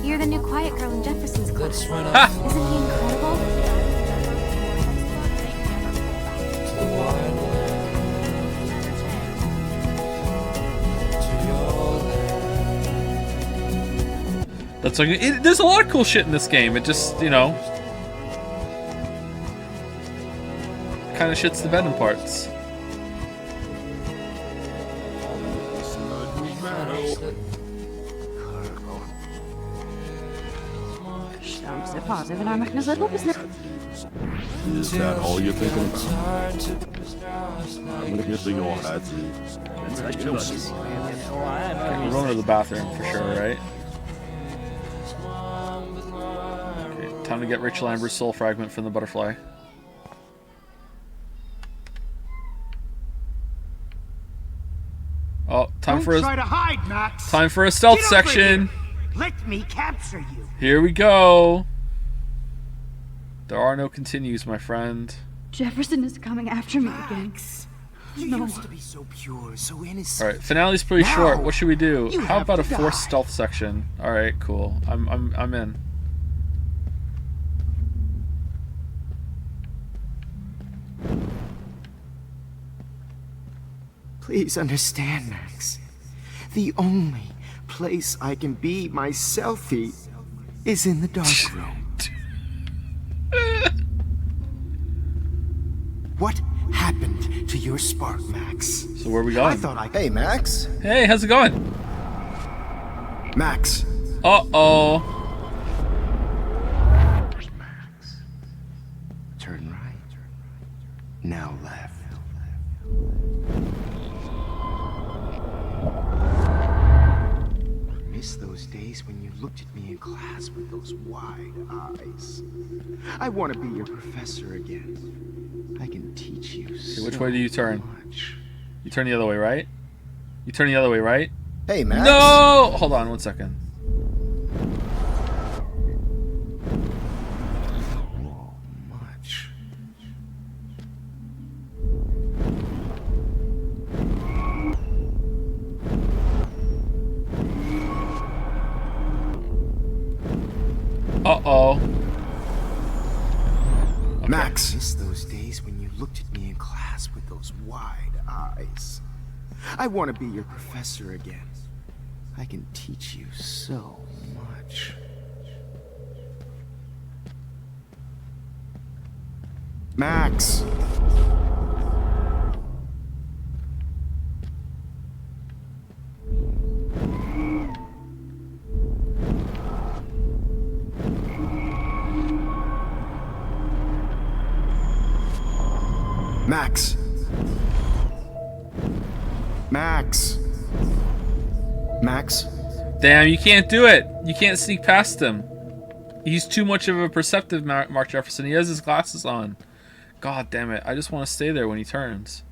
[SPEAKER 15] You're the new quiet girl in Jefferson's class. Isn't he incredible?
[SPEAKER 1] That's like there's a lot of cool shit in this game. It just, you know, kind of shits the bed in parts.
[SPEAKER 12] Is that all you're thinking about? I'm gonna get the your hat.
[SPEAKER 1] We're going to the bathroom for sure, right? Okay, time to get Rachel Amber's soul fragment from the butterfly. Oh, time for
[SPEAKER 18] try to hide, Max.
[SPEAKER 1] Time for a stealth
[SPEAKER 18] Get over
[SPEAKER 1] section.
[SPEAKER 18] here. Let me capture you.
[SPEAKER 1] Here we go. There are no continues, my friend.
[SPEAKER 2] Jefferson is coming after me again.
[SPEAKER 18] You
[SPEAKER 2] No.
[SPEAKER 18] used to be so pure, so innocent.
[SPEAKER 1] All right, finale's pretty
[SPEAKER 18] Now,
[SPEAKER 1] short. What should we do?
[SPEAKER 18] you
[SPEAKER 1] How
[SPEAKER 18] have
[SPEAKER 1] about a
[SPEAKER 18] to
[SPEAKER 1] forced
[SPEAKER 18] die.
[SPEAKER 1] stealth section? All right, cool. I'm in.
[SPEAKER 10] Please understand, Max. The only place I can be myself is in the dark room. What happened to your spark, Max?
[SPEAKER 1] So where are we going?
[SPEAKER 10] I thought Hey, Max.
[SPEAKER 1] Hey, how's it going?
[SPEAKER 10] Max.
[SPEAKER 1] Uh-oh.
[SPEAKER 10] Turn right. Now left. Miss those days when you looked at me in class with those wide eyes. I want to be your professor again. I can teach you
[SPEAKER 1] Okay, which way do you turn? You turn the other way, right? You turn the other way, right?
[SPEAKER 10] Hey, Max.
[SPEAKER 1] No! Hold on 1 second.
[SPEAKER 10] Much.
[SPEAKER 1] Uh-oh.
[SPEAKER 10] Max. Miss those days when you looked at me in class with those wide eyes. I want to be your professor again. I can teach you so much. Max! Max! Max! Max?
[SPEAKER 1] Damn, you can't do it. You can't sneak past him. He's too much of a perceptive Mark Jefferson. He has his glasses on. God damn it. I just want to stay there when he turns.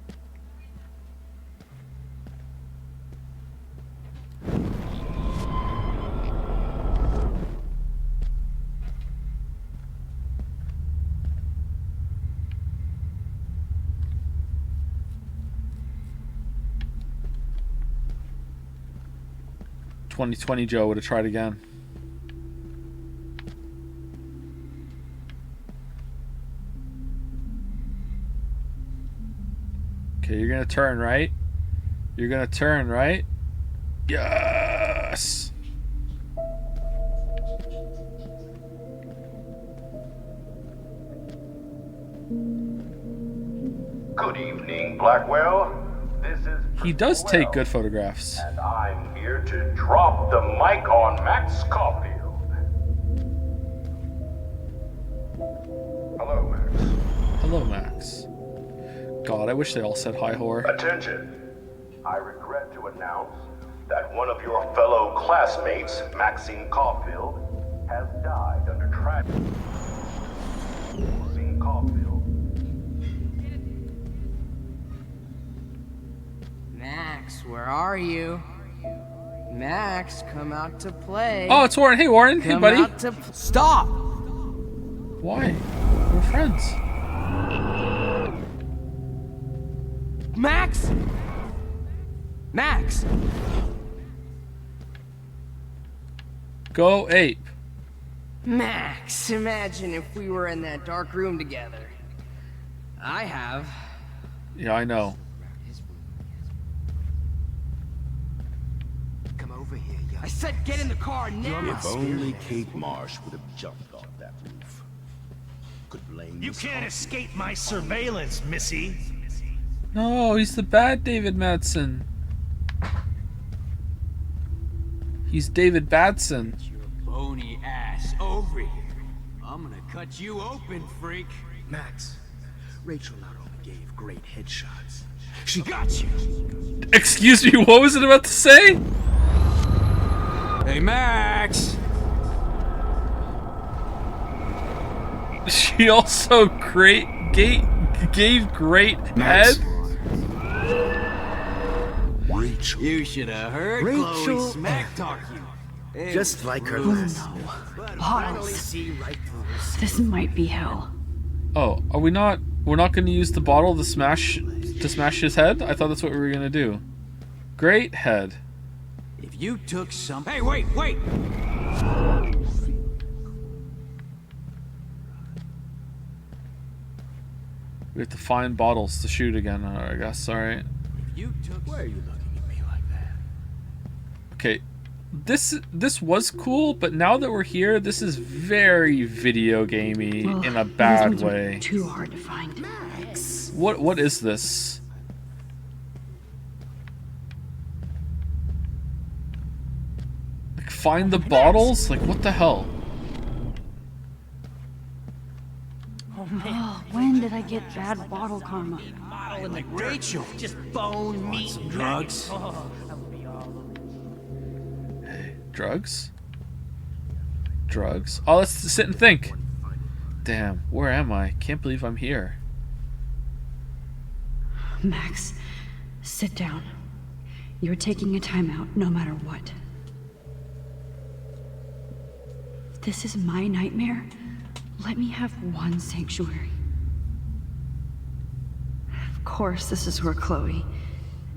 [SPEAKER 1] .2020 Joe would have tried again. Okay, you're gonna turn, right? You're gonna turn, right? Yes!
[SPEAKER 9] Good evening, Blackwell. This is
[SPEAKER 1] He does take good photographs.
[SPEAKER 9] and I'm here to drop the mic on Max Caulfield. Hello, Max.
[SPEAKER 1] Hello, Max. God, I wish they all said hi, whore.
[SPEAKER 9] Attention. I regret to announce that one of your fellow classmates, Maxine Caulfield, has died under tragedy. Maxine Caulfield.
[SPEAKER 11] Max, where are you? Max, come out to play.
[SPEAKER 1] Oh, it's Warren. Hey, Warren. Hey,
[SPEAKER 11] Come
[SPEAKER 1] buddy.
[SPEAKER 11] out to Stop!
[SPEAKER 1] Why? We're friends.
[SPEAKER 11] Max! Max!
[SPEAKER 1] Go ape.
[SPEAKER 11] Max, imagine if we were in that dark room together. I have.
[SPEAKER 1] Yeah, I know.
[SPEAKER 18] Come over here, young.
[SPEAKER 11] I said get in the car now!
[SPEAKER 12] If only Kate Marsh would have jumped off that roof. Could blame
[SPEAKER 4] You
[SPEAKER 12] this
[SPEAKER 4] can't
[SPEAKER 12] on-
[SPEAKER 4] escape my surveillance, Missy.
[SPEAKER 1] No, he's the bad David Madsen. He's David Badson.
[SPEAKER 5] Bony ass over here. I'm gonna cut you open, freak.
[SPEAKER 10] Max, Rachel not only gave great headshots,
[SPEAKER 5] She got you.
[SPEAKER 1] Excuse me, what was it about to say?
[SPEAKER 5] Hey, Max.
[SPEAKER 1] She also gave great head.
[SPEAKER 10] Rachel.
[SPEAKER 5] You should have heard
[SPEAKER 10] Rachel.
[SPEAKER 5] Chloe smack talk you.
[SPEAKER 10] Just like her
[SPEAKER 2] Oh
[SPEAKER 10] last.
[SPEAKER 2] no.
[SPEAKER 5] Finally
[SPEAKER 2] Bottles.
[SPEAKER 5] see right through this.
[SPEAKER 2] This might be hell.
[SPEAKER 1] Oh, are we not? We're not going to use the bottle to smash his head? I thought that's what we were going to do. Great head.
[SPEAKER 5] If you took some. Hey, wait!
[SPEAKER 1] We have to find bottles to shoot again, I guess. Alright.
[SPEAKER 5] You took.
[SPEAKER 10] Why are you looking at me like that?
[SPEAKER 1] Okay. This was cool, but now that we're here, this is very video gamey
[SPEAKER 2] Well,
[SPEAKER 1] in a
[SPEAKER 2] these
[SPEAKER 1] bad
[SPEAKER 2] ones were
[SPEAKER 1] way.
[SPEAKER 2] Too hard to find.
[SPEAKER 10] Max.
[SPEAKER 1] What is this? Like, find the bottles? Like, what the hell?
[SPEAKER 2] Oh, when did I get bad bottle karma?
[SPEAKER 18] Rachel, just bone meat.
[SPEAKER 5] Some drugs?
[SPEAKER 1] Drugs? Drugs? Oh, let's sit and think. Damn, where am I? Can't believe I'm here.
[SPEAKER 2] Max, sit down. You're taking a timeout no matter what. If this is my nightmare, let me have one sanctuary. Of course, this is where Chloe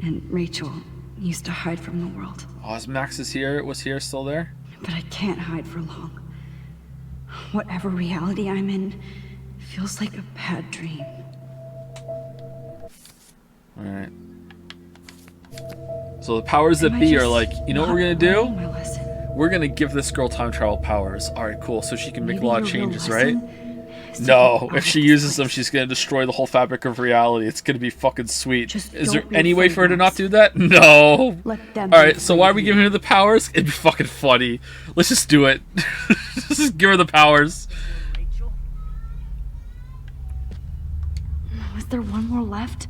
[SPEAKER 2] and Rachel used to hide from the world.
[SPEAKER 1] Oh, is Max was here still there?
[SPEAKER 2] But I can't hide for long. Whatever reality I'm in feels like a bad dream.
[SPEAKER 1] Alright. So the powers that
[SPEAKER 2] Am I
[SPEAKER 1] be are
[SPEAKER 2] just
[SPEAKER 1] like, you know what we're gonna
[SPEAKER 2] not
[SPEAKER 1] do?
[SPEAKER 2] learning my lesson?
[SPEAKER 1] We're gonna give this girl time travel powers. Alright, cool. So she can make
[SPEAKER 2] Maybe
[SPEAKER 1] a lot of
[SPEAKER 2] your real
[SPEAKER 1] changes, right?
[SPEAKER 2] lesson
[SPEAKER 1] No, if she uses them, she's gonna destroy the whole fabric of reality. It's gonna be fucking sweet. Is there
[SPEAKER 2] don't be
[SPEAKER 1] any way
[SPEAKER 2] afraid,
[SPEAKER 1] for her to
[SPEAKER 2] Max.
[SPEAKER 1] not do that? No.
[SPEAKER 2] Let them
[SPEAKER 1] Alright,
[SPEAKER 2] be
[SPEAKER 1] so why are
[SPEAKER 2] afraid
[SPEAKER 1] we
[SPEAKER 2] of
[SPEAKER 1] giving her the powers? It'd be fucking funny. Let's just do it. Let's just give her the powers.
[SPEAKER 2] Was there one more left?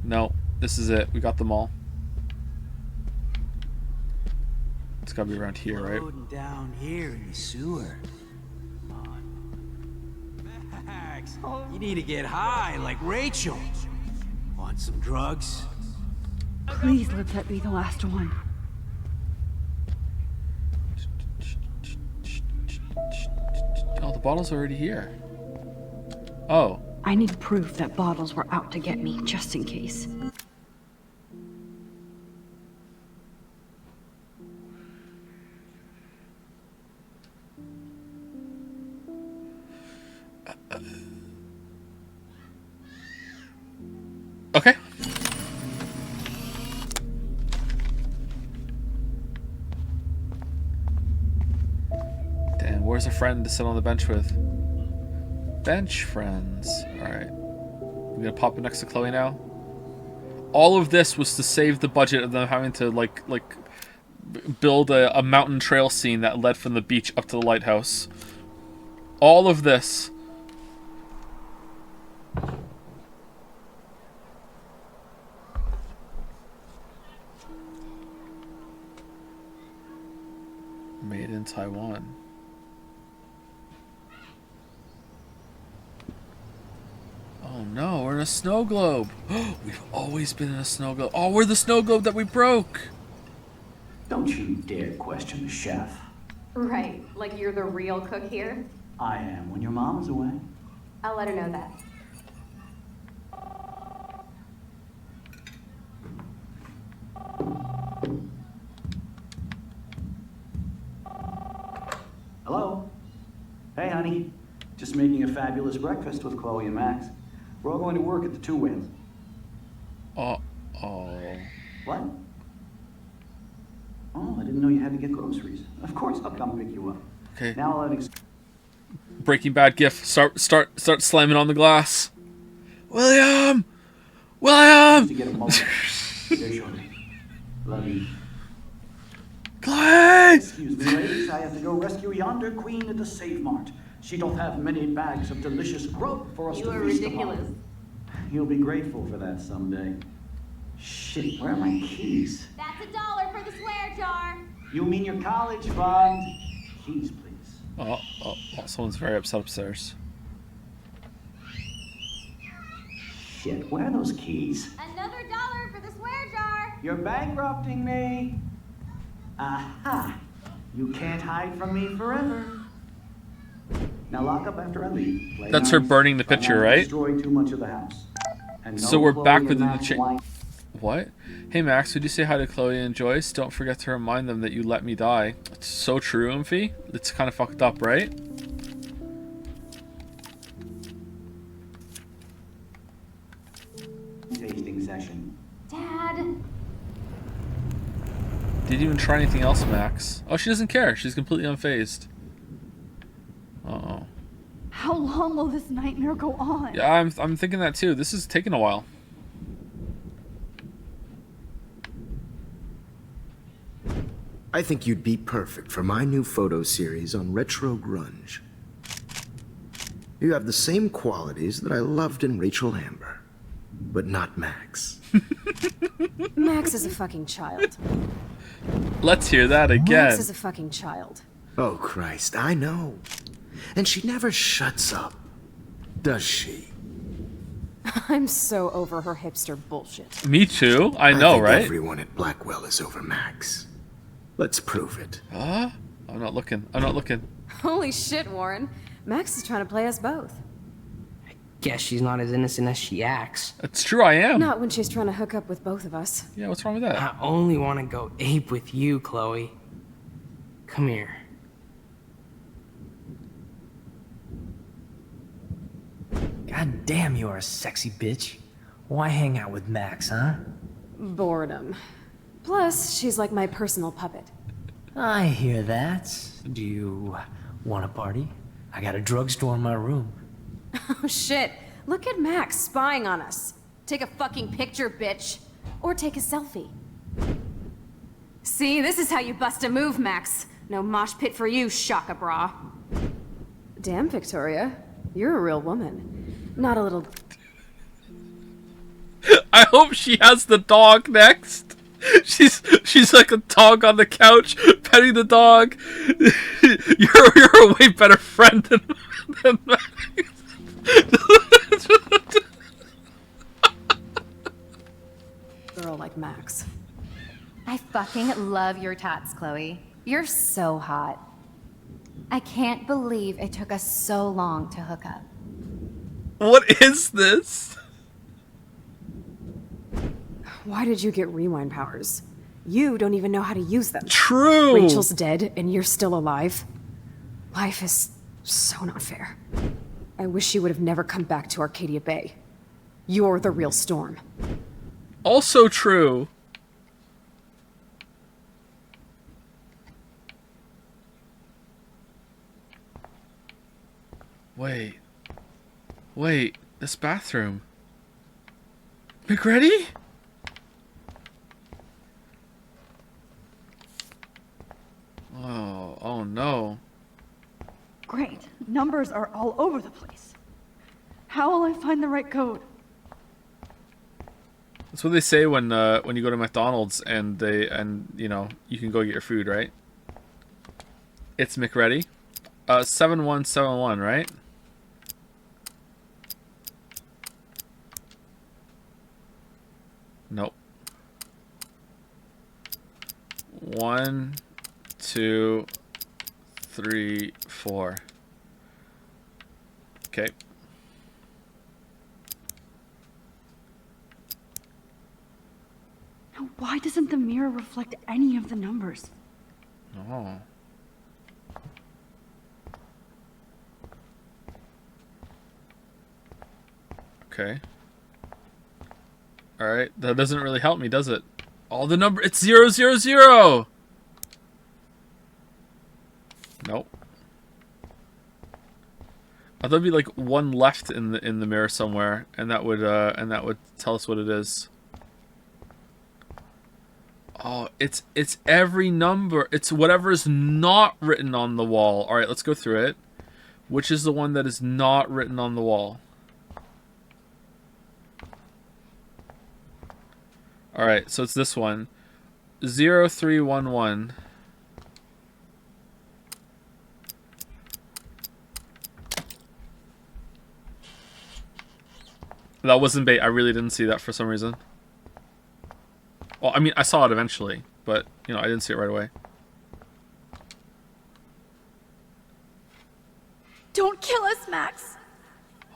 [SPEAKER 1] No, this is it. We got them all. It's gotta be around here, right?
[SPEAKER 5] Floating down here in the sewer. Come on. Max, you need to get high like Rachel. Want some drugs?
[SPEAKER 2] Please let that be the last one.
[SPEAKER 1] Oh, the bottle's already here. Oh.
[SPEAKER 2] I need proof that bottles were out to get me, just in case.
[SPEAKER 1] Okay. Damn, where's a friend to sit on the bench with? Bench friends. Alright. I'm gonna pop it next to Chloe now. All of this was to save the budget of them having to, build a mountain trail scene that led from the beach up to the lighthouse. All of this. Made in Taiwan. Oh no, we're in a snow globe. We've always been in a snow globe. Oh, we're the snow globe that we broke.
[SPEAKER 19] Don't you dare question the chef.
[SPEAKER 3] Right, like you're the real cook here?
[SPEAKER 19] I am when your mom is away.
[SPEAKER 3] I'll let her know that.
[SPEAKER 19] Hello? Hey, honey. Just making a fabulous breakfast with Chloe and Max. We're all going to work at the Two Whales.
[SPEAKER 1] Uh-oh.
[SPEAKER 19] What? Oh, I didn't know you had to get groceries. Of course, I'll come pick you up.
[SPEAKER 1] Okay.
[SPEAKER 19] Now I'll let
[SPEAKER 1] Breaking Bad gif. Start slamming on the glass. William! William!
[SPEAKER 19] to get a moment. There, shortly. Love you.
[SPEAKER 1] Chloe!
[SPEAKER 19] Excuse me, ladies. I have to go rescue yonder queen at the Save Mart. She don't have many bags of delicious grub for us
[SPEAKER 3] You
[SPEAKER 19] to
[SPEAKER 3] are
[SPEAKER 19] feast
[SPEAKER 3] ridiculous.
[SPEAKER 19] upon. You'll be grateful for that someday. Shit, where are my keys?
[SPEAKER 7] That's $1 for the swear jar.
[SPEAKER 19] You mean your college fund? Keys, please.
[SPEAKER 1] Oh, someone's very upset upstairs.
[SPEAKER 19] Shit, where are those keys?
[SPEAKER 7] Another $1 for the swear jar.
[SPEAKER 19] You're bankrupting me. Aha! You can't hide from me forever. Now lock up after I leave. Play
[SPEAKER 1] That's her
[SPEAKER 19] nice.
[SPEAKER 1] burning the
[SPEAKER 19] Try
[SPEAKER 1] picture,
[SPEAKER 19] not to
[SPEAKER 1] right?
[SPEAKER 19] Destroy too much of the house. And
[SPEAKER 1] So
[SPEAKER 19] no
[SPEAKER 1] we're
[SPEAKER 19] Chloe
[SPEAKER 1] back
[SPEAKER 19] and
[SPEAKER 1] within the
[SPEAKER 19] Max
[SPEAKER 1] chain.
[SPEAKER 19] wine.
[SPEAKER 1] What? Hey Max, would you say hi to Chloe and Joyce? Don't forget to remind them that you let me die. It's so true, Umphy. It's kind of fucked up, right?
[SPEAKER 19] Tasting session.
[SPEAKER 7] Dad.
[SPEAKER 1] Didn't even try anything else, Max. Oh, she doesn't care. She's completely unfazed. Uh-oh.
[SPEAKER 2] How long will this nightmare go on?
[SPEAKER 1] Yeah, I'm thinking that too. This is taking a while.
[SPEAKER 10] I think you'd be perfect for my new photo series on retro grunge. You have the same qualities that I loved in Rachel Amber, but not Max.
[SPEAKER 3] Max is a fucking child.
[SPEAKER 1] Let's hear that again.
[SPEAKER 3] Max is a fucking child.
[SPEAKER 10] Oh, Christ, I know. And she never shuts up, does she?
[SPEAKER 3] I'm so over her hipster bullshit.
[SPEAKER 1] Me too. I know,
[SPEAKER 10] think
[SPEAKER 1] right?
[SPEAKER 10] Everyone at Blackwell is over Max. Let's prove it.
[SPEAKER 1] Huh? I'm not looking. I'm not looking.
[SPEAKER 3] Holy shit, Warren. Max is trying to play us both.
[SPEAKER 11] Guess she's not as innocent as she acts.
[SPEAKER 1] It's true, I am.
[SPEAKER 3] Not when she's trying to hook up with both of us.
[SPEAKER 1] Yeah, what's wrong with that?
[SPEAKER 11] I only want to go ape with you, Chloe. Come here.
[SPEAKER 6] God damn, you are a sexy bitch. Why hang out with Max, huh?
[SPEAKER 3] Boredom. Plus, she's like my personal puppet.
[SPEAKER 6] I hear that. Do you want a party? I got a drugstore in my room.
[SPEAKER 3] Oh shit. Look at Max spying on us. Take a fucking picture, bitch. Or take a selfie. See, this is how you bust a move, Max. No mosh pit for you, Shaka Bra. Damn, Victoria. You're a real woman. Not a little...
[SPEAKER 1] I hope she has the dog next. She's like a dog on the couch, petting the dog. You're a way better friend than Max.
[SPEAKER 3] Girl like Max.
[SPEAKER 14] I fucking love your tats, Chloe. You're so hot. I can't believe it took us so long to hook up.
[SPEAKER 1] What is this?
[SPEAKER 3] Why did you get rewind powers? You don't even know how to use them.
[SPEAKER 1] True!
[SPEAKER 3] Rachel's dead and you're still alive. Life is so not fair. I wish you would have never come back to Arcadia Bay. You're the real Storm.
[SPEAKER 1] Also true. Wait, this bathroom. McReady? Oh no.
[SPEAKER 2] Great. Numbers are all over the place. How will I find the right code?
[SPEAKER 1] That's what they say when you go to McDonald's and you know you can go get your food, right? It's McReady. 7171, right? Nope. 1, 2, 3, 4. Okay.
[SPEAKER 2] Now, why doesn't the mirror reflect any of the numbers?
[SPEAKER 1] Oh. Okay. Alright, that doesn't really help me, does it? All the number, it's 0, 0, 0! Nope. I thought there'd be like one left in the mirror somewhere, and that would tell us what it is. Oh, it's every number. It's whatever is not written on the wall. All right, let's go through it. Which is the one that is not written on the wall? All right, so it's this one. 0311. That wasn't bait. I really didn't see that for some reason. Well, I mean, I saw it eventually, but, you know, I didn't see it right away.
[SPEAKER 2] Don't kill us, Max!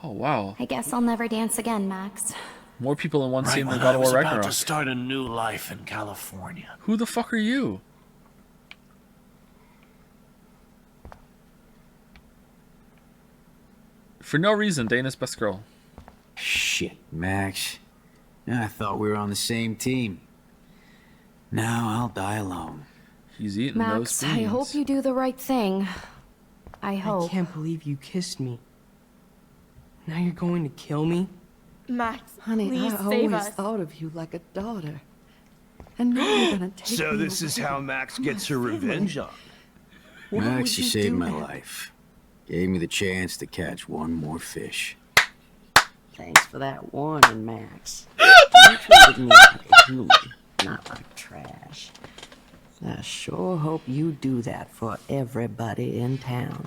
[SPEAKER 1] Oh, wow.
[SPEAKER 14] I guess I'll never dance again, Max.
[SPEAKER 1] More people in one
[SPEAKER 18] Right
[SPEAKER 1] scene than
[SPEAKER 18] when
[SPEAKER 1] God
[SPEAKER 18] I
[SPEAKER 1] of
[SPEAKER 18] was
[SPEAKER 1] War
[SPEAKER 18] about
[SPEAKER 1] Ragnarok.
[SPEAKER 18] to start a new life in California.
[SPEAKER 1] Who the fuck are you? For no reason, Dana's best girl.
[SPEAKER 5] Shit, Max. I thought we were on the same team. Now I'll die alone.
[SPEAKER 1] He's eating
[SPEAKER 14] Max, I hope you do the right thing. I hope.
[SPEAKER 11] I can't believe you kissed me. Now you're going to kill me?
[SPEAKER 16] Max,
[SPEAKER 17] Honey,
[SPEAKER 16] please
[SPEAKER 17] I
[SPEAKER 16] save
[SPEAKER 17] always
[SPEAKER 16] us.
[SPEAKER 17] thought of you like a daughter. And now you're gonna take
[SPEAKER 4] So
[SPEAKER 17] me
[SPEAKER 4] this is
[SPEAKER 17] away
[SPEAKER 4] how Max
[SPEAKER 17] from
[SPEAKER 4] gets
[SPEAKER 17] my
[SPEAKER 4] her
[SPEAKER 17] family.
[SPEAKER 4] revenge on.
[SPEAKER 17] Why
[SPEAKER 5] Max,
[SPEAKER 17] would
[SPEAKER 5] you
[SPEAKER 17] you
[SPEAKER 5] saved
[SPEAKER 17] do
[SPEAKER 5] my
[SPEAKER 17] that?
[SPEAKER 5] life. Gave me the chance to catch one more fish.
[SPEAKER 17] Thanks for that warning, Max. You treated me like a human, not like trash. I sure hope you do that for everybody in town.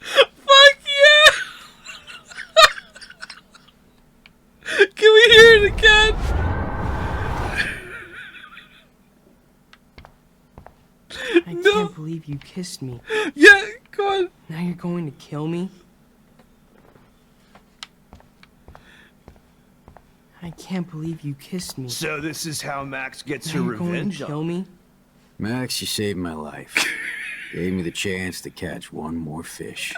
[SPEAKER 1] Fuck yeah! Can we hear it again?
[SPEAKER 11] I can't believe you kissed me.
[SPEAKER 1] Yeah, go on.
[SPEAKER 11] Now you're going to kill me? I can't believe you kissed me.
[SPEAKER 4] So this is how Max gets
[SPEAKER 11] Now
[SPEAKER 4] her
[SPEAKER 11] you're going
[SPEAKER 4] revenge
[SPEAKER 11] to
[SPEAKER 4] on.
[SPEAKER 11] kill me?
[SPEAKER 5] Max, you saved my life. Gave me the chance to catch one more fish.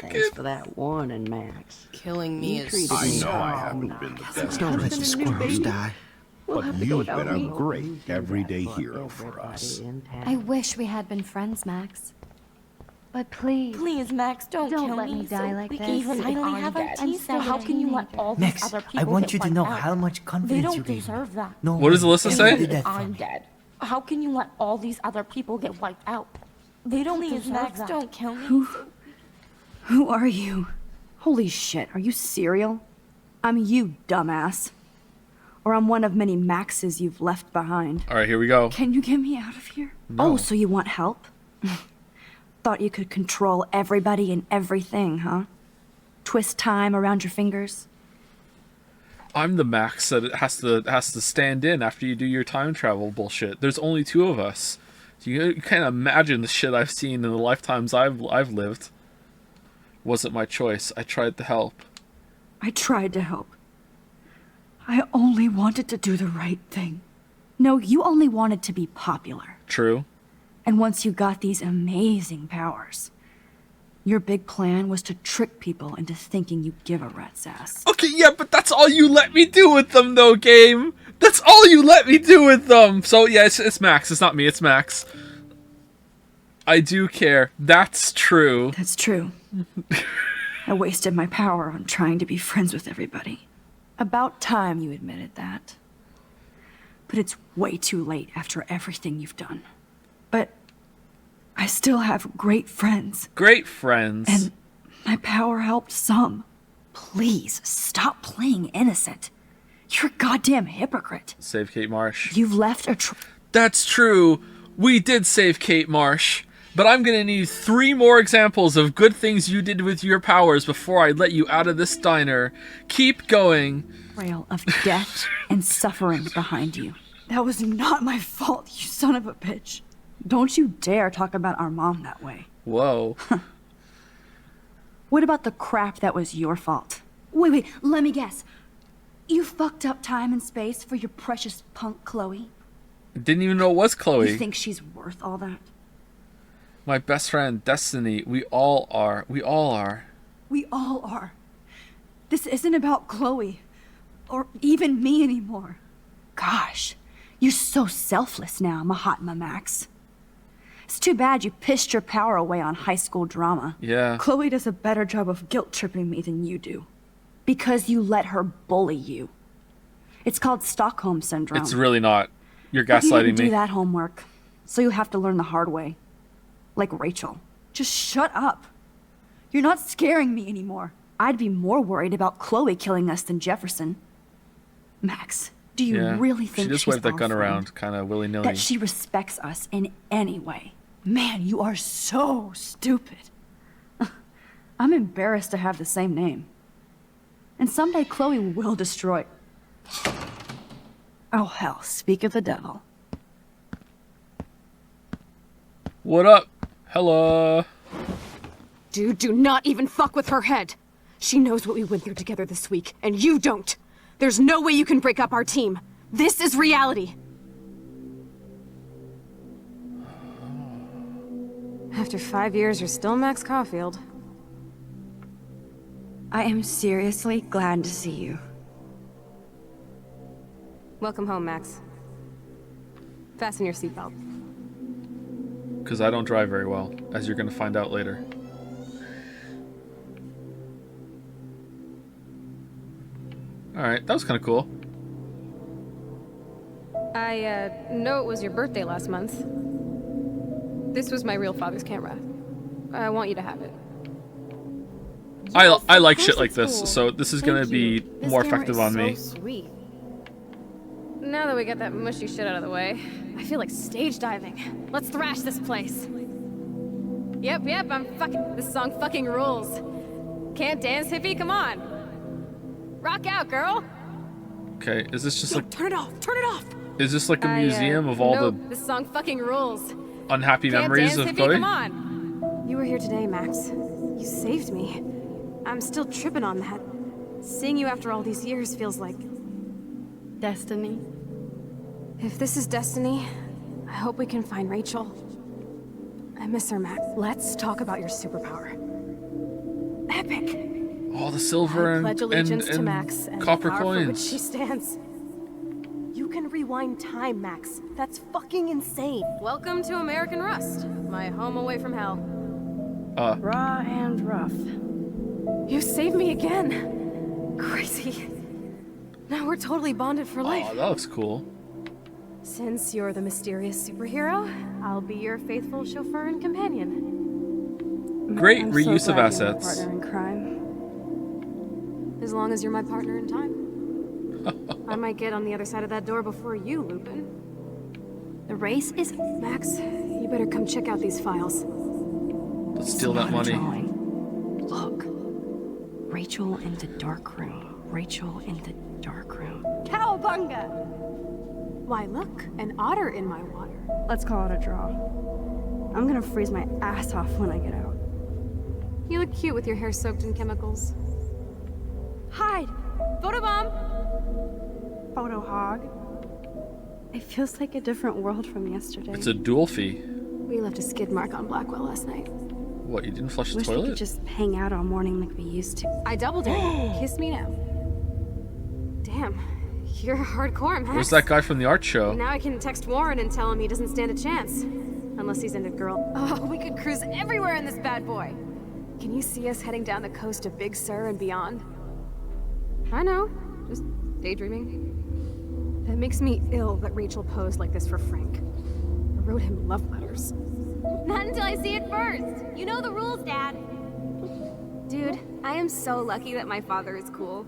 [SPEAKER 17] Thanks for that warning, Max.
[SPEAKER 11] Killing me
[SPEAKER 17] You
[SPEAKER 11] is
[SPEAKER 17] treated
[SPEAKER 11] so
[SPEAKER 17] me
[SPEAKER 12] I know I
[SPEAKER 17] so
[SPEAKER 12] haven't
[SPEAKER 17] nice.
[SPEAKER 12] been the best.
[SPEAKER 10] Don't let the squirrels die.
[SPEAKER 12] But you've been a great everyday hero for us.
[SPEAKER 14] I wish we had been friends, Max. But please.
[SPEAKER 16] Please, Max, don't kill
[SPEAKER 14] let me die
[SPEAKER 16] so
[SPEAKER 14] like
[SPEAKER 16] we
[SPEAKER 14] this.
[SPEAKER 16] can even finally have our tea set. How can you let all these
[SPEAKER 6] Max,
[SPEAKER 16] other people
[SPEAKER 6] I want
[SPEAKER 16] get
[SPEAKER 6] you to
[SPEAKER 16] wiped
[SPEAKER 6] know
[SPEAKER 16] out?
[SPEAKER 6] how much
[SPEAKER 16] They
[SPEAKER 6] confidence
[SPEAKER 16] don't
[SPEAKER 6] you gave me.
[SPEAKER 16] deserve that.
[SPEAKER 6] No
[SPEAKER 1] What does Alyssa say?
[SPEAKER 6] did that for
[SPEAKER 16] I'm
[SPEAKER 6] me.
[SPEAKER 16] dead. How can you let all these other people get wiped out? They don't deserve Max, that. Don't kill me.
[SPEAKER 2] Who are you? Holy shit, are you serial? I'm you, dumbass. Or I'm one of many Maxes you've left behind.
[SPEAKER 1] All right, here we go.
[SPEAKER 2] Can you get me out of here?
[SPEAKER 1] No.
[SPEAKER 2] Oh, so you want help? Thought you could control everybody and everything, huh? Twist time around your fingers?
[SPEAKER 1] I'm the Max that has to stand in after you do your time travel bullshit. There's only two of us. You can't imagine the shit I've seen in the lifetimes I've lived. Wasn't my choice. I tried to help.
[SPEAKER 2] I tried to help. I only wanted to do the right thing. No, you only wanted to be popular.
[SPEAKER 1] True.
[SPEAKER 2] And once you got these amazing powers, your big plan was to trick people into thinking you give a rat's ass.
[SPEAKER 1] Okay, yeah, but that's all you let me do with them, though, game. That's all you let me do with them. So yeah, it's Max. It's not me. It's Max. I do care. That's true.
[SPEAKER 2] That's true. I wasted my power on trying to be friends with everybody. About time you admitted that. But it's way too late after everything you've done. But I still have great friends.
[SPEAKER 1] Great friends.
[SPEAKER 2] And my power helped some. Please, stop playing innocent. You're a goddamn hypocrite.
[SPEAKER 1] Save Kate Marsh.
[SPEAKER 2] You've left a
[SPEAKER 1] That's true. We did save Kate Marsh. But I'm gonna need 3 more examples of good things you did with your powers before I let you out of this diner. Keep going.
[SPEAKER 2] Trail of death and suffering behind you. That was not my fault, you son of a bitch. Don't you dare talk about our mom that way.
[SPEAKER 1] Whoa.
[SPEAKER 2] What about the crap that was your fault? Wait, let me guess. You fucked up time and space for your precious punk Chloe?
[SPEAKER 1] Didn't even know it was Chloe.
[SPEAKER 2] You think she's worth all that?
[SPEAKER 1] My best friend, Destiny. We all are. We all are.
[SPEAKER 2] We all are. This isn't about Chloe. Or even me anymore. Gosh, you're so selfless now, Mahatma Max. It's too bad you pissed your power away on high school drama.
[SPEAKER 1] Yeah.
[SPEAKER 2] Chloe does a better job of guilt-tripping me than you do. Because you let her bully you. It's called Stockholm Syndrome.
[SPEAKER 1] It's really not. You're
[SPEAKER 2] But you
[SPEAKER 1] gaslighting
[SPEAKER 2] didn't
[SPEAKER 1] me.
[SPEAKER 2] do that homework, so you have to learn the hard way. Like Rachel. Just shut up. You're not scaring me anymore. I'd be more worried about Chloe killing us than Jefferson. Max, do you
[SPEAKER 1] Yeah.
[SPEAKER 2] really
[SPEAKER 1] She
[SPEAKER 2] think
[SPEAKER 1] just
[SPEAKER 2] she's
[SPEAKER 1] waved that
[SPEAKER 2] our
[SPEAKER 1] gun
[SPEAKER 2] friend?
[SPEAKER 1] around, kind of willy-nilly.
[SPEAKER 2] That she respects us in any way? Man, you are so stupid. I'm embarrassed to have the same name. And someday Chloe will destroy... Oh hell, speak of the devil.
[SPEAKER 1] What up? Hello.
[SPEAKER 3] Dude, do not even fuck with her head. She knows what we went through together this week, and you don't. There's no way you can break up our team. This is reality. After 5 years, you're still Max Caulfield.
[SPEAKER 2] I am seriously glad to see you.
[SPEAKER 3] Welcome home, Max. Fasten your seatbelt.
[SPEAKER 1] Because I don't drive very well, as you're going to find out later. Alright, that was kind of cool.
[SPEAKER 3] I, know it was your birthday last month. This was my real father's camera. I want you to have it.
[SPEAKER 1] I like shit
[SPEAKER 3] course
[SPEAKER 1] like
[SPEAKER 3] it's
[SPEAKER 1] this,
[SPEAKER 3] cool.
[SPEAKER 1] so this is going to
[SPEAKER 3] Thank
[SPEAKER 1] be
[SPEAKER 3] you. This
[SPEAKER 1] more
[SPEAKER 3] camera
[SPEAKER 1] effective
[SPEAKER 3] is
[SPEAKER 1] on me.
[SPEAKER 3] so sweet. Now that we got that mushy shit out of the way, I feel like stage diving. Let's thrash this place. Yep, I'm fucking... This song fucking rules. Can't dance, hippie? Come on. Rock out, girl.
[SPEAKER 1] Okay, is this just like...
[SPEAKER 3] Turn it off. Turn it off.
[SPEAKER 1] Is this like a museum of all
[SPEAKER 3] nope, this song fucking rules.
[SPEAKER 1] the unhappy
[SPEAKER 3] Can't
[SPEAKER 1] memories
[SPEAKER 3] dance,
[SPEAKER 1] of
[SPEAKER 3] hippie?
[SPEAKER 1] Chloe?
[SPEAKER 3] Come on. You were here today, Max. You saved me. I'm still tripping on that. Seeing you after all these years feels like... destiny. If this is destiny, I hope we can find Rachel. I miss her, Max. Let's talk about your superpower. Epic!
[SPEAKER 1] All the silver
[SPEAKER 3] I
[SPEAKER 1] and,
[SPEAKER 3] pledge
[SPEAKER 1] and,
[SPEAKER 3] allegiance to
[SPEAKER 1] and
[SPEAKER 3] Max and
[SPEAKER 1] copper
[SPEAKER 3] the power for which
[SPEAKER 1] coins.
[SPEAKER 3] she stands. You can rewind time, Max. That's fucking insane. Welcome to American Rust, my home away from hell.
[SPEAKER 2] Raw and rough.
[SPEAKER 3] You saved me again. Crazy. Now we're totally bonded for life.
[SPEAKER 1] Oh, that looks cool.
[SPEAKER 3] Since you're the mysterious superhero, I'll be your faithful chauffeur and companion.
[SPEAKER 1] Great
[SPEAKER 2] I'm
[SPEAKER 1] reuse
[SPEAKER 2] so
[SPEAKER 1] of
[SPEAKER 2] glad
[SPEAKER 1] assets.
[SPEAKER 2] you're my partner in crime.
[SPEAKER 3] As long as you're my partner in time. I might get on the other side of that door before you, Lupin. The race is... Max, you better come check out these files.
[SPEAKER 1] Let's steal that money.
[SPEAKER 2] Look. Rachel in the dark room. Rachel in the dark room.
[SPEAKER 3] Cowabunga! Why, look, an otter in my water.
[SPEAKER 2] Let's call it a draw. I'm gonna freeze my ass off when I get out.
[SPEAKER 3] You look cute with your hair soaked in chemicals. Hide! Photobomb!
[SPEAKER 2] Photo hog. It feels like a different world from yesterday.
[SPEAKER 1] It's a dual fee.
[SPEAKER 3] We left a skid mark on Blackwell last night.
[SPEAKER 1] What, you didn't flush the
[SPEAKER 2] Wish we
[SPEAKER 1] toilet?
[SPEAKER 2] could just hang out all morning like we used to.
[SPEAKER 3] I double dare you. Kiss me now. Damn, you're hardcore, Max.
[SPEAKER 1] Where's that guy from the art show?
[SPEAKER 3] Now I can text Warren and tell him he doesn't stand a chance. Unless he's into girl. Oh, we could cruise everywhere in this bad boy. Can you see us heading down the coast of Big Sur and beyond? I know, just daydreaming. That makes me ill that Rachel posed like this for Frank. I wrote him love letters.
[SPEAKER 15] Not until I see it first. You know the rules, Dad.
[SPEAKER 3] Dude, I am so lucky that my father is cool.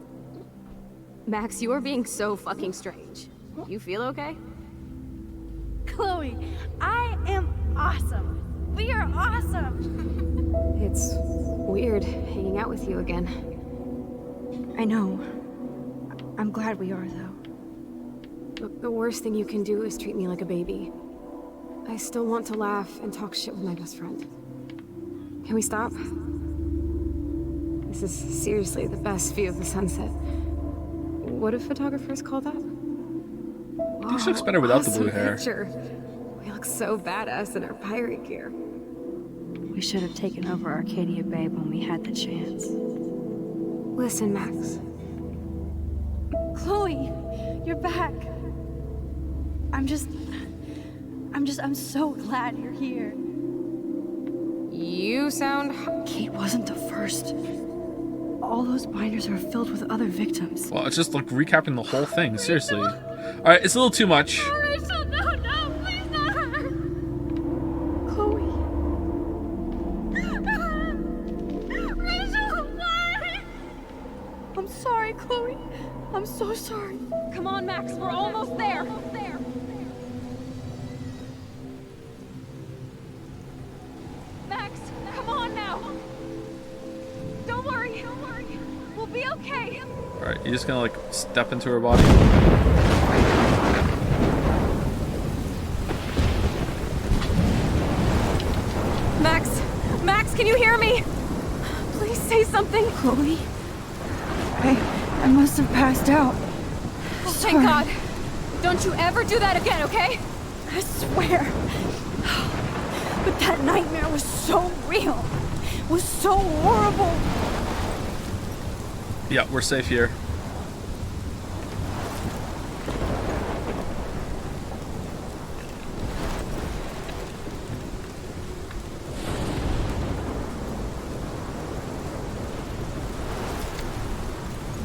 [SPEAKER 3] Max, you are being so fucking strange. You feel okay?
[SPEAKER 2] Chloe, I am awesome. We are awesome.
[SPEAKER 3] It's weird hanging out with you again.
[SPEAKER 2] I know. I'm glad we are, though.
[SPEAKER 3] Look, the worst thing you can do is treat me like a baby. I still want to laugh and talk shit with my best friend. Can we stop? This is seriously the best view of the sunset. What do photographers call that?
[SPEAKER 1] This looks better without the blue
[SPEAKER 3] Awesome
[SPEAKER 1] hair.
[SPEAKER 3] picture. We look so badass in our pirate gear.
[SPEAKER 2] We should have taken over Arcadia Bay when we had the chance.
[SPEAKER 3] Listen, Max.
[SPEAKER 2] Chloe, you're back. I'm so glad you're here.
[SPEAKER 3] You sound...
[SPEAKER 2] Kate wasn't the first. All those binders are filled with other victims.
[SPEAKER 1] Well, it's just like recapping the whole thing, seriously. Alright, it's a little too much.
[SPEAKER 15] Rachel, no, please not her.
[SPEAKER 2] Chloe.
[SPEAKER 15] Rachel, why?
[SPEAKER 2] I'm sorry, Chloe. I'm so sorry.
[SPEAKER 3] Come on, Max, we're almost there. Max, come on now. Don't worry. We'll be okay.
[SPEAKER 1] Alright, you're just gonna like step into her body.
[SPEAKER 3] Max, can you hear me? Please say something.
[SPEAKER 2] Chloe. I must have passed out.
[SPEAKER 3] Oh, thank God. Don't you ever do that again, okay?
[SPEAKER 2] I swear. But that nightmare was so real. It was so horrible.
[SPEAKER 1] Yeah, we're safe here.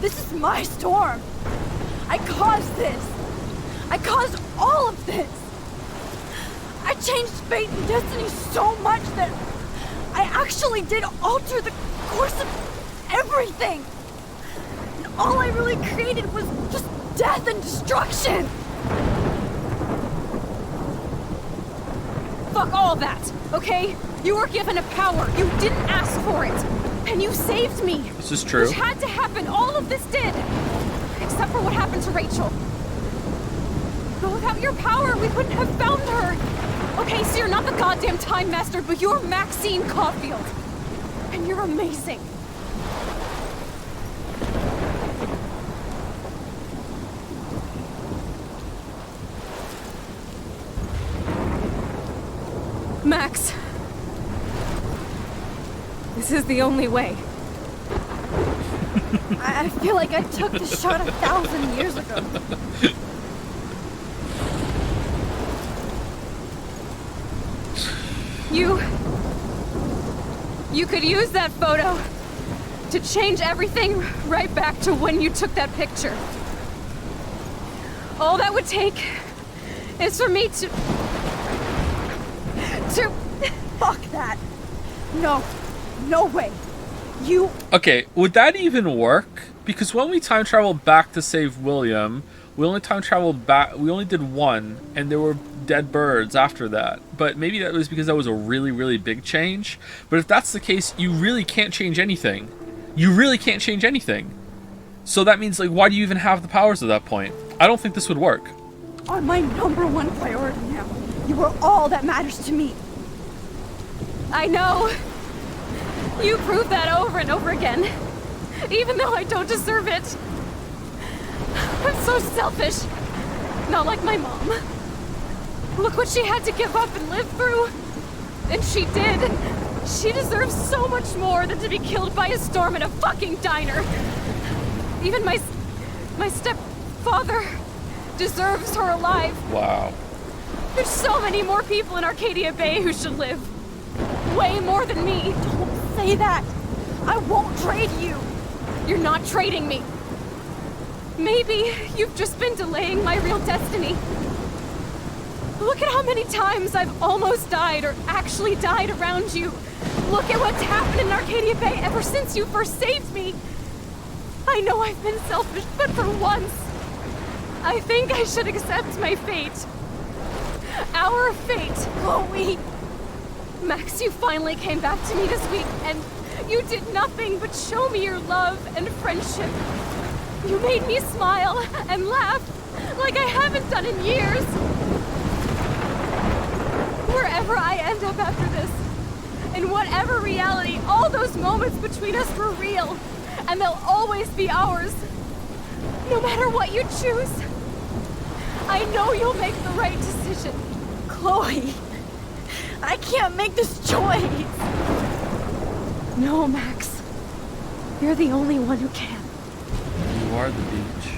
[SPEAKER 2] This is my storm. I caused this. I caused all of this. I changed fate and destiny so much that I actually did alter the course of everything. And all I really created was just death and destruction.
[SPEAKER 3] Fuck all that, okay? You were given a power. You didn't ask for it. And you saved me.
[SPEAKER 1] This is true.
[SPEAKER 3] Which had to happen. All of this did. Except for what happened to Rachel. But without your power, we wouldn't have found her. Okay, so you're not the goddamn Time Master, but you're Maxine Caulfield. And you're amazing. Max. This is the only way.
[SPEAKER 2] I feel like I took the shot 1,000 years ago.
[SPEAKER 3] You could use that photo to change everything right back to when you took that picture. All that would take is for me to...
[SPEAKER 2] Fuck that! No. No way. You...
[SPEAKER 1] Okay, would that even work? Because when we time traveled back to save William, we only time traveled back... We only did one, and there were dead birds after that. But maybe that was because that was a really, really big change. But if that's the case, you really can't change anything. You really can't change anything. So that means, like, why do you even have the powers at that point? I don't think this would work.
[SPEAKER 2] Are my #1 priority now. You are all that matters to me.
[SPEAKER 3] I know. You prove that over and over again. Even though I don't deserve it. I'm so selfish. Not like my mom. Look what she had to give up and live through. And she did. She deserves so much more than to be killed by a storm in a fucking diner. Even my stepfather deserves her alive.
[SPEAKER 1] Wow.
[SPEAKER 3] There's so many more people in Arcadia Bay who should live. Way more than me.
[SPEAKER 2] Don't say that. I won't trade you.
[SPEAKER 3] You're not trading me. Maybe you've just been delaying my real destiny. Look at how many times I've almost died or actually died around you. Look at what's happened in Arcadia Bay ever since you first saved me. I know I've been selfish, but for once, I think I should accept my fate. Our fate.
[SPEAKER 2] Chloe.
[SPEAKER 3] Max, you finally came back to me this week, and you did nothing but show me your love and friendship. You made me smile and laugh like I haven't done in years. Wherever I end up after this, in whatever reality, all those moments between us were real, and they'll always be ours. No matter what you choose, I know you'll make the right decision.
[SPEAKER 2] Chloe, I can't make this choice.
[SPEAKER 3] No, Max. You're the only one who can.
[SPEAKER 1] You are the beach.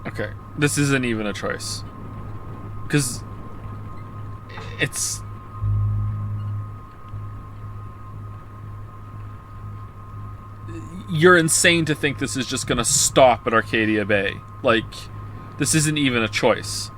[SPEAKER 1] Okay, this isn't even a choice. Because it's... You're insane to think this is just gonna stop at Arcadia Bay. Like, this isn't even a choice.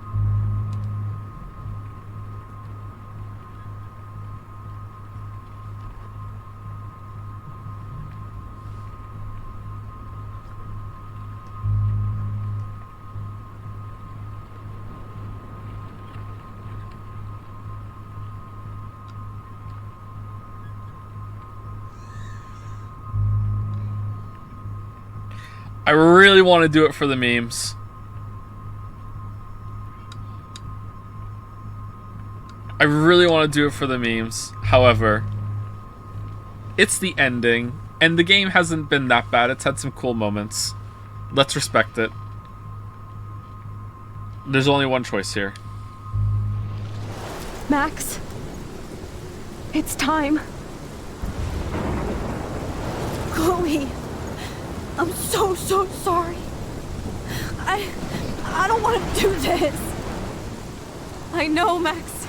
[SPEAKER 1] I really want to do it for the memes. I really want to do it for the memes. However, it's the ending, and the game hasn't been that bad. It's had some cool moments. Let's respect it. There's only one choice here.
[SPEAKER 3] Max, it's time.
[SPEAKER 2] Chloe, I'm so sorry. I don't want to do this.
[SPEAKER 3] I know, Max,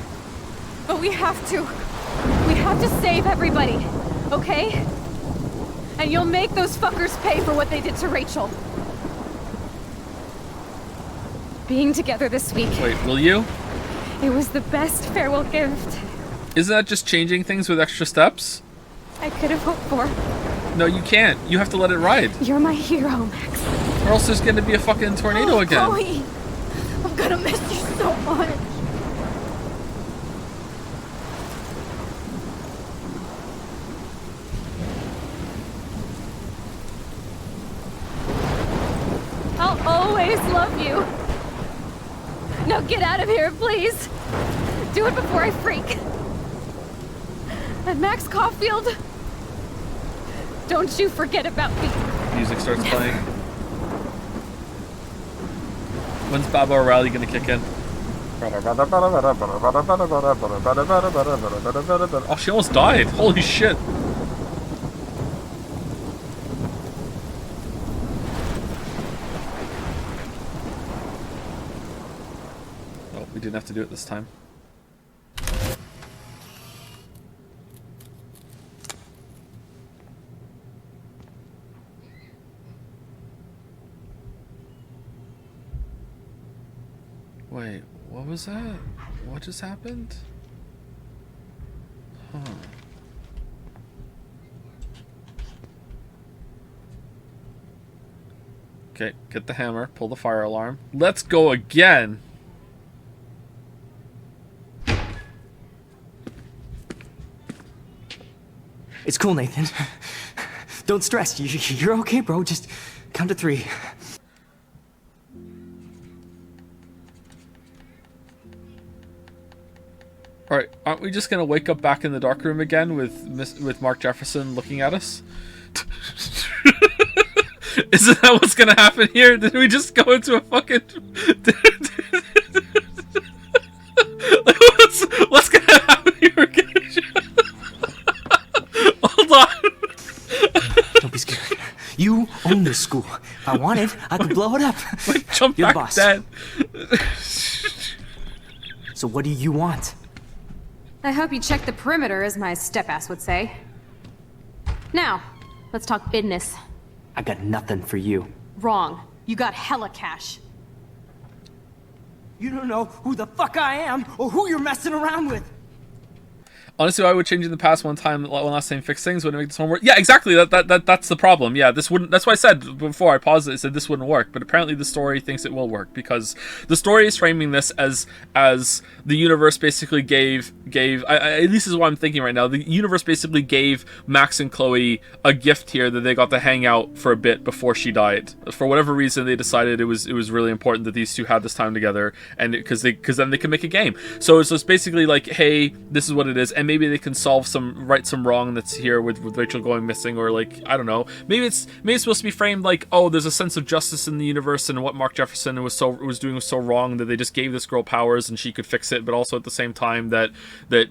[SPEAKER 3] but we have to. We have to save everybody, okay? And you'll make those fuckers pay for what they did to Rachel. Being together this week.
[SPEAKER 1] Wait, will you?
[SPEAKER 3] It was the best farewell gift
[SPEAKER 1] Isn't that just changing things with extra steps?
[SPEAKER 3] I could have hoped for.
[SPEAKER 1] No, you can't. You have to let it ride.
[SPEAKER 3] You're my hero, Max.
[SPEAKER 1] Or else there's gonna be a fucking tornado again.
[SPEAKER 2] Chloe, I'm gonna miss you so much.
[SPEAKER 3] I'll always love you. Now get out of here, please. Do it before I freak. And Max Caulfield, don't you forget about me.
[SPEAKER 1] Music starts playing. When's Baba O'Reilly gonna kick in? Oh, she almost died. Holy shit. didn't have to do it this time. Wait, what was that? What just happened? Huh. Okay, get the hammer, pull the fire alarm. Let's go again!
[SPEAKER 6] It's cool, Nathan. Don't stress. You're okay, bro. Just count to 3.
[SPEAKER 1] Alright, aren't we just gonna wake up back in the dark room again with Mark Jefferson looking at us? Isn't that what's gonna happen here? Did we just go into a fucking... what's gonna happen here? Hold on.
[SPEAKER 6] Don't be scared. You own this school. If I wanted, I could blow it up.
[SPEAKER 1] Jump
[SPEAKER 6] You're the
[SPEAKER 1] back,
[SPEAKER 6] boss.
[SPEAKER 1] Dad.
[SPEAKER 6] So what do you want?
[SPEAKER 3] I hope you check the perimeter, as my step-ass would say. Now, let's talk business.
[SPEAKER 6] I got nothing for you.
[SPEAKER 3] Wrong. You got hella cash.
[SPEAKER 6] You don't know who the fuck I am or who you're messing around with.
[SPEAKER 1] Honestly, I would change in the past one last time fix things, wouldn't make this one work. Yeah, exactly. That's the problem. Yeah, this wouldn't. That's why I said before I paused it. I said this wouldn't work, but apparently the story thinks it will work because the story is framing this as the universe basically gave. At least is what I'm thinking right now. The universe basically gave Max and Chloe a gift here that they got to hang out for a bit before she died. For whatever reason, they decided it was really important that these two had this time together, and because then they can make a game. So it's basically like, hey, this is what it is, and maybe they can right some wrong that's here with Rachel going missing, or like, I don't know, maybe it's supposed to be framed like, oh, there's a sense of justice in the universe, and what Mark Jefferson was doing was so wrong that they just gave this girl powers and she could fix it, but also at the same time that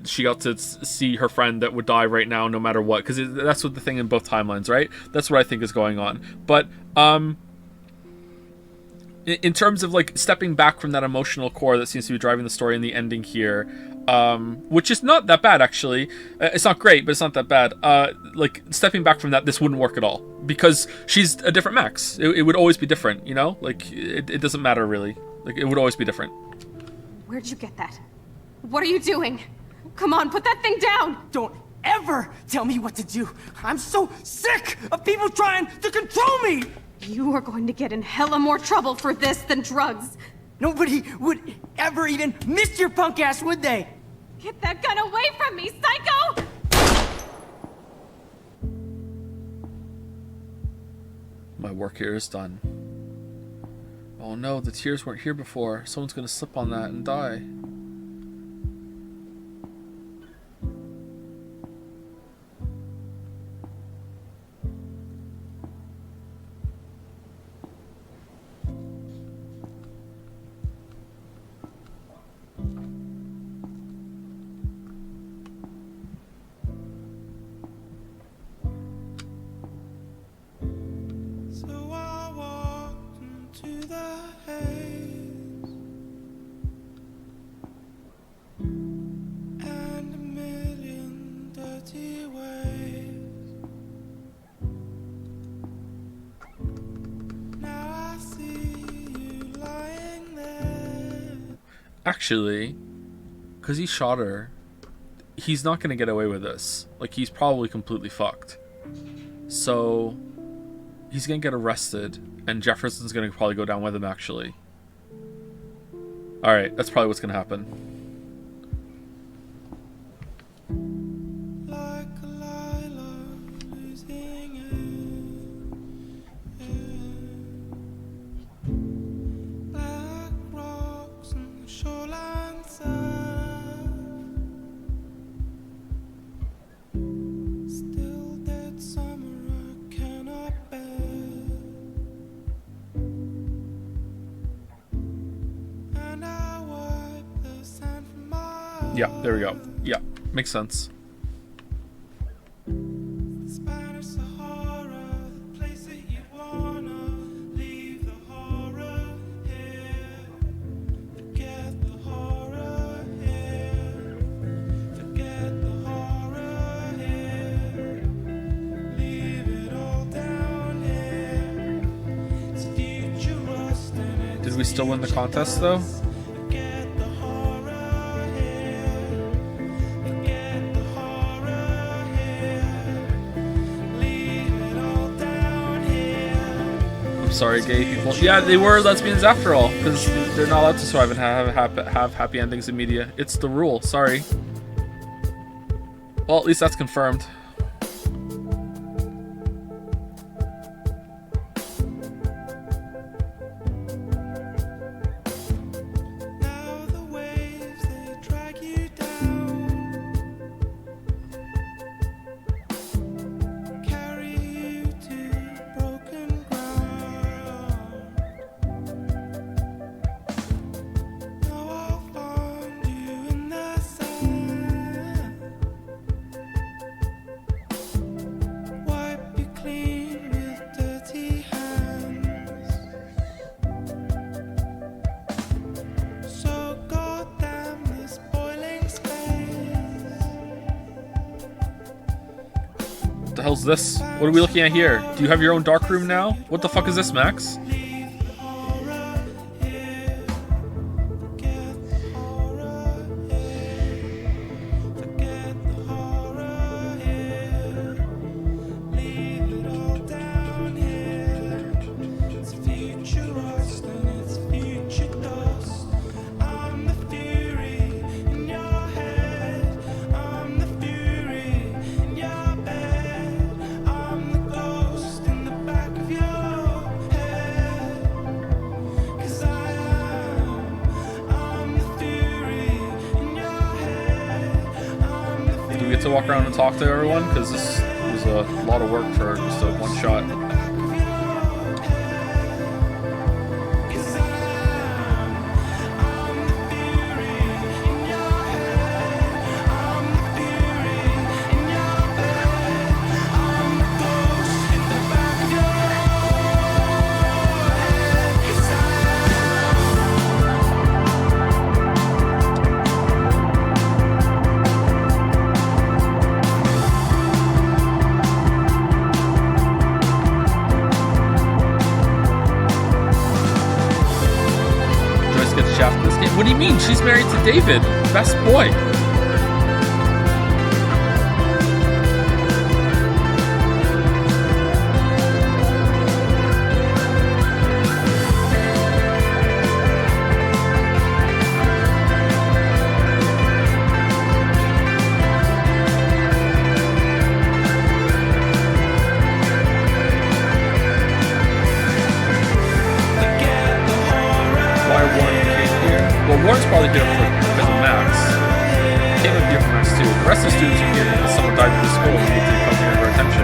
[SPEAKER 1] she got to see her friend that would die right now no matter what, because that's what the thing in both timelines, right? That's what I think is going on. But in terms of like stepping back from that emotional core that seems to be driving the story and the ending here, which is not that bad actually. It's not great, but it's not that bad. Like stepping back from that, this wouldn't work at all because she's a different Max. It would always be different, you know? Like it doesn't matter really. Like it would always be different.
[SPEAKER 3] Where'd you get that? What are you doing? Come on, put that thing down!
[SPEAKER 6] Don't ever tell me what to do. I'm so sick of people trying to control me!
[SPEAKER 3] You are going to get in hella more trouble for this than drugs.
[SPEAKER 6] Nobody would ever even miss your punk ass, would they?
[SPEAKER 3] Get that gun away from me, psycho!
[SPEAKER 1] My work here is done. Oh no, the tears weren't here before. Someone's gonna slip on that and die. Actually, because he shot her, he's not going to get away with this. Like, he's probably completely fucked. So, he's going to get arrested, and Jefferson's going to probably go down with him, actually. Alright, that's probably what's going to happen. Yeah, there we go. Yeah, makes sense. we still win the contest though? I'm sorry, gay people. Yeah, they were lesbians after all, because they're not allowed to survive and have happy endings in media. It's the rule. Sorry. Well, at least that's confirmed. What the hell's this? What are we looking at here? Do you have your own dark room now? What the fuck is this, Max? To walk around and talk to everyone, because this was a lot of work for just a one shot. What do you mean? She's married to David, best boy. Warren's probably here because of Max. Caleb here for Max too. The rest of the students are here because someone died in the school and needed to come here for attention.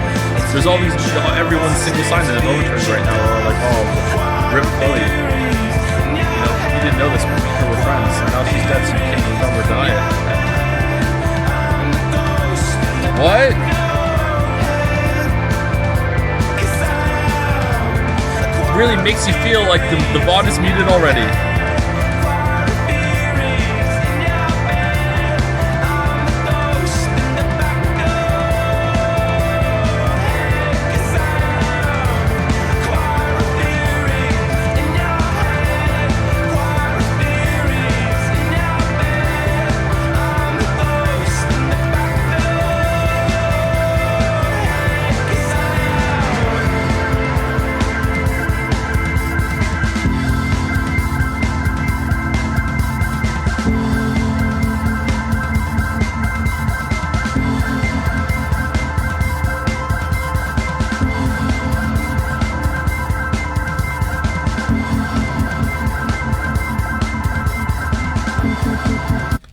[SPEAKER 1] There's all these, everyone's single-sided in overturns right now are like, oh, rip Chloe. You know, you didn't know this, but we were friends, and now she's dead, so you can't even come or deny it. What? It really makes you feel like the VOD is muted already.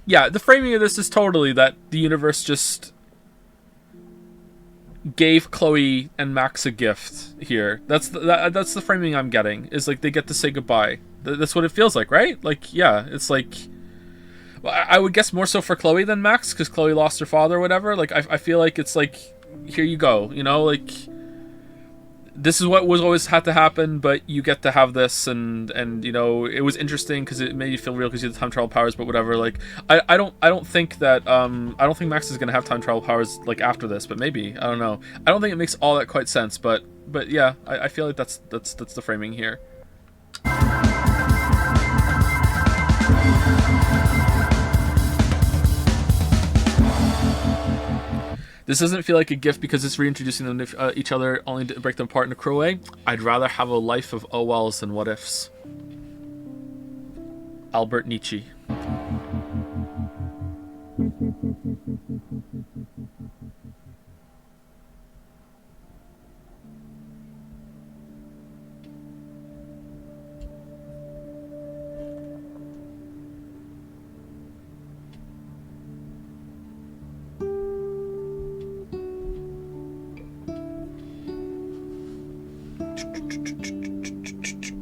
[SPEAKER 1] Yeah, the framing of this is totally that the universe just gave Chloe and Max a gift here. That's the framing I'm getting, is like they get to say goodbye. That's what it feels like, right? Like, yeah, it's like, well, I would guess more so for Chloe than Max, because Chloe lost her father or whatever. Like, I feel like it's like, here you go, you know, like, this is what was always had to happen, but you get to have this, and you know, it was interesting because it made you feel real because you had time travel powers, but whatever. Like, I don't think that I don't think Max is gonna have time travel powers like after this, but maybe, I don't know. I don't think it makes all that quite sense, but yeah, I feel like that's the framing here. This doesn't feel like a gift because it's reintroducing them to each other only to break them apart in a cruel way. I'd rather have a life of oh wells than what ifs. Albert Nietzsche.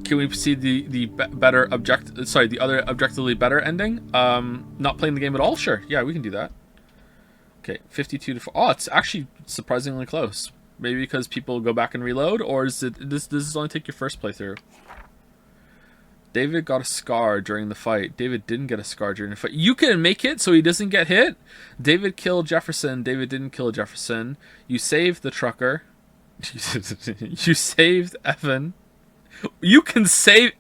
[SPEAKER 1] Can we see the other objectively better ending? Not playing the game at all? Sure. Yeah, we can do that. Okay, 52 to 4. Oh, it's actually surprisingly close. Maybe because people go back and reload, or is it does this only take your first playthrough? David got a scar during the fight. David didn't get a scar during the fight. You can make it so he doesn't get hit. David killed Jefferson. David didn't kill Jefferson. You saved the trucker. You saved Evan. You can save...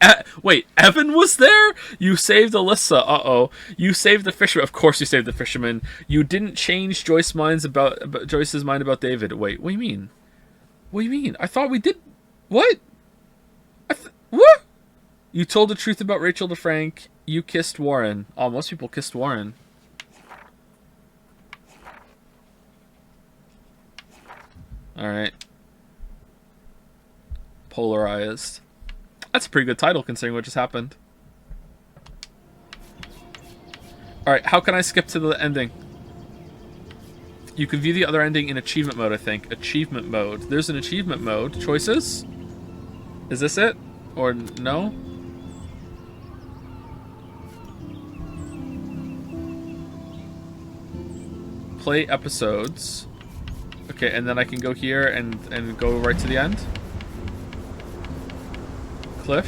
[SPEAKER 1] Wait, Evan was there? You saved Alyssa. Uh-oh. You saved the fisherman. Of course you saved the fisherman. You didn't change Joyce's mind about David. Wait, what do you mean? What do you mean? I thought we did... What? What? You told the truth about Rachel to Frank. You kissed Warren. Oh, most people kissed Warren. Alright. Polarized. That's a pretty good title considering what just happened. Alright, how can I skip to the ending? You can view the other ending in achievement mode, I think. Achievement mode. There's an achievement mode. Choices? Is this it? Or no? Play episodes. Okay, and then I can go here and go right to the end? Cliff?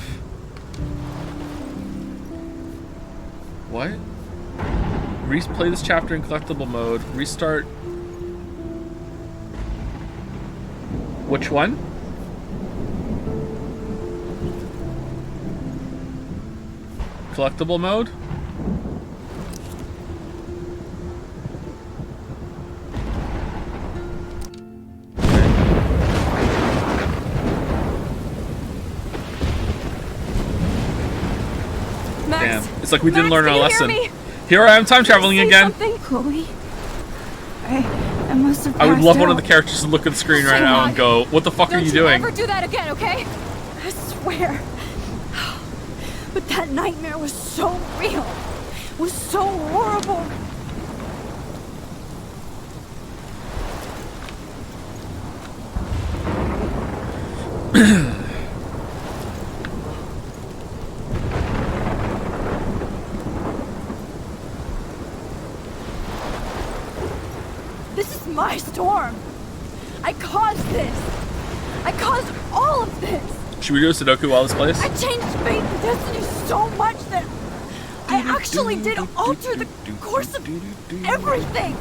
[SPEAKER 1] What? Replay this chapter in collectible mode. Restart. Which one? Collectible mode? Damn. It's like we didn't learn our lesson. Here I am time traveling again.
[SPEAKER 2] Chloe. I must have
[SPEAKER 1] I would
[SPEAKER 2] passed
[SPEAKER 1] love one of
[SPEAKER 2] out.
[SPEAKER 1] the characters to look at the screen right now and go, what the fuck are you doing?
[SPEAKER 2] Don't you ever do that again, okay? I swear. But that nightmare was so real. It was so horrible. This is my storm. I caused this. I caused all of this.
[SPEAKER 1] Should we do a Sudoku while this plays?
[SPEAKER 2] I changed fate and destiny so much that I actually did alter the course of everything.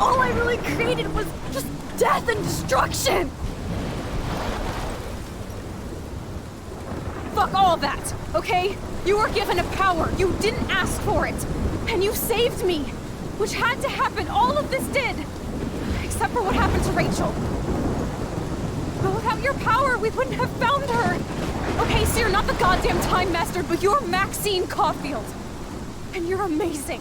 [SPEAKER 2] All I really created was just death and destruction.
[SPEAKER 3] Fuck all of that, okay? You were given a power. You didn't ask for it. And you saved me, which had to happen. All of this did. Except for what happened to Rachel. But without your power, we wouldn't have found her. Okay, so you're not the goddamn Time Master, but you're Maxine Caulfield. And you're amazing.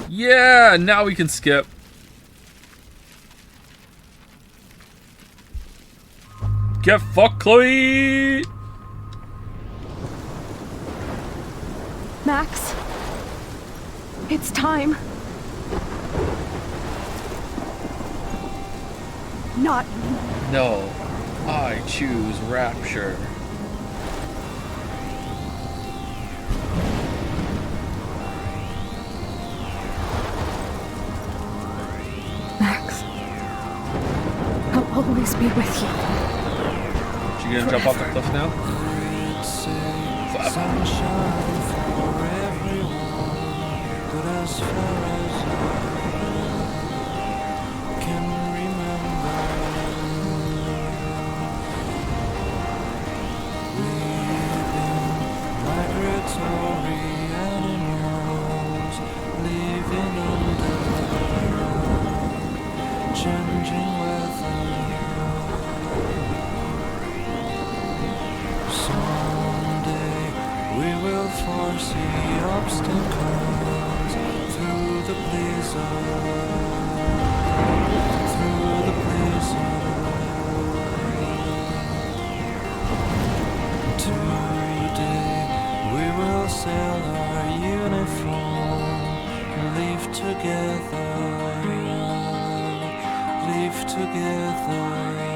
[SPEAKER 1] Yeah, now we can skip. Get fucked, Chloe!
[SPEAKER 3] Max, it's time.
[SPEAKER 2] Not
[SPEAKER 1] No, I choose Rapture.
[SPEAKER 3] Max, I'll always be with you.
[SPEAKER 1] She gonna jump off the cliff now?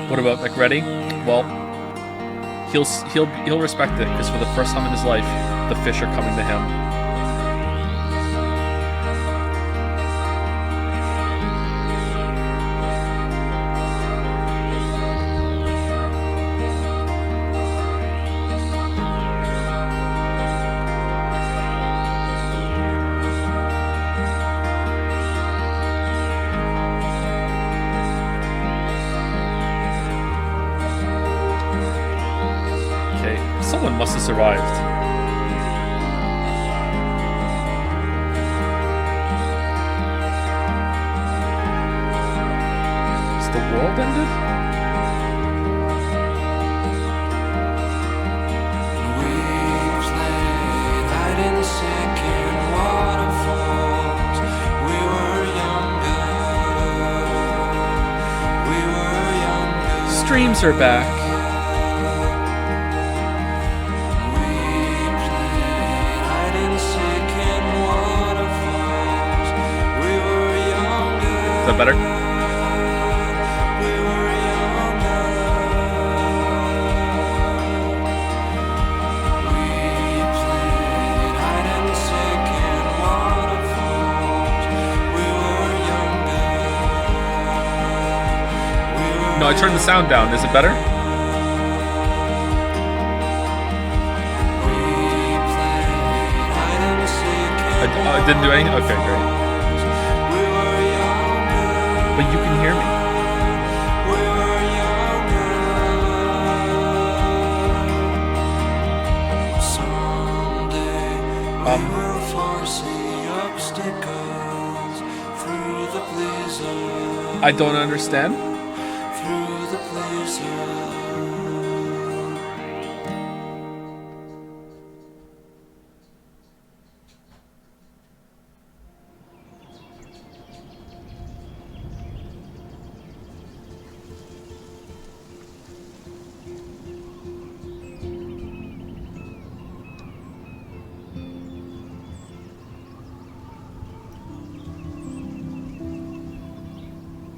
[SPEAKER 1] What about McReady? Well, he'll respect it because for the first time in his life, the fish are coming to him. Someone must have survived. Has the world ended?
[SPEAKER 8] We played hide and seek in waterfalls. We were younger.
[SPEAKER 1] Streams are back. Is that better? No, I turned the sound down. Is it better? I didn't do anything? Okay, great. But you can hear me. I don't understand.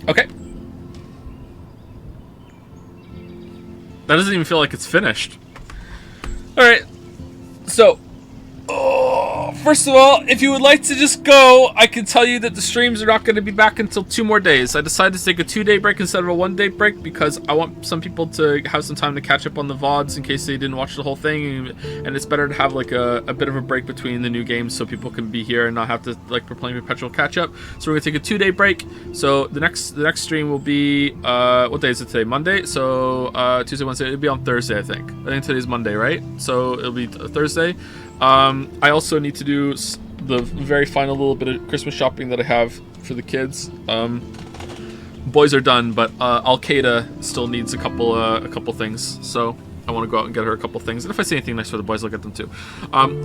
[SPEAKER 1] Okay. That doesn't even feel like it's finished. Alright. So, first of all, if you would like to just go, I can tell you that the streams are not going to be back until 2 more days. I decided to take a 2-day break instead of a 1-day break because I want some people to have some time to catch up on the VODs in case they didn't watch the whole thing. And it's better to have like a bit of a break between the new games so people can be here and not have to like proclaim perpetual catch up. So we're going to take a 2-day break. So the next stream will be, what day is it today? Monday? So Tuesday, Wednesday, it'll be on Thursday, I think. I think today's Monday, right? So it'll be Thursday. I also need to do the very final little bit of Christmas shopping that I have for the kids. Boys are done, but Al-Qaeda still needs a couple things. So I want to go out and get her a couple things. And if I see anything nice for the boys, I'll get them too.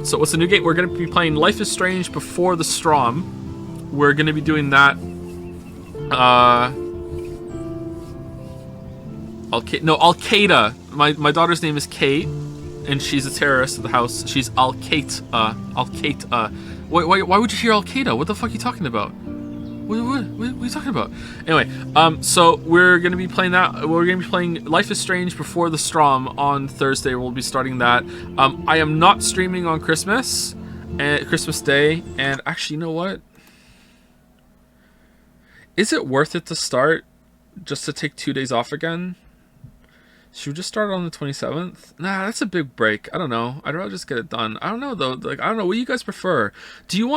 [SPEAKER 1] So what's the new game? We're going to be playing Life is Strange Before the Storm. We're going to be doing that. Al-Qaeda. My daughter's name is Kate. And she's a terrorist at the house. She's Al-Qaeda. Al-Qaeda. Why would you hear Al-Qaeda? What the fuck are you talking about? What are you talking about? Anyway, so we're going to be playing that. We're going to be playing Life is Strange Before the Storm on Thursday. We'll be starting that. I am not streaming on Christmas Day. And actually, you know what? Is it worth it to start just to take 2 days off again? Should we just start on the 27th? Nah, that's a big break. I don't know. I'd rather just get it done. I don't know though. Like, I don't know. What do you guys prefer? Do you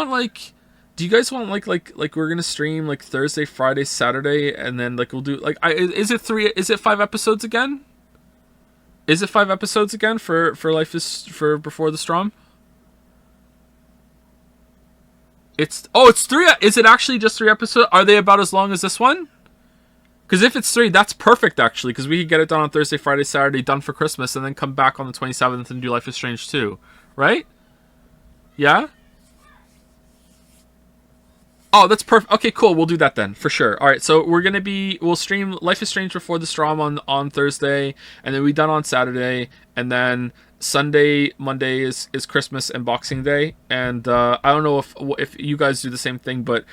[SPEAKER 1] guys want like we're gonna stream like Thursday, Friday, Saturday, and then like we'll do like is it 5 episodes again? Is it 5 episodes again for Before the Storm? It's 3. Is it actually just 3 episodes? Are they about as long as this one? Because if it's 3, that's perfect, actually, because we could get it done on Thursday, Friday, Saturday, done for Christmas, and then come back on the 27th and do Life is Strange 2. Right? Yeah? Oh, that's perfect. Okay, cool. We'll do that then, for sure. All right, so we'll stream Life is Strange Before the Storm on Thursday, and then we'll be done on Saturday, and then Sunday, Monday is Christmas and Boxing Day, and I don't know if you guys do the same thing, but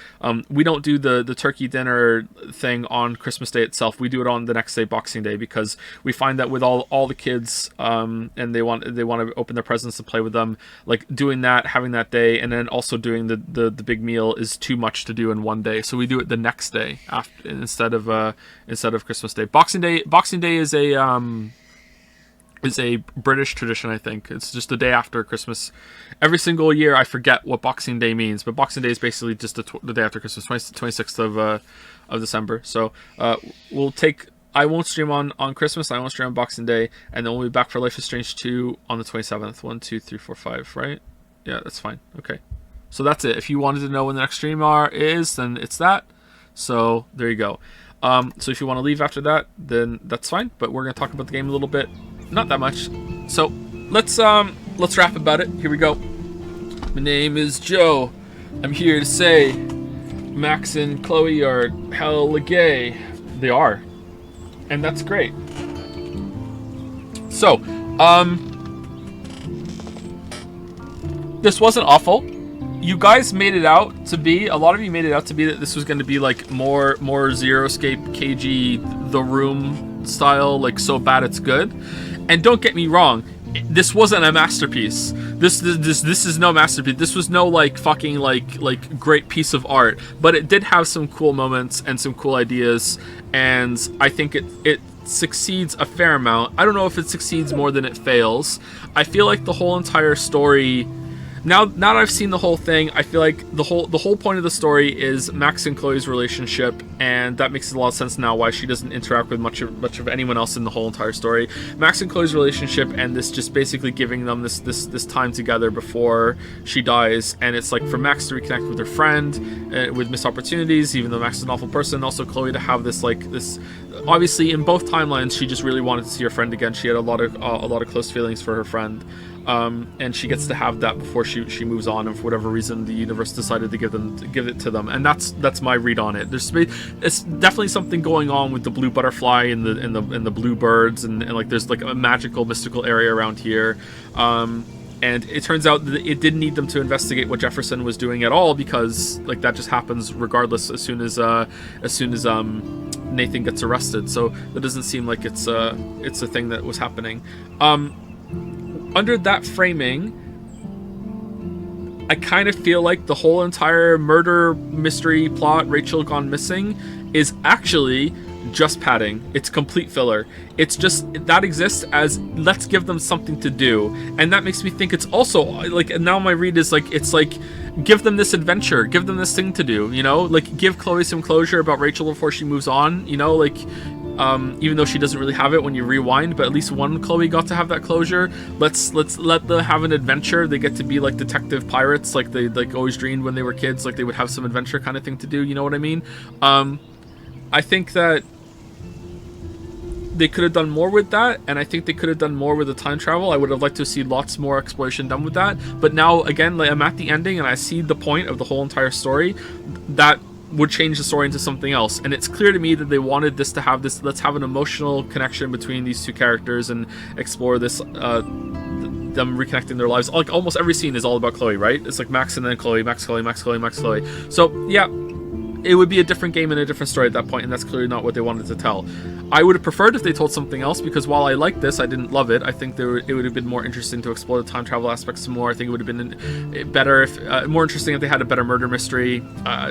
[SPEAKER 1] we don't do the turkey dinner thing on Christmas Day itself. We do it on the next day, Boxing Day, because we find that with all the kids, and they want to open their presents and play with them, like doing that, having that day, and then also doing the big meal is too much to do in one day. So we do it the next day after instead of Christmas Day. Boxing Day is a British tradition, I think. It's just the day after Christmas. Every single year, I forget what Boxing Day means, but Boxing Day is basically just the day after Christmas, 26th of December. So I won't stream on Christmas, I won't stream on Boxing Day, and then we'll be back for Life is Strange 2 on the 27th. 1, 2, 3, 4, 5, right? Yeah, that's fine. Okay. So that's it. If you wanted to know when the next stream is, then it's that. So there you go. So if you want to leave after that, then that's fine. But we're going to talk about the game a little bit. Not that much. So let's rap about it. Here we go. My name is Joe. I'm here to say Max and Chloe are hella gay. They are. And that's great. So, this wasn't awful. You guys made it out to be, a lot of you made it out to be that this was going to be like more Zero Escape KG The Room style, like so bad it's good. And don't get me wrong, this wasn't a masterpiece. This is no masterpiece. This was no like fucking like great piece of art, but it did have some cool moments and some cool ideas, and I think it succeeds a fair amount. I don't know if it succeeds more than it fails. I feel like the whole entire story, now that I've seen the whole thing, I feel like the whole point of the story is Max and Chloe's relationship, and that makes a lot of sense now why she doesn't interact with much of anyone else in the whole entire story. Max and Chloe's relationship, and this just basically giving them this time together before she dies, and it's like for Max to reconnect with her friend, with missed opportunities, even though Max is an awful person, and also Chloe to have this obviously in both timelines she just really wanted to see her friend again. She had a lot of close feelings for her friend. And she gets to have that before she moves on, and for whatever reason the universe decided to give it to them, and that's my read on it. It's definitely something going on with the blue butterfly and the blue birds, and like there's like a magical mystical area around here, and it turns out that it didn't need them to investigate what Jefferson was doing at all, because like that just happens regardless as soon as Nathan gets arrested. So that doesn't seem like it's a thing that was happening. Under that framing, I kind of feel like the whole entire murder mystery plot, Rachel gone missing, is actually just padding. It's complete filler. It's just that exists as let's give them something to do, and that makes me think it's also like, now my read is like, it's like give them this adventure, give them this thing to do, you know, like give Chloe some closure about Rachel before she moves on, you know, like even though she doesn't really have it when you rewind, but at least one Chloe got to have that closure. Let's let them have an adventure. They get to be like detective pirates, like they like always dreamed when they were kids, like they would have some adventure kind of thing to do, you know what I mean? I think that they could have done more with that, and I think they could have done more with the time travel. I would have liked to see lots more exploration done with that, but now again, like, I'm at the ending and I see the point of the whole entire story that would change the story into something else, and it's clear to me that they wanted this to have this, let's have an emotional connection between these two characters and explore this them reconnecting their lives. Like almost every scene is all about Chloe, right? It's like Max and then Chloe, Max, Chloe, Max, Chloe, Max, Chloe. So yeah, it would be a different game and a different story at that point, and that's clearly not what they wanted to tell. I would have preferred if they told something else, because while I liked this, I didn't love it. I think it would have been more interesting to explore the time travel aspects some more. I think it would have been better more interesting if they had a better murder mystery.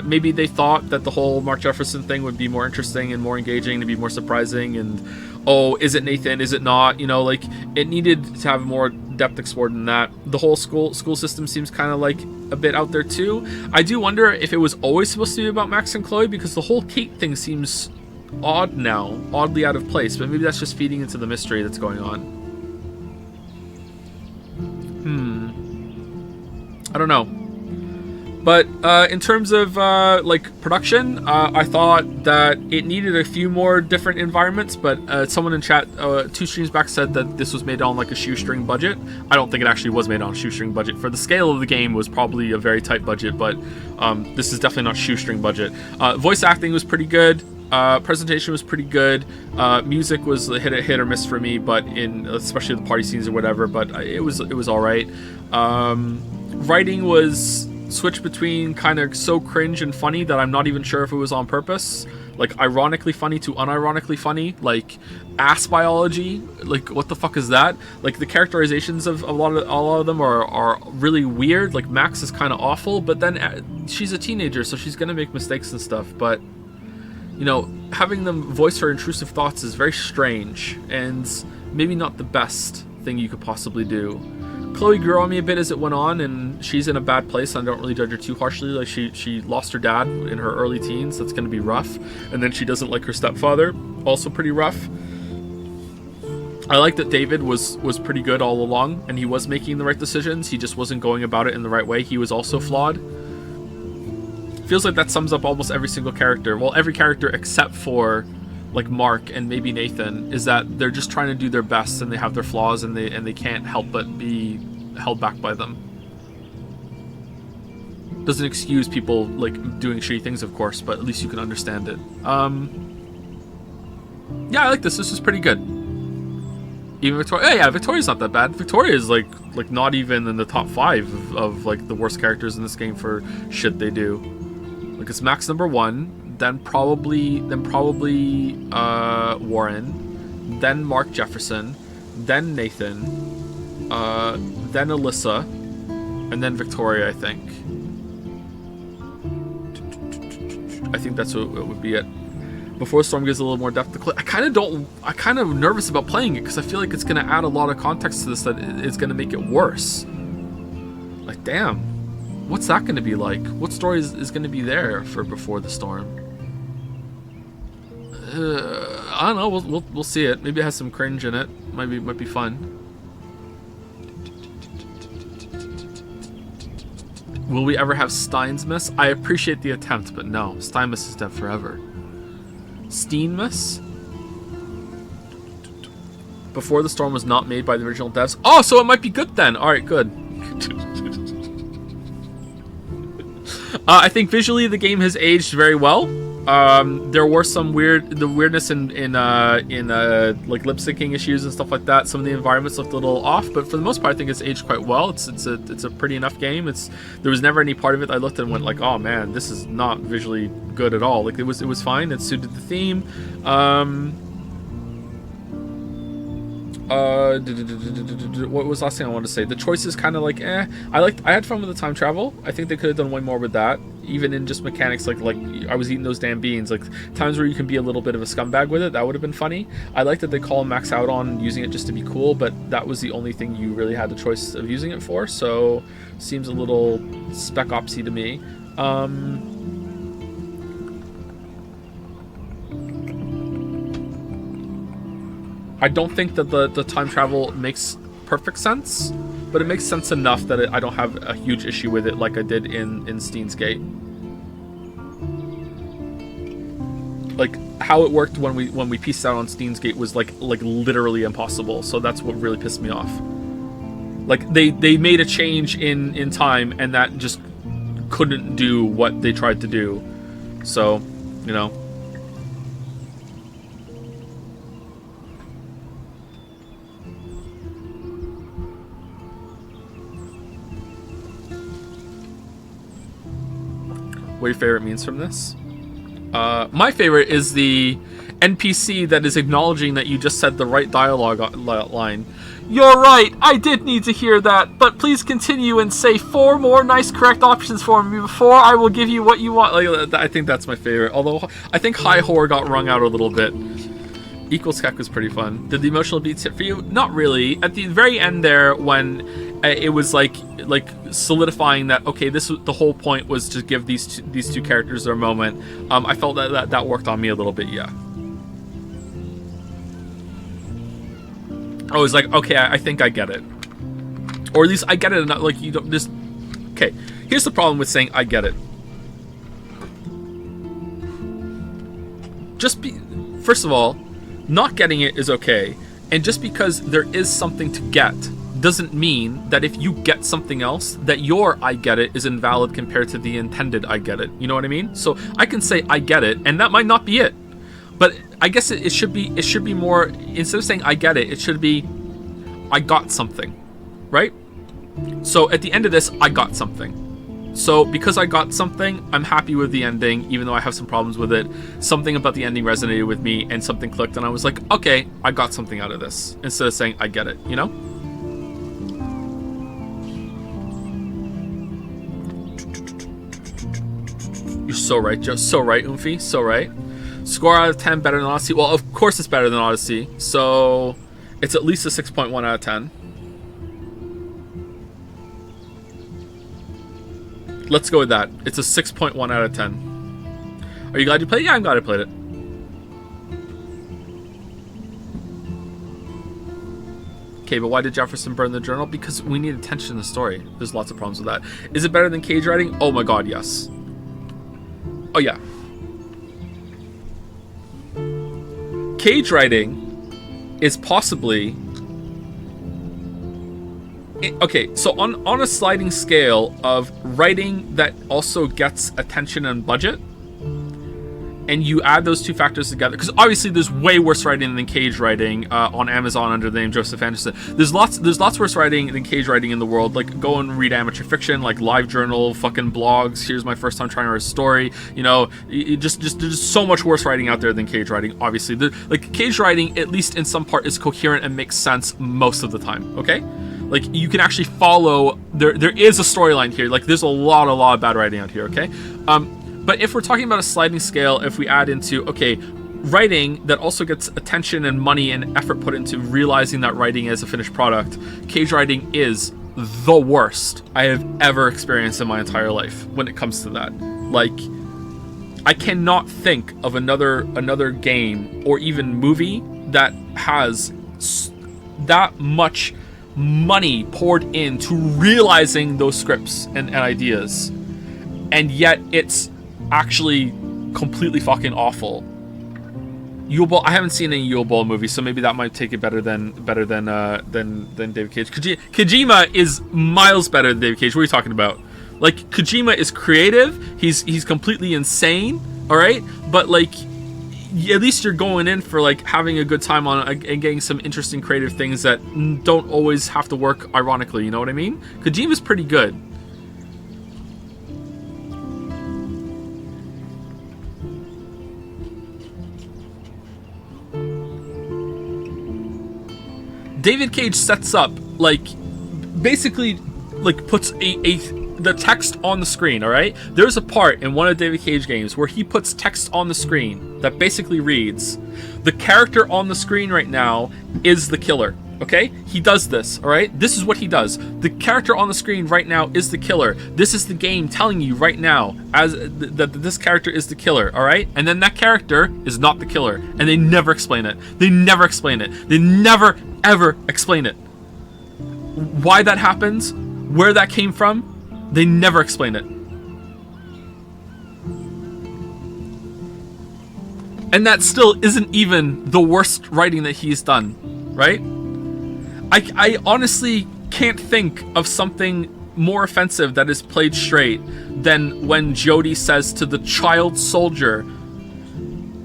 [SPEAKER 1] Maybe they thought that the whole Mark Jefferson thing would be more interesting and more engaging, to be more surprising, and oh, is it Nathan, is it not, you know, like it needed to have more depth explored than that. The whole school system seems kind of like a bit out there too. I do wonder if it was always supposed to be about Max and Chloe, because the whole Kate thing seems odd now, oddly out of place, but maybe that's just feeding into the mystery that's going on. I don't know. But in terms of like production, I thought that it needed a few more different environments. But someone in chat 2 streams back said that this was made on like a shoestring budget. I don't think it actually was made on a shoestring budget. For the scale of the game, it was probably a very tight budget. But this is definitely not shoestring budget. Voice acting was pretty good. Presentation was pretty good. Music was hit or miss for me, but especially the party scenes or whatever. But it was all right. Writing was switched between kind of so cringe and funny that I'm not even sure if it was on purpose. Like ironically funny to unironically funny. Like ass biology. Like what the fuck is that? Like the characterizations of a lot of them are really weird. Like Max is kind of awful, but then she's a teenager, so she's gonna make mistakes and stuff. But you know, having them voice her intrusive thoughts is very strange and maybe not the best thing you could possibly do. Chloe grew on me a bit as it went on, and she's in a bad place. I don't really judge her too harshly. Like she lost her dad in her early teens. That's going to be rough. And then she doesn't like her stepfather. Also pretty rough. I like that David was pretty good all along, and he was making the right decisions. He just wasn't going about it in the right way. He was also flawed. Feels like that sums up almost every single character. Well, every character except for like Mark and maybe Nathan, is that they're just trying to do their best and they have their flaws and they can't help but be held back by them. Doesn't excuse people like doing shitty things, of course, but at least you can understand it. Yeah, I like this. This is pretty good. Even Victoria. Yeah, Victoria's not that bad. Victoria is like not even in the top 5 of like the worst characters in this game for shit they do. Like it's Max number 1. Then probably Warren, then Mark Jefferson, then Nathan, then Alyssa, and then Victoria, I think. I think that's what it would be it. Before Storm gives a little more depth to I kind of nervous about playing it because I feel like it's going to add a lot of context to this that it's going to make it worse. Like, damn, what's that going to be like? What story is going to be there for Before the Storm? I don't know. We'll see it. Maybe it has some cringe in it. Might be fun. Will we ever have Steinmas? I appreciate the attempt, but no. Steinmas is dead forever. Steinmas? Before the Storm was not made by the original devs. Oh, so it might be good then. All right, good. I think visually the game has aged very well. There were some weirdness in like lip syncing issues and stuff like that. Some of the environments looked a little off, but for the most part, I think it's aged quite well. It's a pretty enough game. There was never any part of it I looked at and went like, oh man, this is not visually good at all. Like it was fine. It suited the theme. What was the last thing I wanted to say? The choice is kind of like, I had fun with the time travel. I think they could have done way more with that. Even in just mechanics, like I was eating those damn beans. Like times where you can be a little bit of a scumbag with it, that would have been funny. I like that they call Max out on using it just to be cool, but that was the only thing you really had the choice of using it for. So seems a little Spec Opsy to me. I don't think that the time travel makes perfect sense, but it makes sense enough that I don't have a huge issue with it like I did in Steins Gate. Like how it worked when we pieced out on Steins Gate was like literally impossible. So that's what really pissed me off. Like they made a change in time and that just couldn't do what they tried to do. So, you know. What are your favorite memes from this? My favorite is the NPC that is acknowledging that you just said the right dialogue line. You're right, I did need to hear that, but please continue and say 4 more nice correct options for me before I will give you what you want. Like, I think that's my favorite, although I think High Horror got wrung out a little bit. Equals Keck was pretty fun. Did the emotional beats hit for you? Not really. At the very end there, when it was like solidifying that, okay, the whole point was to give these two characters their moment. I felt that worked on me a little bit, yeah. I was like, okay, I think I get it, or at least I get it enough. Like you don't just, okay, Here's the problem with saying I get it. First of all, not getting it is okay. And just because there is something to get doesn't mean that if you get something else, that your I get it is invalid compared to the intended I get it. You know what I mean? So I can say I get it, and that might not be it. But I guess it should be more, instead of saying I get it, it should be I got something, right? So at the end of this, I got something. So because I got something, I'm happy with the ending, even though I have some problems with it. Something about the ending resonated with me, and something clicked, and I was like, okay, I got something out of this, instead of saying I get it, you know? You're so right, Joe. So right, Oomphy. So right. Score out of 10 better than Odyssey. Well, of course it's better than Odyssey. So it's at least a 6.1 out of 10. Let's go with that. It's a 6.1 out of 10. Are you glad you played it? Yeah, I'm glad I played it. Okay, but why did Jefferson burn the journal? Because we need attention in the story. There's lots of problems with that. Is it better than Cage writing? Oh my god, yes. Oh yeah. Cage writing is possibly... Okay, so on a sliding scale of writing that also gets attention and budget, and you add those two factors together, because obviously there's way worse writing than Cage writing on Amazon under the name Joseph Anderson. There's lots worse writing than Cage writing in the world. Like, go and read amateur fiction, like LiveJournal, fucking blogs. Here's my first time trying to write a story. You know, just there's so much worse writing out there than Cage writing. Obviously, like Cage writing, at least in some part, is coherent and makes sense most of the time. Okay. Like, you can actually follow, there is a storyline here. Like, there's a lot of bad writing out here, okay? But if we're talking about a sliding scale, if we add into, okay, writing that also gets attention and money and effort put into realizing that writing is a finished product, Cage writing is the worst I have ever experienced in my entire life when it comes to that. Like, I cannot think of another game or even movie that has that much money poured into realizing those scripts and ideas, and yet it's actually completely fucking awful. Yule Ball, I haven't seen any Yule Ball movies, so maybe that might take it better than David Cage. Kojima is miles better than David Cage. What are you talking about? Like, Kojima is creative. He's completely insane. All right, but like, at least you're going in for like having a good time on and getting some interesting creative things that don't always have to work ironically, you know what I mean? Kojima's pretty good. David Cage sets up, like, basically, like, puts the text on the screen, alright? There's a part in one of David Cage games where he puts text on the screen that basically reads, the character on the screen right now is the killer, okay? He does this, alright? This is what he does. The character on the screen right now is the killer. This is the game telling you right now that this character is the killer, alright? And then that character is not the killer. And they never explain it. They never explain it. They never, ever explain it. Why that happens, where that came from, they never explain it. And that still isn't even the worst writing that he's done, right? I honestly can't think of something more offensive that is played straight than when Jody says to the child soldier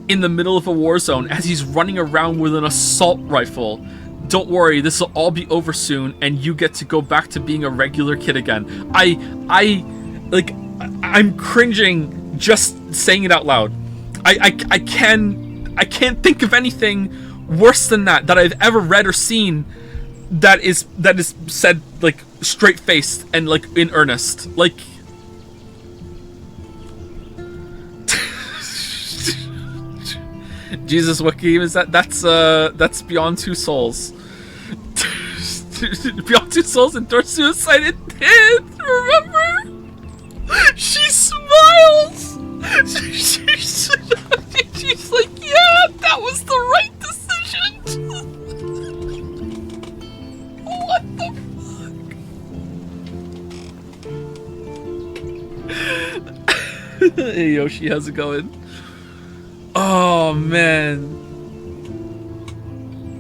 [SPEAKER 1] in the middle of a war zone as he's running around with an assault rifle, don't worry, this will all be over soon and you get to go back to being a regular kid again. I'm cringing just saying it out loud. I can't think of anything worse than that I've ever read or seen that is said like straight faced and like in earnest. Like, Jesus, what game is that? That's Beyond Two Souls. Beyond Two Souls endorsed suicide intent. Remember? She smiles. She's like, yeah, that was the right decision. What the fuck? Hey Yoshi, how's it going? Oh man.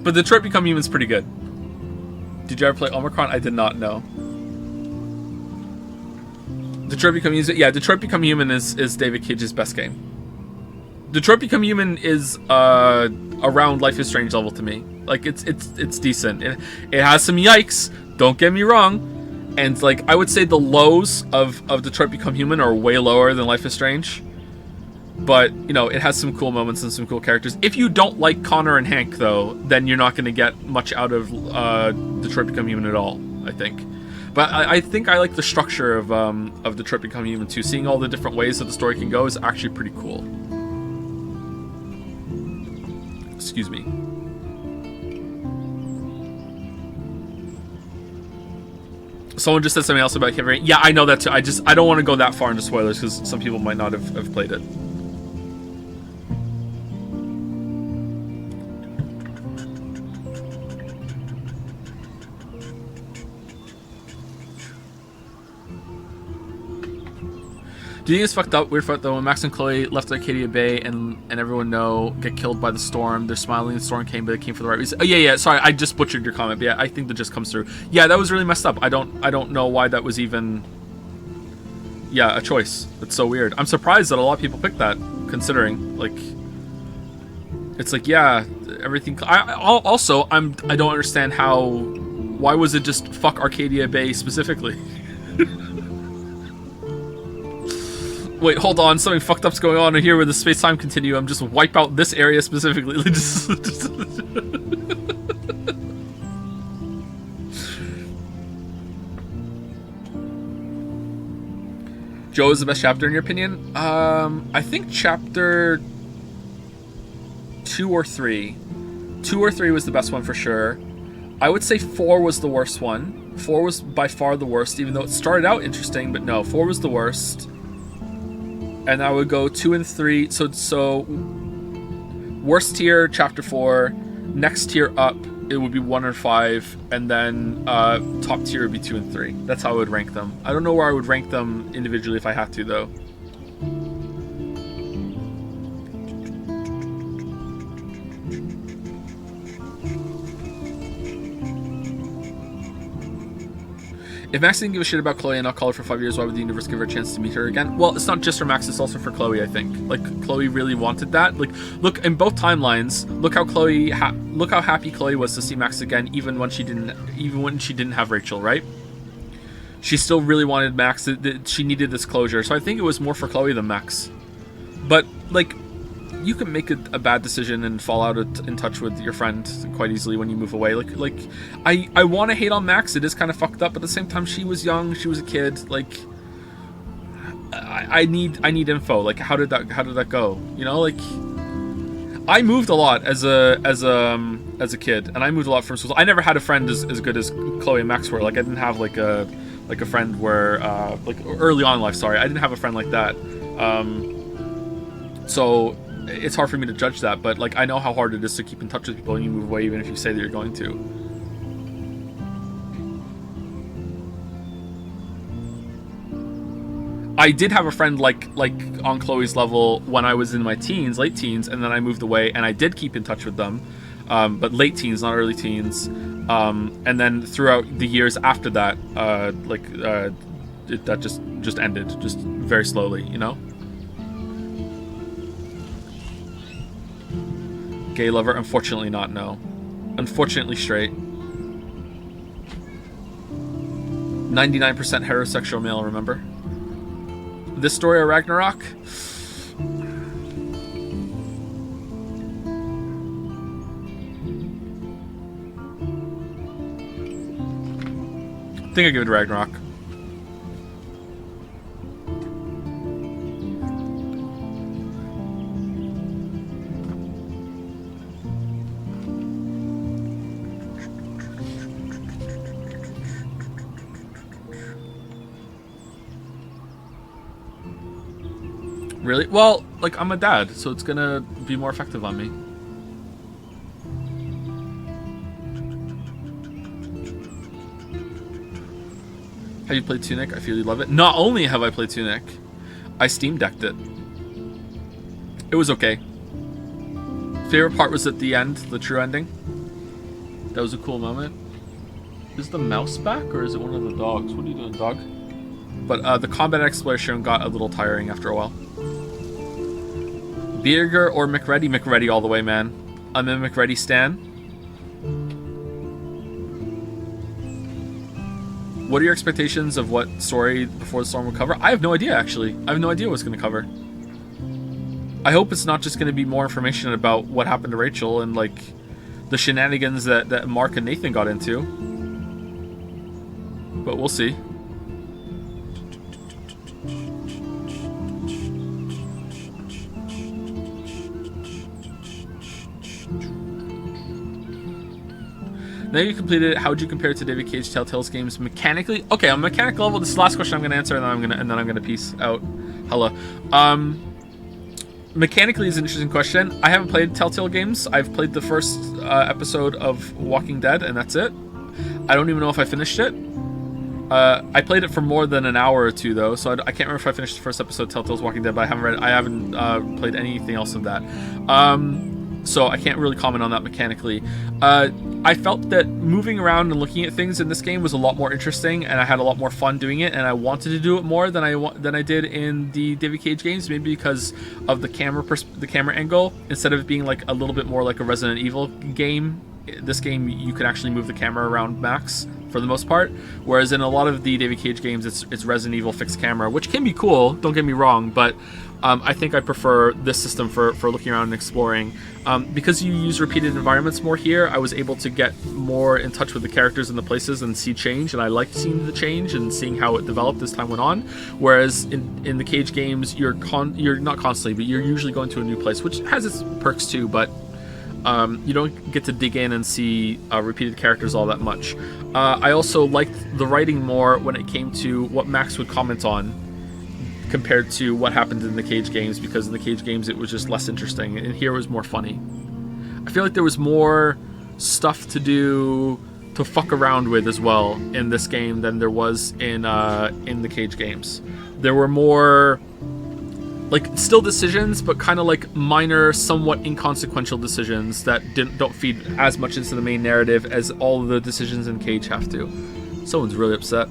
[SPEAKER 1] But Detroit Become Human's pretty good. Did you ever play Omicron? I did not know. Detroit Become Human, yeah, Detroit Become Human is David Cage's best game. Detroit Become Human is around Life is Strange level to me. Like it's decent. It has some yikes, don't get me wrong. And like I would say the lows of Detroit Become Human are way lower than Life is Strange. But, you know, it has some cool moments and some cool characters. If you don't like Connor and Hank, though, then you're not going to get much out of Detroit Become Human at all, I think. But I think I like the structure of Detroit Become Human, too. Seeing all the different ways that the story can go is actually pretty cool. Excuse me. Someone just said something else about Heavy Rain. Yeah, I know that, too. I don't want to go that far into spoilers, because some people might not have played it. Do you think it's fucked up? Weird fucked though. When Max and Chloe left Arcadia Bay and everyone get killed by the storm. They're smiling. The storm came, but it came for the right reason. Oh yeah. Sorry, I just butchered your comment. But yeah, I think that just comes through. Yeah, that was really messed up. I don't know why that was even. Yeah, a choice. It's so weird. I'm surprised that a lot of people picked that, considering like. It's like yeah, everything. I don't understand how. Why was it just fuck Arcadia Bay specifically? Wait, hold on. Something fucked up's going on here with the space-time continuum. Just wipe out this area specifically. Joe is the best chapter in your opinion? I think chapter 2 or 3. 2 or 3 was the best one for sure. I would say 4 was the worst one. 4 was by far the worst, even though it started out interesting, but no, 4 was the worst. And I would go 2 and 3. So worst tier, chapter 4. Next tier up, it would be 1 or 5. And then top tier would be 2 and 3. That's how I would rank them. I don't know where I would rank them individually if I had to, though. If Max didn't give a shit about Chloe and not call her for 5 years, why would the universe give her a chance to meet her again? Well, it's not just for Max, it's also for Chloe, I think. Like, Chloe really wanted that. Like, look, in both timelines, look how happy Chloe was to see Max again, even when she didn't have Rachel, right? She still really wanted Max. She needed this closure. So I think it was more for Chloe than Max. But, like, you can make a bad decision and fall out in touch with your friend quite easily when you move away. Like I want to hate on Max. It is kind of fucked up, but at the same time, she was young. She was a kid. Like, I need info. Like, how did that go? You know, like, I moved a lot as a kid, and I moved a lot from school. I never had a friend as good as Chloe and Max were. Like, I didn't have like a friend where like early on in life. Sorry, I didn't have a friend like that. So it's hard for me to judge that, but like I know how hard it is to keep in touch with people when you move away, even if you say that you're going to. I did have a friend like on Chloe's level when I was in my teens, late teens, and then I moved away, and I did keep in touch with them, but late teens, not early teens, and then throughout the years after that, that just ended, just very slowly, you know. Gay lover? Unfortunately not, no. Unfortunately straight. 99% heterosexual male, remember? This story of Ragnarok? I think I give it to Ragnarok. Really? Well, like, I'm a dad, so it's gonna be more effective on me. Have you played Tunic? I feel you love it. Not only have I played Tunic, I Steam Decked it. It was okay. Favorite part was at the end, the true ending. That was a cool moment. Is the mouse back, or is it one of the dogs? What are you doing, dog? But the combat exploration got a little tiring after a while. Bierger or McReady? McReady all the way, man. I'm a McReady stan. What are your expectations of what story Before the Storm will cover? I have no idea, actually. I have no idea what it's going to cover. I hope it's not just going to be more information about what happened to Rachel and, like, the shenanigans that Mark and Nathan got into. But we'll see. Now you completed it. How would you compare it to David Cage Telltale's games mechanically? Okay, on mechanic level, this is the last question I'm gonna answer, and then I'm gonna peace out. Hella. Mechanically is an interesting question. I haven't played Telltale games. I've played the first episode of Walking Dead, and that's it. I don't even know if I finished it. I played it for more than an hour or two, though, so I can't remember if I finished the first episode of Telltale's Walking Dead, but I haven't played anything else of that. So I can't really comment on that mechanically. I felt that moving around and looking at things in this game was a lot more interesting, and I had a lot more fun doing it, and I wanted to do it more than I did in the David Cage games, maybe because of the camera angle. Instead of it being like a little bit more like a Resident Evil game, this game you can actually move the camera around max for the most part, whereas in a lot of the David Cage games it's Resident Evil fixed camera, which can be cool, don't get me wrong, but I think I prefer this system for looking around and exploring. Because you use repeated environments more here, I was able to get more in touch with the characters and the places and see change, and I liked seeing the change and seeing how it developed as time went on. Whereas in the Cage games, you're not constantly, but you're usually going to a new place, which has its perks too, but you don't get to dig in and see repeated characters all that much. I also liked the writing more when it came to what Max would comment on compared to what happened in the Cage games, because in the Cage games it was just less interesting, and here it was more funny. I feel like there was more stuff to do to fuck around with as well in this game than there was in the Cage games. There were more like still decisions, but kind of like minor, somewhat inconsequential decisions that don't feed as much into the main narrative as all of the decisions in Cage have to. Someone's really upset.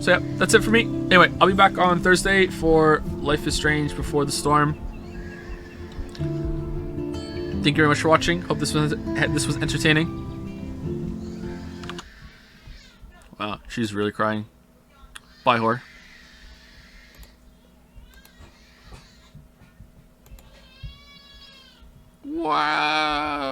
[SPEAKER 1] So yeah, that's it for me. Anyway, I'll be back on Thursday for Life is Strange Before the Storm. Thank you very much for watching. Hope this was entertaining. Wow, she's really crying. Bye, whore. Wow.